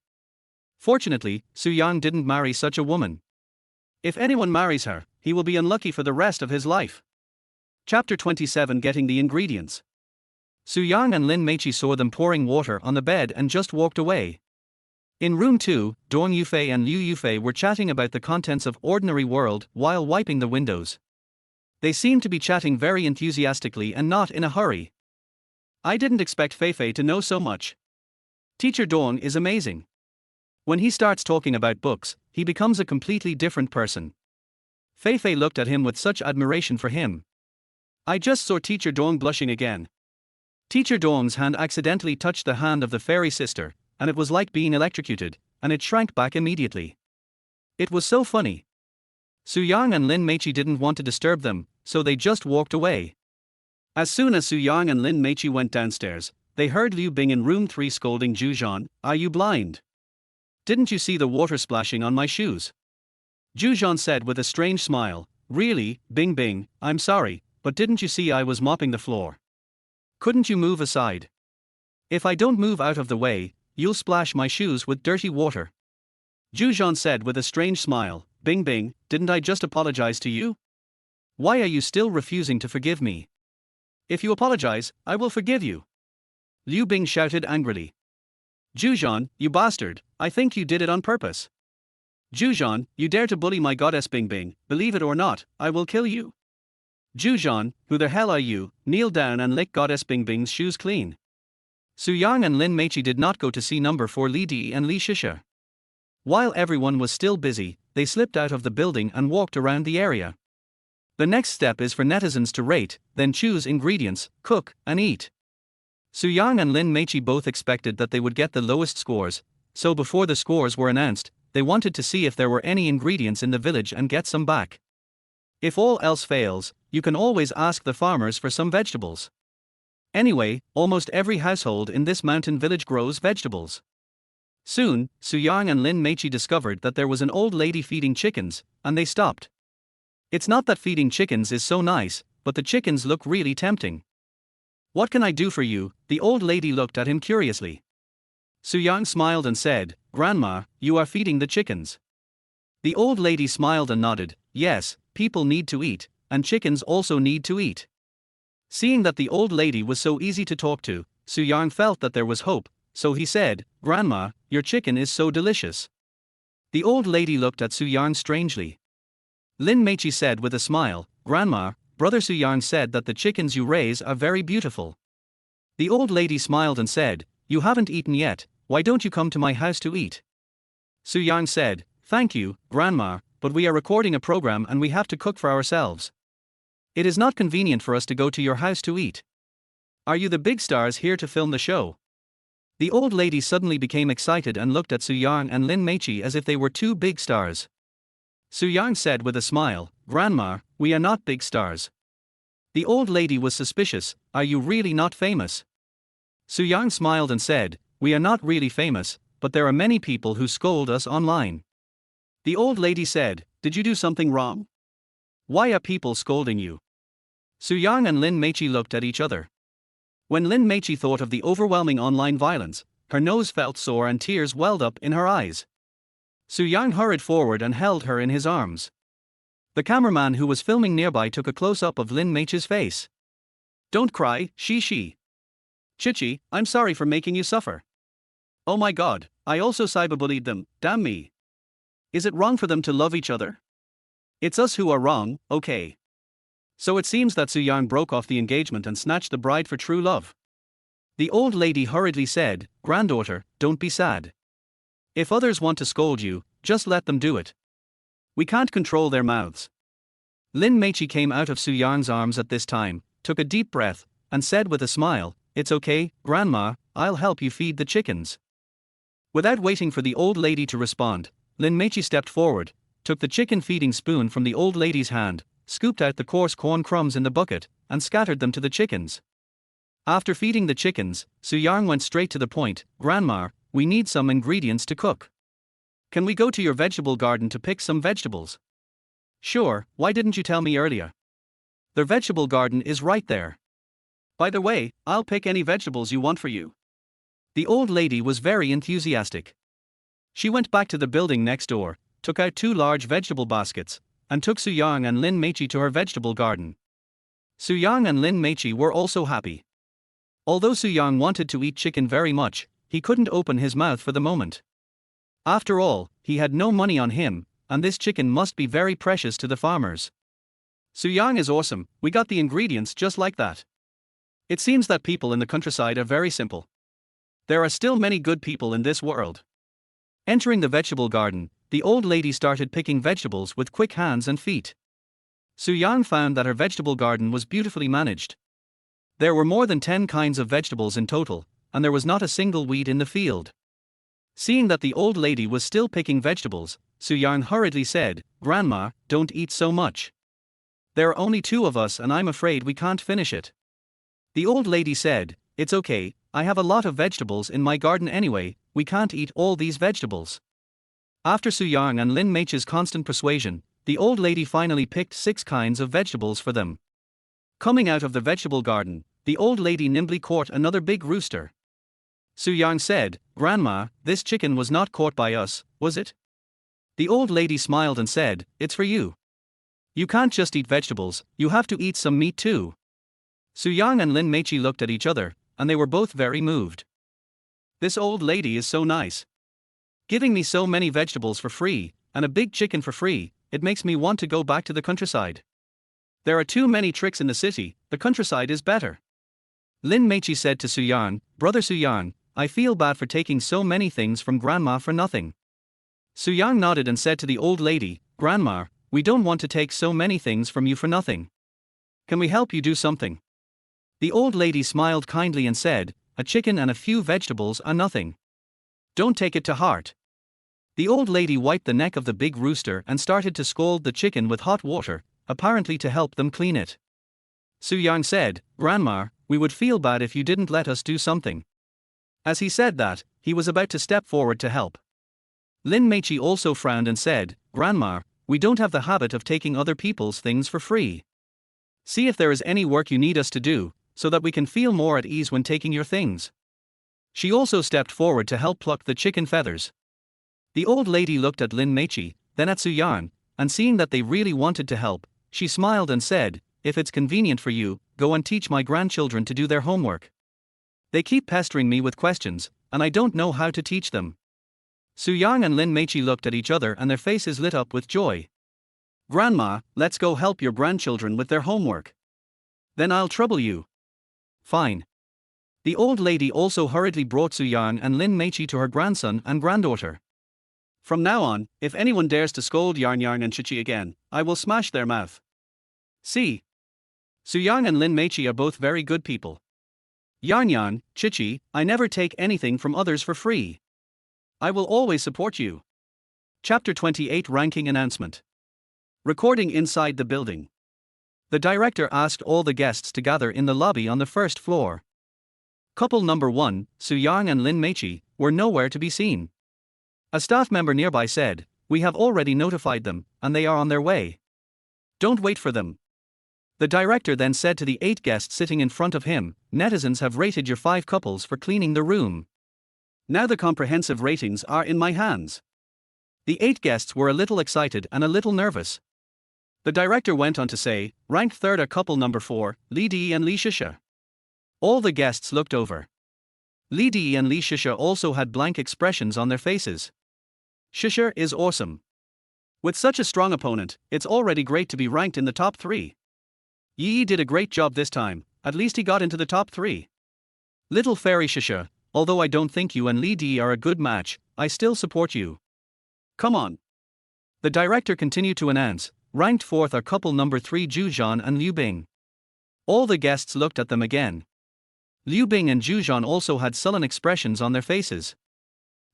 Fortunately, Su Yang didn't marry such a woman. If anyone marries her, he will be unlucky for the rest of his life. Chapter 27 Getting the Ingredients. Su Yang and Lin Meichi saw them pouring water on the bed and just walked away. In room 2, Dong Yufei and Liu Yufei were chatting about the contents of Ordinary World while wiping the windows. They seemed to be chatting very enthusiastically and not in a hurry. I didn't expect Feifei to know so much. Teacher Dong is amazing. When he starts talking about books, he becomes a completely different person. Feifei looked at him with such admiration for him. I just saw Teacher Dong blushing again. Teacher Dong's hand accidentally touched the hand of the fairy sister, and it was like being electrocuted, and it shrank back immediately. It was so funny. Su Yang and Lin Meichi didn't want to disturb them, so they just walked away. As soon as Su Yang and Lin Meichi went downstairs, they heard Liu Bing in room 3 scolding Zhuzhan, "Are you blind? Didn't you see the water splashing on my shoes?" Zhuzhan said with a strange smile, "Really, Bing Bing, I'm sorry, but didn't you see I was mopping the floor? Couldn't you move aside? If I don't move out of the way, you'll splash my shoes with dirty water." Zhuzhan said with a strange smile, "Bing Bing, didn't I just apologize to you? Why are you still refusing to forgive me? If you apologize, I will forgive you." Liu Bing shouted angrily. "Zhuzhan, you bastard, I think you did it on purpose. Zhuzhan, you dare to bully my goddess Bing Bing, believe it or not, I will kill you. Zhuzhan, who the hell are you, kneel down and lick goddess Bing Bing's shoes clean." Su Yang and Lin Meichi did not go to see number 4 Li Di and Li Shisha. While everyone was still busy, they slipped out of the building and walked around the area. The next step is for netizens to rate, then choose ingredients, cook, and eat. Su Yang and Lin Meichi both expected that they would get the lowest scores, so before the scores were announced, they wanted to see if there were any ingredients in the village and get some back. If all else fails, you can always ask the farmers for some vegetables. Anyway, almost every household in this mountain village grows vegetables. Soon, Su Yang and Lin Meichi discovered that there was an old lady feeding chickens, and they stopped. It's not that feeding chickens is so nice, but the chickens look really tempting. What can I do for you? The old lady looked at him curiously. Su Yang smiled and said, Grandma, you are feeding the chickens. The old lady smiled and nodded, yes, people need to eat, and chickens also need to eat. Seeing that the old lady was so easy to talk to, Su Yang felt that there was hope, so he said, Grandma, your chicken is so delicious. The old lady looked at Su Yang strangely. Lin Meichi said with a smile, Grandma, Brother Su Yang said that the chickens you raise are very beautiful. The old lady smiled and said, You haven't eaten yet, why don't you come to my house to eat? Su Yang said, Thank you, Grandma, but we are recording a program and we have to cook for ourselves. It is not convenient for us to go to your house to eat. Are you the big stars here to film the show? The old lady suddenly became excited and looked at Su Yang and Lin Meichi as if they were two big stars. Su Yang said with a smile, Grandma, we are not big stars. The old lady was suspicious, Are you really not famous? Su Yang smiled and said, We are not really famous, but there are many people who scold us online. The old lady said, Did you do something wrong? Why are people scolding you? Su Yang and Lin Meichi looked at each other. When Lin Meichi thought of the overwhelming online violence, her nose felt sore and tears welled up in her eyes. Su Yang hurried forward and held her in his arms. The cameraman who was filming nearby took a close-up of Lin Meichi's face. Don't cry, Shi. Chichi, I'm sorry for making you suffer. Oh my god, I also cyberbullied them, damn me. Is it wrong for them to love each other? It's us who are wrong, okay. So it seems that Su Yang broke off the engagement and snatched the bride for true love. The old lady hurriedly said, Granddaughter, don't be sad. If others want to scold you, just let them do it. We can't control their mouths. Lin Meichi came out of Su Yang's arms at this time, took a deep breath, and said with a smile, It's okay, Grandma, I'll help you feed the chickens. Without waiting for the old lady to respond, Lin Meichi stepped forward, took the chicken feeding spoon from the old lady's hand, scooped out the coarse corn crumbs in the bucket, and scattered them to the chickens. After feeding the chickens, Su Yang went straight to the point, Grandma, we need some ingredients to cook. Can we go to your vegetable garden to pick some vegetables? Sure, why didn't you tell me earlier? Their vegetable garden is right there. By the way, I'll pick any vegetables you want for you. The old lady was very enthusiastic. She went back to the building next door, took out 2 large vegetable baskets, and took Su Yang and Lin Meichi to her vegetable garden. Su Yang and Lin Meichi were also happy. Although Su Yang wanted to eat chicken very much, he couldn't open his mouth for the moment. After all, he had no money on him, and this chicken must be very precious to the farmers. Su Yang is awesome, we got the ingredients just like that. It seems that people in the countryside are very simple. There are still many good people in this world. Entering the vegetable garden, the old lady started picking vegetables with quick hands and feet. Su Yang found that her vegetable garden was beautifully managed. There were more than 10 kinds of vegetables in total, and there was not a single weed in the field. Seeing that the old lady was still picking vegetables, Su Yang hurriedly said, Grandma, don't eat so much. There are only 2 of us and I'm afraid we can't finish it. The old lady said, It's okay, I have a lot of vegetables in my garden anyway, we can't eat all these vegetables. After Su Yang and Lin Meichi's constant persuasion, the old lady finally picked 6 kinds of vegetables for them. Coming out of the vegetable garden, the old lady nimbly caught another big rooster. Su Yang said, Grandma, this chicken was not caught by us, was it? The old lady smiled and said, It's for you. You can't just eat vegetables, you have to eat some meat too. Su Yang and Lin Meichi looked at each other, and they were both very moved. This old lady is so nice. Giving me so many vegetables for free, and a big chicken for free, it makes me want to go back to the countryside. There are too many tricks in the city, the countryside is better. Lin Meichi said to Su Yang, Brother Su Yang, I feel bad for taking so many things from Grandma for nothing. Su Yang nodded and said to the old lady, Grandma, we don't want to take so many things from you for nothing. Can we help you do something? The old lady smiled kindly and said, A chicken and a few vegetables are nothing. Don't take it to heart. The old lady wiped the neck of the big rooster and started to scald the chicken with hot water, apparently to help them clean it. Su Yang said, "Grandma, we would feel bad if you didn't let us do something." As he said that, he was about to step forward to help. Lin Meichi also frowned and said, "Grandma, we don't have the habit of taking other people's things for free. See if there is any work you need us to do, so that we can feel more at ease when taking your things." She also stepped forward to help pluck the chicken feathers. The old lady looked at Lin Meichi, then at Su Yang, and seeing that they really wanted to help, she smiled and said, "If it's convenient for you, go and teach my grandchildren to do their homework. They keep pestering me with questions, and I don't know how to teach them." Su Yang and Lin Meichi looked at each other and their faces lit up with joy. "Grandma, let's go help your grandchildren with their homework. Then I'll trouble you." "Fine." The old lady also hurriedly brought Su Yang and Lin Meichi to her grandson and granddaughter. "From now on, if anyone dares to scold Yarn Yarn and Chichi again, I will smash their mouth. See? Su Yang and Lin Meichi are both very good people. Yarn Yarn, Chichi, I never take anything from others for free. I will always support you." Chapter 28 Ranking Announcement. Recording inside the building. The director asked all the guests to gather in the lobby on the first floor. Couple number 1, Su Yang and Lin Meichi, were nowhere to be seen. A staff member nearby said, "We have already notified them, and they are on their way. Don't wait for them." The director then said to the 8 guests sitting in front of him, "Netizens have rated your 5 couples for cleaning the room. Now the comprehensive ratings are in my hands." The 8 guests were a little excited and a little nervous. The director went on to say, "Ranked third are couple number 4, Li Di and Li Shisha." All the guests looked over. Li Di and Li Shisha also had blank expressions on their faces. "Shisha is awesome. With such a strong opponent, it's already great to be ranked in the top 3. Yi did a great job this time, at least he got into the top 3. Little fairy Shisha, although I don't think you and Li Di are a good match, I still support you. Come on." The director continued to announce, "Ranked 4th are couple number 3 Zhuzhan and Liu Bing." All the guests looked at them again. Liu Bing and Zhuzhan also had sullen expressions on their faces.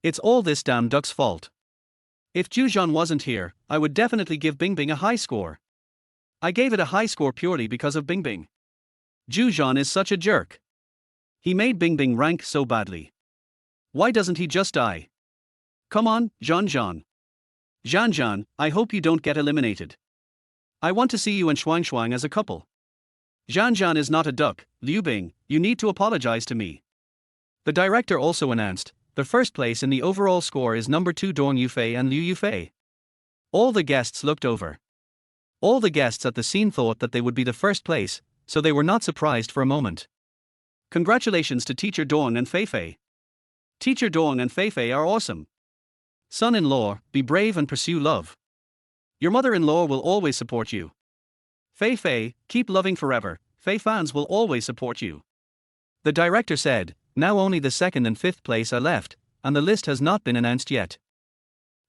"It's all this damn duck's fault. If Zhuzhan wasn't here, I would definitely give Bingbing a high score. I gave it a high score purely because of Bingbing. Zhuzhan is such a jerk. He made Bingbing rank so badly. Why doesn't he just die? Come on, Zhan. Zhan, I hope you don't get eliminated. I want to see you and Shuang as a couple. Zhan is not a duck, Liu Bing, you need to apologize to me." The director also announced, "The first place in the overall score is number 2 Dong Yufei and Liu Yufei." All the guests looked over. All the guests at the scene thought that they would be the first place, so they were not surprised for a moment. "Congratulations to Teacher Dong and Fei Fei. Teacher Dong and Fei Fei are awesome. Son-in-law, be brave and pursue love. Your mother-in-law will always support you. Fei Fei, keep loving forever, Fei fans will always support you." The director said, "Now only the 2nd and 5th place are left, and the list has not been announced yet.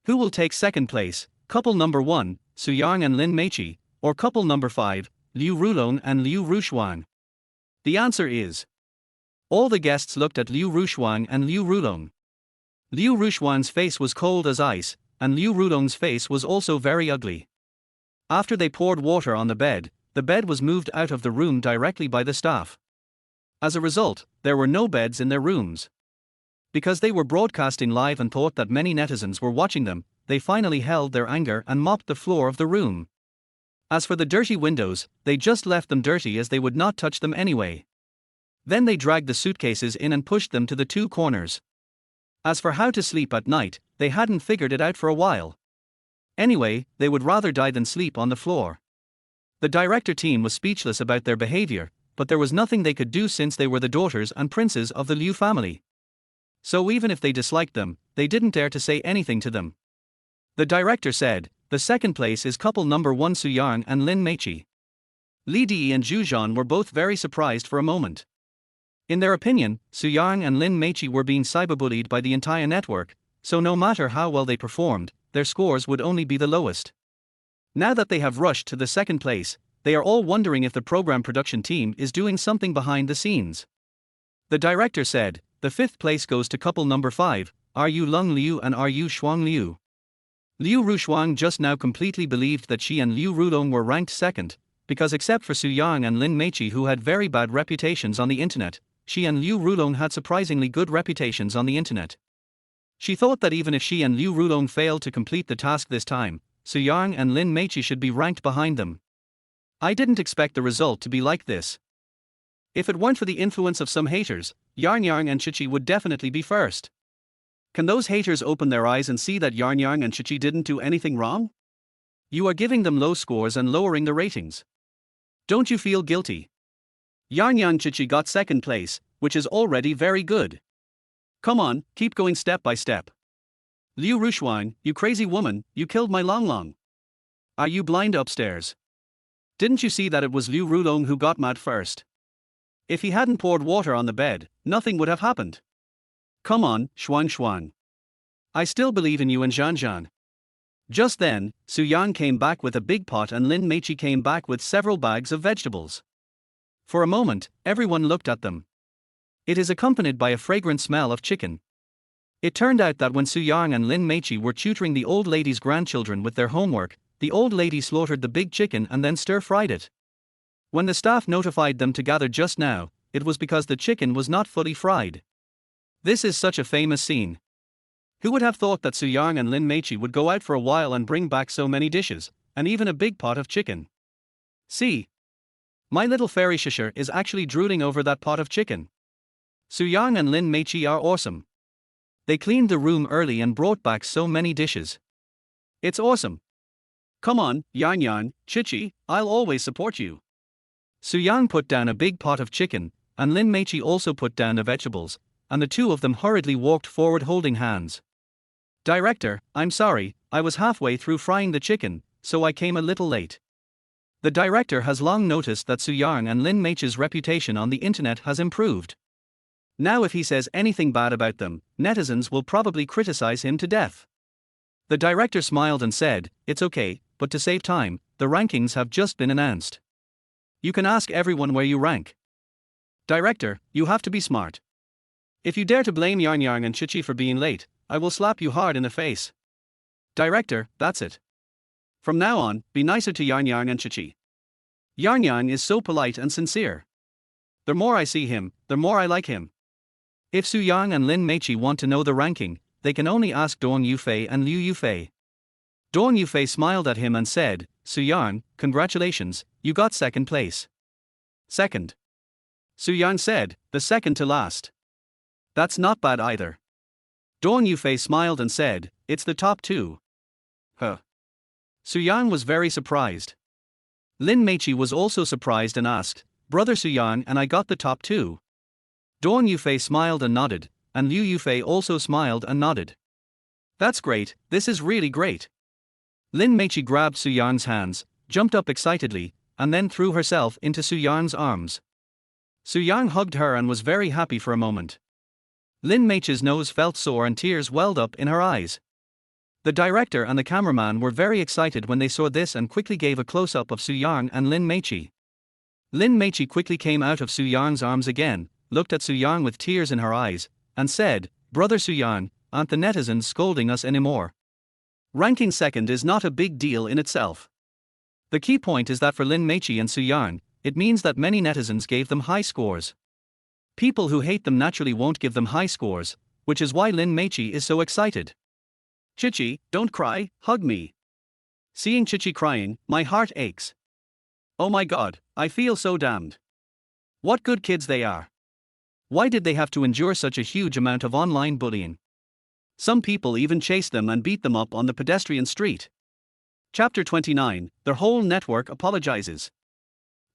Who will take 2nd place, couple number 1, Su Yang and Lin Meichi, or couple number 5, Liu Rulong and Liu Rushuang?" The answer is. All the guests looked at Liu Rushuang and Liu Rulong. Liu Rushuang's face was cold as ice, and Liu Rulong's face was also very ugly. After they poured water on the bed was moved out of the room directly by the staff. As a result, there were no beds in their rooms. Because they were broadcasting live and thought that many netizens were watching them, they finally held their anger and mopped the floor of the room. As for the dirty windows, they just left them dirty as they would not touch them anyway. Then they dragged the suitcases in and pushed them to the 2 corners. As for how to sleep at night, they hadn't figured it out for a while. Anyway, they would rather die than sleep on the floor. The director team was speechless about their behavior, but there was nothing they could do since they were the daughters and princes of the Liu family. So even if they disliked them, they didn't dare to say anything to them. The director said, "The 2nd place is couple number 1 Su Yang and Lin Meichi." Li Di and Zhuzhan were both very surprised for a moment. In their opinion, Su Yang and Lin Meichi were being cyberbullied by the entire network, so no matter how well they performed, their scores would only be the lowest. Now that they have rushed to the 2nd place, they are all wondering if the program production team is doing something behind the scenes. The director said, "The 5th place goes to couple number 5, are you Lung Liu and are you Shuang Liu? Liu Rushuang just now completely believed that she and Liu Rulong were ranked second, because except for Su Yang and Lin Meiqi who had very bad reputations on the internet, she and Liu Rulong had surprisingly good reputations on the internet. She thought that even if she and Liu Rulong failed to complete the task this time, Su Yang and Lin Meiqi should be ranked behind them. I didn't expect the result to be like this. If it weren't for the influence of some haters, Yang and Chichi would definitely be first. Can those haters open their eyes and see that Yang and Chichi didn't do anything wrong? You are giving them low scores and lowering the ratings. Don't you feel guilty? Yang Chichi got second place, which is already very good. Come on, keep going step by step. Liu Rushuang, you crazy woman, you killed my Long Long. Are you blind upstairs? Didn't you see that it was Liu Rulong who got mad first? If he hadn't poured water on the bed, nothing would have happened. Come on, Shuang. I still believe in you and Jiangcheng. Just then, Su Yang came back with a big pot and Lin Meiqi came back with several bags of vegetables. For a moment, everyone looked at them. It is accompanied by a fragrant smell of chicken. It turned out that when Su Yang and Lin Meiqi were tutoring the old lady's grandchildren with their homework, the old lady slaughtered the big chicken and then stir-fried it. When the staff notified them to gather just now, it was because the chicken was not fully fried. This is such a famous scene. Who would have thought that Su Yang and Lin Meiqi would go out for a while and bring back so many dishes, and even a big pot of chicken? See. My little fairy shisher is actually drooling over that pot of chicken. Su Yang and Lin Meiqi are awesome. They cleaned the room early and brought back so many dishes. It's awesome. Come on, Yang, Chichi, I'll always support you. Su Yang put down a big pot of chicken, and Lin Meiqi also put down the vegetables, and the two of them hurriedly walked forward holding hands. Director, I'm sorry, I was halfway through frying the chicken, so I came a little late. The director has long noticed that Su Yang and Lin Meiqi's reputation on the internet has improved. Now if he says anything bad about them, netizens will probably criticize him to death. The director smiled and said, it's okay, but to save time, the rankings have just been announced. You can ask everyone where you rank. Director, you have to be smart. If you dare to blame Yang and Chichi for being late, I will slap you hard in the face. Director, that's it. From now on, be nicer to Yang and Chichi. Yang is so polite and sincere. The more I see him, the more I like him. If Su Yang and Lin Meiqi want to know the ranking, they can only ask Dong Yufei and Liu Yufei. Dong Yufei smiled at him and said, Su Yang, congratulations, you got second place. Second. Su Yang said, the second to last. That's not bad either. Dong Yufei smiled and said, it's the top two. Huh. Su Yang was very surprised. Lin Meiqi was also surprised and asked, Brother Su Yang and I got the top two. Dong Yufei smiled and nodded, and Liu Yufei also smiled and nodded. That's great, this is really great. Lin Meiqi grabbed Su Yang's hands, jumped up excitedly, and then threw herself into Su Yang's arms. Su Yang hugged her and was very happy for a moment. Lin Meiqi's nose felt sore and tears welled up in her eyes. The director and the cameraman were very excited when they saw this and quickly gave a close-up of Su Yang and Lin Meiqi. Lin Meiqi quickly came out of Su Yang's arms again, looked at Su Yang with tears in her eyes, and said, Brother Su Yang, aren't the netizens scolding us anymore? Ranking second is not a big deal in itself. The key point is that for Lin Meiqi and Su Yang, it means that many netizens gave them high scores. People who hate them naturally won't give them high scores, which is why Lin Meiqi is so excited. Chichi, don't cry, hug me. Seeing Chichi crying, my heart aches. Oh my god, I feel so damned. What good kids they are. Why did they have to endure such a huge amount of online bullying? Some people even chased them and beat them up on the pedestrian street. Chapter 29, their whole network apologizes.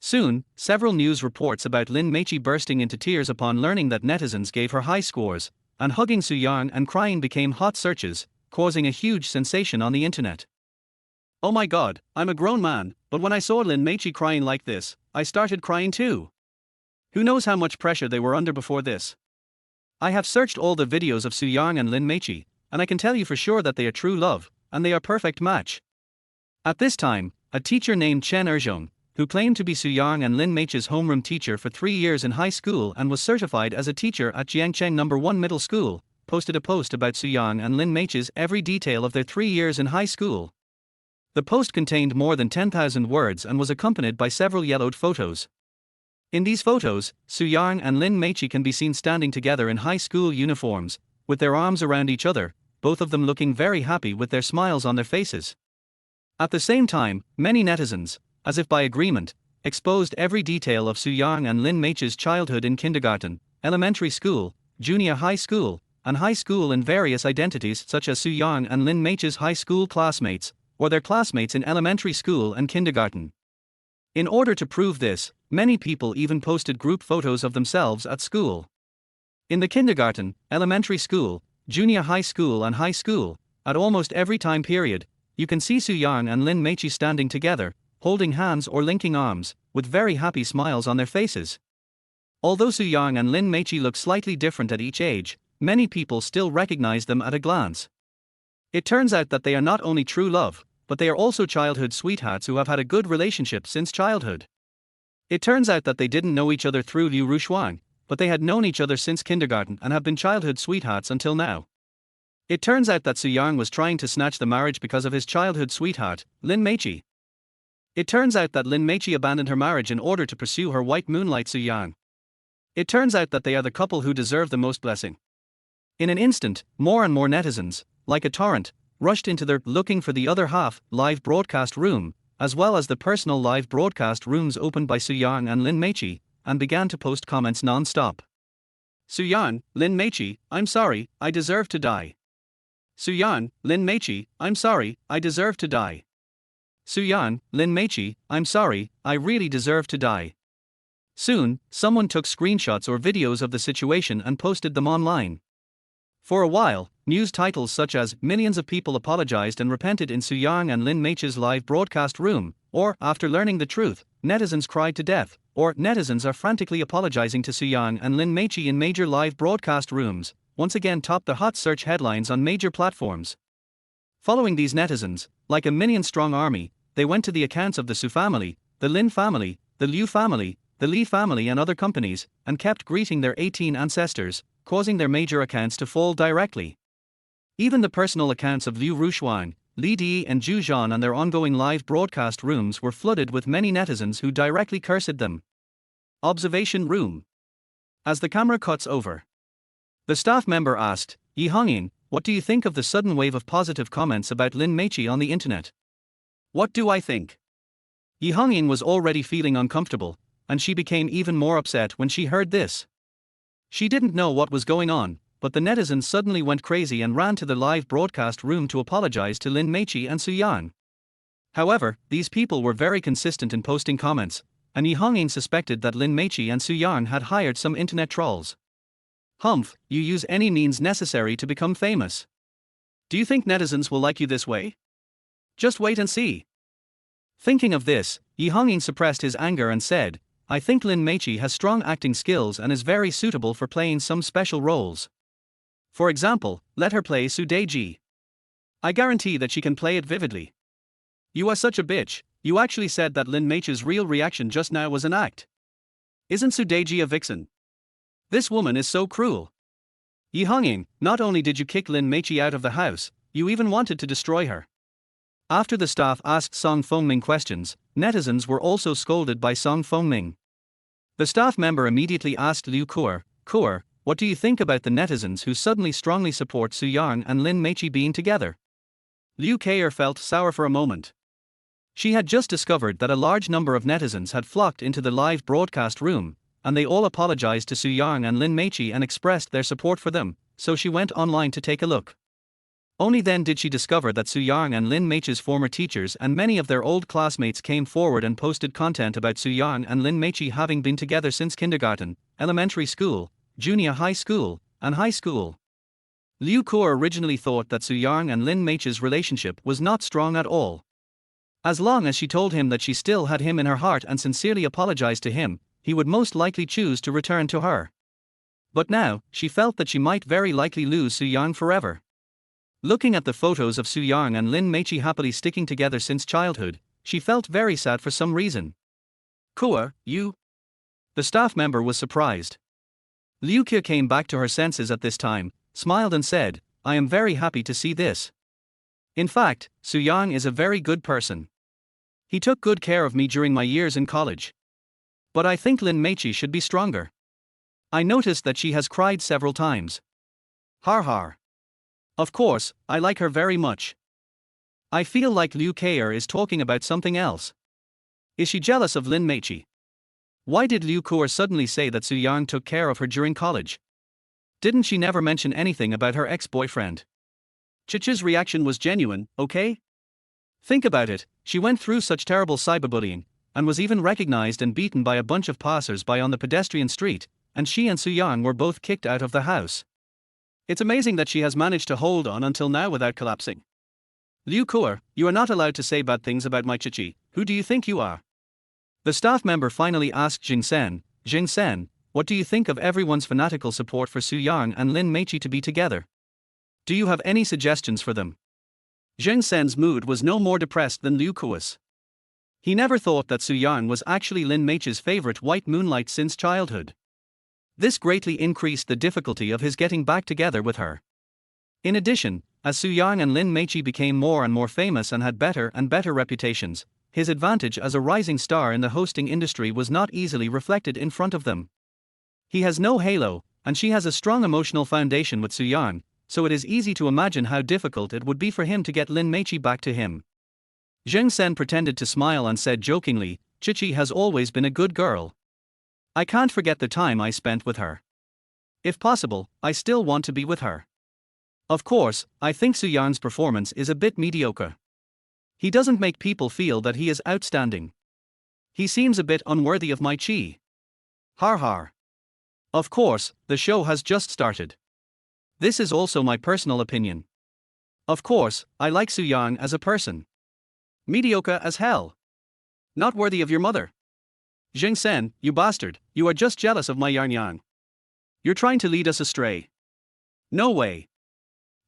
Soon, several news reports about Lin Meiqi bursting into tears upon learning that netizens gave her high scores, and hugging Su Yang and crying became hot searches, causing a huge sensation on the internet. Oh my god, I'm a grown man, but when I saw Lin Meiqi crying like this, I started crying too. Who knows how much pressure they were under before this? I have searched all the videos of Su Yang and Lin Meiqi, and I can tell you for sure that they are true love, and they are perfect match. At this time, a teacher named Chen Erzhong, who claimed to be Su Yang and Lin Meiqi's homeroom teacher for 3 years in high school and was certified as a teacher at Jiangcheng No. 1 Middle School, posted a post about Suyang and Lin Meichi's every detail of their 3 years in high school. The post contained more than 10,000 words and was accompanied by several yellowed photos. In these photos, Suyang and Lin Meichi can be seen standing together in high school uniforms, with their arms around each other, both of them looking very happy with their smiles on their faces. At the same time, many netizens, as if by agreement, exposed every detail of Suyang and Lin Meichi's childhood in kindergarten, elementary school, junior high school, and high school in various identities such as Suyang and Lin Meichi's high school classmates, or their classmates in elementary school and kindergarten. In order to prove this, many people even posted group photos of themselves at school. In the kindergarten, elementary school, junior high school and high school, at almost every time period, you can see Suyang and Lin Meichi standing together, holding hands or linking arms, with very happy smiles on their faces. Although Suyang and Lin Meichi look slightly different at each age, many people still recognize them at a glance. It turns out that they are not only true love, but they are also childhood sweethearts who have had a good relationship since childhood. It turns out that they didn't know each other through Liu Rushuang, but they had known each other since kindergarten and have been childhood sweethearts until now. It turns out that Suyang was trying to snatch the marriage because of his childhood sweetheart, Lin Meichi. It turns out that Lin Meichi abandoned her marriage in order to pursue her white moonlight Suyang. It turns out that they are the couple who deserve the most blessing. In an instant, more and more netizens, like a torrent, rushed into their looking for the other half live broadcast room, as well as the personal live broadcast rooms opened by Suyang and Lin Meichi, and began to post comments non-stop. Suyang, Lin Meichi, I'm sorry, I deserve to die. Suyang, Lin Meichi, I'm sorry, I deserve to die. Suyang, Lin Meichi, I'm sorry, I really deserve to die. Soon, someone took screenshots or videos of the situation and posted them online. For a while, news titles such as "Millions of people apologized and repented in Suyang and Lin Meichi's live broadcast room," or "After learning the truth, netizens cried to death," or "Netizens are frantically apologizing to Suyang and Lin Meichi in major live broadcast rooms," once again topped the hot search headlines on major platforms. Following these netizens, like a million-strong army, they went to the accounts of the Su family, the Lin family, the Liu family, the Li family and other companies, and kept greeting their 18 ancestors, causing their major accounts to fall directly. Even the personal accounts of Liu Rushuang, Li Di and Zhu Zhan and their ongoing live broadcast rooms were flooded with many netizens who directly cursed them. Observation room. As the camera cuts over, the staff member asked, "Yi Hongying, what do you think of the sudden wave of positive comments about Lin Meichi on the internet?" "What do I think?" Yi Hongying was already feeling uncomfortable, and she became even more upset when she heard this. She didn't know what was going on, but the netizens suddenly went crazy and ran to the live broadcast room to apologize to Lin Meichi and Suyang. However, these people were very consistent in posting comments, and Yi Hongying suspected that Lin Meichi and Suyang had hired some internet trolls. "Humph, you use any means necessary to become famous. Do you think netizens will like you this way? Just wait and see." Thinking of this, Yi Hongying suppressed his anger and said, "I think Lin Meichi has strong acting skills and is very suitable for playing some special roles. For example, let her play Su Deji. I guarantee that she can play it vividly." "You are such a bitch, you actually said that Lin Meichi's real reaction just now was an act. Isn't Su Deji a vixen? This woman is so cruel. Yi Hongying, not only did you kick Lin Meichi out of the house, you even wanted to destroy her." After the staff asked Song Fengming questions, netizens were also scolded by Song Fengming. The staff member immediately asked Liu Kuo, "What do you think about the netizens who suddenly strongly support Suyang and Lin Meichi being together?" Liu Kuo felt sour for a moment. She had just discovered that a large number of netizens had flocked into the live broadcast room, and they all apologized to Suyang and Lin Meichi and expressed their support for them, so she went online to take a look. Only then did she discover that Suyang and Lin Meichi's former teachers and many of their old classmates came forward and posted content about Suyang and Lin Meichi having been together since kindergarten, elementary school, junior high school, and high school. Liu Kuo originally thought that Suyang and Lin Meichi's relationship was not strong at all. As long as she told him that she still had him in her heart and sincerely apologized to him, he would most likely choose to return to her. But now, she felt that she might very likely lose Suyang forever. Looking at the photos of Suyang and Lin Meichi happily sticking together since childhood, she felt very sad for some reason. "Kuo, you?" The staff member was surprised. Liu Kuo came back to her senses at this time, smiled and said, I am very happy to see this. In fact, Su Yang is a very good person. He took good care of me during my years in college. But I think Lin Meichi should be stronger. I noticed that she has cried several times. Har har. Of course, I like her very much. I feel like Liu Keier is talking about something else. Is she jealous of Lin Meichi? Why did Liu Keier suddenly say that Su Yang took care of her during college? Didn't she never mention anything about her ex-boyfriend? Chichi's reaction was genuine, okay? Think about it, she went through such terrible cyberbullying, and was even recognized and beaten by a bunch of passers-by on the pedestrian street, and she and Su Yang were both kicked out of the house. It's amazing that she has managed to hold on until now without collapsing. Liu Keier, you are not allowed to say bad things about my Chichi, who do you think you are? The staff member finally asked Jing-sen, what do you think of everyone's fanatical support for Su Yang and Lin Meichi to be together? Do you have any suggestions for them? Jing-sen's mood was no more depressed than Liu Keier's. He never thought that Su Yang was actually Lin Meichi's favorite white moonlight since childhood. This greatly increased the difficulty of his getting back together with her. In addition, as Su Yang and Lin Meichi became more and more famous and had better and better reputations, his advantage as a rising star in the hosting industry was not easily reflected in front of them. He has no halo, and she has a strong emotional foundation with Su Yang, so it is easy to imagine how difficult it would be for him to get Lin Meichi back to him. Zheng-sen pretended to smile and said jokingly, Chichi has always been a good girl. I can't forget the time I spent with her. If possible, I still want to be with her. Of course, I think Su Yang's performance is a bit mediocre. He doesn't make people feel that he is outstanding. He seems a bit unworthy of my chi. Har har. Of course, the show has just started. This is also my personal opinion. Of course, I like Su Yang as a person. Mediocre as hell. Not worthy of your mother. Jing-sen, you bastard, you are just jealous of my Yang. You're trying to lead us astray. No way.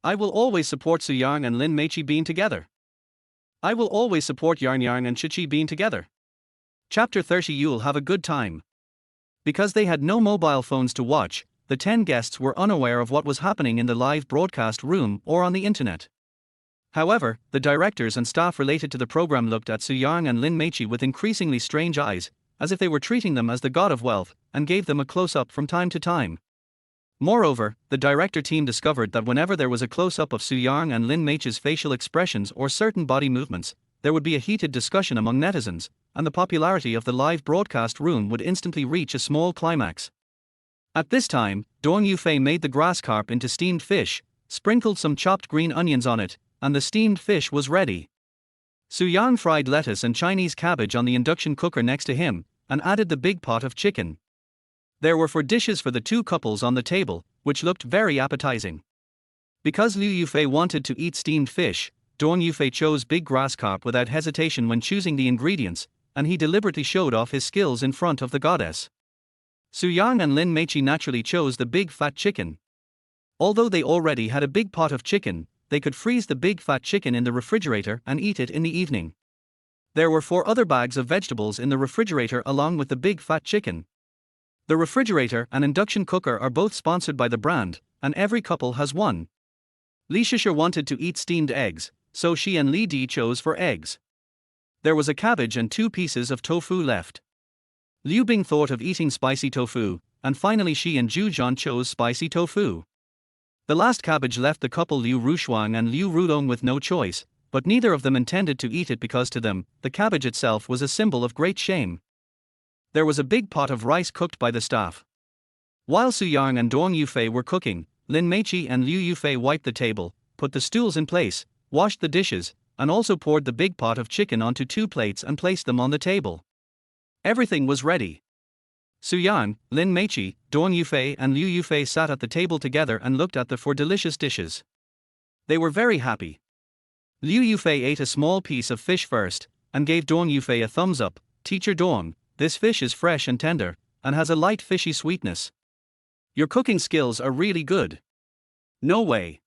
I will always support Su Yang and Lin Meichi being together. I will always support Yang and Chichi being together. Chapter 30. You'll have a good time. Because they had no mobile phones to watch, the 10 guests were unaware of what was happening in the live broadcast room or on the internet. However, the directors and staff related to the program looked at Su Yang and Lin Meichi with increasingly strange eyes, as if they were treating them as the god of wealth, and gave them a close-up from time to time. Moreover, the director team discovered that whenever there was a close-up of Su Yang and Lin Meichi's facial expressions or certain body movements, there would be a heated discussion among netizens, and the popularity of the live broadcast room would instantly reach a small climax. At this time, Dong Yufei made the grass carp into steamed fish, sprinkled some chopped green onions on it, and the steamed fish was ready. Su Yang fried lettuce and Chinese cabbage on the induction cooker next to him, and added the big pot of chicken. There were 4 dishes for the 2 couples on the table, which looked very appetizing. Because Liu Yufei wanted to eat steamed fish, Dong Yufei chose big grass carp without hesitation when choosing the ingredients, and he deliberately showed off his skills in front of the goddess. Su Yang and Lin Meichi naturally chose the big fat chicken. Although they already had a big pot of chicken, they could freeze the big fat chicken in the refrigerator and eat it in the evening. There were 4 other bags of vegetables in the refrigerator along with the big fat chicken. The refrigerator and induction cooker are both sponsored by the brand, and every couple has one. Li Shisha wanted to eat steamed eggs, so she and Li Di chose for eggs. There was a cabbage and 2 pieces of tofu left. Liu Bing thought of eating spicy tofu, and finally she and Zhu Zhan chose spicy tofu. The last cabbage left the couple Liu Rushuang and Liu Rulong with no choice, but neither of them intended to eat it because to them, the cabbage itself was a symbol of great shame. There was a big pot of rice cooked by the staff. While Su Yang and Dong Yufei were cooking, Lin Meichi and Liu Yufei wiped the table, put the stools in place, washed the dishes, and also poured the big pot of chicken onto 2 plates and placed them on the table. Everything was ready. Su Yang, Lin Meichi, Dong Yufei and Liu Yufei sat at the table together and looked at the 4 delicious dishes. They were very happy. Liu Yufei ate a small piece of fish first, and gave Dong Yufei a thumbs up. Teacher Dong, this fish is fresh and tender, and has a light fishy sweetness. Your cooking skills are really good. No way.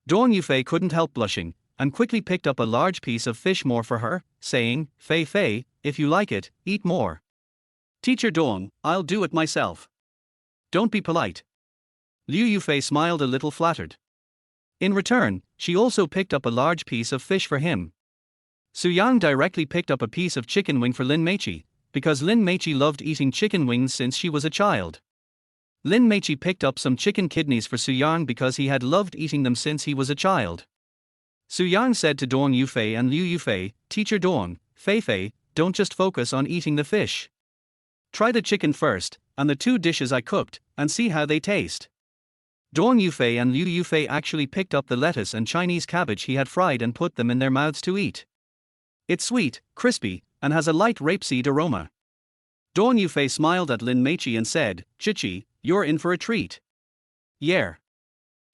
Dong Yufei couldn't help blushing, and quickly picked up a large piece of fish more for her, saying, Fei Fei, if you like it, eat more. Teacher Dong, I'll do it myself. Don't be polite. Liu Yufei smiled a little flattered. In return, she also picked up a large piece of fish for him. Su Yang directly picked up a piece of chicken wing for Lin Meiqi, because Lin Meiqi loved eating chicken wings since she was a child. Lin Meiqi picked up some chicken kidneys for Su Yang because he had loved eating them since he was a child. Su Yang said to Dong Yufei and Liu Yufei, "Teacher Dong, Fei, don't just focus on eating the fish. Try the chicken first, and the two dishes I cooked, and see how they taste." Dong Yufei and Liu Yufei actually picked up the lettuce and Chinese cabbage he had fried and put them in their mouths to eat. It's sweet, crispy, and has a light rapeseed aroma. Dong Yufei smiled at Lin Meiqi and said, "Chichi, you're in for a treat." "Yeah."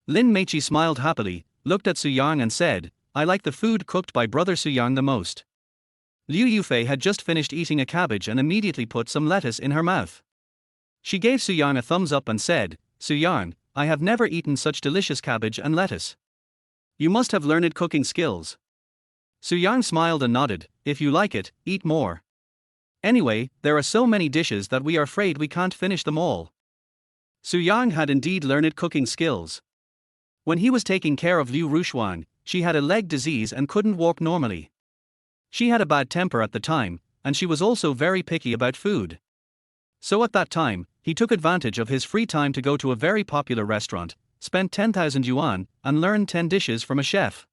Lin Meiqi smiled happily, looked at Su Yang and said, "I like the food cooked by brother Su Yang the most." Liu Yufei had just finished eating a cabbage and immediately put some lettuce in her mouth. She gave Su Yang a thumbs up and said, "Su Yang, I have never eaten such delicious cabbage and lettuce. You must have learned cooking skills." Su Yang smiled and nodded, "If you like it, eat more. Anyway, there are so many dishes that we are afraid we can't finish them all." Su Yang had indeed learned cooking skills. When he was taking care of Liu Rushuang, she had a leg disease and couldn't walk normally. She had a bad temper at the time, and she was also very picky about food. So at that time, he took advantage of his free time to go to a very popular restaurant, spent 10,000 yuan, and learned 10 dishes from a chef.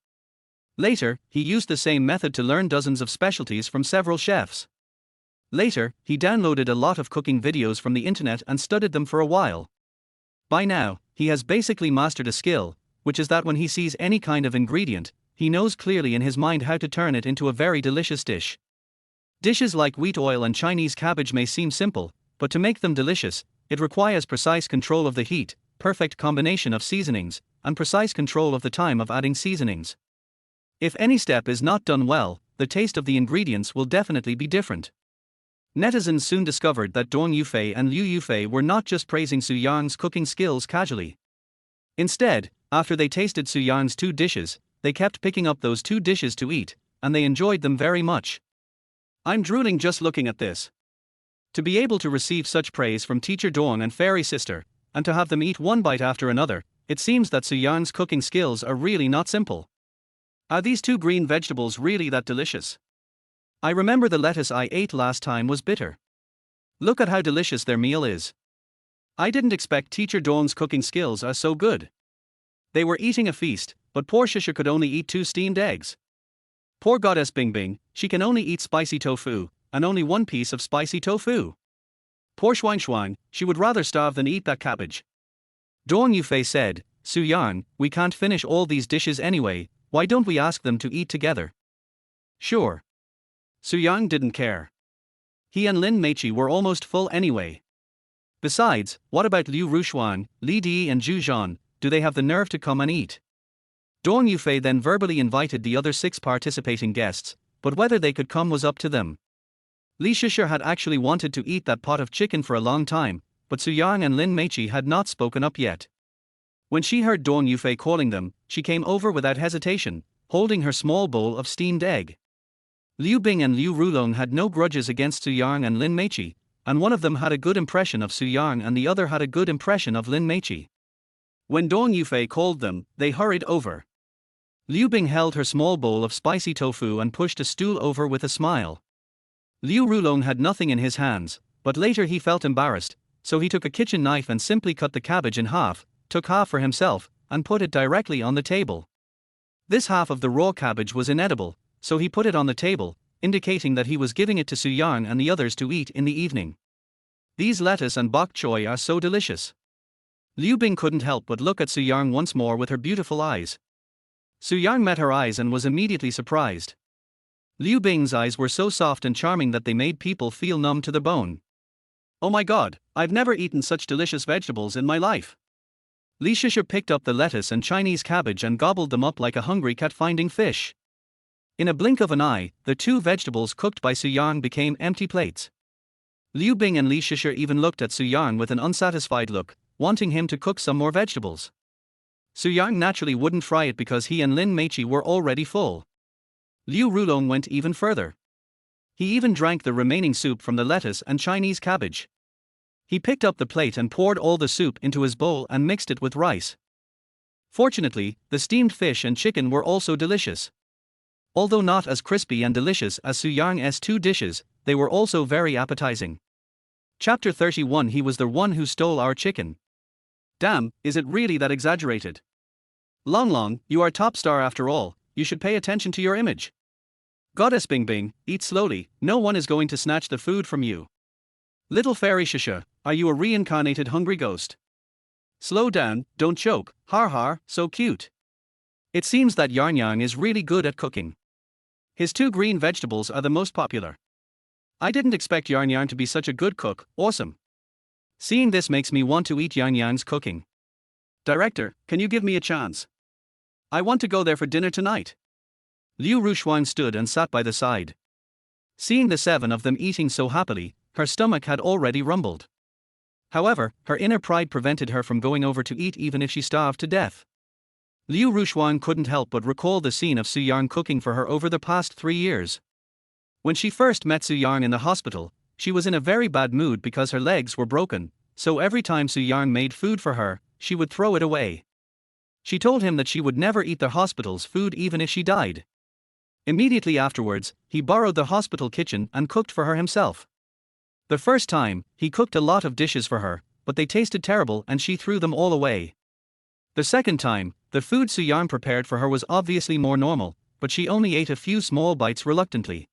Later, he used the same method to learn dozens of specialties from several chefs. Later, he downloaded a lot of cooking videos from the internet and studied them for a while. By now, he has basically mastered a skill, which is that when he sees any kind of ingredient, he knows clearly in his mind how to turn it into a very delicious dish. Dishes like wheat oil and Chinese cabbage may seem simple, but to make them delicious, it requires precise control of the heat, perfect combination of seasonings, and precise control of the time of adding seasonings. If any step is not done well, the taste of the ingredients will definitely be different. Netizens soon discovered that Dong Yufei and Liu Yufei were not just praising Su Yang's cooking skills casually. Instead, after they tasted Su Yang's two dishes, they kept picking up those two dishes to eat, and they enjoyed them very much. "I'm drooling just looking at this." To be able to receive such praise from teacher Dong and fairy sister, and to have them eat one bite after another, it seems that Su Yang's cooking skills are really not simple. Are these two green vegetables really that delicious? I remember the lettuce I ate last time was bitter. Look at how delicious their meal is. I didn't expect teacher Dong's cooking skills are so good. They were eating a feast, but poor Shisha could only eat 2 steamed eggs. Poor goddess Bingbing, she can only eat spicy tofu, and only 1 piece of spicy tofu. Poor Shuang, she would rather starve than eat that cabbage. Dong Yufei said, "Su Yang, we can't finish all these dishes anyway, why don't we ask them to eat together?" "Sure." Su Yang didn't care. He and Lin Meiqi were almost full anyway. Besides, what about Liu Rushuang, Li Di and Zhu Zhan, do they have the nerve to come and eat? Dong Yufei then verbally invited the other 6 participating guests, but whether they could come was up to them. Li Shisha had actually wanted to eat that pot of chicken for a long time, but Su Yang and Lin Meiqi had not spoken up yet. When she heard Dong Yufei calling them, she came over without hesitation, holding her small bowl of steamed egg. Liu Bing and Liu Rulong had no grudges against Su Yang and Lin Meiqi, and one of them had a good impression of Su Yang and the other had a good impression of Lin Meiqi. When Dong Yufei called them, they hurried over. Liu Bing held her small bowl of spicy tofu and pushed a stool over with a smile. Liu Rulong had nothing in his hands, but later he felt embarrassed, so he took a kitchen knife and simply cut the cabbage in half, took half for himself, and put it directly on the table. This half of the raw cabbage was inedible, so he put it on the table, indicating that he was giving it to Su Yang and the others to eat in the evening. These lettuce and bok choy are so delicious. Liu Bing couldn't help but look at Su Yang once more with her beautiful eyes. Su Yang met her eyes and was immediately surprised. Liu Bing's eyes were so soft and charming that they made people feel numb to the bone. "Oh my god, I've never eaten such delicious vegetables in my life." Li Shisha picked up the lettuce and Chinese cabbage and gobbled them up like a hungry cat finding fish. In a blink of an eye, the 2 vegetables cooked by Su Yang became empty plates. Liu Bing and Li Shisha even looked at Su Yang with an unsatisfied look, wanting him to cook some more vegetables. Su Yang naturally wouldn't fry it because he and Lin Meiqi were already full. Liu Rulong went even further. He even drank the remaining soup from the lettuce and Chinese cabbage. He picked up the plate and poured all the soup into his bowl and mixed it with rice. Fortunately, the steamed fish and chicken were also delicious. Although not as crispy and delicious as Su Yang's two dishes, they were also very appetizing. Chapter 31. He was the one who stole our chicken. Damn, is it really that exaggerated? Long Long, you are top star after all, you should pay attention to your image. Goddess Bing Bing, eat slowly, no one is going to snatch the food from you. Little fairy Shusha, are you a reincarnated hungry ghost? Slow down, don't choke, har har, so cute. It seems that Yarnyang is really good at cooking. His two green vegetables are the most popular. I didn't expect Yarnyang to be such a good cook, awesome. Seeing this makes me want to eat Yarnyang's cooking. Director, can you give me a chance? I want to go there for dinner tonight. Liu Rushuang stood and sat by the side. Seeing the seven of them eating so happily, her stomach had already rumbled. However, her inner pride prevented her from going over to eat even if she starved to death. Liu Rushuang couldn't help but recall the scene of Su Yang cooking for her over the past 3 years. When she first met Su Yang in the hospital, she was in a very bad mood because her legs were broken, so every time Su Yang made food for her, she would throw it away. She told him that she would never eat the hospital's food even if she died. Immediately afterwards, he borrowed the hospital kitchen and cooked for her himself. The first time, he cooked a lot of dishes for her, but they tasted terrible and she threw them all away. The second time, the food Su Yang prepared for her was obviously more normal, but she only ate a few small bites reluctantly.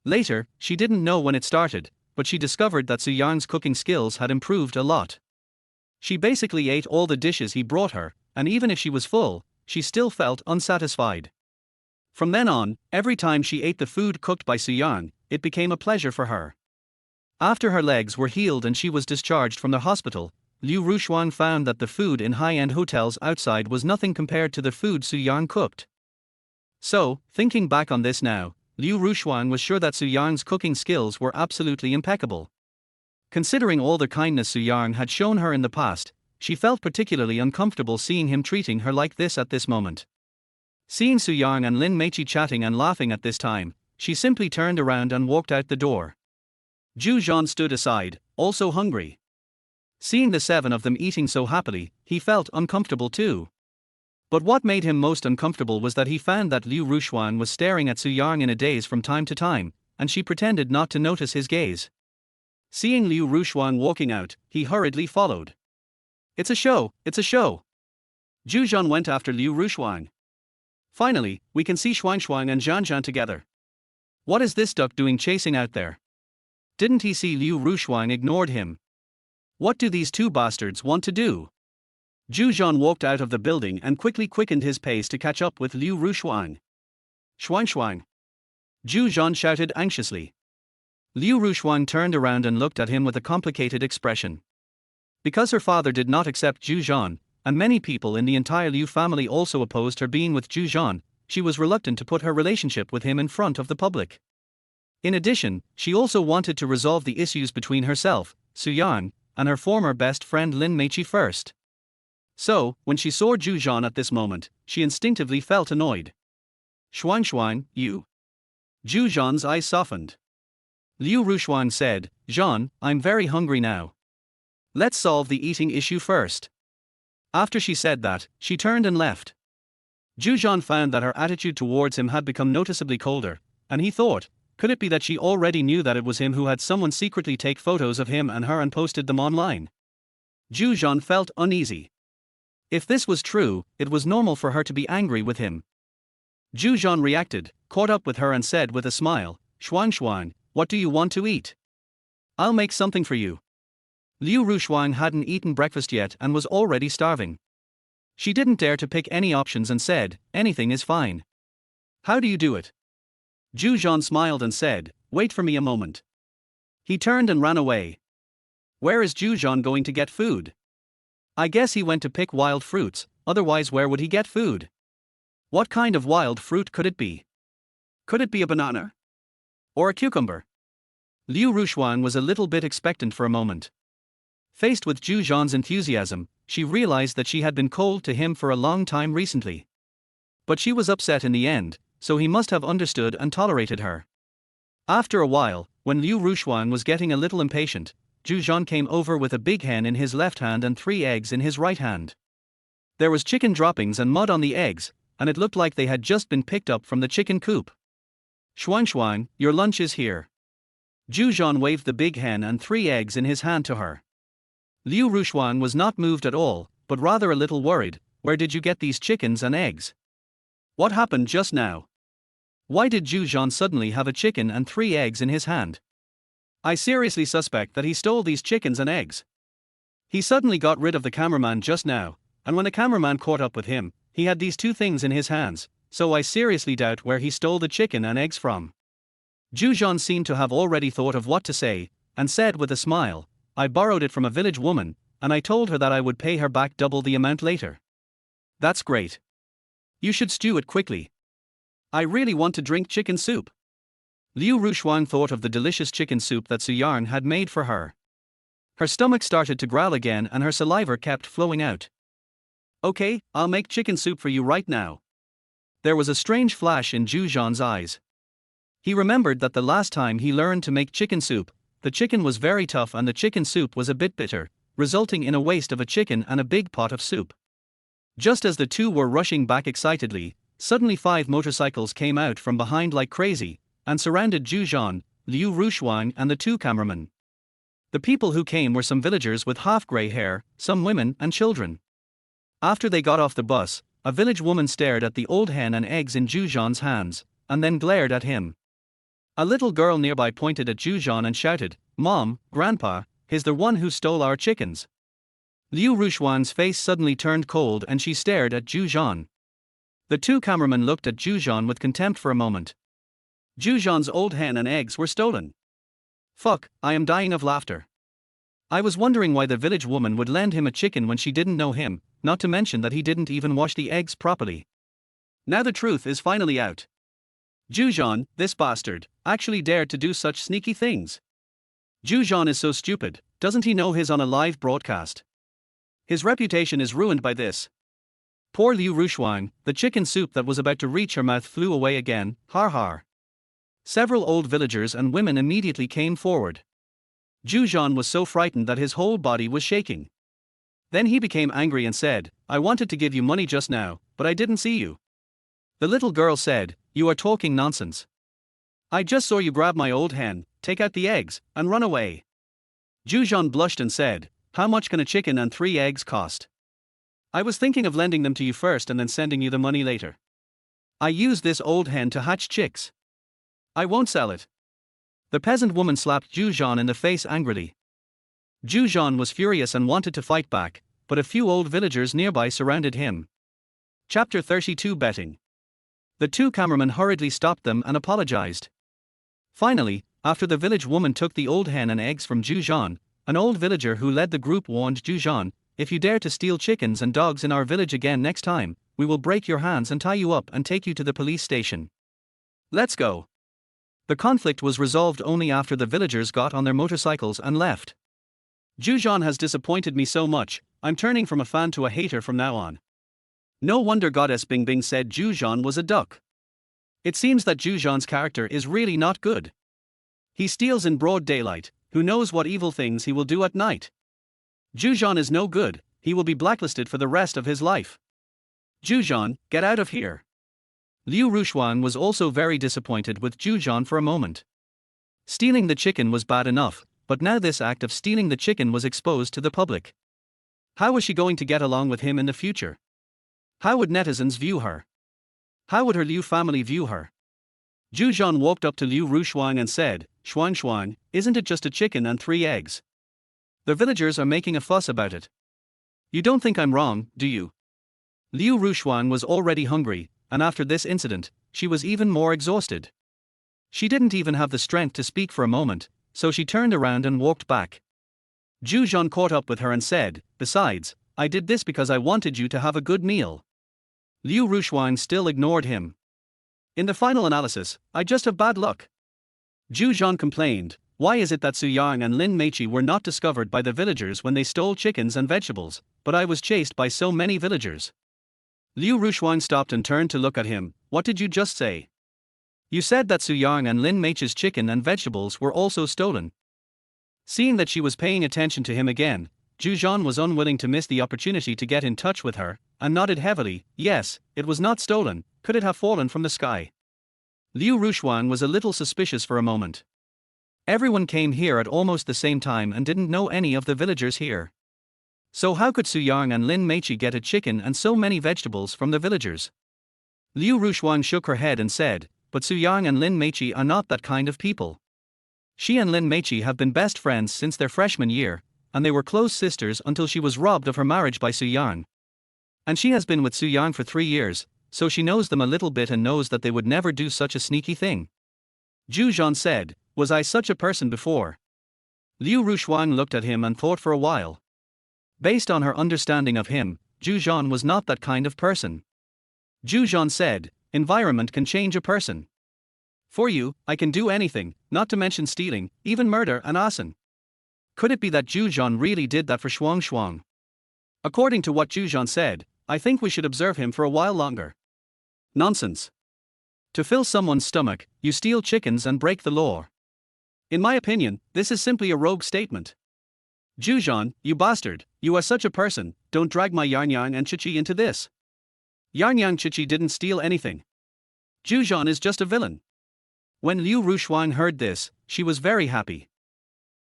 Later, she didn't know when it started, but she discovered that Su Yang's cooking skills had improved a lot. She basically ate all the dishes he brought her, and even if she was full, she still felt unsatisfied. From then on, every time she ate the food cooked by Su Yang, it became a pleasure for her. After her legs were healed and she was discharged from the hospital, Liu Rushuang found that the food in high-end hotels outside was nothing compared to the food Su Yang cooked. So, thinking back on this now, Liu Rushuang was sure that Su Yang's cooking skills were absolutely impeccable. Considering all the kindness Su Yang had shown her in the past, she felt particularly uncomfortable seeing him treating her like this at this moment. Seeing Su Yang and Lin Meiqi chatting and laughing at this time, she simply turned around and walked out the door. Zhu Zhan stood aside, also hungry. Seeing the seven of them eating so happily, he felt uncomfortable too. But what made him most uncomfortable was that he found that Liu Rushuang was staring at Su Yang in a daze from time to time, and she pretended not to notice his gaze. Seeing Liu Rushuang walking out, he hurriedly followed. It's a show, it's a show. Zhu Zhan went after Liu Rushuang. Finally, we can see Shuang and Jiangcheng together. What is this duck doing chasing out there? Didn't he see Liu Rushuang ignored him? What do these two bastards want to do? Zhu Zhan walked out of the building and quickly quickened his pace to catch up with Liu Rushuang. Shuang. Zhu Zhan shouted anxiously. Liu Rushuang turned around and looked at him with a complicated expression. Because her father did not accept Zhu Zhan, and many people in the entire Liu family also opposed her being with Zhu Zhan, she was reluctant to put her relationship with him in front of the public. In addition, she also wanted to resolve the issues between herself, Su Yang, and her former best friend Lin Meiqi first. So, when she saw Zhu Zhan at this moment, she instinctively felt annoyed. Shuang, you. Zhu Zhan's eyes softened. Liu Rushuang said, Zhan, I'm very hungry now. Let's solve the eating issue first. After she said that, she turned and left. Zhu Zhan found that her attitude towards him had become noticeably colder, and he thought, could it be that she already knew that it was him who had someone secretly take photos of him and her and posted them online? Zhu Zhan felt uneasy. If this was true, it was normal for her to be angry with him. Zhu Zhan reacted, caught up with her and said with a smile, Shuang, what do you want to eat? I'll make something for you. Liu Rushuang hadn't eaten breakfast yet and was already starving. She didn't dare to pick any options and said, anything is fine. How do you do it? Zhu Zhan smiled and said, wait for me a moment. He turned and ran away. Where is Zhu Zhan going to get food? I guess he went to pick wild fruits, otherwise where would he get food? What kind of wild fruit could it be? Could it be a banana? Or a cucumber? Liu Rushuang was a little bit expectant for a moment. Faced with Zhu Zhan's enthusiasm, she realized that she had been cold to him for a long time recently. But she was upset in the end, so he must have understood and tolerated her. After a while, when Liu Rushuang was getting a little impatient, Zhu came over with a big hen in his left hand and 3 eggs in his right hand. There was chicken droppings and mud on the eggs, and it looked like they had just been picked up from the chicken coop. Shuang, your lunch is here. Zhu waved the big hen and 3 eggs in his hand to her. Liu Rushuang was not moved at all, but rather a little worried. Where did you get these chickens and eggs? What happened just now? Why did Zhu suddenly have a chicken and 3 eggs in his hand? I seriously suspect that he stole these chickens and eggs. He suddenly got rid of the cameraman just now, and when the cameraman caught up with him, he had these 2 things in his hands, so I seriously doubt where he stole the chicken and eggs from. Zhu seemed to have already thought of what to say, and said with a smile, I borrowed it from a village woman, and I told her that I would pay her back double the amount later. That's great. You should stew it quickly. I really want to drink chicken soup. Liu Rushuang thought of the delicious chicken soup that Su Yarn had made for her. Her stomach started to growl again and her saliva kept flowing out. Okay, I'll make chicken soup for you right now. There was a strange flash in Zhu eyes. He remembered that the last time he learned to make chicken soup, the chicken was very tough and the chicken soup was a bit bitter, resulting in a waste of a chicken and a big pot of soup. Just as the two were rushing back excitedly, suddenly 5 motorcycles came out from behind like crazy, and surrounded Zhu, Liu Rushuang and the 2 cameramen. The people who came were some villagers with half-grey hair, some women and children. After they got off the bus, a village woman stared at the old hen and eggs in Zhu's hands, and then glared at him. A little girl nearby pointed at Zhu and shouted, Mom, Grandpa, he's the one who stole our chickens. Liu Rushuang's face suddenly turned cold and she stared at Zhu. The 2 cameramen looked at Zhu with contempt for a moment. Zhu's old hen and eggs were stolen. Fuck, I am dying of laughter. I was wondering why the village woman would lend him a chicken when she didn't know him, not to mention that he didn't even wash the eggs properly. Now the truth is finally out. Zhu, this bastard, actually dared to do such sneaky things. Zhu is so stupid, doesn't he know he's on a live broadcast? His reputation is ruined by this. Poor Liu Rushuang, the chicken soup that was about to reach her mouth flew away again, har har. Several old villagers and women immediately came forward. Zhu was so frightened that his whole body was shaking. Then he became angry and said, I wanted to give you money just now, but I didn't see you. The little girl said, you are talking nonsense. I just saw you grab my old hen, take out the eggs, and run away. Zhu blushed and said, how much can a chicken and 3 eggs cost? I was thinking of lending them to you first and then sending you the money later. I used this old hen to hatch chicks. I won't sell it. The peasant woman slapped Zhu in the face angrily. Zhu was furious and wanted to fight back, but a few old villagers nearby surrounded him. Chapter 32 Betting. The 2 cameramen hurriedly stopped them and apologized. Finally, after the village woman took the old hen and eggs from Zhu, an old villager who led the group warned Zhu, if you dare to steal chickens and dogs in our village again next time, we will break your hands and tie you up and take you to the police station. Let's go. The conflict was resolved only after the villagers got on their motorcycles and left. Zhu has disappointed me so much, I'm turning from a fan to a hater from now on. No wonder Goddess Bing Bing said Zhu was a duck. It seems that Zhu's character is really not good. He steals in broad daylight, who knows what evil things he will do at night. Zhu is no good, he will be blacklisted for the rest of his life. Zhu, get out of here. Liu Rushuang was also very disappointed with Zhu for a moment. Stealing the chicken was bad enough, but now this act of stealing the chicken was exposed to the public. How was she going to get along with him in the future? How would netizens view her? How would her Liu family view her? Zhu walked up to Liu Rushuang and said, Shuang, isn't it just a chicken and 3 eggs? The villagers are making a fuss about it. You don't think I'm wrong, do you? Liu Rushuang was already hungry, and after this incident, she was even more exhausted. She didn't even have the strength to speak for a moment, so she turned around and walked back. Zhu caught up with her and said, besides, I did this because I wanted you to have a good meal. Liu Rushuang still ignored him. In the final analysis, I just have bad luck. Zhu complained, why is it that Su Yang and Lin Meichi were not discovered by the villagers when they stole chickens and vegetables, but I was chased by so many villagers? Liu Rushuang stopped and turned to look at him. What did you just say? You said that Su Yang and Lin Meichi's chicken and vegetables were also stolen. Seeing that she was paying attention to him again, Zhu Zhan was unwilling to miss the opportunity to get in touch with her, and nodded heavily. Yes, it was not stolen. Could it have fallen from the sky? Liu Rushuang was a little suspicious for a moment. Everyone came here at almost the same time and didn't know any of the villagers here. So how could Su Yang and Lin Meiqi get a chicken and so many vegetables from the villagers? Liu Rushuang shook her head and said, but Su Yang and Lin Meiqi are not that kind of people. She and Lin Meiqi have been best friends since their freshman year, and they were close sisters until she was robbed of her marriage by Su Yang. And she has been with Su Yang for 3 years, so she knows them a little bit and knows that they would never do such a sneaky thing. Zhu Zhan said, was I such a person before? Liu Rushuang looked at him and thought for a while. Based on her understanding of him, Zhu Zhan was not that kind of person. Zhu Zhan said, environment can change a person. For you, I can do anything, not to mention stealing, even murder and arson. Could it be that Zhu Zhan really did that for Shuang? According to what Zhu Zhan said, I think we should observe him for a while longer. Nonsense. To fill someone's stomach, you steal chickens and break the law. In my opinion, this is simply a rogue statement. Zhu Zhan, you bastard, you are such a person, don't drag my Yarnyang and Chichi into this. Yarnyang Chichi didn't steal anything. Zhu Zhan is just a villain. When Liu Rushuang heard this, she was very happy.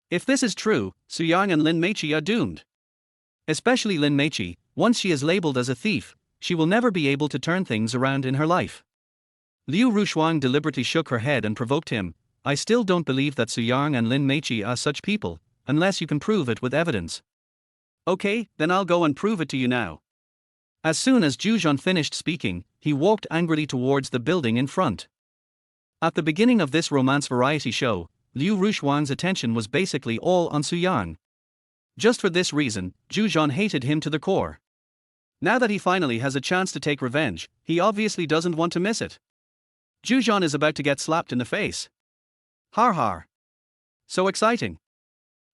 If this is true, Su Yang and Lin Meiqi are doomed. Especially Lin Meiqi, once she is labeled as a thief, she will never be able to turn things around in her life. Liu Rushuang deliberately shook her head and provoked him. I still don't believe that Su Yang and Lin Meiqi are such people, unless you can prove it with evidence. Okay, then I'll go and prove it to you now. As soon as Zhu Zhan finished speaking, he walked angrily towards the building in front. At the beginning of this romance variety show, Liu Rushuang's attention was basically all on Su Yang. Just for this reason, Zhu Zhan hated him to the core. Now that he finally has a chance to take revenge, he obviously doesn't want to miss it. Zhu Zhan is about to get slapped in the face. Har har. So exciting.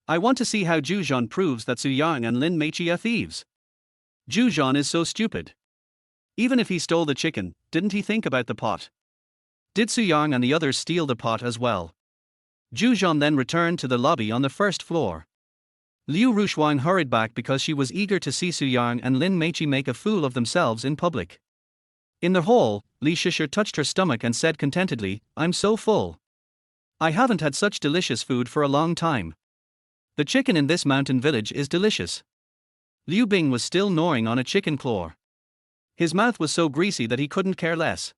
I want to see how Zhu Zhan proves that Su Yang and Lin Meiqi are thieves. Zhu Zhan is so stupid. Even if he stole the chicken, didn't he think about the pot? Did Su Yang and the others steal the pot as well? Zhu Zhan then returned to the lobby on the first floor. Liu Rushuang hurried back because she was eager to see Su Yang and Lin Meiqi make a fool of themselves in public. In the hall, Li Shisha touched her stomach and said contentedly, I'm so full. I haven't had such delicious food for a long time. The chicken in this mountain village is delicious. Liu Bing was still gnawing on a chicken claw. His mouth was so greasy that he couldn't care less.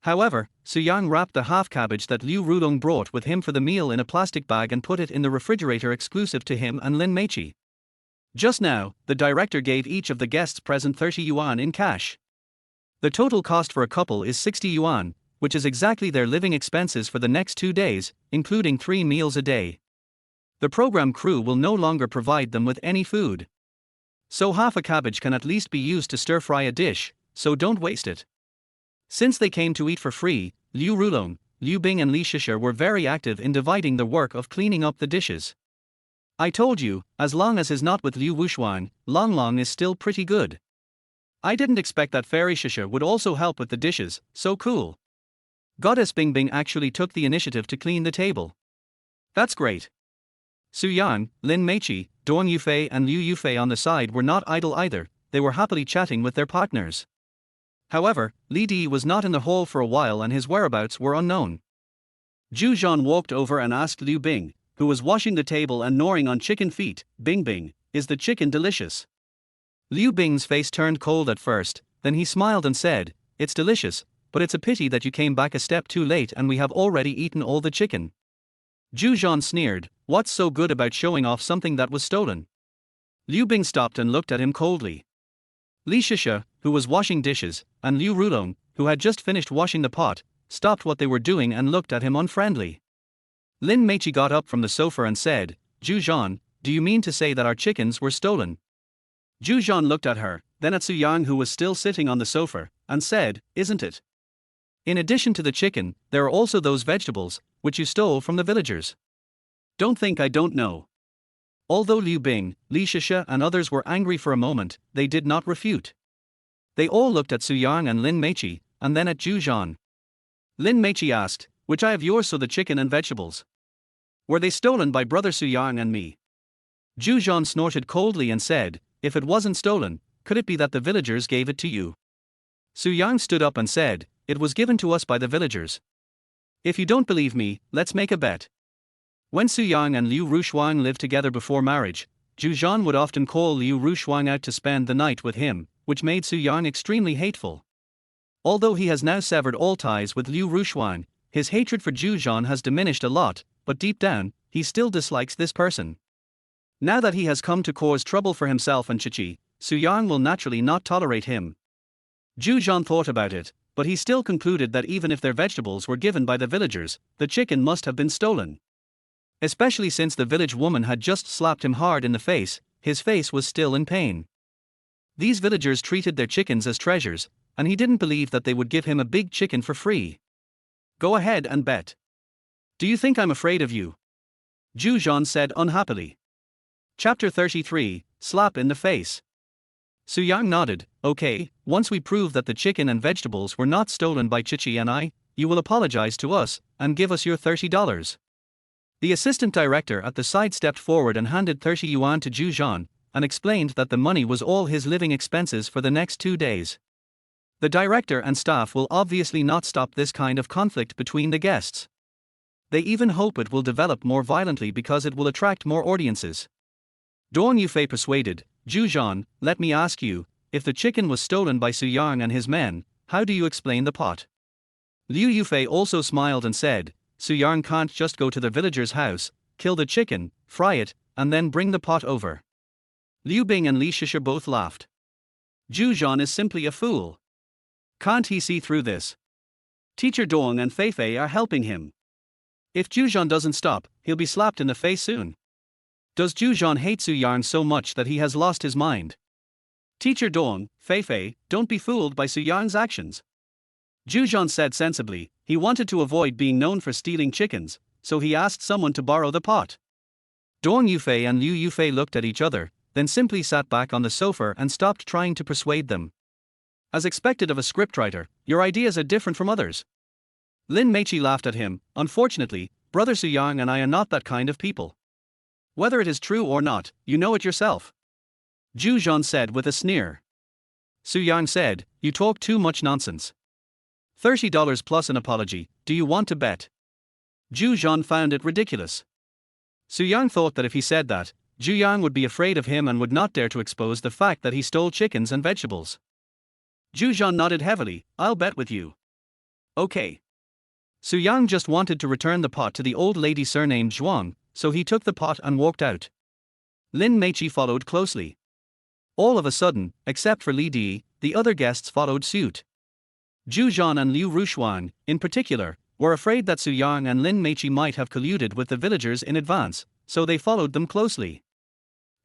However, Su Yang wrapped the half cabbage that Liu Rulong brought with him for the meal in a plastic bag and put it in the refrigerator exclusive to him and Lin Meiqi. Just now, the director gave each of the guests present 30 yuan in cash. The total cost for a couple is 60 yuan, which is exactly their living expenses for the next 2 days, including 3 meals a day. The program crew will no longer provide them with any food. So half a cabbage can at least be used to stir-fry a dish, so don't waste it. Since they came to eat for free, Liu Rulong, Liu Bing and Li Shisha were very active in dividing the work of cleaning up the dishes. I told you, as long as is not with Liu Rushuang, Long Long is still pretty good. I didn't expect that Fairy Shisha would also help with the dishes, so cool. Goddess Bing Bing actually took the initiative to clean the table. That's great. Su Yang, Lin Meiqi, Dong Yufei and Liu Yufei on the side were not idle either, they were happily chatting with their partners. However, Li Di was not in the hall for a while and his whereabouts were unknown. Zhu Zhan walked over and asked Liu Bing, who was washing the table and gnawing on chicken feet, Bing Bing, is the chicken delicious? Liu Bing's face turned cold at first, then he smiled and said, it's delicious, but it's a pity that you came back a step too late and we have already eaten all the chicken. Zhu Zhan sneered, what's so good about showing off something that was stolen? Liu Bing stopped and looked at him coldly. Li Shisha, who was washing dishes, and Liu Rulong, who had just finished washing the pot, stopped what they were doing and looked at him unfriendly. Lin Meiqi got up from the sofa and said, Zhu Zhan, do you mean to say that our chickens were stolen? Zhu Zhan looked at her, then at Su Yang who was still sitting on the sofa, and said, isn't it? In addition to the chicken, there are also those vegetables, which you stole from the villagers. Don't think I don't know. Although Liu Bing, Li Shisha and others were angry for a moment, they did not refute. They all looked at Su Yang and Lin Meiqi, and then at Zhu Zhan. Lin Meiqi asked, which I have yours so the chicken and vegetables? Were they stolen by brother Suyang and me? Zhu Zhan snorted coldly and said, if it wasn't stolen, could it be that the villagers gave it to you? Suyang stood up and said, it was given to us by the villagers. If you don't believe me, let's make a bet. When Suyang and Liu Rushuang lived together before marriage, Zhu Zhan would often call Liu Rushuang out to spend the night with him, which made Suyang extremely hateful. Although he has now severed all ties with Liu Rushuang, his hatred for Zhu Zhan has diminished a lot, but deep down, he still dislikes this person. Now that he has come to cause trouble for himself and Chichi, Suyang will naturally not tolerate him. Zhu Zhan thought about it, but he still concluded that even if their vegetables were given by the villagers, the chicken must have been stolen. Especially since the village woman had just slapped him hard in the face, his face was still in pain. These villagers treated their chickens as treasures, and he didn't believe that they would give him a big chicken for free. Go ahead and bet. Do you think I'm afraid of you? Zhu Zhan said unhappily. Chapter 33, Slap in the Face. Suyang nodded, okay, once we prove that the chicken and vegetables were not stolen by Chichi and I, you will apologize to us, and give us your $30. The assistant director at the side stepped forward and handed 30 yuan to Zhu Zhan, and explained that the money was all his living expenses for the next 2 days. The director and staff will obviously not stop this kind of conflict between the guests. They even hope it will develop more violently because it will attract more audiences. Dong Yufei persuaded, Zhu Zhan, let me ask you, if the chicken was stolen by Suyang and his men, how do you explain the pot? Liu Yufei also smiled and said, Suyang can't just go to the villager's house, kill the chicken, fry it, and then bring the pot over. Liu Bing and Li Shisha both laughed. Zhu Zhan is simply a fool. Can't he see through this? Teacher Dong and Feifei are helping him. If Zhu Zhan doesn't stop, he'll be slapped in the face soon. Does Zhu Zhan hate Suyang so much that he has lost his mind? Teacher Dong, Feifei, don't be fooled by Suyang's actions. Zhu Zhan said sensibly, he wanted to avoid being known for stealing chickens, so he asked someone to borrow the pot. Dong Yufei and Liu Yufei looked at each other, then simply sat back on the sofa and stopped trying to persuade them. As expected of a scriptwriter, your ideas are different from others. Lin Meichi laughed at him, unfortunately, brother Suyang and I are not that kind of people. Whether it is true or not, you know it yourself. Zhu Zhan said with a sneer. Suyang said, you talk too much nonsense. $30 plus an apology, do you want to bet? Zhu Zhan found it ridiculous. Suyang thought that if he said that, Zhu Yang would be afraid of him and would not dare to expose the fact that he stole chickens and vegetables. Zhu Zhan nodded heavily, I'll bet with you. Okay. Suyang just wanted to return the pot to the old lady surnamed Zhuang, so he took the pot and walked out. Lin Meichi followed closely. All of a sudden, except for Li Di, the other guests followed suit. Zhu Zhan and Liu Rushuang, in particular, were afraid that Suyang and Lin Meichi might have colluded with the villagers in advance, so they followed them closely.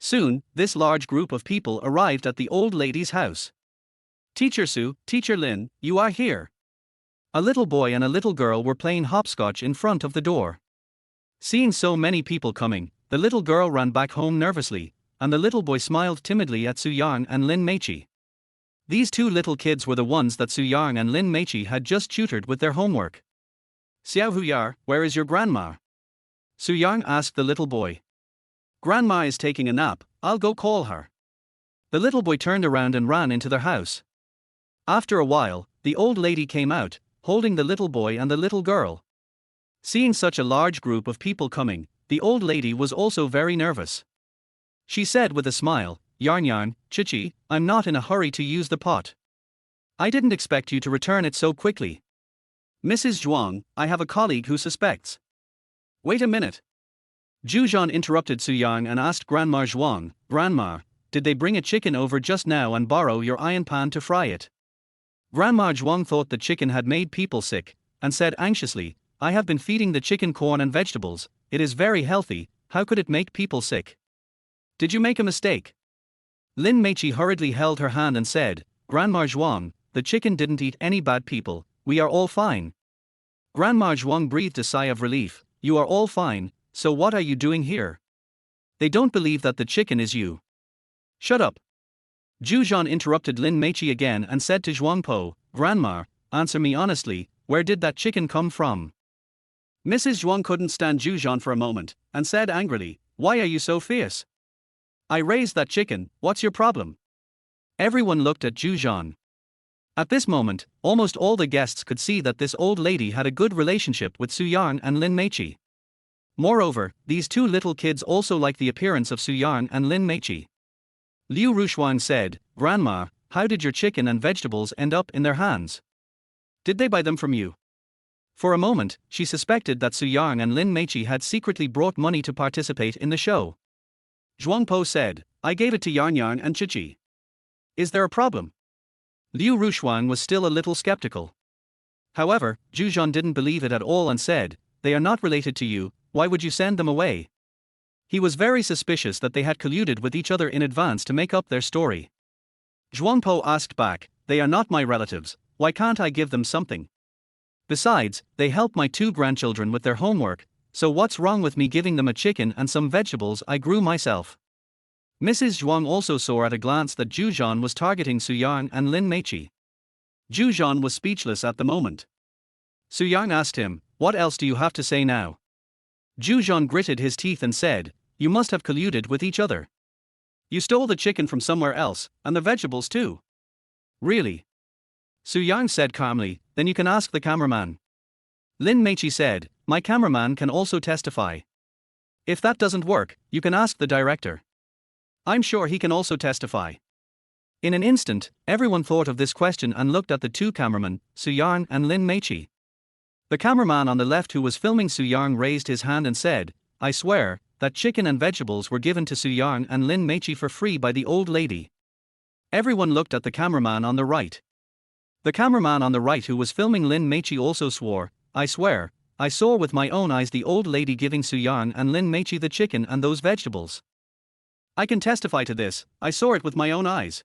Soon, this large group of people arrived at the old lady's house. Teacher Su, Teacher Lin, you are here. A little boy and a little girl were playing hopscotch in front of the door. Seeing so many people coming, the little girl ran back home nervously, and the little boy smiled timidly at Suyang and Lin Meichi. These two little kids were the ones that Suyang and Lin Meichi had just tutored with their homework. Xiao Huyar, where is your grandma? Suyang asked the little boy. Grandma is taking a nap, I'll go call her. The little boy turned around and ran into their house. After a while, the old lady came out, holding the little boy and the little girl. Seeing such a large group of people coming, the old lady was also very nervous. She said with a smile, Yarn, Chichi, I'm not in a hurry to use the pot. I didn't expect you to return it so quickly. Mrs. Zhuang, I have a colleague who suspects. Wait a minute. Zhu Zhan interrupted Suyang and asked Grandma Zhuang, Grandma, did they bring a chicken over just now and borrow your iron pan to fry it? Grandma Zhuang thought the chicken had made people sick, and said anxiously, I have been feeding the chicken corn and vegetables, it is very healthy, how could it make people sick? Did you make a mistake? Lin Meichi hurriedly held her hand and said, Grandma Zhuang, the chicken didn't eat any bad people, we are all fine. Grandma Zhuang breathed a sigh of relief, you are all fine, so what are you doing here? They don't believe that the chicken is you. Shut up. Zhu Zhan interrupted Lin Meichi again and said to Zhuang Po, Grandma, answer me honestly, where did that chicken come from? Mrs. Zhuang couldn't stand Zhujian for a moment, and said angrily, "Why are you so fierce? I raised that chicken, what's your problem?" Everyone looked at Zhujian. At this moment, almost all the guests could see that this old lady had a good relationship with Suyang and Lin Meiqi. Moreover, these two little kids also liked the appearance of Suyang and Lin Meiqi. Liu Rushuang said, "Grandma, how did your chicken and vegetables end up in their hands? Did they buy them from you?" For a moment, she suspected that Suyang and Lin Meiqi had secretly brought money to participate in the show. Zhuangpo said, "I gave it to Yarn Yarn and Chichi. Is there a problem?" Liu Rushuang was still a little skeptical. However, Zhujian didn't believe it at all and said, "They are not related to you, why would you send them away?" He was very suspicious that they had colluded with each other in advance to make up their story. Zhuangpo asked back, "They are not my relatives, why can't I give them something? Besides, they help my two grandchildren with their homework, so what's wrong with me giving them a chicken and some vegetables I grew myself?" Mrs. Zhuang also saw at a glance that Zhujian was targeting Suyang and Lin Meiqi. Zhujian was speechless at the moment. Suyang asked him, "What else do you have to say now?" Zhujian gritted his teeth and said, "You must have colluded with each other. You stole the chicken from somewhere else, and the vegetables too." "Really?" Suyang said calmly, "Then you can ask the cameraman." Lin Meiqi said, "My cameraman can also testify. If that doesn't work, you can ask the director. I'm sure he can also testify." In an instant, everyone thought of this question and looked at the two cameramen, Suyang and Lin Meiqi. The cameraman on the left who was filming Suyang raised his hand and said, "I swear, that chicken and vegetables were given to Suyang and Lin Meiqi for free by the old lady." Everyone looked at the cameraman on the right. The cameraman on the right who was filming Lin Meiqi also swore, "I swear, I saw with my own eyes the old lady giving Suyang and Lin Meiqi the chicken and those vegetables. I can testify to this, I saw it with my own eyes.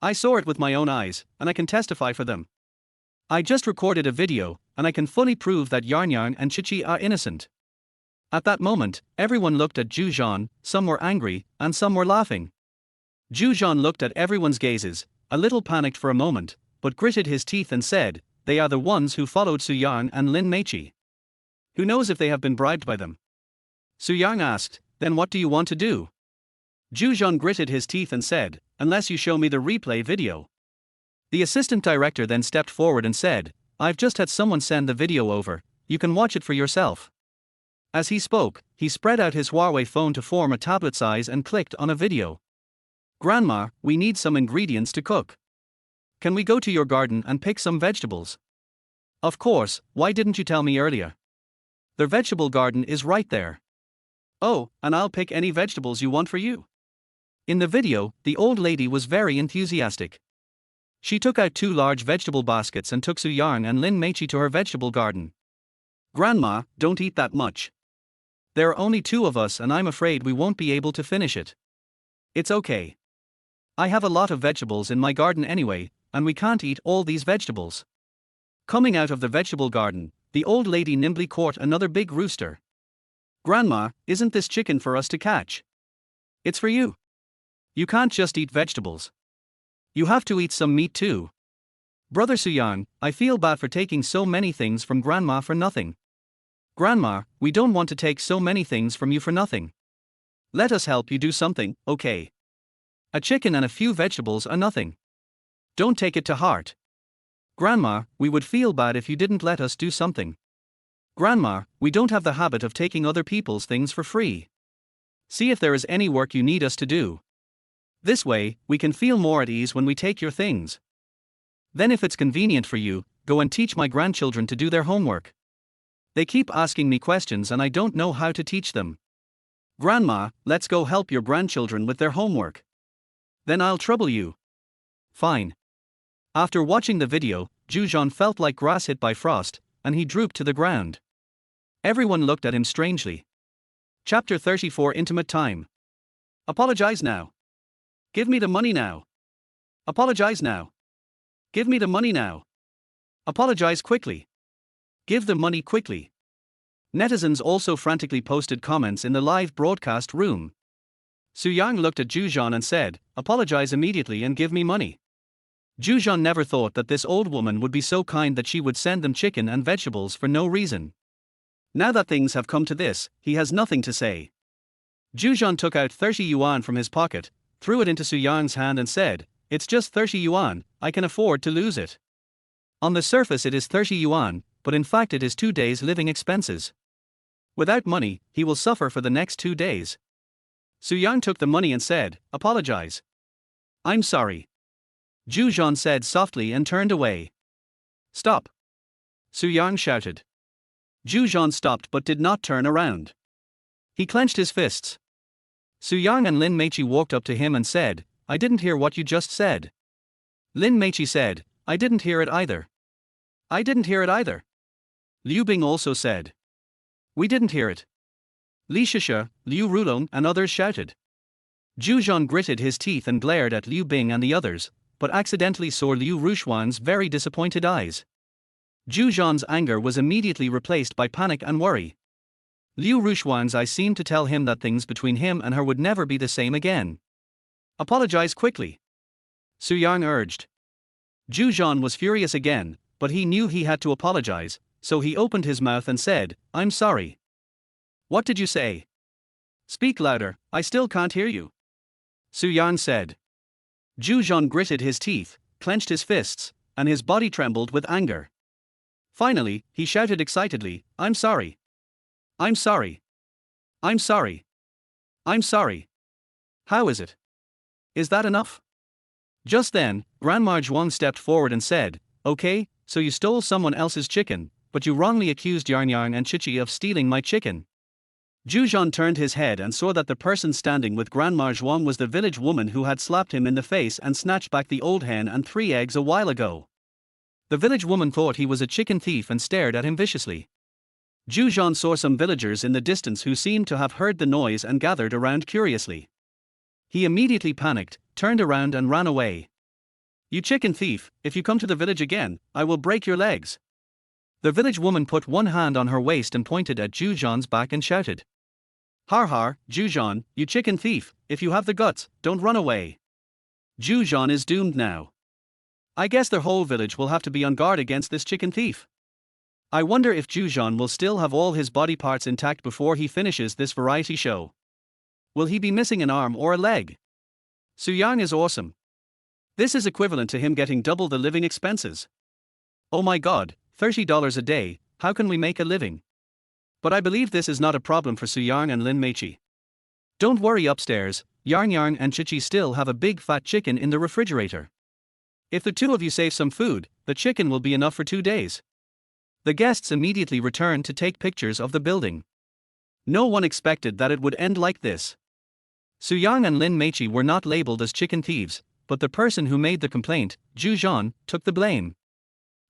I saw it with my own eyes, and I can testify for them. I just recorded a video, and I can fully prove that Yarn Yarn and Chichi are innocent." At that moment, everyone looked at Zhujian, some were angry, and some were laughing. Zhujian looked at everyone's gazes, a little panicked for a moment, but gritted his teeth and said, "They are the ones who followed Suyang and Lin Meiqi. Who knows if they have been bribed by them?" Suyang asked, "Then what do you want to do?" Zhujian gritted his teeth and said, "Unless you show me the replay video." The assistant director then stepped forward and said, "I've just had someone send the video over, you can watch it for yourself." As he spoke, he spread out his Huawei phone to form a tablet size and clicked on a video. "Grandma, we need some ingredients to cook. Can we go to your garden and pick some vegetables?" "Of course, why didn't you tell me earlier? The vegetable garden is right there." "Oh, and I'll pick any vegetables you want for you." In the video, the old lady was very enthusiastic. She took out two large vegetable baskets and took Suyang and Lin Meiqi to her vegetable garden. "Grandma, don't eat that much. There are only two of us and I'm afraid we won't be able to finish it." "It's okay. I have a lot of vegetables in my garden anyway, and we can't eat all these vegetables." Coming out of the vegetable garden, the old lady nimbly caught another big rooster. "Grandma, isn't this chicken for us to catch? It's for you. You can't just eat vegetables. You have to eat some meat too. Brother Suyang, I feel bad for taking so many things from Grandma for nothing. Grandma, we don't want to take so many things from you for nothing. Let us help you do something, okay? A chicken and a few vegetables are nothing. Don't take it to heart. Grandma, we would feel bad if you didn't let us do something. Grandma, we don't have the habit of taking other people's things for free. See if there is any work you need us to do. This way, we can feel more at ease when we take your things. Then if it's convenient for you, go and teach my grandchildren to do their homework. They keep asking me questions and I don't know how to teach them. Grandma, let's go help your grandchildren with their homework. Then I'll trouble you." "Fine." After watching the video, Zhujian felt like grass hit by frost, and he drooped to the ground. Everyone looked at him strangely. Chapter 34 Intimate Time. "Apologize now. Give me the money now. Apologize now. Give me the money now. Apologize quickly. Give the money quickly." Netizens also frantically posted comments in the live broadcast room. Suyang looked at Zhujian and said, "Apologize immediately and give me money." Zhujian never thought that this old woman would be so kind that she would send them chicken and vegetables for no reason. Now that things have come to this, he has nothing to say. Zhu took out 30 yuan from his pocket, threw it into Su Yang's hand and said, "It's just 30 yuan, I can afford to lose it." On the surface it is 30 yuan, but in fact it is 2 days' living expenses. Without money, he will suffer for the next 2 days. Su Yang took the money and said, "Apologize." "I'm sorry," Zhu said softly and turned away. "Stop!" Su Yang shouted. Zhu stopped but did not turn around. He clenched his fists. Su Yang and Lin Meiqi walked up to him and said, "I didn't hear what you just said." Lin Meiqi said, "I didn't hear it either." "I didn't hear it either." Liu Bing also said, "We didn't hear it." Li Shisha, Liu Rulong and others shouted. Zhu gritted his teeth and glared at Liu Bing and the others, but accidentally saw Liu Rushuang's very disappointed eyes. Zhu's anger was immediately replaced by panic and worry. Liu Rushuang's eyes seemed to tell him that things between him and her would never be the same again. "Apologize quickly," Su Yang urged. Zhu was furious again, but he knew he had to apologize, so he opened his mouth and said, "I'm sorry." "What did you say? Speak louder, I still can't hear you," Su Yang said. Zhu gritted his teeth, clenched his fists, and his body trembled with anger. Finally, he shouted excitedly, "I'm sorry. I'm sorry. I'm sorry. I'm sorry. How is it? Is that enough?" Just then, Grandma Zhuang stepped forward and said, "Okay, so you stole someone else's chicken, but you wrongly accused Yarn and Chichi of stealing my chicken." Zhu turned his head and saw that the person standing with Grandma Zhuang was the village woman who had slapped him in the face and snatched back the old hen and 3 eggs a while ago. The village woman thought he was a chicken thief and stared at him viciously. Zhu saw some villagers in the distance who seemed to have heard the noise and gathered around curiously. He immediately panicked, turned around and ran away. "You chicken thief, if you come to the village again, I will break your legs." The village woman put one hand on her waist and pointed at Zhu's back and shouted, "Har har, Zhu, you chicken thief, if you have the guts, don't run away. Zhu is doomed now. I guess their whole village will have to be on guard against this chicken thief. I wonder if Zhu will still have all his body parts intact before he finishes this variety show. Will he be missing an arm or a leg? Su Yang is awesome. This is equivalent to him getting double the living expenses. Oh my god, $30 a day, how can we make a living?" But I believe this is not a problem for Su Yang and Lin Meiqi. Don't worry upstairs, Yarn and Chichi still have a big fat chicken in the refrigerator. If the two of you save some food, the chicken will be enough for 2 days. The guests immediately returned to take pictures of the building. No one expected that it would end like this. Su Yang and Lin Meiqi were not labeled as chicken thieves, but the person who made the complaint, Zhu, took the blame.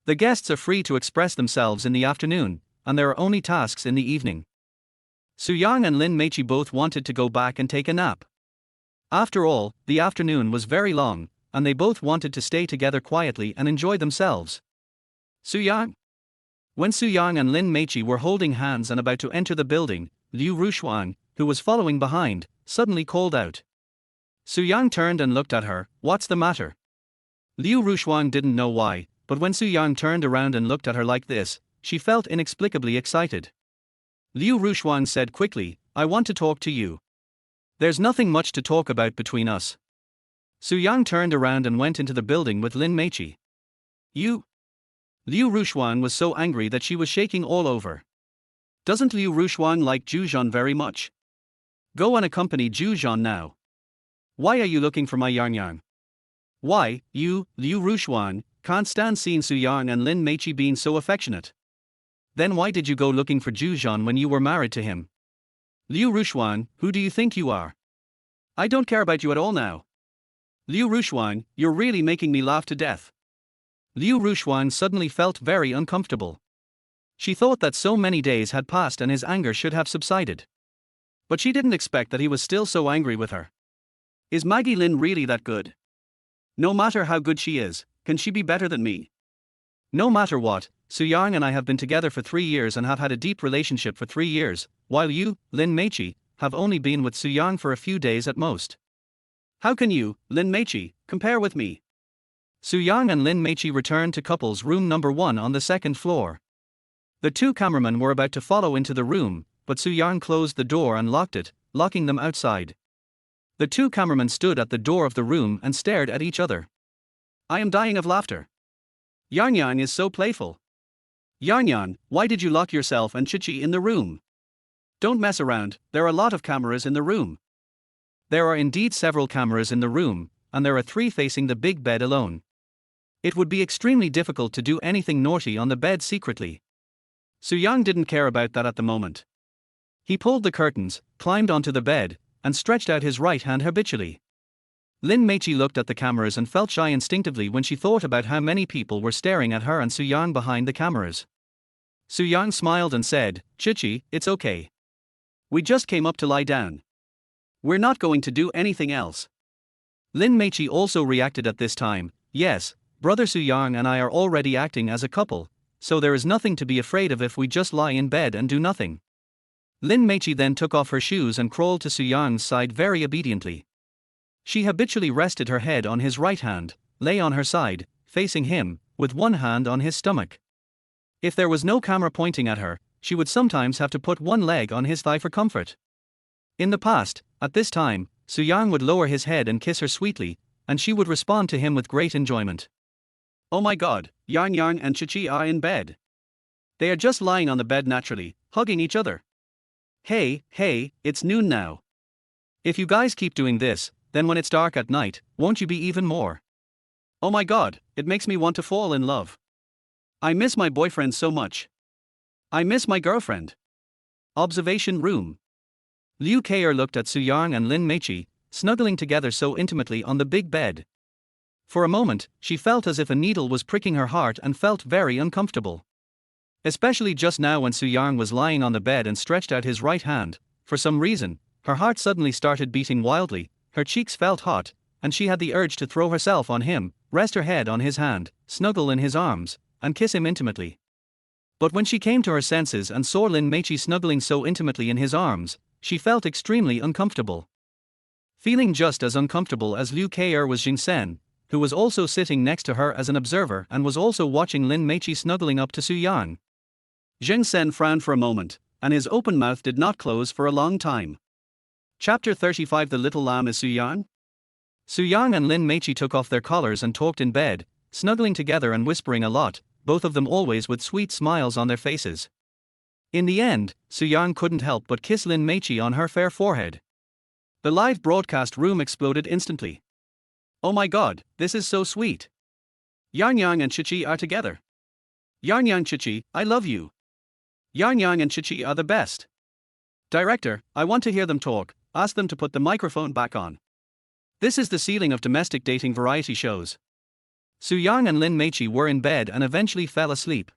The guests are free to express themselves in the afternoon, and there are only tasks in the evening. Su Yang and Lin Meiqi both wanted to go back and take a nap. After all, the afternoon was very long, and they both wanted to stay together quietly and enjoy themselves. Su Yang? When Su Yang and Lin Meiqi were holding hands and about to enter the building, Liu Rushuang, who was following behind, suddenly called out. Su Yang turned and looked at her, "What's the matter?" Liu Rushuang didn't know why, but when Su Yang turned around and looked at her like this, she felt inexplicably excited. Liu Rushuang said quickly, "I want to talk to you. There's nothing much to talk about between us." Su Yang turned around and went into the building with Lin Meiqi. "You?" Liu Rushuang was so angry that she was shaking all over. Doesn't Liu Rushuang like Zhu very much? Go and accompany Zhu now. Why are you looking for my Yarn? Why, you, Liu Rushuang, can't stand seeing Su Yang and Lin Meiqi being so affectionate. Then why did you go looking for Zhu when you were married to him? Liu Rushuang, who do you think you are? I don't care about you at all now. Liu Rushuang, you're really making me laugh to death. Liu Rushuang suddenly felt very uncomfortable. She thought that so many days had passed and his anger should have subsided. But she didn't expect that he was still so angry with her. Is Maggie Lin really that good? No matter how good she is, can she be better than me? No matter what, Su Yang and I have been together for 3 years and have had a deep relationship for 3 years, while you, Lin Meiqi, have only been with Su Yang for a few days at most. How can you, Lin Meiqi, compare with me? Su Yang and Lin Meiqi returned to couple's room number 1 on the 2nd floor. The two cameramen were about to follow into the room, but Su Yang closed the door and locked it, locking them outside. The two cameramen stood at the door of the room and stared at each other. I am dying of laughter. Yang Yang is so playful. Yang Yang, why did you lock yourself and Chichi in the room? Don't mess around, there are a lot of cameras in the room. There are indeed several cameras in the room, and there are 3 facing the big bed alone. It would be extremely difficult to do anything naughty on the bed secretly. Su Yang didn't care about that at the moment. He pulled the curtains, climbed onto the bed, and stretched out his right hand habitually. Lin Meichi looked at the cameras and felt shy instinctively when she thought about how many people were staring at her and Su Yang behind the cameras. Su Yang smiled and said, Chichi, it's okay. We just came up to lie down. We're not going to do anything else. Lin Meichi also reacted at this time, yes, brother Su Yang and I are already acting as a couple, so there is nothing to be afraid of if we just lie in bed and do nothing. Lin Meichi then took off her shoes and crawled to Su Yang's side very obediently. She habitually rested her head on his right hand, lay on her side, facing him, with one hand on his stomach. If there was no camera pointing at her, she would sometimes have to put one leg on his thigh for comfort. In the past, at this time, Su Yang would lower his head and kiss her sweetly, and she would respond to him with great enjoyment. Oh my god, Yang Yang and Chichi are in bed. They are just lying on the bed naturally, hugging each other. Hey, it's noon now. If you guys keep doing this, then when it's dark at night, won't you be even more? Oh my god, it makes me want to fall in love. I miss my boyfriend so much. I miss my girlfriend. Observation room. Liu Keier looked at Su Yang and Lin Meichi, snuggling together so intimately on the big bed. For a moment, she felt as if a needle was pricking her heart and felt very uncomfortable. Especially just now when Su Yang was lying on the bed and stretched out his right hand, for some reason, her heart suddenly started beating wildly, her cheeks felt hot, and she had the urge to throw herself on him, rest her head on his hand, snuggle in his arms, and kiss him intimately. But when she came to her senses and saw Lin Meichi snuggling so intimately in his arms, she felt extremely uncomfortable. Feeling just as uncomfortable as Liu Keier was Jiangcheng, who was also sitting next to her as an observer and was also watching Lin Meichi snuggling up to Su Yang. Jiangcheng frowned for a moment, and his open mouth did not close for a long time. Chapter 35 The Little Lamb is Su Yang? Su Yang and Lin Meichi took off their collars and talked in bed, snuggling together and whispering a lot, both of them always with sweet smiles on their faces. In the end, Su Yang couldn't help but kiss Lin Meichi on her fair forehead. The live broadcast room exploded instantly. Oh my god, this is so sweet. Yang Yang and Chichi are together. Yang Yang Chichi, I love you. Yang Yang and Chichi are the best. Director, I want to hear them talk, ask them to put the microphone back on. This is the ceiling of domestic dating variety shows. Su Yang and Lin Meichi were in bed and eventually fell asleep.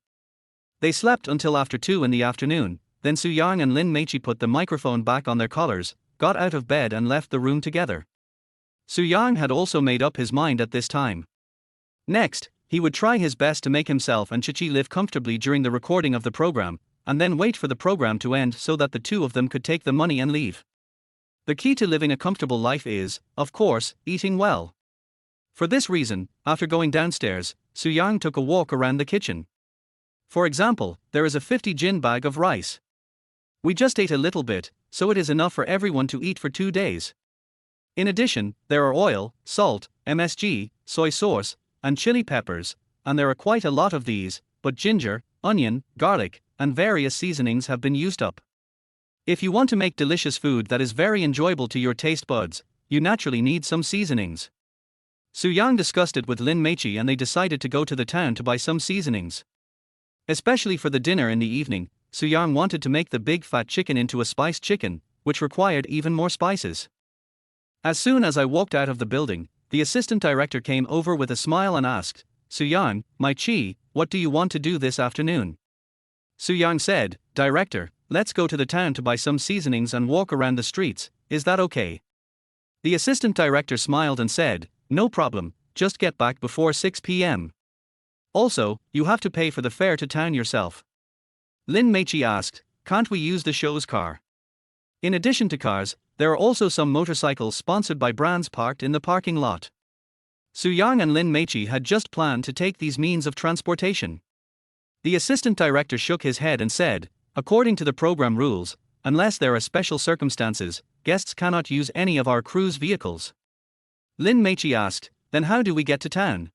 They slept until after 2 in the afternoon, then Su Yang and Lin Meichi put the microphone back on their collars, got out of bed and left the room together. Su Yang had also made up his mind at this time. Next, he would try his best to make himself and Chichi live comfortably during the recording of the program, and then wait for the program to end so that the two of them could take the money and leave. The key to living a comfortable life is, of course, eating well. For this reason, after going downstairs, Su Yang took a walk around the kitchen. For example, there is a 50 jin bag of rice. We just ate a little bit, so it is enough for everyone to eat for 2 days. In addition, there are oil, salt, MSG, soy sauce, and chili peppers, and there are quite a lot of these, but ginger, onion, garlic, and various seasonings have been used up. If you want to make delicious food that is very enjoyable to your taste buds, you naturally need some seasonings. Su Yang discussed it with Lin Meichi and they decided to go to the town to buy some seasonings. Especially for the dinner in the evening, Su Yang wanted to make the big fat chicken into a spiced chicken, which required even more spices. As soon as I walked out of the building, the assistant director came over with a smile and asked, Su Yang, my chi, what do you want to do this afternoon? Su Yang said, Director, let's go to the town to buy some seasonings and walk around the streets, is that okay? The assistant director smiled and said, no problem, just get back before 6 p.m. Also, you have to pay for the fare to town yourself. Lin Meichi asked, can't we use the show's car? In addition to cars, there are also some motorcycles sponsored by brands parked in the parking lot. Su Yang and Lin Meichi had just planned to take these means of transportation. The assistant director shook his head and said, according to the program rules, unless there are special circumstances, guests cannot use any of our crew's vehicles. Lin Meichi asked, then how do we get to town?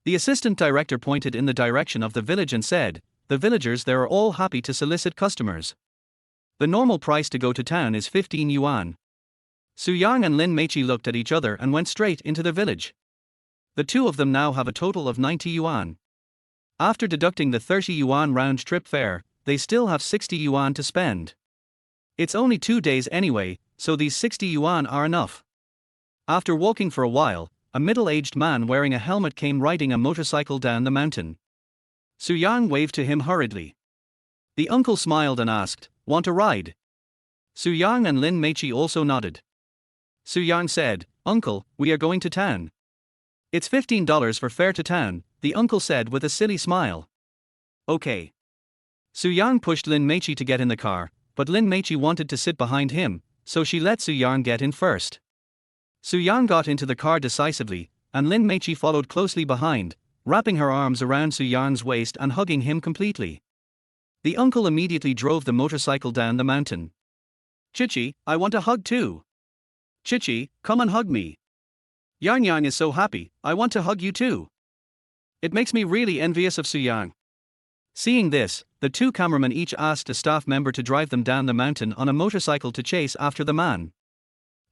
The assistant director pointed in the direction of the village and said, the villagers there are all happy to solicit customers. The normal price to go to town is 15 yuan. Su Yang and Lin Meichi looked at each other and went straight into the village. The two of them now have a total of 90 yuan. After deducting the 30 yuan round-trip fare, they still have 60 yuan to spend. It's only 2 days anyway, so these 60 yuan are enough. After walking for a while, a middle-aged man wearing a helmet came riding a motorcycle down the mountain. Su Yang waved to him hurriedly. The uncle smiled and asked, want a ride? Su Yang and Lin Meichi also nodded. Su Yang said, uncle, we are going to town. It's $15 for fare to town, the uncle said with a silly smile. Okay. Su Yang pushed Lin Meichi to get in the car, but Lin Meichi wanted to sit behind him, so she let Su Yang get in first. Su Yang got into the car decisively, and Lin Meichi followed closely behind, wrapping her arms around Su Yang's waist and hugging him completely. The uncle immediately drove the motorcycle down the mountain. Chichi, I want a hug too. Chichi, come and hug me. Yang Yang is so happy, I want to hug you too. It makes me really envious of Su Yang. Seeing this, the two cameramen each asked a staff member to drive them down the mountain on a motorcycle to chase after the man.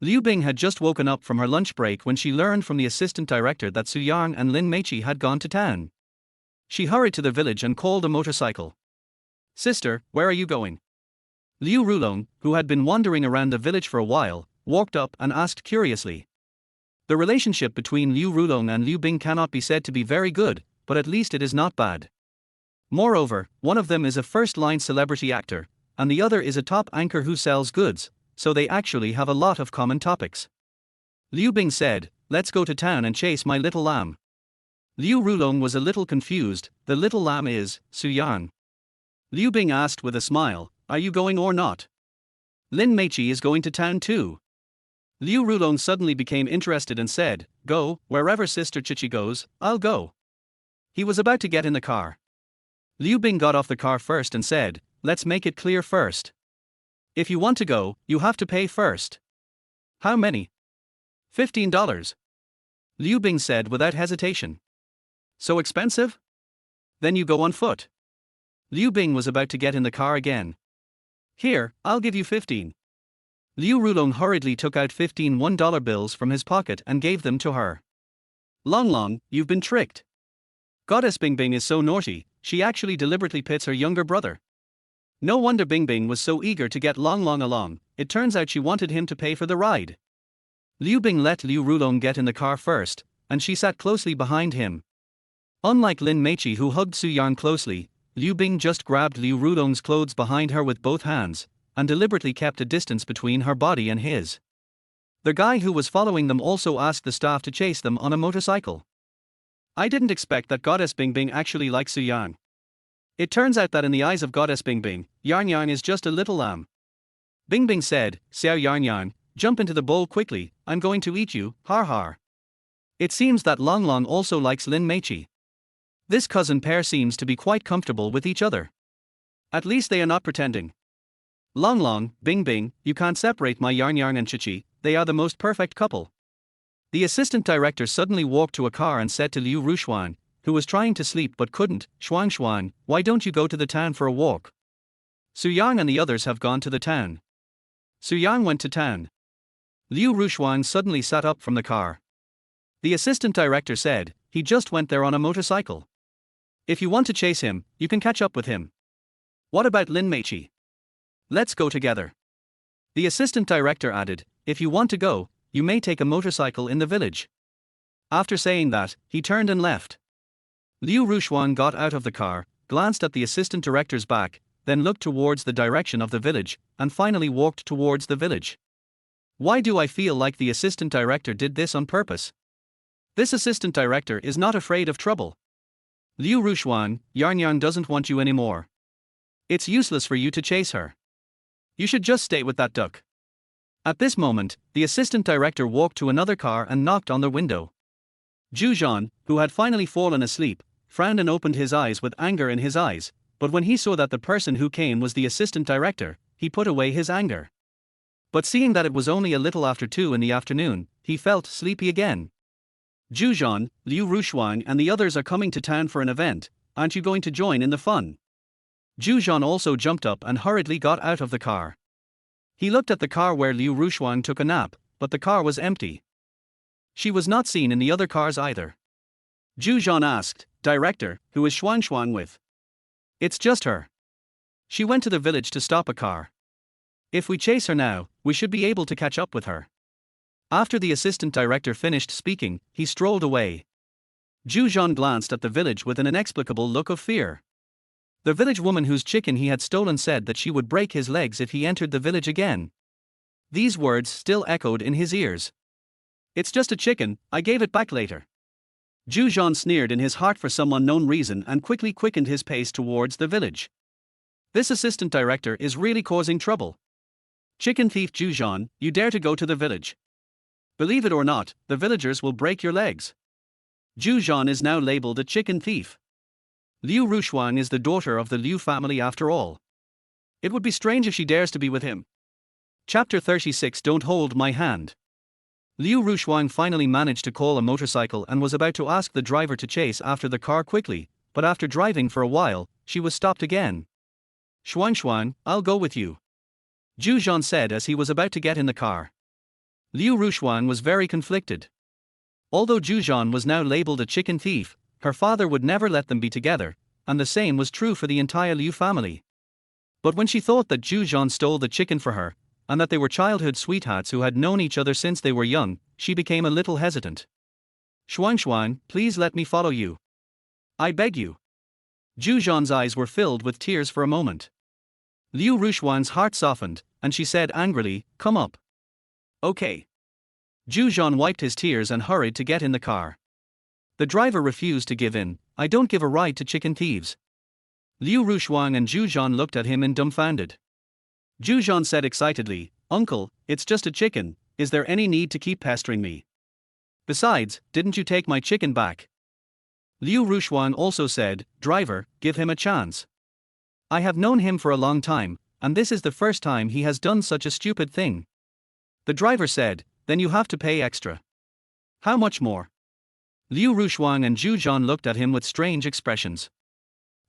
Liu Bing had just woken up from her lunch break when she learned from the assistant director that Su Yang and Lin Meichi had gone to town. She hurried to the village and called a motorcycle. Sister, where are you going? Liu Rulong, who had been wandering around the village for a while, walked up and asked curiously. The relationship between Liu Rulong and Liu Bing cannot be said to be very good, but at least it is not bad. Moreover, one of them is a first-line celebrity actor, and the other is a top anchor who sells goods, so they actually have a lot of common topics. Liu Bing said, let's go to town and chase my little lamb. Liu Rulong was a little confused, the little lamb is Su Yang. Liu Bing asked with a smile, are you going or not? Lin Meichi is going to town too. Liu Rulong suddenly became interested and said, go, wherever Sister Chichi goes, I'll go. He was about to get in the car. Liu Bing got off the car first and said, let's make it clear first. If you want to go, you have to pay first. How many? $15. Liu Bing said without hesitation. So expensive? Then you go on foot. Liu Bing was about to get in the car again. Here, I'll give you 15. Liu Rulong hurriedly took out 15 $1 bills from his pocket and gave them to her. Long Long, you've been tricked. Goddess Bing Bing is so naughty, she actually deliberately pits her younger brother. No wonder Bing Bing was so eager to get Long Long along, it turns out she wanted him to pay for the ride. Liu Bing let Liu Rulong get in the car first, and she sat closely behind him. Unlike Lin Meichi who hugged Su Yang closely, Liu Bing just grabbed Liu Rulong's clothes behind her with both hands, and deliberately kept a distance between her body and his. The guy who was following them also asked the staff to chase them on a motorcycle. I didn't expect that Goddess Bing Bing actually likes Su Yang. It turns out that in the eyes of Goddess Bing Bing, Yang Yang is just a little lamb. Bing Bing said, Xiao Yang Yang, jump into the bowl quickly, I'm going to eat you, har har. It seems that Long Long also likes Lin Meichi. This cousin pair seems to be quite comfortable with each other. At least they are not pretending. Long Long, Bing Bing, you can't separate my Yang Yang and Chichi, they are the most perfect couple. The assistant director suddenly walked to a car and said to Liu Rushuang, who was trying to sleep but couldn't, Shuang, why don't you go to the town for a walk? Su Yang and the others have gone to the town. Su Yang went to town. Liu Rushuang suddenly sat up from the car. The assistant director said, he just went there on a motorcycle. If you want to chase him, you can catch up with him. What about Lin Meichi? Let's go together. The assistant director added, if you want to go, you may take a motorcycle in the village. After saying that, he turned and left. Liu Rushuang got out of the car, glanced at the assistant director's back, then looked towards the direction of the village, and finally walked towards the village. Why do I feel like the assistant director did this on purpose? This assistant director is not afraid of trouble. Liu Rushuang, Yang Yang doesn't want you anymore. It's useless for you to chase her. You should just stay with that duck. At this moment, the assistant director walked to another car and knocked on the window. Zhu Zhan, who had finally fallen asleep, frowned and opened his eyes with anger in his eyes, but when he saw that the person who came was the assistant director, he put away his anger. But seeing that it was only a little after 2 in the afternoon, he felt sleepy again. Zhujian, Liu Rushuang and the others are coming to town for an event, aren't you going to join in the fun? Zhujian also jumped up and hurriedly got out of the car. He looked at the car where Liu Rushuang took a nap, but the car was empty. She was not seen in the other cars either. Zhujian asked, "Director, who is Xuanxuan with?" "It's just her. She went to the village to stop a car. If we chase her now, we should be able to catch up with her." After the assistant director finished speaking, he strolled away. Zhujian glanced at the village with an inexplicable look of fear. The village woman whose chicken he had stolen said that she would break his legs if he entered the village again. These words still echoed in his ears. "It's just a chicken, I gave it back later." Zhujian sneered in his heart for some unknown reason and quickly quickened his pace towards the village. This assistant director is really causing trouble. "Chicken thief Zhujian, you dare to go to the village? Believe it or not, the villagers will break your legs." Zhujian is now labeled a chicken thief. Liu Rushuang is the daughter of the Liu family after all. It would be strange if she dares to be with him. Chapter 36 Don't Hold My Hand. Liu Rushuang finally managed to call a motorcycle and was about to ask the driver to chase after the car quickly, but after driving for a while, she was stopped again. "Xuanxuan, I'll go with you," Zhujian said as he was about to get in the car. Liu Rushuang was very conflicted. Although Zhujian was now labeled a chicken thief, her father would never let them be together, and the same was true for the entire Liu family. But when she thought that Zhujian stole the chicken for her, and that they were childhood sweethearts who had known each other since they were young, she became a little hesitant. "Xuanxuan, please let me follow you. I beg you." Zhujian's eyes were filled with tears for a moment. Liu Rushuang's heart softened, and she said angrily, "Come up." "Okay." Zhujian wiped his tears and hurried to get in the car. The driver refused to give in. "I don't give a ride to chicken thieves." Liu Rushuang and Zhujian looked at him in dumbfounded. Zhujian said excitedly, "Uncle, it's just a chicken, is there any need to keep pestering me? Besides, didn't you take my chicken back?" Liu Rushuang also said, "Driver, give him a chance. I have known him for a long time, and this is the first time he has done such a stupid thing." The driver said, "Then you have to pay extra." "How much more?" Liu Rushuang and Zhujian looked at him with strange expressions.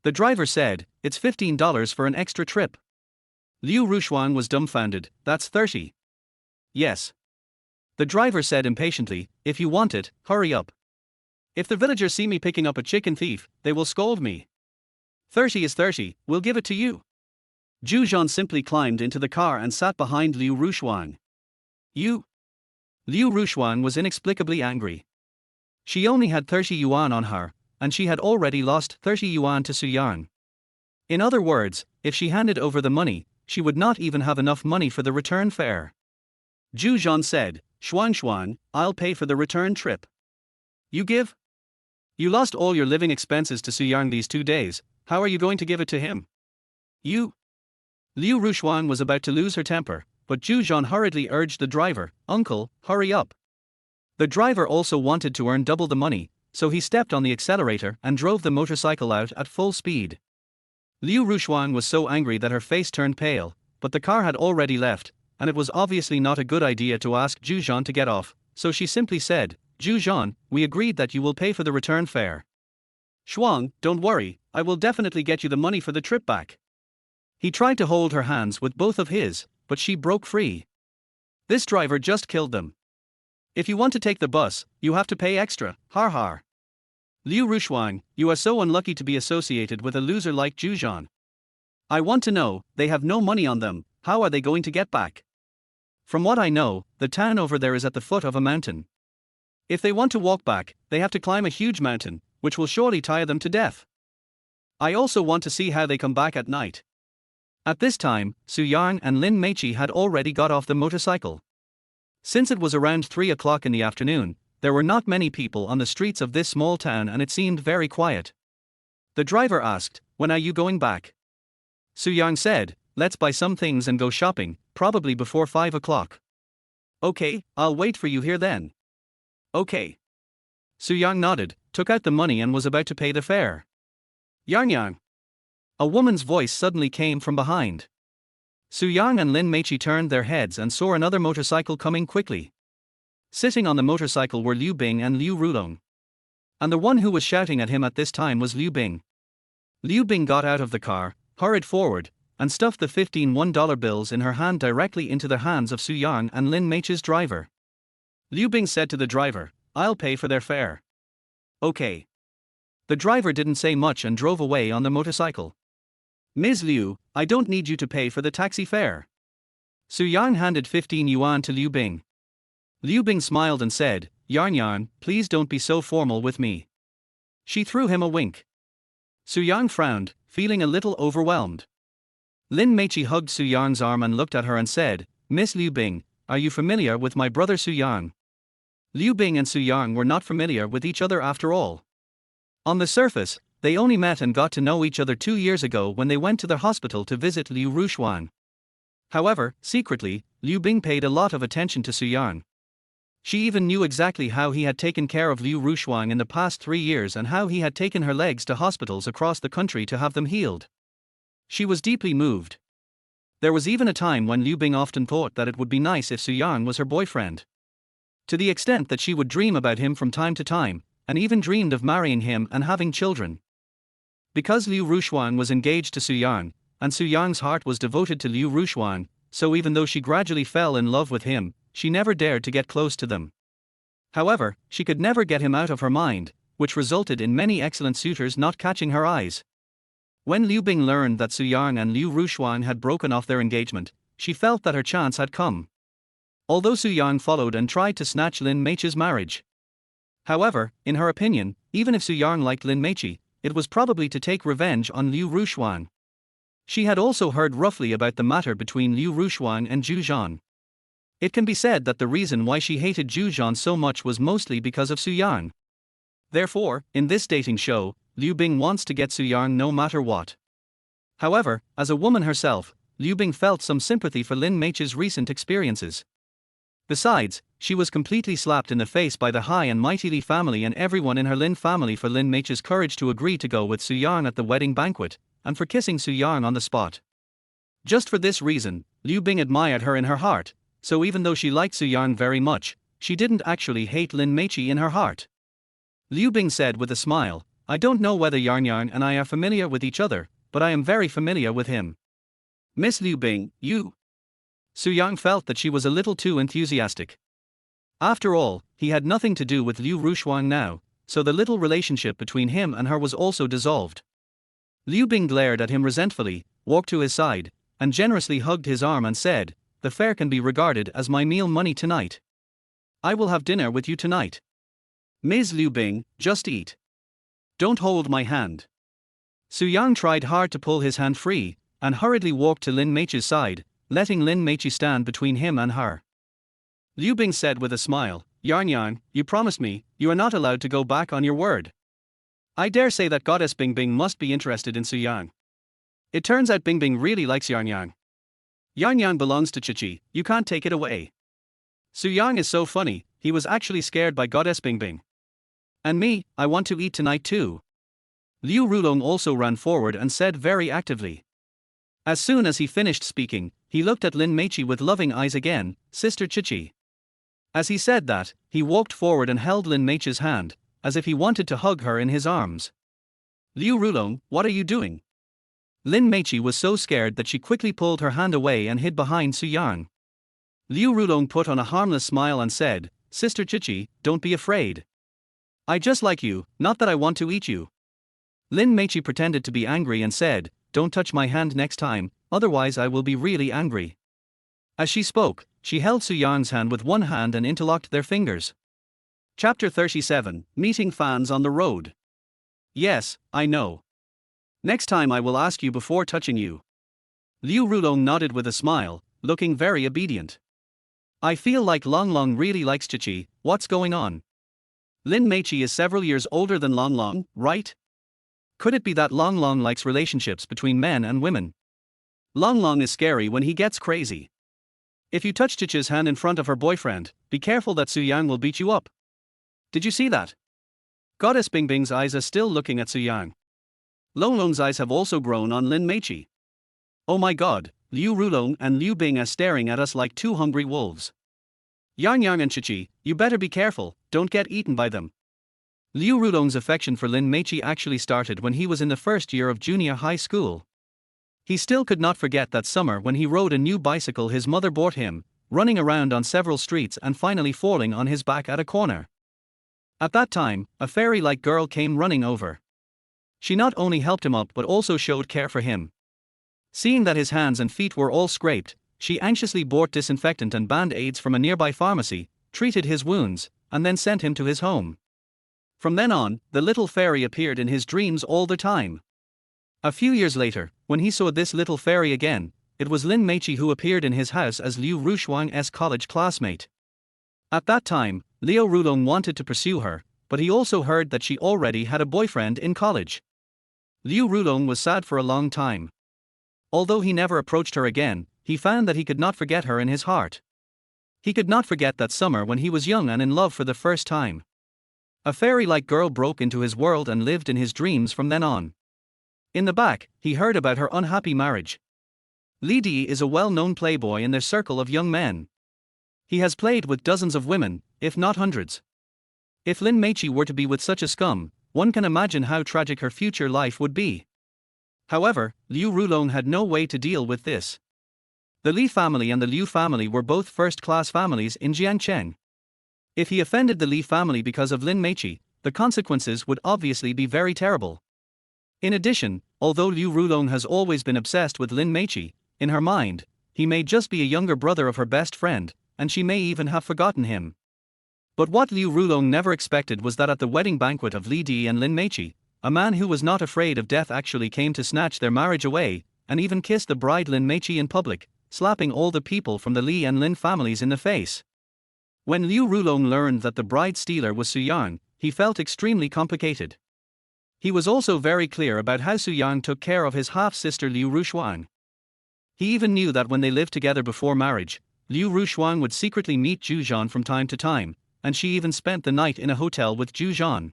The driver said, "It's $15 for an extra trip." Liu Rushuang was dumbfounded. "That's 30. "Yes." The driver said impatiently, "If you want it, hurry up. If the villagers see me picking up a chicken thief, they will scold me." 30 is 30, we'll give it to you." Zhujian simply climbed into the car and sat behind Liu Rushuang. "You?" Liu Rushuang was inexplicably angry. She only had 30 yuan on her, and she had already lost 30 yuan to Suyang. In other words, if she handed over the money, she would not even have enough money for the return fare. Zhujian said, "Xuanxuan, I'll pay for the return trip. You give? You lost all your living expenses to Suyang these 2 days, how are you going to give it to him? You?" Liu Rushuang was about to lose her temper, but Zhujian hurriedly urged the driver, "Uncle, hurry up." The driver also wanted to earn double the money, so he stepped on the accelerator and drove the motorcycle out at full speed. Liu Rushuang was so angry that her face turned pale, but the car had already left, and it was obviously not a good idea to ask Zhujian to get off, so she simply said, "Zhujian, we agreed that you will pay for the return fare. Shuang, don't worry, I will definitely get you the money for the trip back." He tried to hold her hands with both of his, but she broke free. This driver just killed them. "If you want to take the bus, you have to pay extra, har har. Liu Rushuang, you are so unlucky to be associated with a loser like Zhujian. I want to know, they have no money on them, how are they going to get back? From what I know, the town over there is at the foot of a mountain. If they want to walk back, they have to climb a huge mountain, which will surely tire them to death. I also want to see how they come back at night." At this time, Su Yang and Lin Meiqi had already got off the motorcycle. Since it was around 3 o'clock in the afternoon, there were not many people on the streets of this small town and it seemed very quiet. The driver asked, "When are you going back?" Su Yang said, "Let's buy some things and go shopping, probably before 5 o'clock. "Okay, I'll wait for you here then." "Okay." Su Yang nodded, took out the money and was about to pay the fare. Yang. A woman's voice suddenly came from behind. Su Yang and Lin Meiqi turned their heads and saw another motorcycle coming quickly. Sitting on the motorcycle were Liu Bing and Liu Rulong. And the one who was shouting at him at this time was Liu Bing. Liu Bing got out of the car, hurried forward, and stuffed the 15 $1 bills in her hand directly into the hands of Su Yang and Lin Meiqi's driver. Liu Bing said to the driver, "I'll pay for their fare." "Okay." The driver didn't say much and drove away on the motorcycle. "Ms. Liu, I don't need you to pay for the taxi fare." Su Yang handed 15 yuan to Liu Bing. Liu Bing smiled and said, Yarn, please don't be so formal with me." She threw him a wink. Su Yang frowned, feeling a little overwhelmed. Lin Meiqi hugged Su Yang's arm and looked at her and said, "Miss Liu Bing, are you familiar with my brother Su Yang?" Liu Bing and Su Yang were not familiar with each other after all. On the surface, they only met and got to know each other 2 years ago when they went to the hospital to visit Liu Rushuang. However, secretly, Liu Bing paid a lot of attention to Su Yang. She even knew exactly how he had taken care of Liu Rushuang in the past 3 years and how he had taken her legs to hospitals across the country to have them healed. She was deeply moved. There was even a time when Liu Bing often thought that it would be nice if Su Yang was her boyfriend. To the extent that she would dream about him from time to time, and even dreamed of marrying him and having children. Because Liu Rushuang was engaged to Su Yang, and Su Yang's heart was devoted to Liu Rushuang, so even though she gradually fell in love with him, she never dared to get close to them. However, she could never get him out of her mind, which resulted in many excellent suitors not catching her eyes. When Liu Bing learned that Su Yang and Liu Rushuang had broken off their engagement, she felt that her chance had come. Although Su Yang followed and tried to snatch Lin Meiqi's marriage. However, in her opinion, even if Su Yang liked Lin Meiqi, it was probably to take revenge on Liu Rushuang. She had also heard roughly about the matter between Liu Rushuang and Zhu Zhan. It can be said that the reason why she hated Zhu Zhan so much was mostly because of Su Yang. Therefore, in this dating show, Liu Bing wants to get Su Yang no matter what. However, as a woman herself, Liu Bing felt some sympathy for Lin Meiqi's recent experiences. Besides, she was completely slapped in the face by the high and mighty Li family and everyone in her Lin family for Lin Meiqi's courage to agree to go with Su Yang at the wedding banquet, and for kissing Su Yang on the spot. Just for this reason, Liu Bing admired her in her heart. So even though she liked Su Yang very much, she didn't actually hate Lin Meiqi in her heart. Liu Bing said with a smile, "I don't know whether Yarn and I are familiar with each other, but I am very familiar with him." "Miss Liu Bing, you..." Su Yang felt that she was a little too enthusiastic. After all, he had nothing to do with Liu Rushuang now, so the little relationship between him and her was also dissolved. Liu Bing glared at him resentfully, walked to his side, and generously hugged his arm and said, "The fare can be regarded as my meal money tonight. I will have dinner with you tonight. Ms. Liu Bing, just eat. Don't hold my hand." Su Yang tried hard to pull his hand free, and hurriedly walked to Lin Meiqi's side, letting Lin Meiqi stand between him and her. Liu Bing said with a smile, Yarn, you promised me, you are not allowed to go back on your word. I dare say that Goddess Bing Bing must be interested in Su Yang. It turns out Bing Bing really likes Yarn. Yarn belongs to Chichi, you can't take it away. Su Yang is so funny, he was actually scared by Goddess Bing Bing. And me, I want to eat tonight too. Liu Rulong also ran forward and said very actively. As soon as he finished speaking, he looked at Lin Meiqi with loving eyes again, Sister Chichi. As he said that, he walked forward and held Lin Meiqi's hand, as if he wanted to hug her in his arms. Liu Rulong, what are you doing? Lin Meiqi was so scared that she quickly pulled her hand away and hid behind Su Yang. Liu Rulong put on a harmless smile and said, Sister Chichi, don't be afraid. I just like you, not that I want to eat you. Lin Meiqi pretended to be angry and said, don't touch my hand next time, otherwise I will be really angry. As she spoke, she held Su Yang's hand with one hand and interlocked their fingers. Chapter 37, Meeting Fans on the Road. Yes, I know. Next time I will ask you before touching you. Liu Rulong nodded with a smile, looking very obedient. I feel like Long Long really likes Chichi, what's going on? Lin Meiqi is several years older than Long Long, right? Could it be that Long Long likes relationships between men and women? Long Long is scary when he gets crazy. If you touch Chichi's hand in front of her boyfriend, be careful that Su Yang will beat you up. Did you see that? Goddess Bingbing's eyes are still looking at Su Yang. Long Long's eyes have also grown on Lin Meiqi. Oh my god, Liu Rulong and Liu Bing are staring at us like two hungry wolves. Yang Yang and Chichi, you better be careful, don't get eaten by them. Liu Rulong's affection for Lin Meiqi actually started when he was in the first year of junior high school. He still could not forget that summer when he rode a new bicycle his mother bought him, running around on several streets and finally falling on his back at a corner. At that time, a fairy-like girl came running over. She not only helped him up but also showed care for him. Seeing that his hands and feet were all scraped, she anxiously bought disinfectant and band-aids from a nearby pharmacy, treated his wounds, and then sent him to his home. From then on, the little fairy appeared in his dreams all the time. A few years later, when he saw this little fairy again, it was Lin Meiqi who appeared in his house as Liu Rushuang's college classmate. At that time, Liu Rulong wanted to pursue her, but he also heard that she already had a boyfriend in college. Liu Rulong was sad for a long time. Although he never approached her again, he found that he could not forget her in his heart. He could not forget that summer when he was young and in love for the first time. A fairy-like girl broke into his world and lived in his dreams from then on. In the back, he heard about her unhappy marriage. Li Di is a well-known playboy in their circle of young men. He has played with dozens of women, if not hundreds. If Lin Meiqi were to be with such a scum, one can imagine how tragic her future life would be. However, Liu Rulong had no way to deal with this. The Li family and the Liu family were both first-class families in Jiangcheng. If he offended the Li family because of Lin Meiqi, the consequences would obviously be very terrible. In addition, although Liu Rulong has always been obsessed with Lin Meiqi, in her mind, he may just be a younger brother of her best friend, and she may even have forgotten him. But what Liu Rulong never expected was that at the wedding banquet of Li Di and Lin Meiqi, a man who was not afraid of death actually came to snatch their marriage away, and even kissed the bride Lin Meiqi in public, slapping all the people from the Li and Lin families in the face. When Liu Rulong learned that the bride stealer was Su Yang, he felt extremely complicated. He was also very clear about how Su Yang took care of his half-sister Liu Rushuang. He even knew that when they lived together before marriage, Liu Rushuang would secretly meet Zhu Zhan from time to time, and she even spent the night in a hotel with Zhu Zhan.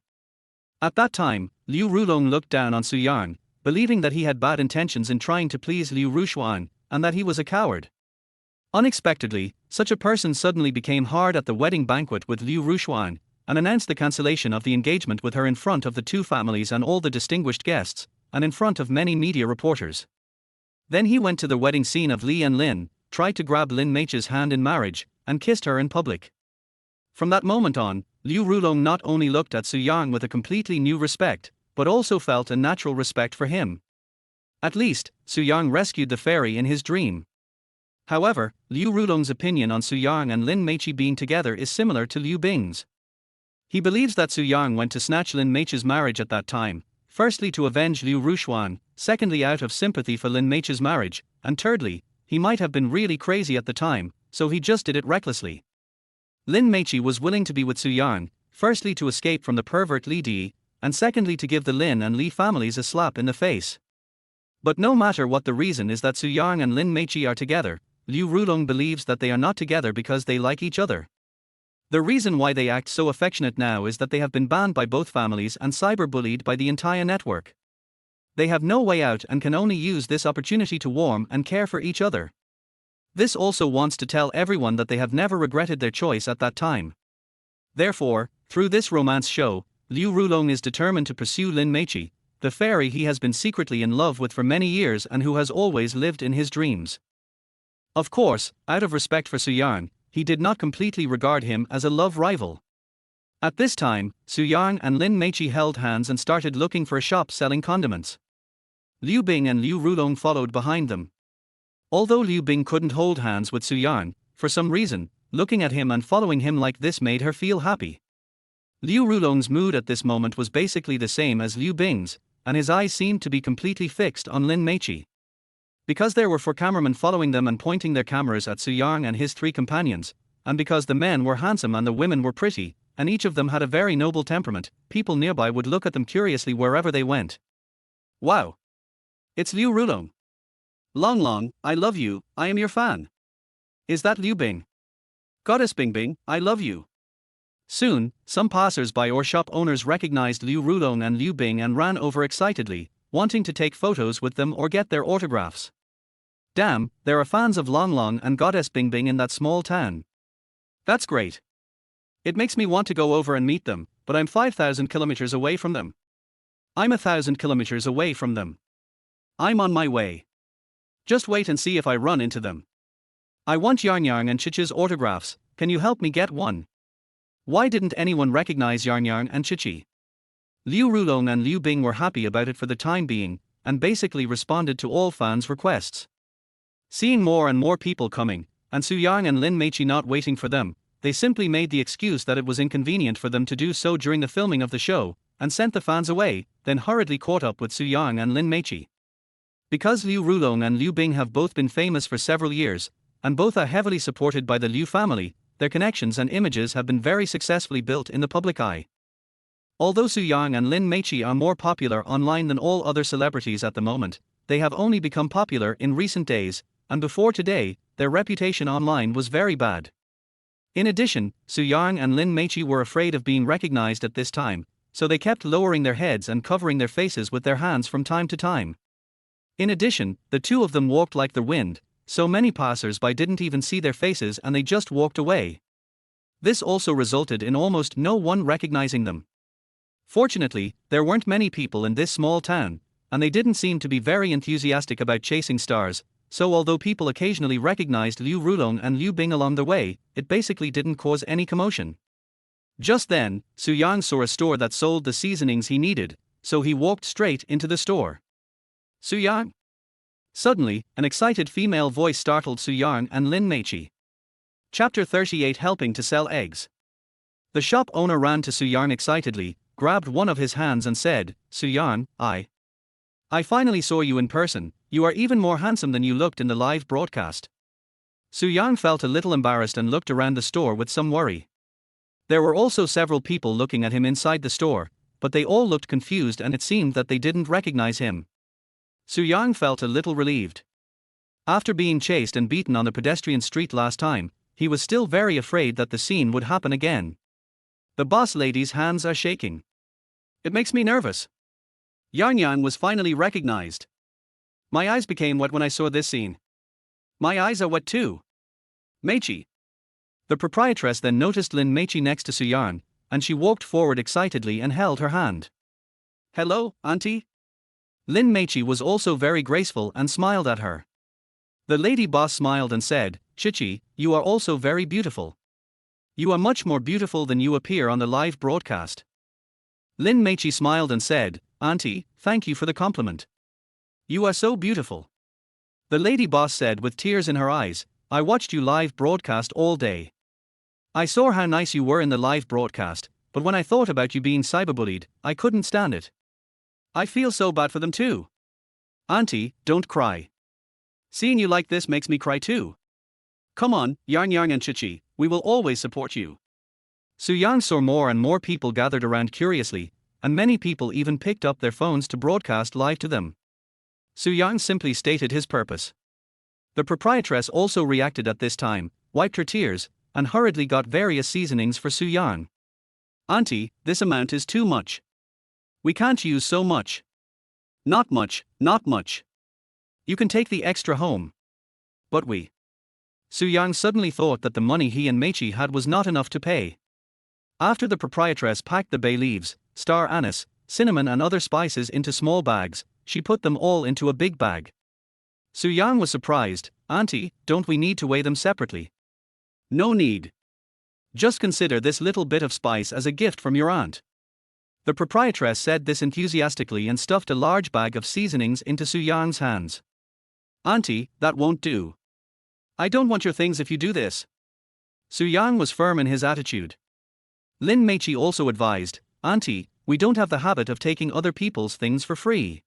At that time, Liu Rulong looked down on Su Yang, believing that he had bad intentions in trying to please Liu Rushuang, and that he was a coward. Unexpectedly, such a person suddenly became hard at the wedding banquet with Liu Rushuang, and announced the cancellation of the engagement with her in front of the two families and all the distinguished guests, and in front of many media reporters. Then he went to the wedding scene of Li and Lin, tried to grab Lin Meiqi's hand in marriage, and kissed her in public. From that moment on, Liu Rulong not only looked at Su Yang with a completely new respect, but also felt a natural respect for him. At least, Su Yang rescued the fairy in his dream. However, Liu Rulong's opinion on Su Yang and Lin Meiqi being together is similar to Liu Bing's. He believes that Su Yang went to snatch Lin Meiqi's marriage at that time, firstly to avenge Liu Rushuang, secondly out of sympathy for Lin Meiqi's marriage, and thirdly, he might have been really crazy at the time, so he just did it recklessly. Lin Meiqi was willing to be with Su Yang, firstly to escape from the pervert Li Di, and secondly to give the Lin and Li families a slap in the face. But no matter what the reason is that Su Yang and Lin Meiqi are together, Liu Rulong believes that they are not together because they like each other. The reason why they act so affectionate now is that they have been banned by both families and cyberbullied by the entire network. They have no way out and can only use this opportunity to warm and care for each other. This also wants to tell everyone that they have never regretted their choice at that time. Therefore, through this romance show, Liu Rulong is determined to pursue Lin Meiqi, the fairy he has been secretly in love with for many years and who has always lived in his dreams. Of course, out of respect for Su Yang, he did not completely regard him as a love rival. At this time, Su Yang and Lin Meiqi held hands and started looking for a shop selling condiments. Liu Bing and Liu Rulong followed behind them. Although Liu Bing couldn't hold hands with Su Yang, for some reason, looking at him and following him like this made her feel happy. Liu Rulong's mood at this moment was basically the same as Liu Bing's, and his eyes seemed to be completely fixed on Lin Meiqi. Because there were 4 cameramen following them and pointing their cameras at Su Yang and his 3 companions, and because the men were handsome and the women were pretty, and each of them had a very noble temperament, people nearby would look at them curiously wherever they went. Wow! It's Liu Rulong. Long Long, I love you, I am your fan. Is that Liu Bing? Goddess Bingbing, I love you. Soon, some passers-by or shop owners recognized Liu Rulong and Liu Bing and ran over excitedly, wanting to take photos with them or get their autographs. Damn, there are fans of Long Long and Goddess Bing Bing in that small town. That's great. It makes me want to go over and meet them, but I'm 5,000 kilometers away from them. I'm 1,000 kilometers away from them. I'm on my way. Just wait and see if I run into them. I want Yarn Yarn and Chichi's autographs, can you help me get one? Why didn't anyone recognize Yarn Yarn and Chichi? Liu Rulong and Liu Bing were happy about it for the time being, and basically responded to all fans' requests. Seeing more and more people coming, and Su Yang and Lin Meiqi not waiting for them, they simply made the excuse that it was inconvenient for them to do so during the filming of the show, and sent the fans away, then hurriedly caught up with Su Yang and Lin Meiqi. Because Liu Rulong and Liu Bing have both been famous for several years, and both are heavily supported by the Liu family, their connections and images have been very successfully built in the public eye. Although Su Yang and Lin Meiqi are more popular online than all other celebrities at the moment, they have only become popular in recent days, and before today, their reputation online was very bad. In addition, Su Yang and Lin Meiqi were afraid of being recognized at this time, so they kept lowering their heads and covering their faces with their hands from time to time. In addition, the two of them walked like the wind, so many passers-by didn't even see their faces and they just walked away. This also resulted in almost no one recognizing them. Fortunately, there weren't many people in this small town, and they didn't seem to be very enthusiastic about chasing stars, so although people occasionally recognized Liu Rulong and Liu Bing along the way, it basically didn't cause any commotion. Just then, Su Yang saw a store that sold the seasonings he needed, so he walked straight into the store. Su Yang? Suddenly, an excited female voice startled Su Yang and Lin Meiqi. Chapter 38 Helping to Sell Eggs. The shop owner ran to Su Yang excitedly, grabbed one of his hands and said, Su Yang, I finally saw you in person, you are even more handsome than you looked in the live broadcast. Su Yang felt a little embarrassed and looked around the store with some worry. There were also several people looking at him inside the store, but they all looked confused and it seemed that they didn't recognize him. Su Yang felt a little relieved. After being chased and beaten on the pedestrian street last time, he was still very afraid that the scene would happen again. The boss lady's hands are shaking. It makes me nervous. Yarn Yarn was finally recognized. My eyes became wet when I saw this scene. My eyes are wet too. Meiqi. The proprietress then noticed Lin Meiqi next to Su Yang, and she walked forward excitedly and held her hand. Hello, auntie? Lin Meiqi was also very graceful and smiled at her. The lady boss smiled and said, Chichi, you are also very beautiful. You are much more beautiful than you appear on the live broadcast. Lin Meiqi smiled and said, Auntie, thank you for the compliment. You are so beautiful. The lady boss said with tears in her eyes, I watched you live broadcast all day. I saw how nice you were in the live broadcast, but when I thought about you being cyberbullied, I couldn't stand it. I feel so bad for them too. Auntie, don't cry. Seeing you like this makes me cry too. Come on, Yarn Yarn and Chichi, we will always support you. Su Yang saw more and more people gathered around curiously, and many people even picked up their phones to broadcast live to them. Su Yang simply stated his purpose. The proprietress also reacted at this time, wiped her tears, and hurriedly got various seasonings for Su Yang. Auntie, this amount is too much. We can't use so much. Not much, not much. You can take the extra home. But we. Su Yang suddenly thought that the money he and Meiqi had was not enough to pay. After the proprietress packed the bay leaves, star anise, cinnamon and other spices into small bags, she put them all into a big bag. Su Yang was surprised. Auntie, don't we need to weigh them separately? No need. Just consider this little bit of spice as a gift from your aunt. The proprietress said this enthusiastically and stuffed a large bag of seasonings into Su Yang's hands. Auntie, that won't do. I don't want your things if you do this. Su Yang was firm in his attitude. Lin Meiqi also advised, Auntie, we don't have the habit of taking other people's things for free.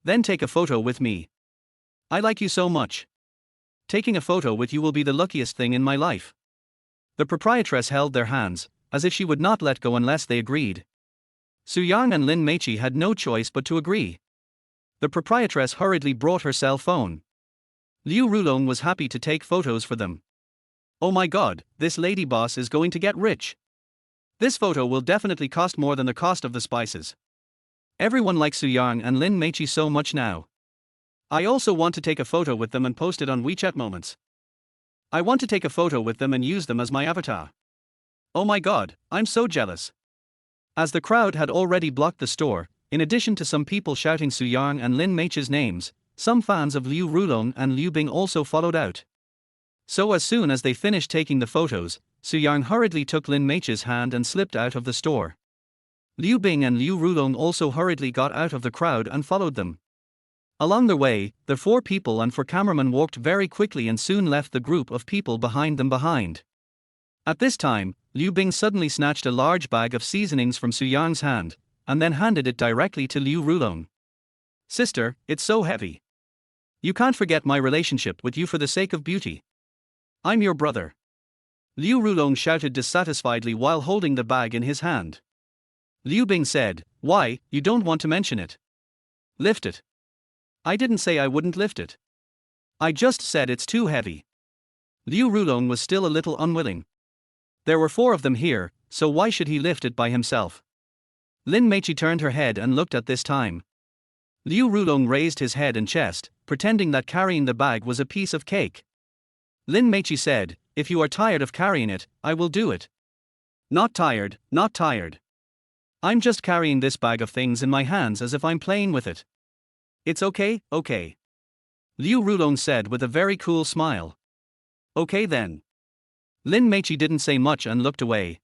Then take a photo with me. I like you so much. Taking a photo with you will be the luckiest thing in my life. The proprietress held their hands, as if she would not let go unless they agreed. Su Yang and Lin Meiqi had no choice but to agree. The proprietress hurriedly brought her cell phone. Liu Rulong was happy to take photos for them. Oh my god, this lady boss is going to get rich. This photo will definitely cost more than the cost of the spices. Everyone likes Su Yang and Lin Meichi so much now. I also want to take a photo with them and post it on WeChat Moments. I want to take a photo with them and use them as my avatar. Oh my god, I'm so jealous. As the crowd had already blocked the store, in addition to some people shouting Su Yang and Lin Meichi's names, some fans of Liu Rulong and Liu Bing also followed out. So as soon as they finished taking the photos, Su Yang hurriedly took Lin Meichi's hand and slipped out of the store. Liu Bing and Liu Rulong also hurriedly got out of the crowd and followed them. Along the way, the four people and four cameramen walked very quickly and soon left the group of people behind them behind. At this time, Liu Bing suddenly snatched a large bag of seasonings from Su Yang's hand, and then handed it directly to Liu Rulong. Sister, it's so heavy. You can't forget my relationship with you for the sake of beauty. I'm your brother. Liu Rulong shouted dissatisfiedly while holding the bag in his hand. Liu Bing said, "Why, you don't want to mention it? Lift it." "I didn't say I wouldn't lift it. I just said it's too heavy." Liu Rulong was still a little unwilling. There were four of them here, so why should he lift it by himself? Lin Meichi turned her head and looked at this time. Liu Rulong raised his head and chest, pretending that carrying the bag was a piece of cake. Lin Meichi said, "If you are tired of carrying it, I will do it." Not tired, not tired. I'm just carrying this bag of things in my hands as if I'm playing with it. It's okay, okay. Liu Rulong said with a very cool smile. Okay then. Lin Meichi didn't say much and looked away.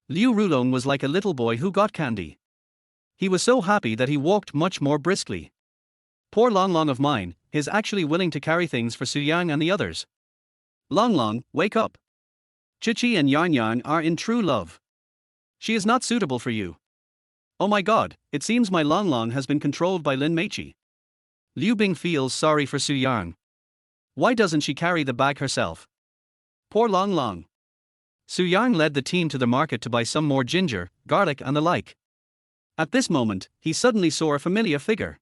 Liu Rulong was like a little boy who got candy. He was so happy that he walked much more briskly. Poor Long Long of mine, he's actually willing to carry things for Su Yang and the others. Long Long, wake up. Chi and Yan Yan are in true love. She is not suitable for you. Oh my god, it seems my Long Long has been controlled by Lin Meichi. Liu Bing feels sorry for Su Yang. Why doesn't she carry the bag herself? Poor Long Long. Su Yang led the team to the market to buy some more ginger, garlic and the like. At this moment, he suddenly saw a familiar figure.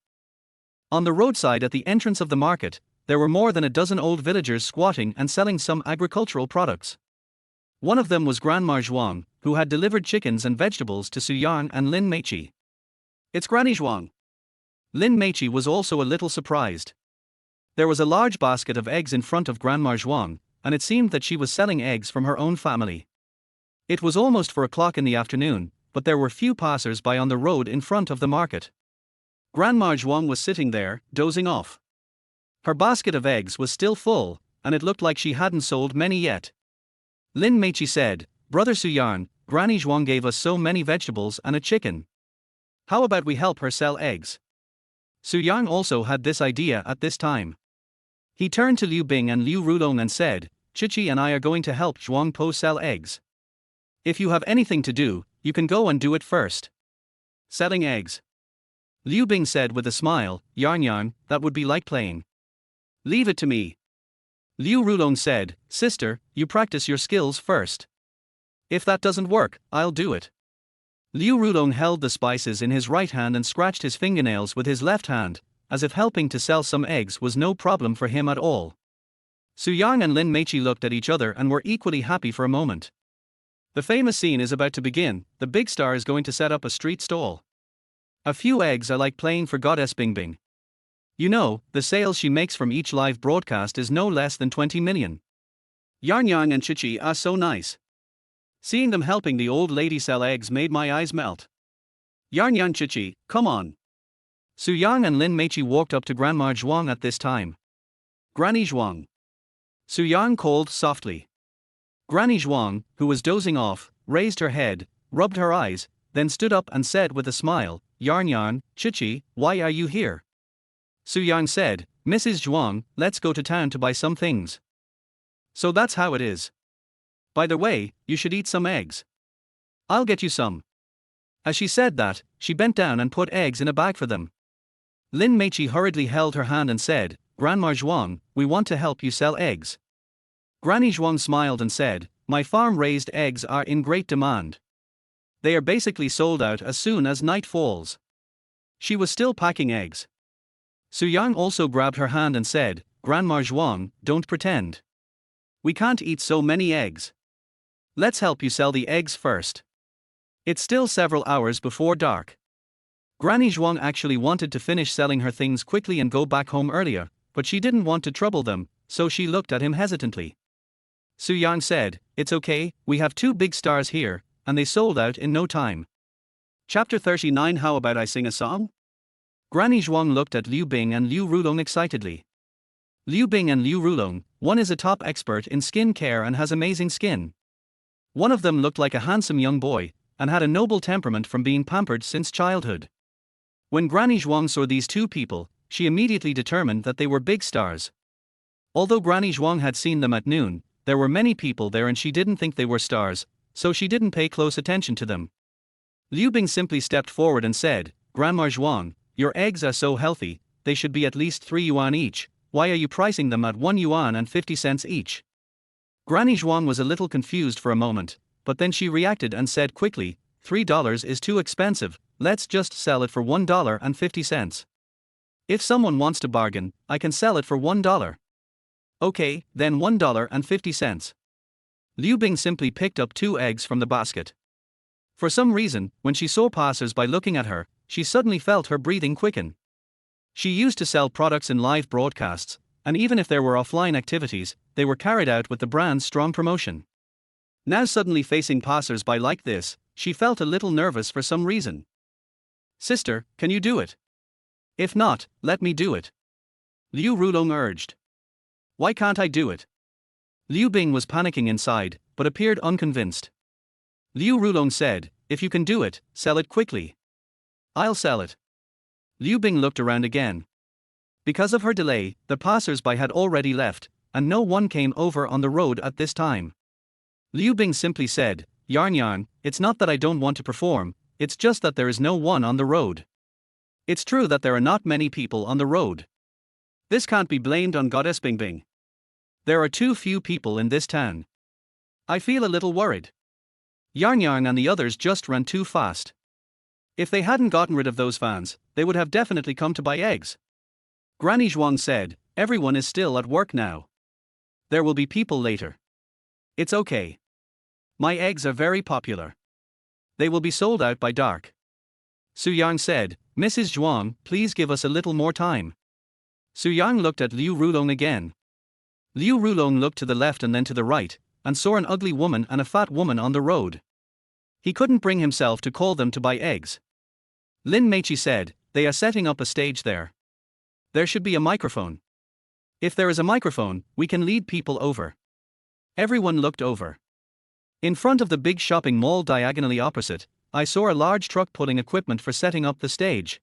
On the roadside at the entrance of the market, there were more than a dozen old villagers squatting and selling some agricultural products. One of them was Grandma Zhuang, who had delivered chickens and vegetables to Su Yang and Lin Meichi. It's Granny Zhuang. Lin Meichi was also a little surprised. There was a large basket of eggs in front of Grandma Zhuang, and it seemed that she was selling eggs from her own family. It was almost 4 o'clock in the afternoon, but there were few passers-by on the road in front of the market. Grandma Zhuang was sitting there, dozing off. Her basket of eggs was still full, and it looked like she hadn't sold many yet. Lin Meichi said, "Brother Su Yang, Granny Zhuang gave us so many vegetables and a chicken. How about we help her sell eggs?" Su Yang also had this idea at this time. He turned to Liu Bing and Liu Rulong and said, "Chichi and I are going to help Zhuang Po sell eggs. If you have anything to do, you can go and do it first." Selling eggs. Liu Bing said with a smile, "Yarn yarn, that would be like playing. Leave it to me." Liu Rulong said, "Sister, you practice your skills first. If that doesn't work, I'll do it." Liu Rulong held the spices in his right hand and scratched his fingernails with his left hand, as if helping to sell some eggs was no problem for him at all. Su Yang and Lin Meichi looked at each other and were equally happy for a moment. The famous scene is about to begin. The big star is going to set up a street stall. A few eggs are like playing for Goddess Bingbing. You know, the sales she makes from each live broadcast is no less than 20 million. Yarn Yang and Chichi are so nice. Seeing them helping the old lady sell eggs made my eyes melt. Yarn Yang Chichi, come on. Su Yang and Lin Meichi walked up to Grandma Zhuang at this time. Granny Zhuang. Su Yang called softly. Granny Zhuang, who was dozing off, raised her head, rubbed her eyes, then stood up and said with a smile, "Yarn Yarn, Chichi, why are you here?" Su Yang said, "Mrs. Zhuang, let's go to town to buy some things." So that's how it is. By the way, you should eat some eggs. I'll get you some. As she said that, she bent down and put eggs in a bag for them. Lin Meichi hurriedly held her hand and said, "Grandma Zhuang, we want to help you sell eggs." Granny Zhuang smiled and said, "My farm-raised eggs are in great demand. They are basically sold out as soon as night falls." She was still packing eggs. Su Yang also grabbed her hand and said, "Grandma Zhuang, don't pretend. We can't eat so many eggs. Let's help you sell the eggs first." It's still several hours before dark. Granny Zhuang actually wanted to finish selling her things quickly and go back home earlier, but she didn't want to trouble them, so she looked at him hesitantly. Su Yang said, "It's okay, we have 2 big stars here, and they sold out in no time." Chapter 39. How about I sing a song? Granny Zhuang looked at Liu Bing and Liu Rulong excitedly. Liu Bing and Liu Rulong, one is a top expert in skin care and has amazing skin. One of them looked like a handsome young boy, and had a noble temperament from being pampered since childhood. When Granny Zhuang saw these 2 people, she immediately determined that they were big stars. Although Granny Zhuang had seen them at noon, there were many people there and she didn't think they were stars, so she didn't pay close attention to them. Liu Bing simply stepped forward and said, "Grandma Zhuang, your eggs are so healthy, they should be at least 3 yuan each, why are you pricing them at 1 yuan and 50 cents each?" Granny Zhuang was a little confused for a moment, but then she reacted and said quickly, $3 is too expensive, let's just sell it for $1.50. If someone wants to bargain, I can sell it for $1. Okay, then $1.50. Liu Bing simply picked up 2 eggs from the basket. For some reason, when she saw passers-by looking at her, she suddenly felt her breathing quicken. She used to sell products in live broadcasts, and even if there were offline activities, they were carried out with the brand's strong promotion. Now suddenly facing passers-by like this, she felt a little nervous for some reason. "Sister, can you do it? If not, let me do it," Liu Rulong urged. "Why can't I do it?" Liu Bing was panicking inside, but appeared unconvinced. Liu Rulong said, "If you can do it, sell it quickly." "I'll sell it." Liu Bing looked around again. Because of her delay, the passers-by had already left, and no one came over on the road at this time. Liu Bing simply said, Yarn, it's not that I don't want to perform, it's just that there is no one on the road. It's true that there are not many people on the road. This can't be blamed on Goddess Bing Bing. There are too few people in this town. I feel a little worried. Yarn and the others just ran too fast. If they hadn't gotten rid of those fans, they would have definitely come to buy eggs. Granny Zhuang said, "Everyone is still at work now. There will be people later. It's okay. My eggs are very popular. They will be sold out by dark." Su Yang said, "Mrs. Zhuang, please give us a little more time." Su Yang looked at Liu Rulong again. Liu Rulong looked to the left and then to the right, and saw an ugly woman and a fat woman on the road. He couldn't bring himself to call them to buy eggs. Lin Meichi said, "They are setting up a stage there. There should be a microphone. If there is a microphone, we can lead people over." Everyone looked over. In front of the big shopping mall diagonally opposite, I saw a large truck pulling equipment for setting up the stage.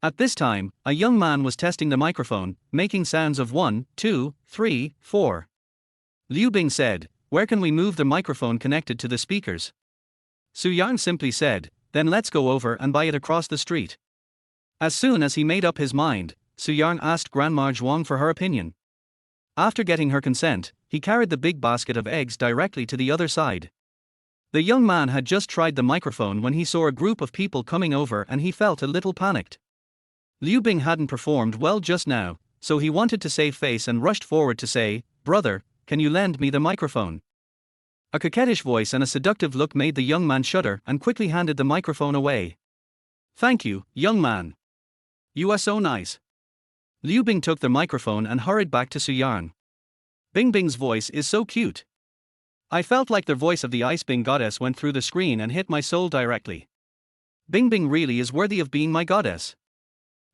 At this time, a young man was testing the microphone, making sounds of 1, 2, 3, 4. Liu Bing said, "Where can we move the microphone connected to the speakers?" Su Yang simply said, "Then let's go over and buy it across the street." As soon as he made up his mind, Su Yang asked Grandma Zhuang for her opinion. After getting her consent, he carried the big basket of eggs directly to the other side. The young man had just tried the microphone when he saw a group of people coming over and he felt a little panicked. Liu Bing hadn't performed well just now, so he wanted to save face and rushed forward to say, "Brother, can you lend me the microphone?" A coquettish voice and a seductive look made the young man shudder and quickly handed the microphone away. "Thank you, young man. You are so nice." Liu Bing took the microphone and hurried back to Su Yang. Bing Bing's voice is so cute. I felt like the voice of the Ice Bing goddess went through the screen and hit my soul directly. Bing Bing really is worthy of being my goddess.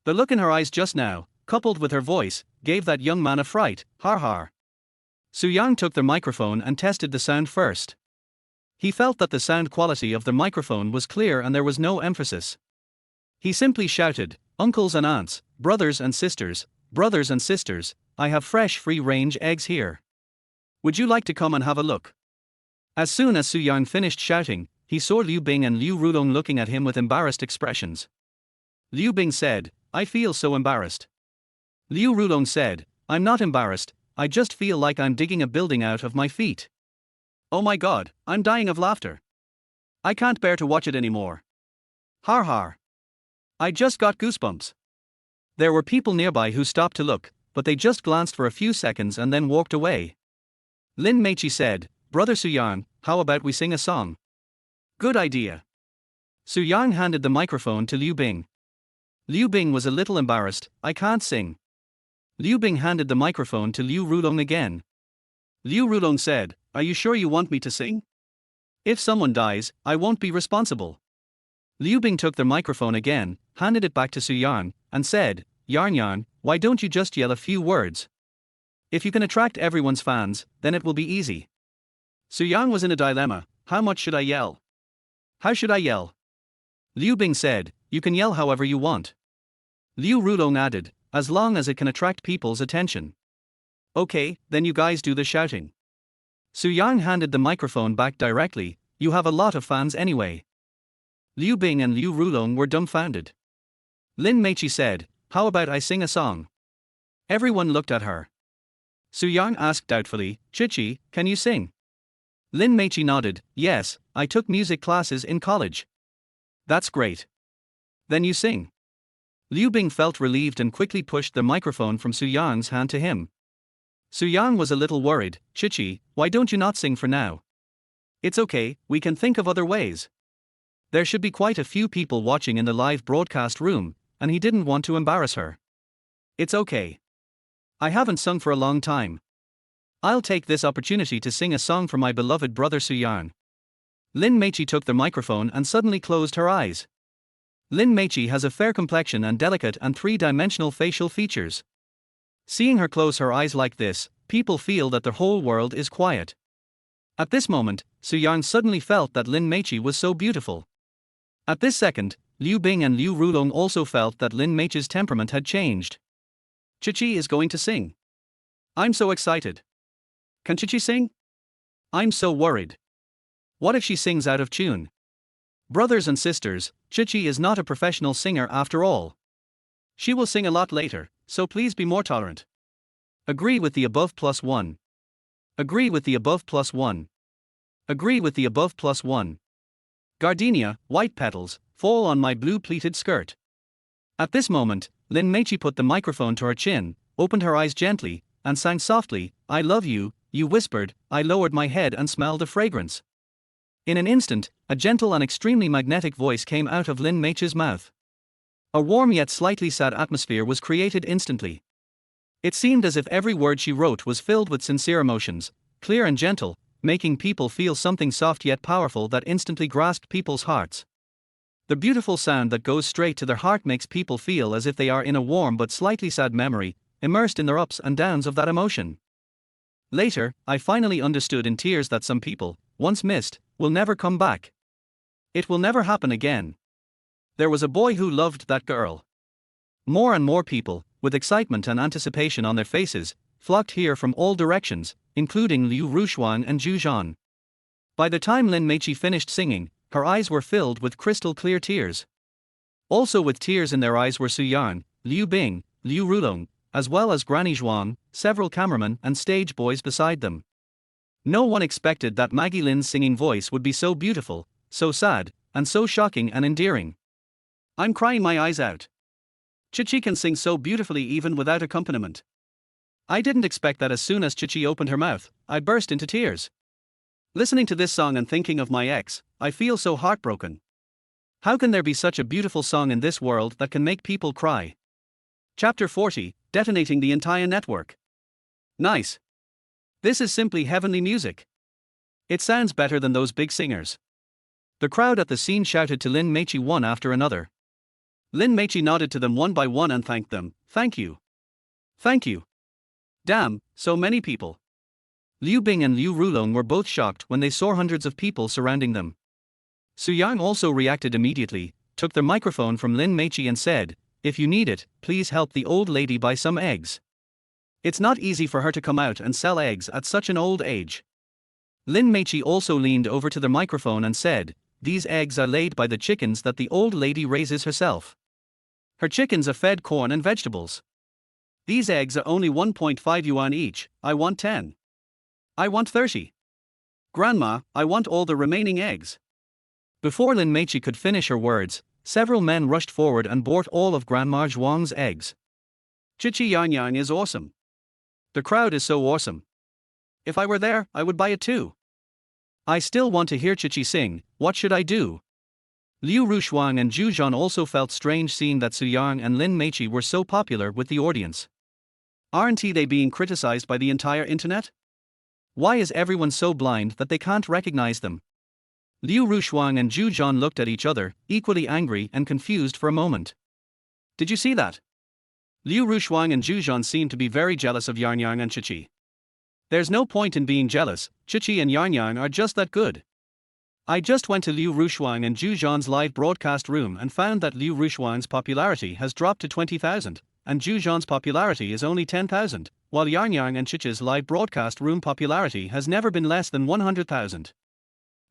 The look in her eyes just now, coupled with her voice, gave that young man a fright, har har. Su Yang took the microphone and tested the sound first. He felt that the sound quality of the microphone was clear and there was no emphasis. He simply shouted, "Uncles and aunts, brothers and sisters, I have fresh free-range eggs here. Would you like to come and have a look?" As soon as Su Yang finished shouting, he saw Liu Bing and Liu Rulong looking at him with embarrassed expressions. Liu Bing said, "I feel so embarrassed." Liu Rulong said, "I'm not embarrassed, I just feel like I'm digging a building out of my feet. Oh my god, I'm dying of laughter. I can't bear to watch it anymore. Har har. I just got goosebumps." There were people nearby who stopped to look, but they just glanced for a few seconds and then walked away. Lin Meichi said, "Brother Su Yang, how about we sing a song?" "Good idea. Su Yang handed the microphone to Liu Bing. Liu Bing was a little embarrassed. I can't sing. Liu Bing handed the microphone to Liu Rulong again. Liu Rulong said, Are you sure you want me to sing? If someone dies, I won't be responsible. Liu Bing took the microphone again, handed it back to Su Yang, and said, Yarn, why don't you just yell a few words? If you can attract everyone's fans, then it will be easy. Su Yang was in a dilemma. How much should I yell? How should I yell? Liu Bing said, You can yell however you want. Liu Rulong added, as long as it can attract people's attention. Okay, then you guys do the shouting. Su Yang handed the microphone back directly. You have a lot of fans anyway. Liu Bing and Liu Rulong were dumbfounded. Lin Meiqi said, How about I sing a song? Everyone looked at her. Su Yang asked doubtfully, Chichi, can you sing? Lin Meiqi nodded, Yes, I took music classes in college. That's great. Then you sing. Liu Bing felt relieved and quickly pushed the microphone from Su Yang's hand to him. Su Yang was a little worried. Chichi, why don't you not sing for now? It's okay, we can think of other ways. There should be quite a few people watching in the live broadcast room, and he didn't want to embarrass her. It's okay. I haven't sung for a long time. I'll take this opportunity to sing a song for my beloved brother Su Yang. Lin Meiqi took the microphone and suddenly closed her eyes. Lin Meiqi has a fair complexion and delicate and three-dimensional facial features. Seeing her close her eyes like this, people feel that the whole world is quiet. At this moment, Su Yang suddenly felt that Lin Meiqi was so beautiful. At this second, Liu Bing and Liu Rulong also felt that Lin Meiqi's temperament had changed. Chichi is going to sing. I'm so excited. Can Chichi sing? I'm so worried. What if she sings out of tune? Brothers and sisters, Chichi is not a professional singer after all. She will sing a lot later, so please be more tolerant. Agree with the above +1. Agree with the above +1. Agree with the above +1. Gardenia, white petals, fall on my blue pleated skirt. At this moment, Lin Meiqi put the microphone to her chin, opened her eyes gently, and sang softly, I love you, you whispered. I lowered my head and smelled a fragrance. In an instant, a gentle and extremely magnetic voice came out of Lin Meiqi's mouth. A warm yet slightly sad atmosphere was created instantly. It seemed as if every word she wrote was filled with sincere emotions, clear and gentle, making people feel something soft yet powerful that instantly grasped people's hearts. The beautiful sound that goes straight to their heart makes people feel as if they are in a warm but slightly sad memory, immersed in the ups and downs of that emotion. Later, I finally understood in tears that some people, once missed, will never come back. It will never happen again. There was a boy who loved that girl. More and more people, with excitement and anticipation on their faces, flocked here from all directions, including Liu Rushuang and Zhu Zhan. By the time Lin Meiqi finished singing, her eyes were filled with crystal clear tears. Also with tears in their eyes were Su Yang, Liu Bing, Liu Rulong, as well as Granny Zhuang, several cameramen and stage boys beside them. No one expected that Maggie Lin's singing voice would be so beautiful, so sad, and so shocking and endearing. I'm crying my eyes out. Chichi can sing so beautifully even without accompaniment. I didn't expect that. As soon as Chichi opened her mouth, I burst into tears. Listening to this song and thinking of my ex, I feel so heartbroken. How can there be such a beautiful song in this world that can make people cry? Chapter 40, Detonating the Entire Network. Nice. This is simply heavenly music. It sounds better than those big singers. The crowd at the scene shouted to Lin Meiqi one after another. Lin Meiqi nodded to them one by one and thanked them. Thank you. Thank you. Damn, so many people. Liu Bing and Liu Rulong were both shocked when they saw hundreds of people surrounding them. Su Yang also reacted immediately, took the microphone from Lin Meiqi and said, If you need it, please help the old lady buy some eggs. It's not easy for her to come out and sell eggs at such an old age. Lin Meiqi also leaned over to the microphone and said, These eggs are laid by the chickens that the old lady raises herself. Her chickens are fed corn and vegetables. These eggs are only 1.5 yuan each. I want 10. I want 30. Grandma, I want all the remaining eggs. Before Lin Meiqi could finish her words, several men rushed forward and bought all of Grandma Zhuang's eggs. Chichi Yang is awesome. The crowd is so awesome. If I were there, I would buy it too. I still want to hear Chichi sing. What should I do? Liu Rushuang and Zhu Zhan also felt strange seeing that Su Yang and Lin Meiqi were so popular with the audience. Aren't they being criticized by the entire internet? Why is everyone so blind that they can't recognize them? Liu Rushuang and Zhu Zhan looked at each other, equally angry and confused for a moment. Did you see that? Liu Rushuang and Zhu Zhan seemed to be very jealous of Yarnyang and Chichi. There's no point in being jealous, Chichi and Yarnyang are just that good. I just went to Liu Rushuang and Zhu Zhan's live broadcast room and found that Liu Rushuang's popularity has dropped to 20,000, and Zhu Zhan's popularity is only 10,000, while Yarnyang and Chichi's live broadcast room popularity has never been less than 100,000.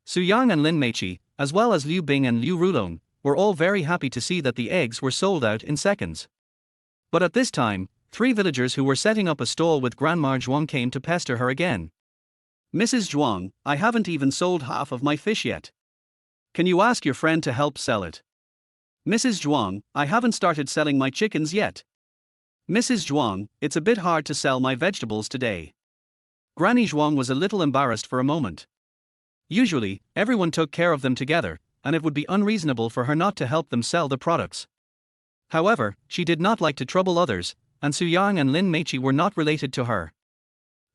Su Yang and Lin Meiqi, as well as Liu Bing and Liu Rulong, were all very happy to see that the eggs were sold out in seconds. But at this time, 3 villagers who were setting up a stall with Grandma Zhuang came to pester her again. Mrs. Zhuang, I haven't even sold half of my fish yet. Can you ask your friend to help sell it? Mrs. Zhuang, I haven't started selling my chickens yet. Mrs. Zhuang, it's a bit hard to sell my vegetables today. Granny Zhuang was a little embarrassed for a moment. Usually, everyone took care of them together, and it would be unreasonable for her not to help them sell the products. However, she did not like to trouble others, and Su Yang and Lin Meiqi were not related to her.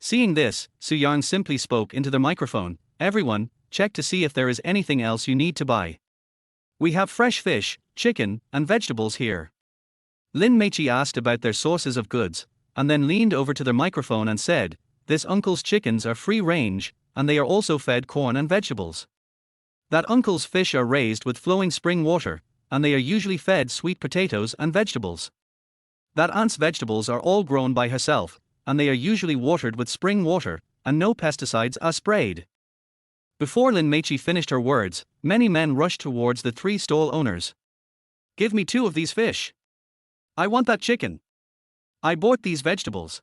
Seeing this, Su Yang simply spoke into the microphone, "Everyone, check to see if there is anything else you need to buy. We have fresh fish, chicken, and vegetables here." Lin Meiqi asked about their sources of goods, and then leaned over to the microphone and said, "This uncle's chickens are free range, and they are also fed corn and vegetables. That uncle's fish are raised with flowing spring water, and they are usually fed sweet potatoes and vegetables. That aunt's vegetables are all grown by herself, and they are usually watered with spring water, and no pesticides are sprayed." Before Lin Meiqi finished her words, many men rushed towards the 3 stall owners. "Give me 2 of these fish. I want that chicken. I bought these vegetables."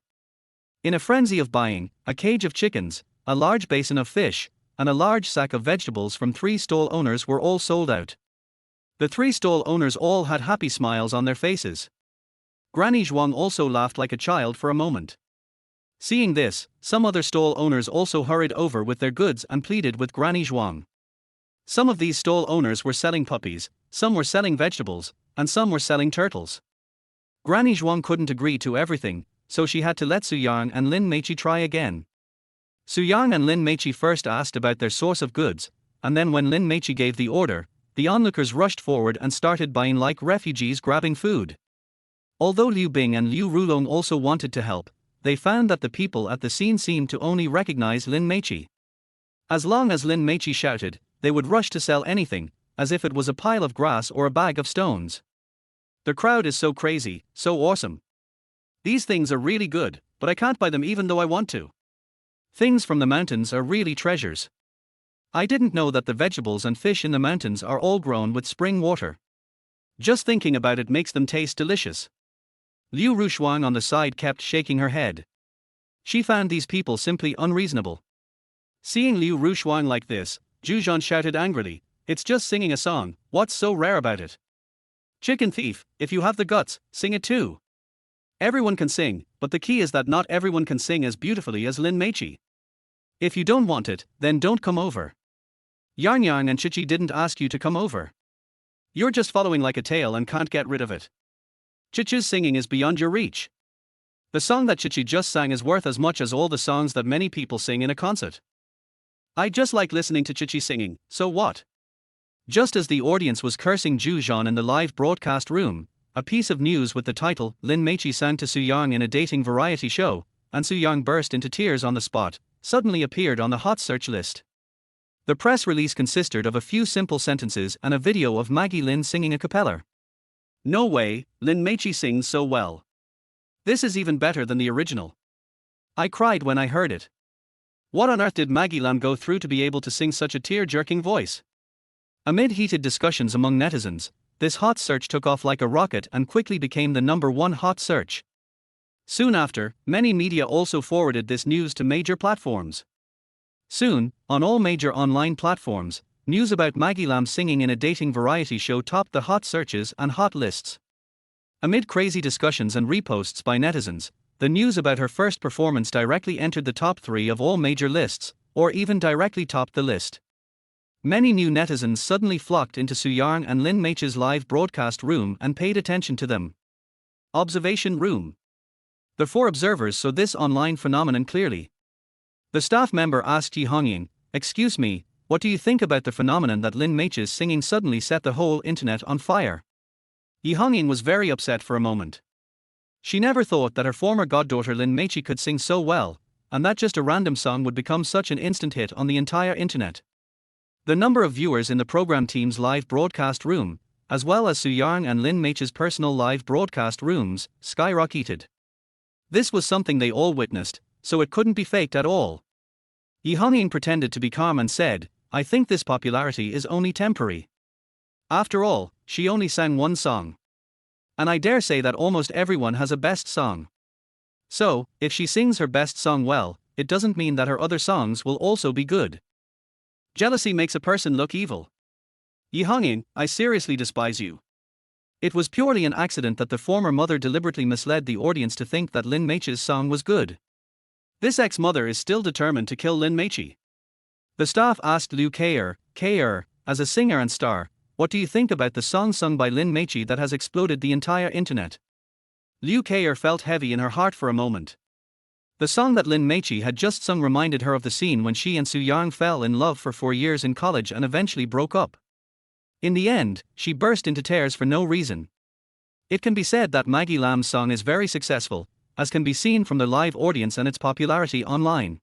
In a frenzy of buying, a cage of chickens, a large basin of fish, and a large sack of vegetables from 3 stall owners were all sold out. The 3 stall owners all had happy smiles on their faces. Granny Zhuang also laughed like a child for a moment. Seeing this, some other stall owners also hurried over with their goods and pleaded with Granny Zhuang. Some of these stall owners were selling puppies, some were selling vegetables, and some were selling turtles. Granny Zhuang couldn't agree to everything, so she had to let Su Yang and Lin Meiqi try again. Su Yang and Lin Meiqi first asked about their source of goods, and then when Lin Meiqi gave the order, the onlookers rushed forward and started buying like refugees grabbing food. Although Liu Bing and Liu Rulong also wanted to help, they found that the people at the scene seemed to only recognize Lin Meiqi. As long as Lin Meiqi shouted, they would rush to sell anything, as if it was a pile of grass or a bag of stones. The crowd is so crazy, so awesome. These things are really good, but I can't buy them even though I want to. Things from the mountains are really treasures. I didn't know that the vegetables and fish in the mountains are all grown with spring water. Just thinking about it makes them taste delicious. Liu Rushuang on the side kept shaking her head. She found these people simply unreasonable. Seeing Liu Rushuang like this, Zhu Zhan shouted angrily, "It's just singing a song, what's so rare about it? Chicken thief, if you have the guts, sing it too. Everyone can sing, but the key is that not everyone can sing as beautifully as Lin Meiqi. If you don't want it, then don't come over. Yarnyang and Chichi didn't ask you to come over. You're just following like a tail and can't get rid of it. Chichi's singing is beyond your reach. The song that Chichi just sang is worth as much as all the songs that many people sing in a concert. I just like listening to Chichi singing, so what?" Just as the audience was cursing Zhu Zhan in the live broadcast room, a piece of news with the title "Lin Meiqi sang to Su Yang in a dating variety show, and Su Yang burst into tears on the spot," suddenly appeared on the hot search list. The press release consisted of a few simple sentences and a video of Maggie Lin singing a cappella. "No way, Lin Meiqi sings so well. This is even better than the original. I cried when I heard it. What on earth did Maggie Lam go through to be able to sing such a tear-jerking voice?" Amid heated discussions among netizens, this hot search took off like a rocket and quickly became the #1 hot search. Soon after, many media also forwarded this news to major platforms. Soon, on all major online platforms, news about Maggie Lam singing in a dating variety show topped the hot searches and hot lists. Amid crazy discussions and reposts by netizens, the news about her first performance directly entered the top 3 of all major lists, or even directly topped the list. Many new netizens suddenly flocked into Suyang and Lin Meiche's live broadcast room and paid attention to them. Observation room. The four observers saw this online phenomenon clearly. The staff member asked Yi Hongying, "Excuse me, what do you think about the phenomenon that Lin Meiche's singing suddenly set the whole internet on fire?" Yi Hongying was very upset for a moment. She never thought that her former goddaughter Lin Meiche could sing so well, and that just a random song would become such an instant hit on the entire internet. The number of viewers in the program team's live broadcast room, as well as Su Yang and Lin Meiche's personal live broadcast rooms, skyrocketed. This was something they all witnessed, so it couldn't be faked at all. Yi Hongying pretended to be calm and said, "I think this popularity is only temporary. After all, she only sang one song. And I dare say that almost everyone has a best song. So, if she sings her best song well, it doesn't mean that her other songs will also be good. Jealousy makes a person look evil. Yi Hongying, I seriously despise you. It was purely an accident that the former mother deliberately misled the audience to think that Lin Meiche's song was good. This ex-mother is still determined to kill Lin Meiche." The staff asked Liu K'er, as a singer and star, "What do you think about the song sung by Lin Meiche that has exploded the entire internet?" Liu K'er felt heavy in her heart for a moment. The song that Lin Meiche had just sung reminded her of the scene when she and Su Yang fell in love for 4 years in college and eventually broke up. In the end, she burst into tears for no reason. It can be said that Maggie Lam's song is very successful, as can be seen from the live audience and its popularity online.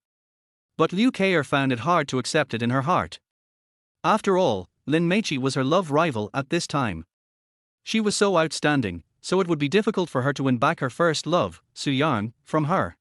But Liu K'er found it hard to accept it in her heart. After all, Lin Meiche was her love rival at this time. She was so outstanding, so it would be difficult for her to win back her first love, Su Yang, from her.